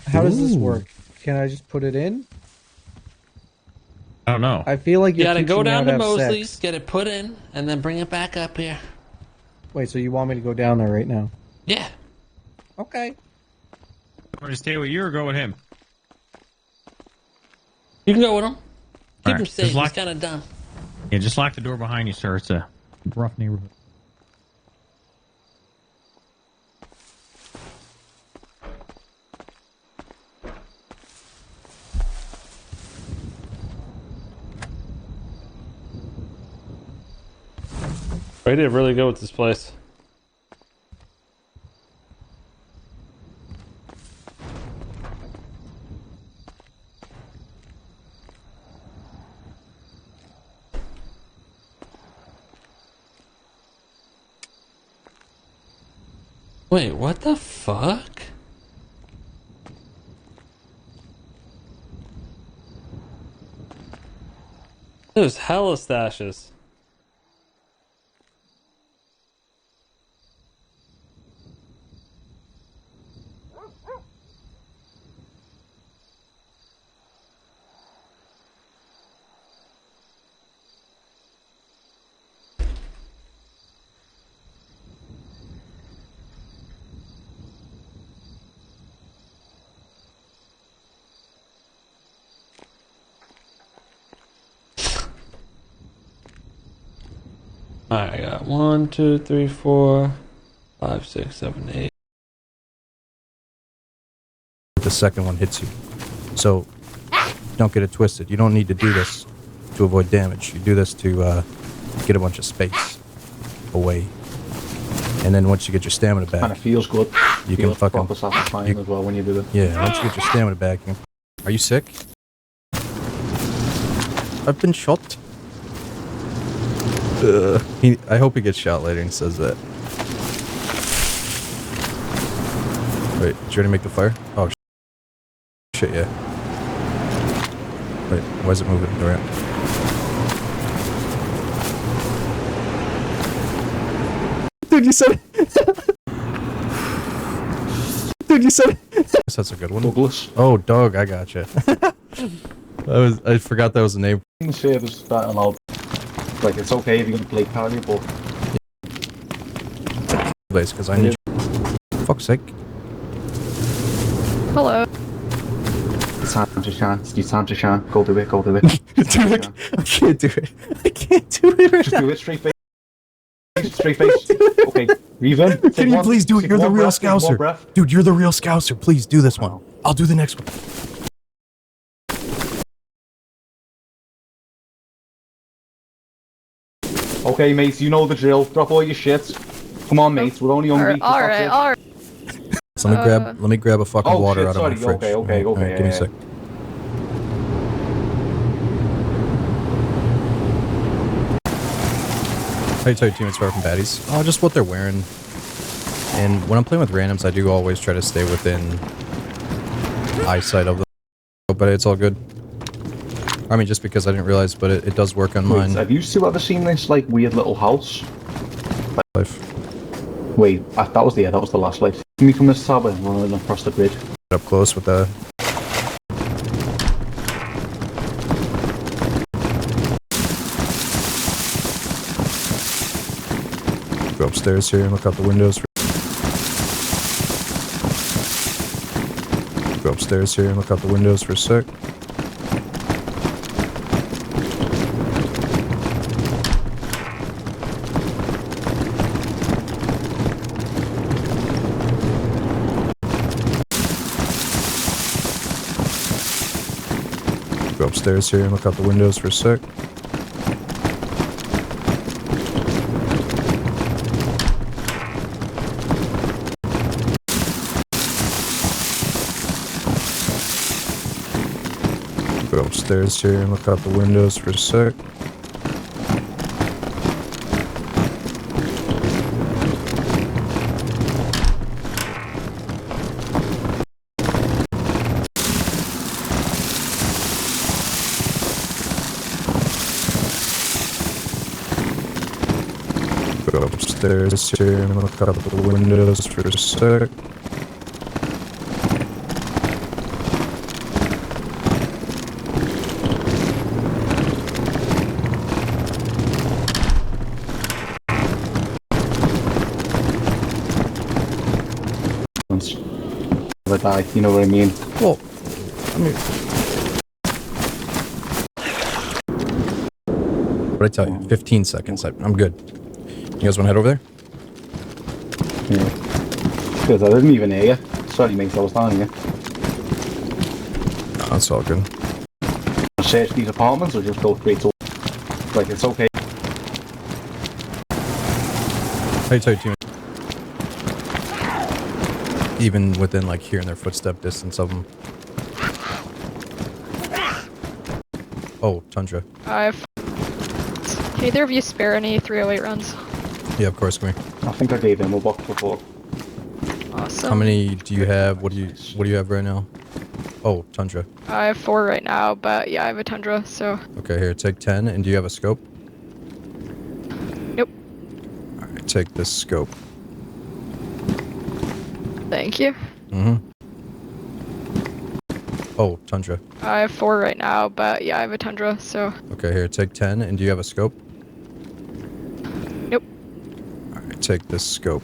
How does this work? Can I just put it in? I don't know. I feel like You you're gotta go teaching me down how to to have Mosley's, sex. get it put in, and then bring it back up here. Wait, so you want me to go down there right now? Yeah. Okay. Want to stay with you or go with him? You can go with him. Keep Alright, him just safe. He's lock- kind of dumb. Yeah, just lock the door behind you, sir. It's a rough neighborhood. They did really good with this place. Wait, what the fuck? There's hella stashes. Alright, I got 1, 2, 3, 4, 5, 6, 7, 8. The second one hits you. So, don't get it twisted. You don't need to do this to avoid damage. You do this to get a bunch of space away. And then once you get your stamina back, And it feels good. you can Feels fucking... proper satisfying as well when you do it. Yeah, once you get your stamina back, you can... Are you sick? I've been shot. I hope he gets shot later and says that. Wait, did you already make the fire? Oh, shit, yeah. Wait, why is it moving around? Dude, you said Dude, you said That's a good one. Douglas. Oh, Doug, I gotcha. I forgot that was the name. The servers that allowed, like, it's okay if you're gonna play carry, but Because I need fuck's sake. Hello. it's time to shine. It's time to shine. Go do it. Go do it. Dude, I can't do it. I can't do it right Just now. do it. Straight face. Straight face. Okay. Even. Can you please do it? You're the real Scouser. Dude, you're the real Scouser. Please do this one. I'll do the next one. Okay, mates, you know the drill. Drop all your shit. Come on, mates. We're only hungry. Alright. So let me grab a fucking water out of my fridge. Okay. Alright, give me a sec. How do you tell your teammates far from baddies? Oh, just what they're wearing. And when I'm playing with randoms, I do always try to stay within eyesight of them. But it's all good. I mean, just because I didn't realize, but it does work on mine. Have you two ever seen this, like, weird little house? Life. Wait, that was the last life. Can we from this tavern running across the bridge? Up close with the... Go upstairs here and look out the windows. Go upstairs here and look out the windows for a sec. Go upstairs here and look out the windows for a sec. Go upstairs here and look out the windows for a sec. Go upstairs here and look out the windows for a sec. Die, you know what I mean? Well, I mean, what I tell you? 15 seconds. I'm good. You guys want to head over there? Yeah. Because I didn't even hear you. Sorry, mate, I was down here. No, that's all good. Search these apartments or just go straight to... Like, it's okay. How you tell your team? Even within, like, hearing their footstep distance of them. Oh, Tundra. Can either of you spare any 308 runs? Yeah, of course, come here. I think I gave him a box before. Awesome. How many do you have? What do you have right now? Oh, Tundra. I have 4 right now, but yeah, I have a Tundra, so... Okay, here, take 10. And do you have a scope? Nope. Alright, take this scope. Thank you. Mm-hmm. Oh, Tundra. I have 4 right now, but yeah, I have a Tundra, so... Okay, here, take 10. And do you have a scope? Nope. Alright, take this scope.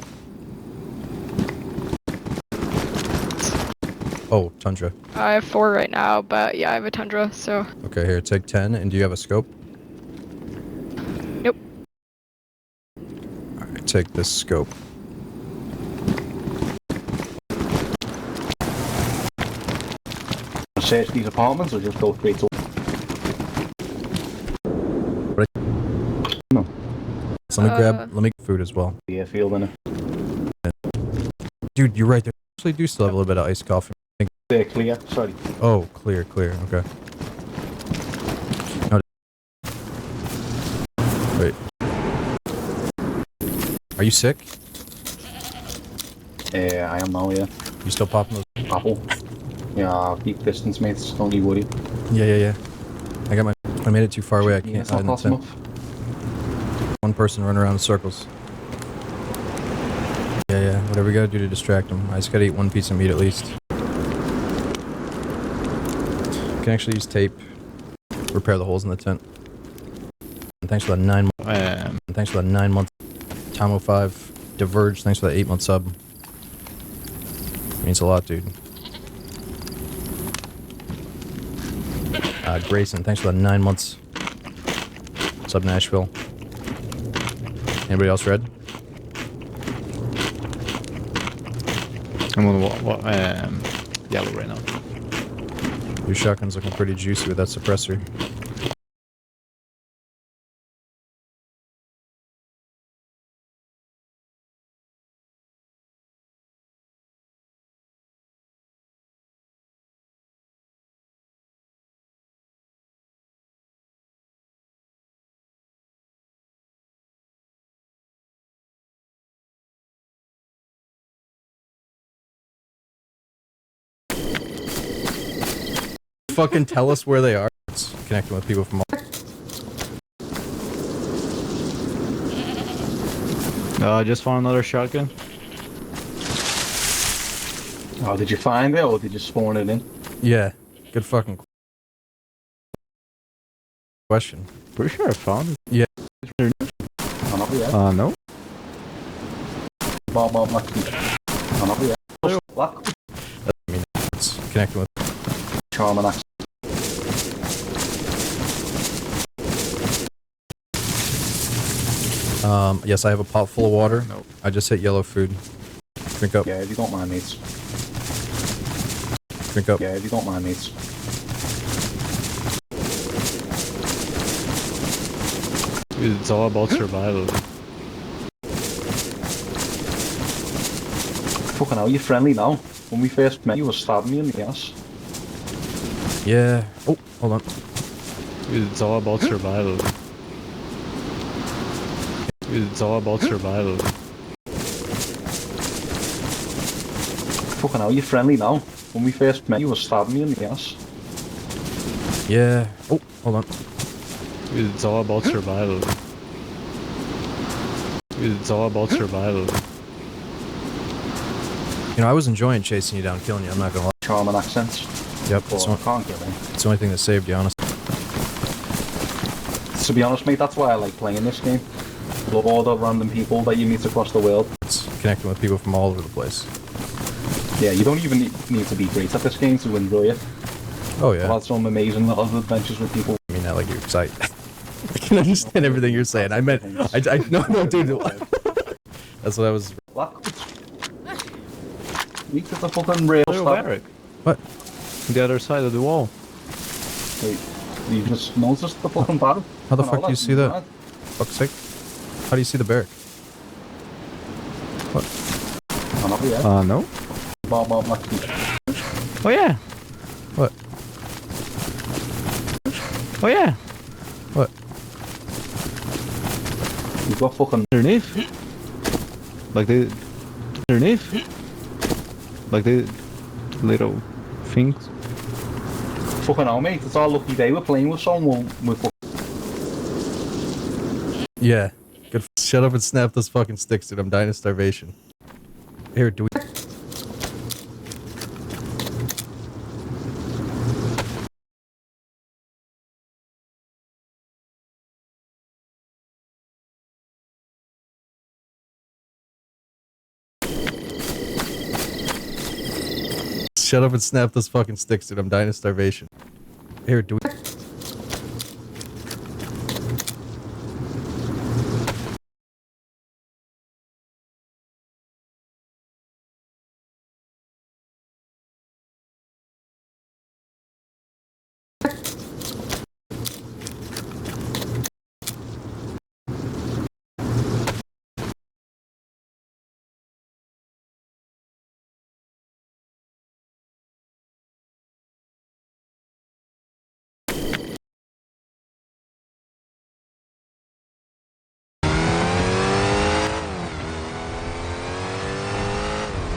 Oh, Tundra. I have 4 right now, but yeah, I have a Tundra, so... Okay, here, take 10. And do you have a scope? Nope. Alright, take this scope. Search these apartments or just go straight to... No. So let me get food as well. Yeah, field in it. Dude, you're right. They actually do still have a little bit of iced coffee. They're clear, sorry. Oh, clear, okay. No. Wait. Are you sick? I am now, yeah. You still popping those? Apple. Yeah, keep distance, mates. Don't you worry. Yeah. I made it too far away. I can't. It's not fast enough. One person running around in circles. Yeah. Whatever we gotta do to distract them. I just gotta eat one piece of meat at least. Can actually use tape. Repair the holes in the tent. And thanks for that 9 month. Thanks for that 9 month. Tomo 5. Diverge. Thanks for that 8 month sub. Means a lot, dude. Grayson, thanks for the 9 months. Sub Nashville. Anybody else read? I'm on what yellow right now. Your shotgun's looking pretty juicy with that suppressor. Fucking tell us where they are. It's connecting with people from all... I just found another shotgun. Oh, did you find it or did you spawn it in? Yeah. Good fucking question. Pretty sure I found it. Yeah. No. Bob, Black. I mean, it's connecting with... Charm and axe. Yes, I have a pot full of water. Nope. I just hit yellow food. Drink up. Yeah, if you don't mind, mates. Drink up. Yeah, if you don't mind, mates. It's all about survival. Fucking hell, you're friendly now. When we first met, you were stabbing me in the ass. Yeah. Oh, hold on. It's all about survival. It's all about survival. Fucking hell, you're friendly now. When we first met, you were stabbing me in the ass. Yeah. Oh, hold on. It's all about survival. It's all about survival. You know, I was enjoying chasing you down, killing you. I'm not gonna lie. Charming accents. Yep. But I can't get in. It's the only thing that saved you, honestly. To be honest, mate, that's why I like playing this game. Love all the random people that you meet across the world. It's connecting with people from all over the place. Yeah, you don't even need to be great at this game to enjoy it. Oh yeah. I've had some amazing little adventures with people. I mean that like you're excited. I can understand everything you're saying. I meant, no, dude. That's what I was. We took the fucking rail Little stop. barrack. What? The other side of the wall. Wait, you just noticed the fucking barrel? How the fuck do you see that? Fuck's sake. How do you see the barrack? What? I'm not yet. No. Bob, Oh yeah. What? Oh yeah. What? You've got fucking underneath. Like the underneath. Like the little things. Fucking hell, mate. It's our lucky day. We're playing with someone. Yeah. Good. Shut up and snap those fucking sticks, dude. I'm dying of starvation. Here, do we? Shut up and snap those fucking sticks, dude. I'm dying of starvation. Here, do we?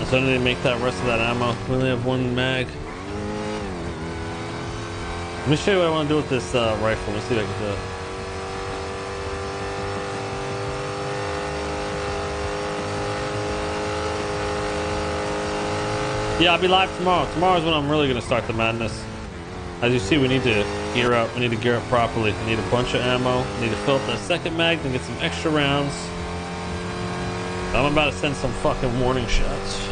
So I need to make that rest of that ammo. We only have one mag. Let me show you what I want to do with this rifle. Let's see if I can do it. Yeah, I'll be live tomorrow. Tomorrow's when I'm really going to start the madness. As you see, we need to gear up. We need to gear up properly. We need a bunch of ammo. We need to fill up the second mag and get some extra rounds. I'm about to send some fucking warning shots.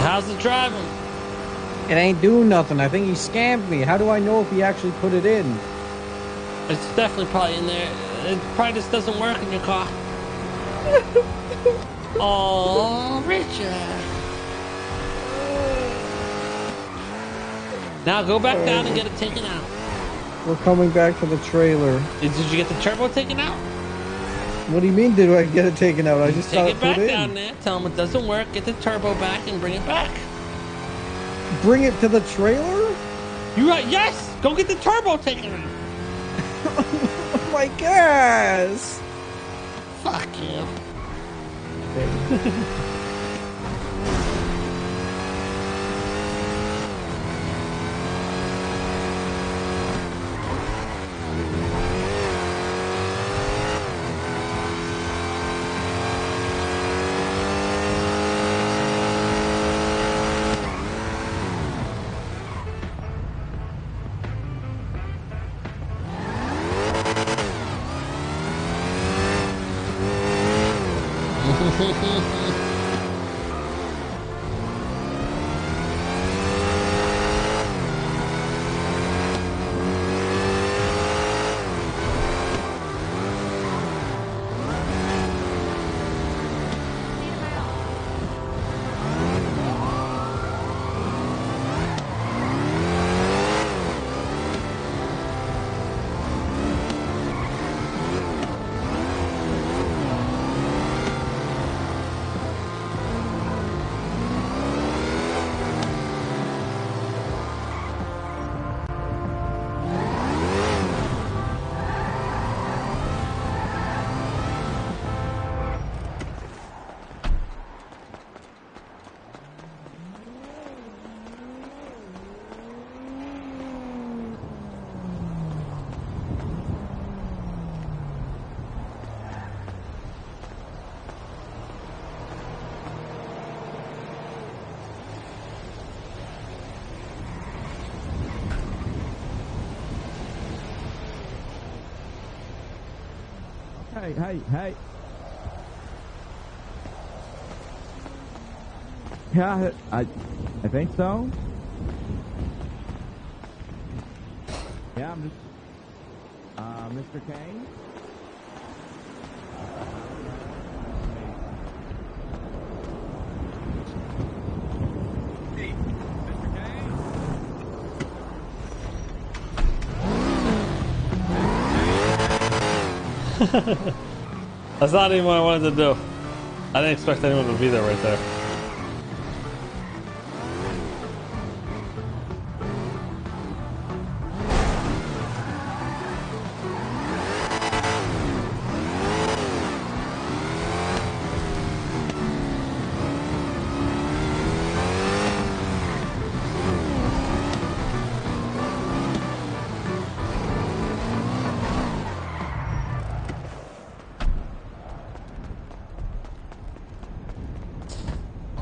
How's it driving? It ain't doing nothing. I think he scammed me. How do I know if he actually put it in? It's definitely probably in there. It probably just doesn't work in your car. Oh, Richard. Now go back down and get it taken out. We're coming back to the trailer. Did you get the turbo taken out? What do you mean, did I get it taken out? I just Take thought it it back put down in. there. Tell them it doesn't work. Get the turbo back and bring it back. Bring it to the trailer? You right? Yes. Go get the turbo taken out. Oh my gas! Fuck you. Hey. Yeah, I think so. Yeah, I'm just, Mr. Kane? Hey, Mr. Kane? That's not even what I wanted to do. I didn't expect anyone to be there right there.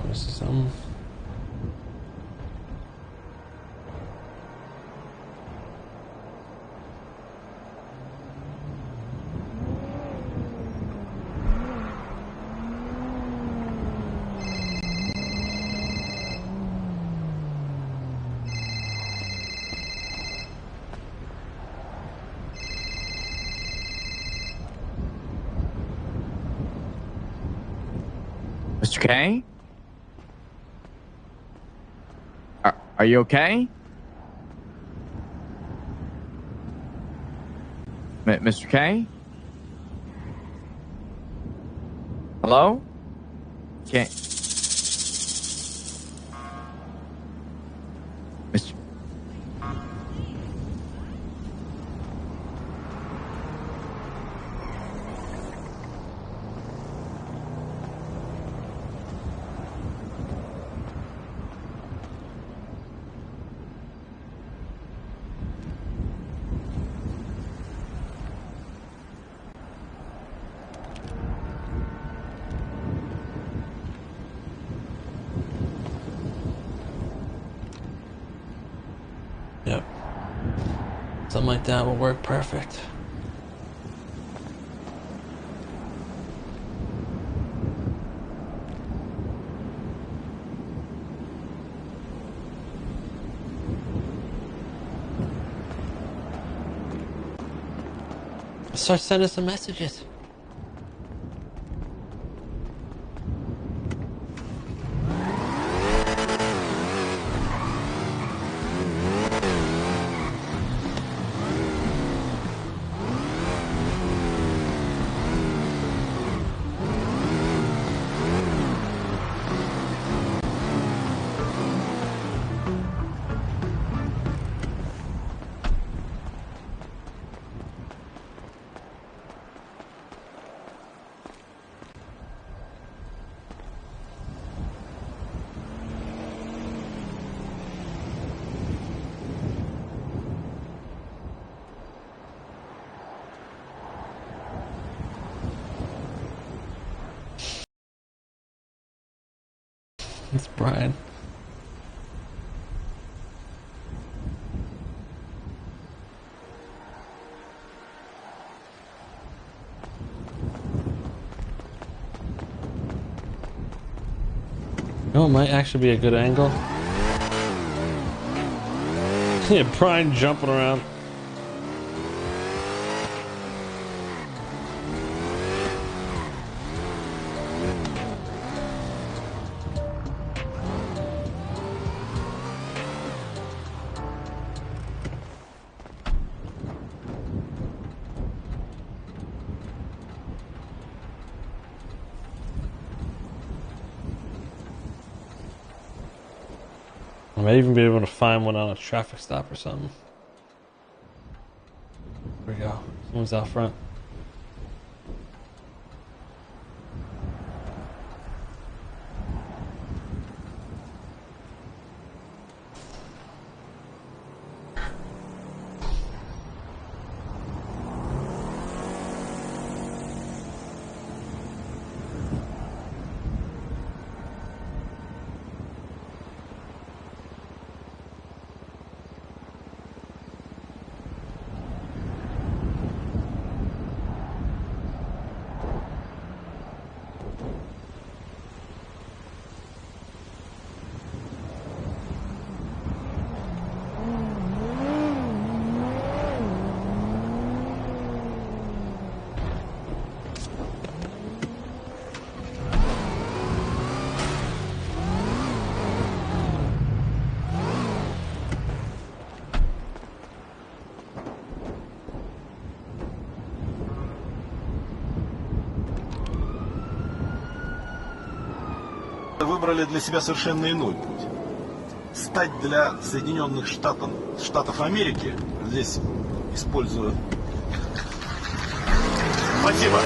This is Mr. K? Are you okay? Mr. K? Hello? Mr. Yep. Something like that will work perfect. Start sending some messages. It's Brian. No, it might actually be a good angle. Yeah, Brian jumping around. I might even be able to find one on a traffic stop or something. There we go. Someone's out front. выбрали для себя совершенно иной путь. Стать для Соединенных Штатов Америки, здесь использую... Спасибо.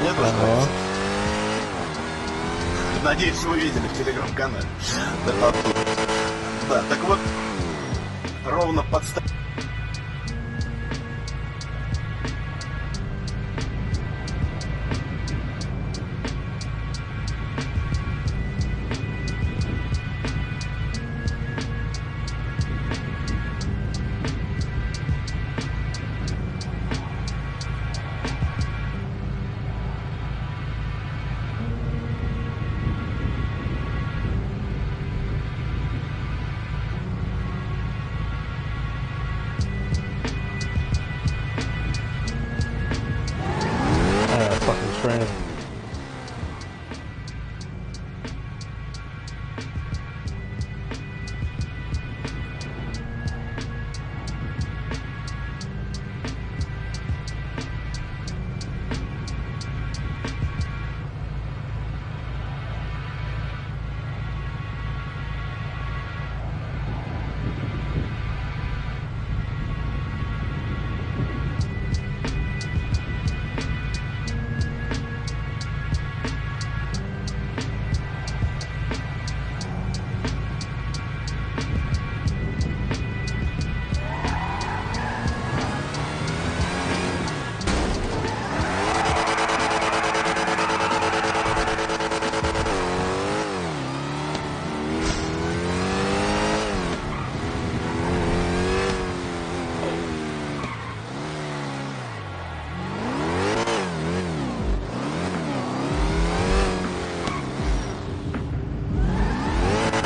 Мне тоже нравится. Надеюсь, вы видели в телеграм-канале. Да, так вот, ровно подставь.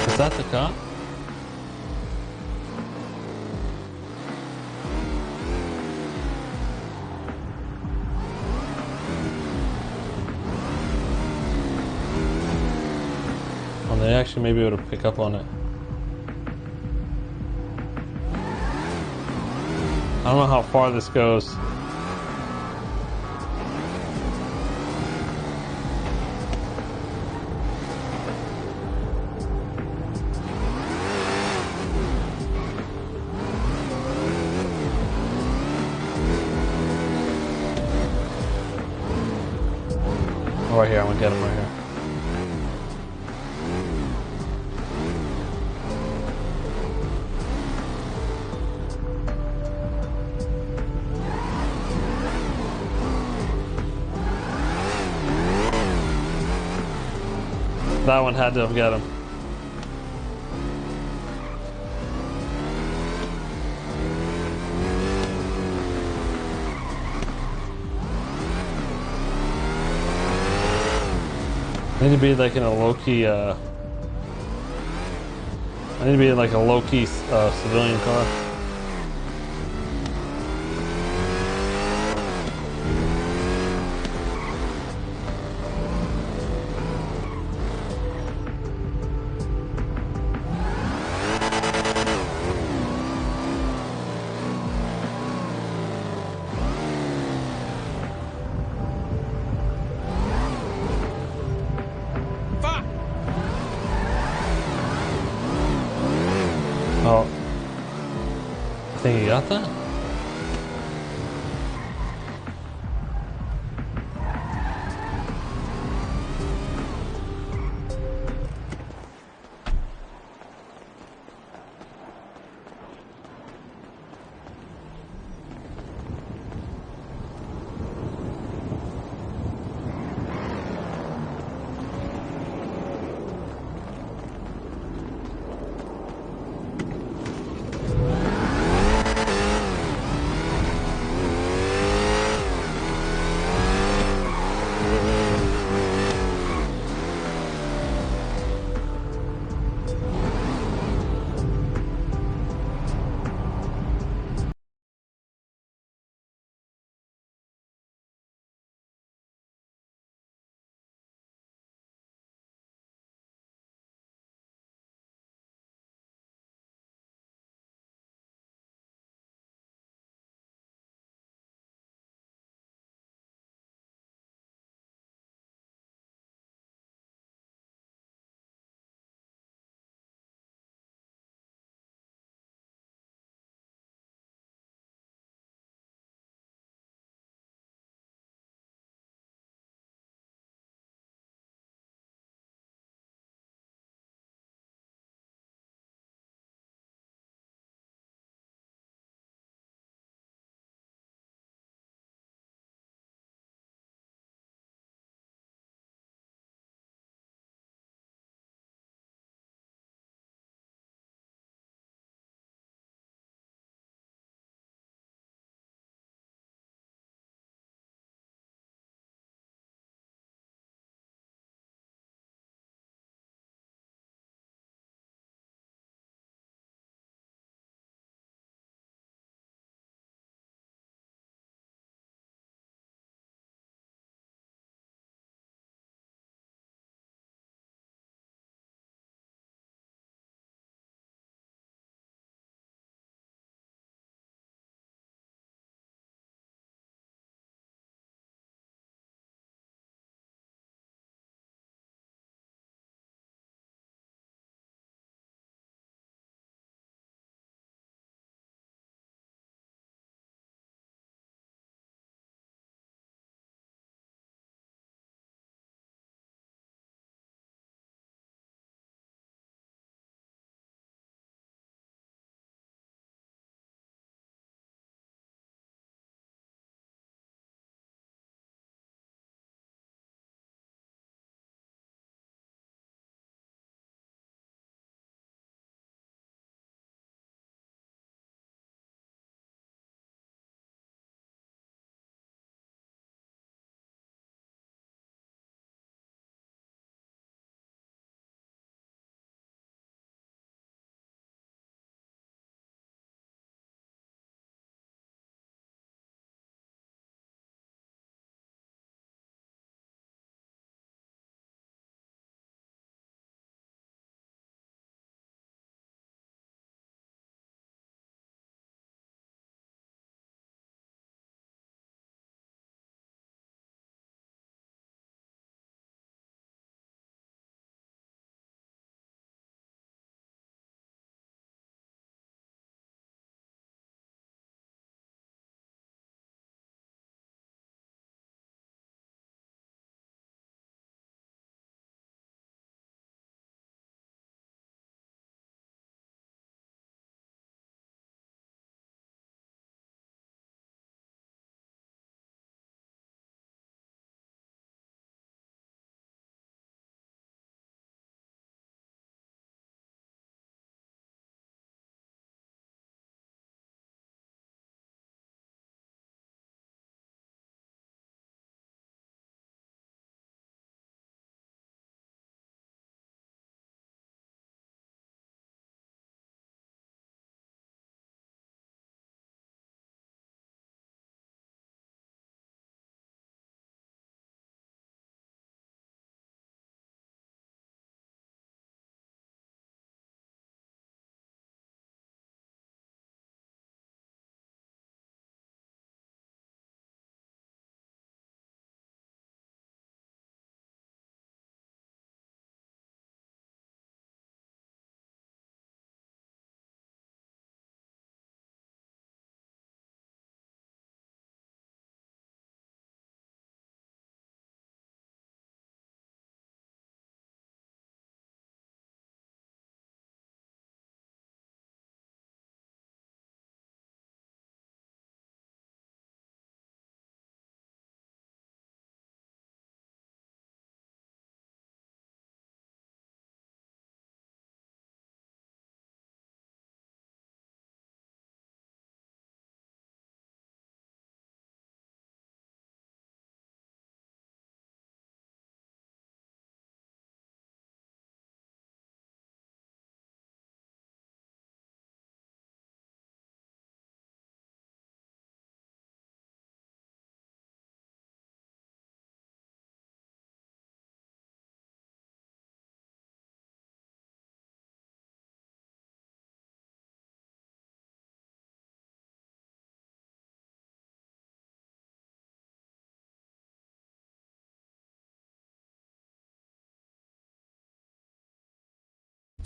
Is that the cop? Well, they actually may be able to pick up on it. I don't know how far this goes. Oh, right here, I'm gonna get him right here. That one had to have got him. I need to be like in a low-key, I need to be in like a low-key civilian car. Oh, I think you got that?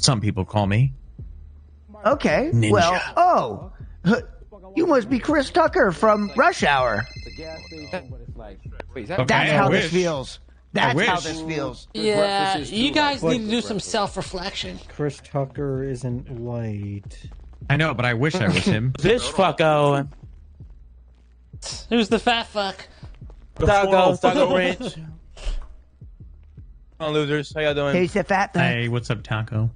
some people call me. Okay. Ninja. Well, you must be Chris Tucker from Rush Hour. Okay, That's I how wish. this feels. That's how this feels. Yeah, you guys need to do some self-reflection. Chris Tucker isn't white. I know, but I wish I was him. This fucko. Who's the fat fuck? Taco Ranch. On losers, how y'all doing? He's the fat fuck. Hey, what's up, Taco?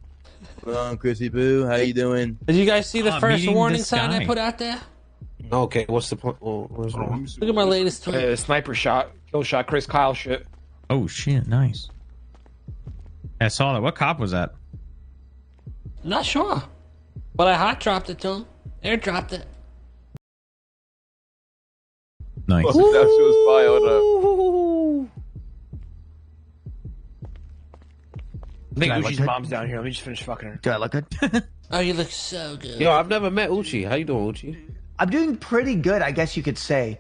Chrissy Boo, how you doing? Did you guys see the first meeting warning this sign I guy. put out there? Okay, what's the point? What's wrong? Look at my latest tweet. Sniper shot, kill shot, Chris Kyle shit. Oh shit, nice. I saw that. What cop was that? Not sure, but I hot dropped it to him. Airdropped it. Nice. That shit was fire. Hold up. I think I look Uchi's good? mom's down here. Let me just finish fucking her. Do I look good? Oh, you look so good. Yo, I've never met Uchi. How you doing, Uchi? I'm doing pretty good, I guess you could say.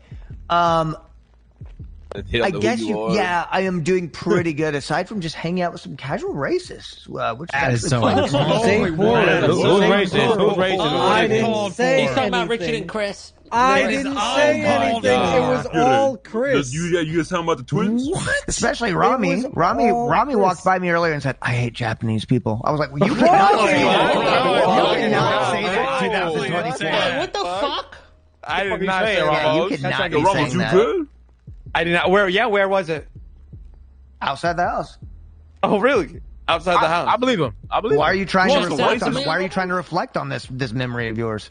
I guess yeah, I am doing pretty good aside from just hanging out with some casual racists, which That is actually so fun. uncomfortable. Who's racist? Who's racist? I didn't say He's talking about anything. Richard and Chris. I That is didn't all say anything. bullshit. It was all Chris. You guys talking about the twins? Especially Rami. was Rami all walked Chris. by me earlier and said, "I hate Japanese people." I was like, well, "You cannot say that. You cannot say that." 2024. What the fuck? I did Fucking not say say it, that. Yeah, you Ramos. cannot Yo, be Ramos, saying you that. good? I did not. Where was it? Outside the house. Oh, really? Outside the house. I believe him. I believe Why are him. you trying to Well, reflect on? that's Why are you trying to reflect on this memory of yours?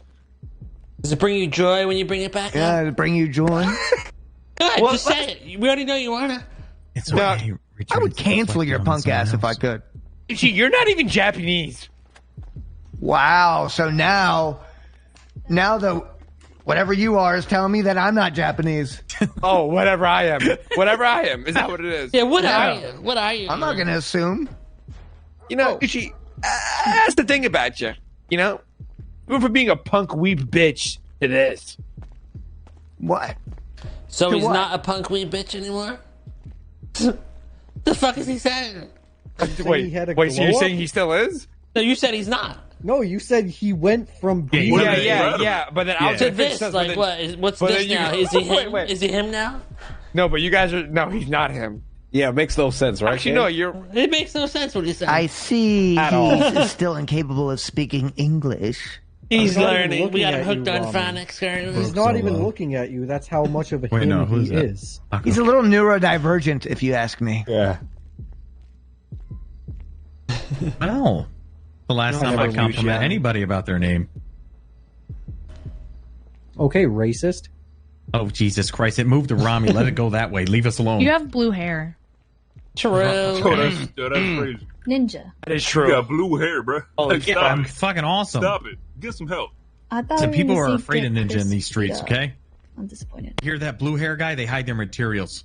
Does it bring you joy when you bring it back Yeah, up? to bring you joy. Good, just say it. We already know you wanna. It's No, okay. Richard, I would it's cancel your reflecting on punk ass if I someone could. Uchi, you're not even Japanese. Wow. So now the whatever you are is telling me that I'm not Japanese. Oh, whatever I am. Whatever I am. Is that what it is? Yeah, what are you? What are you? I'm not gonna assume. You know, Uchi, that's the thing about you. You know? We went from being a punk weeb bitch to this. What? So To he's what? not a punk wee bitch anymore? The fuck is he saying? Wait, he had a so you're glow saying up? he still is? No, you said he's not. No, you said he went from being. Yeah. But then I was To gonna fix this, this, like but what? What's but this then you- now? Is he him? Wait. Is he him now? No, but you guys are. No, he's not him. Yeah, it makes no sense, right? Actually, Ken? no, you're. It makes no sense what he's saying. I see At all. he's still incapable of speaking English. He's I'm not even learning. We looking got him at hooked you, on Rami. phonics currently. He's not even looking at you. That's how much of a Wait, him no, who's he that? is. He's a little neurodivergent, if you ask me. Yeah. Well, the last No, time I I never compliment used anybody about their name. Okay, racist. Oh, Jesus Christ. It moved to Rami. Let it go that way. Leave us alone. You have blue hair. True. Oh, that's crazy. Ninja. That is You true. got blue hair, bro. Like, Yeah, stop I'm it. fucking awesome. Stop it. Get some help. I thought Some we people are received afraid of it Ninja in these streets, year. okay? I'm disappointed. Hear that blue hair guy? They hide their materials.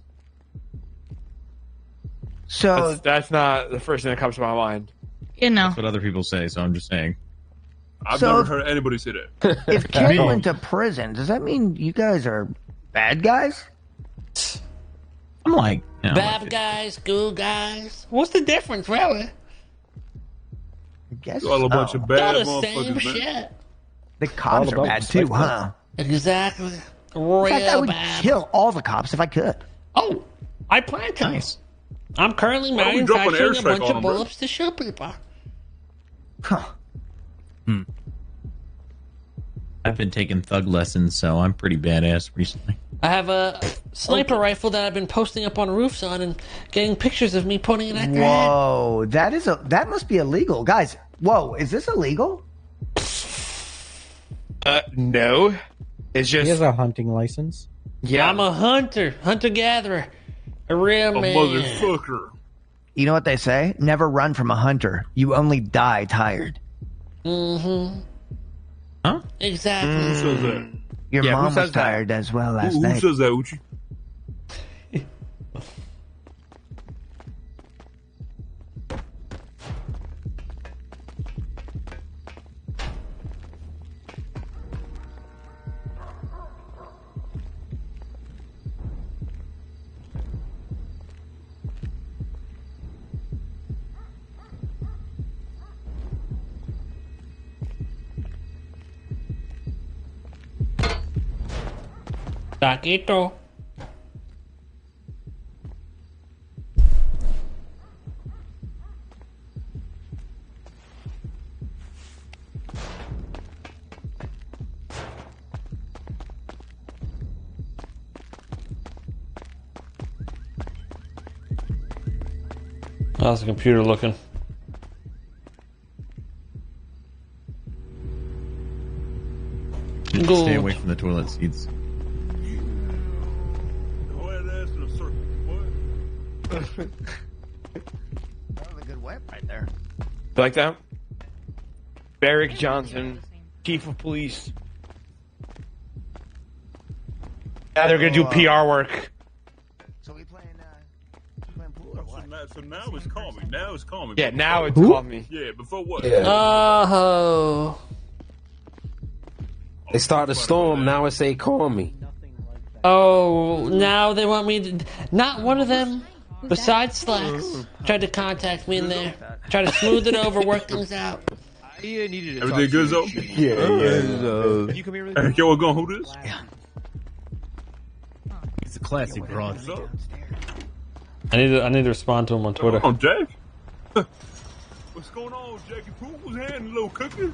So That's not the first thing that comes to my mind. You know. That's what other people say, so I'm just saying. I've So- never heard anybody say that. if Ken went to prison, does that mean you guys are bad guys? I'm like, you know, Bad guys, good guys. What's the difference, really? I guess All a bunch so. of They're bad the same motherfuckers, man. shit. The cops are about bad too, respect. huh? Exactly. In fact, I Real would bad. kill all the cops if I could. Oh, I plan to. nice. I'm currently Why don't we drop an manufacturing a airstrike bunch on of them, bro? bullets to shoot people. Huh. I've been taking thug lessons, so I'm pretty badass recently. I have a sniper rifle that I've been posting up on roofs on and getting pictures of me pointing it at their head. Whoa, that must be illegal, guys. Whoa, is this illegal? No. It's He just. has a hunting license. Yeah. I'm a hunter-gatherer, a real A man. motherfucker. You know what they say? Never run from a hunter. You only die tired. Mm-hmm. Huh? Exactly. Who says that? Your Yeah, who mom was says that? tired as well last Who night. says that, Uchi? Taquito. How's the computer looking? Stay Good. away from the toilet seats. That was a good whip right there. You like that? Barrick Johnson, Chief of Police. Yeah, they're gonna do PR work. So we playing pool or what? So now it's calming. Now it's calming. Yeah, now it's calming. Yeah, before what? Oh. They start a storm. Now it's say call me. Oh, now they want me to. Not one of them, besides Slacks, tried to contact me in there. Try to smooth it over, work things out. I needed to Everything good, though? Yeah. You come here really Hey, yo, we're going who this? It's a classic broad. I need to respond to him on Twitter. Oh, Jack? What's going on, Jackie Pooh? Was handing a little cookie?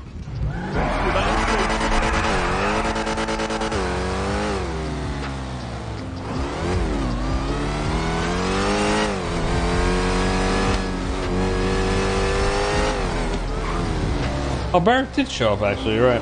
Oh, Barrett did show up, actually. You're right.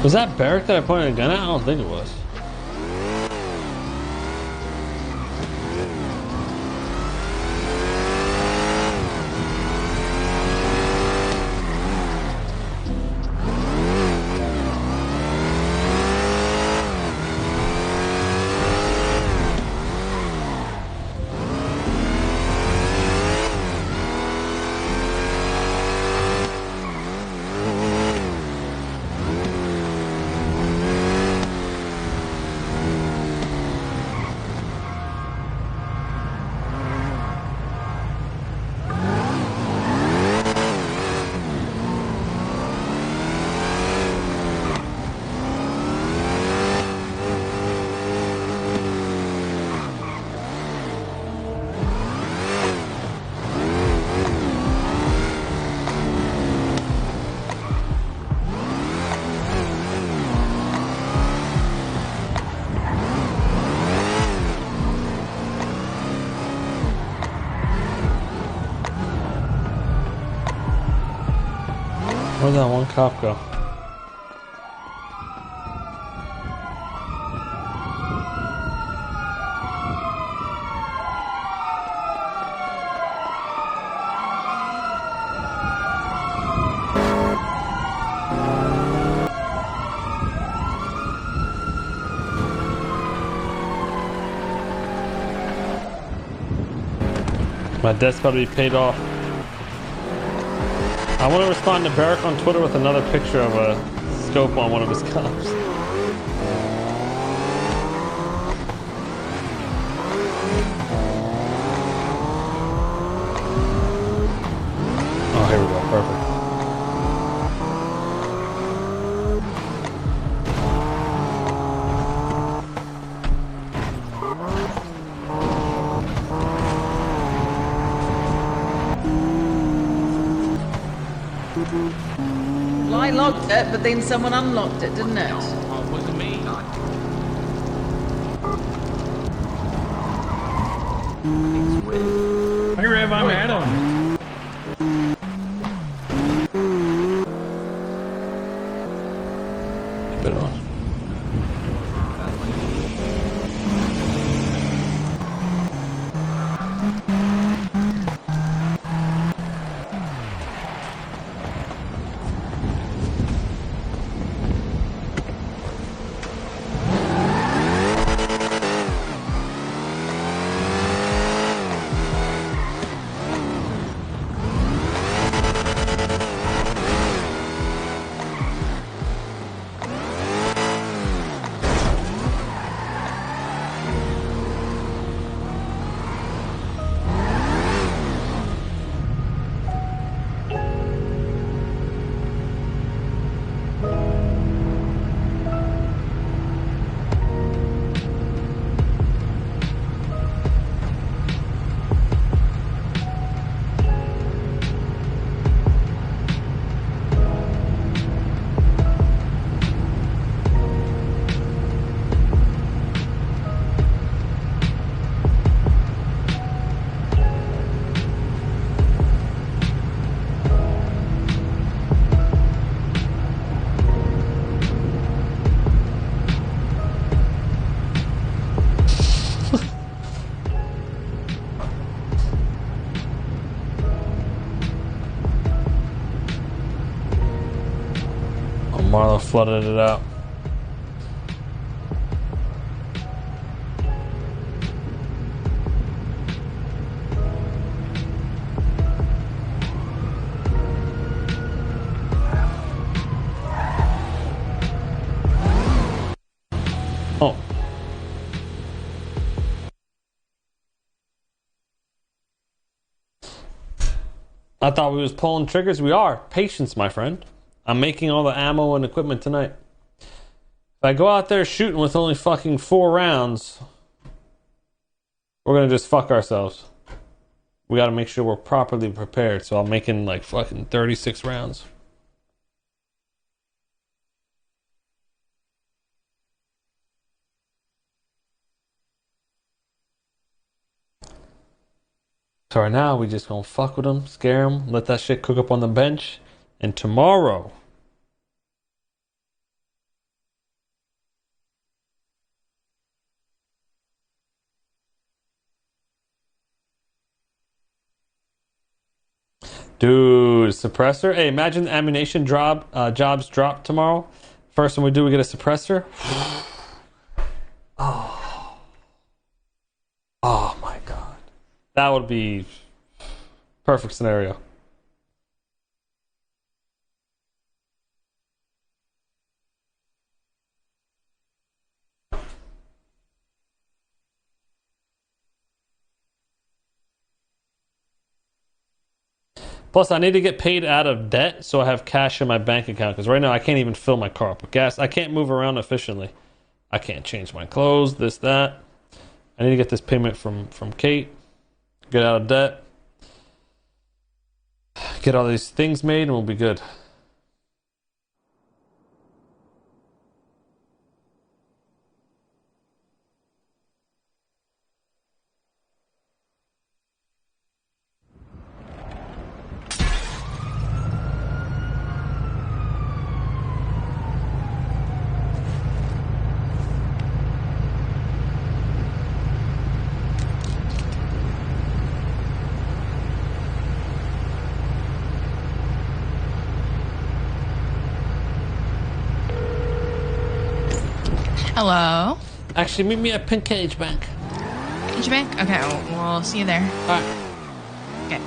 Was that Barrett that I pointed a gun at? I don't think it was. Where'd that one cop go? My debt's about to be paid off. I want to respond to Barrick on Twitter with another picture of a scope on one of his cops. Oh, here we go. Perfect. Well, I locked it, but then someone unlocked it, didn't it? Oh, it wasn't me. How Wonder if I'm at him. Keep it on. Marla flooded it out. Oh. I thought we was pulling triggers. We are. Patience, my friend. I'm making all the ammo and equipment tonight. If I go out there shooting with only fucking 4 rounds, we're gonna just fuck ourselves. We gotta make sure we're properly prepared. So I'm making like fucking 36 rounds. So right now we just gonna fuck with them, scare them, let that shit cook up on the bench. And tomorrow, dude, suppressor. Hey, imagine the ammunition jobs drop tomorrow. First thing we do, we get a suppressor. Oh my god, that would be perfect scenario. Plus, I need to get paid out of debt so I have cash in my bank account. Because right now, I can't even fill my car up with gas. I can't move around efficiently. I can't change my clothes, this, that. I need to get this payment from Kate. Get out of debt. Get all these things made and we'll be good. Hello? Actually, meet me at Pink Cage Bank. Cage Bank? Okay, we'll see you there. Alright. Okay.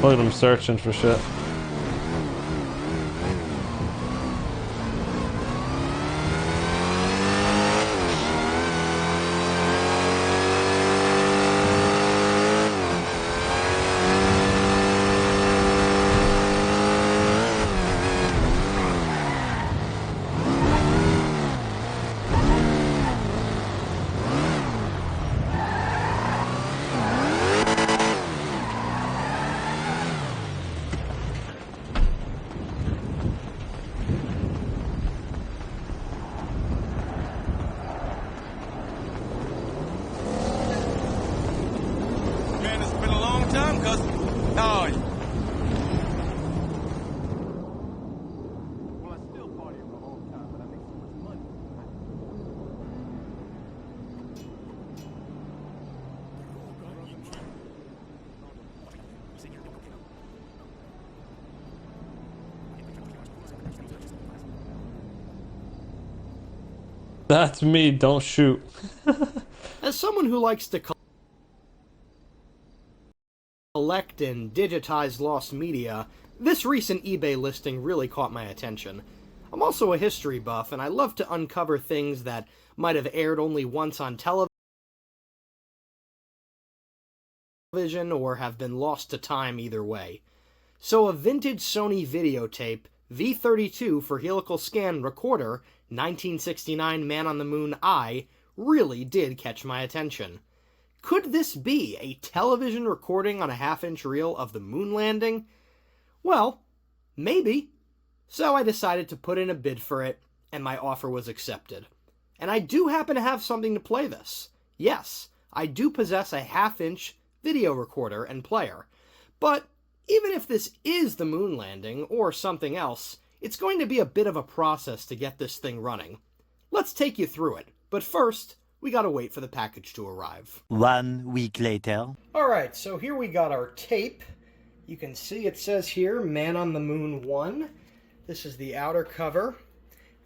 Look at them searching for shit. That's me. Don't shoot. As someone who likes to collect and digitize lost media, this recent eBay listing really caught my attention. I'm also a history buff, and I love to uncover things that might have aired only once on television or have been lost to time either way. So a vintage Sony videotape, V32 for helical scan recorder, 1969 Man on the Moon Eye, really did catch my attention. Could this be a television recording on a half-inch reel of the moon landing? Well, maybe. So I decided to put in a bid for it, and my offer was accepted. And I do happen to have something to play this. Yes, I do possess a half-inch video recorder and player. But even if this is the moon landing, or something else, it's going to be a bit of a process to get this thing running. Let's take you through it, but first, we gotta wait for the package to arrive. 1 week later. Alright, so here we got our tape. You can see it says here, Man on the Moon 1. This is the outer cover.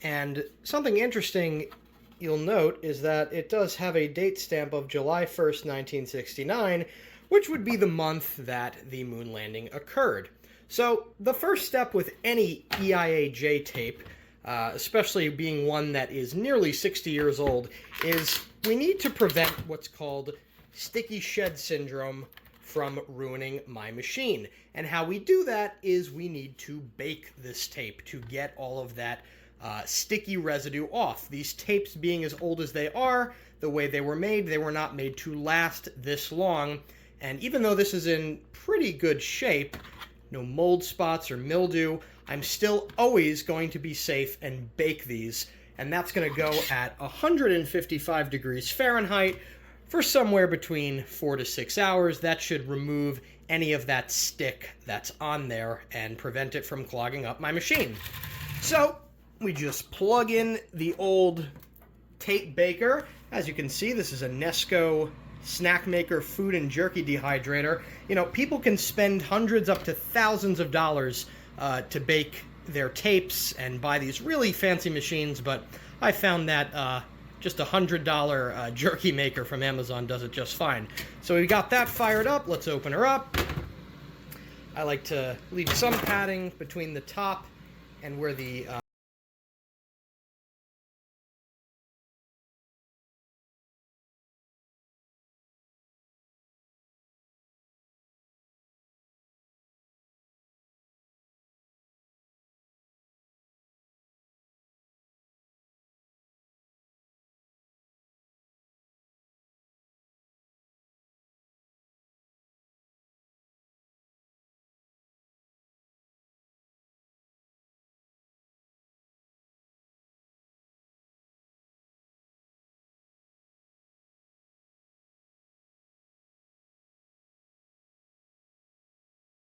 And something interesting you'll note is that it does have a date stamp of July 1st, 1969, which would be the month that the moon landing occurred. So the first step with any EIA-J tape, especially being one that is nearly 60 years old, is we need to prevent what's called sticky shed syndrome from ruining my machine. And how we do that is we need to bake this tape to get all of that sticky residue off. These tapes being as old as they are, the way they were not made to last this long. And even though this is in pretty good shape, no mold spots or mildew, I'm still always going to be safe and bake these. And that's going to go at 155 degrees Fahrenheit for somewhere between 4 to 6 hours. That should remove any of that stick that's on there and prevent it from clogging up my machine. So we just plug in the old tape baker. As you can see, this is a Nesco Snack Maker food and jerky dehydrator. You know, people can spend hundreds up to thousands of dollars to bake their tapes and buy these really fancy machines, but I found that just a $100 jerky maker from Amazon does it just fine. So we got that fired up. Let's open her up. I like to leave some padding between the top and where the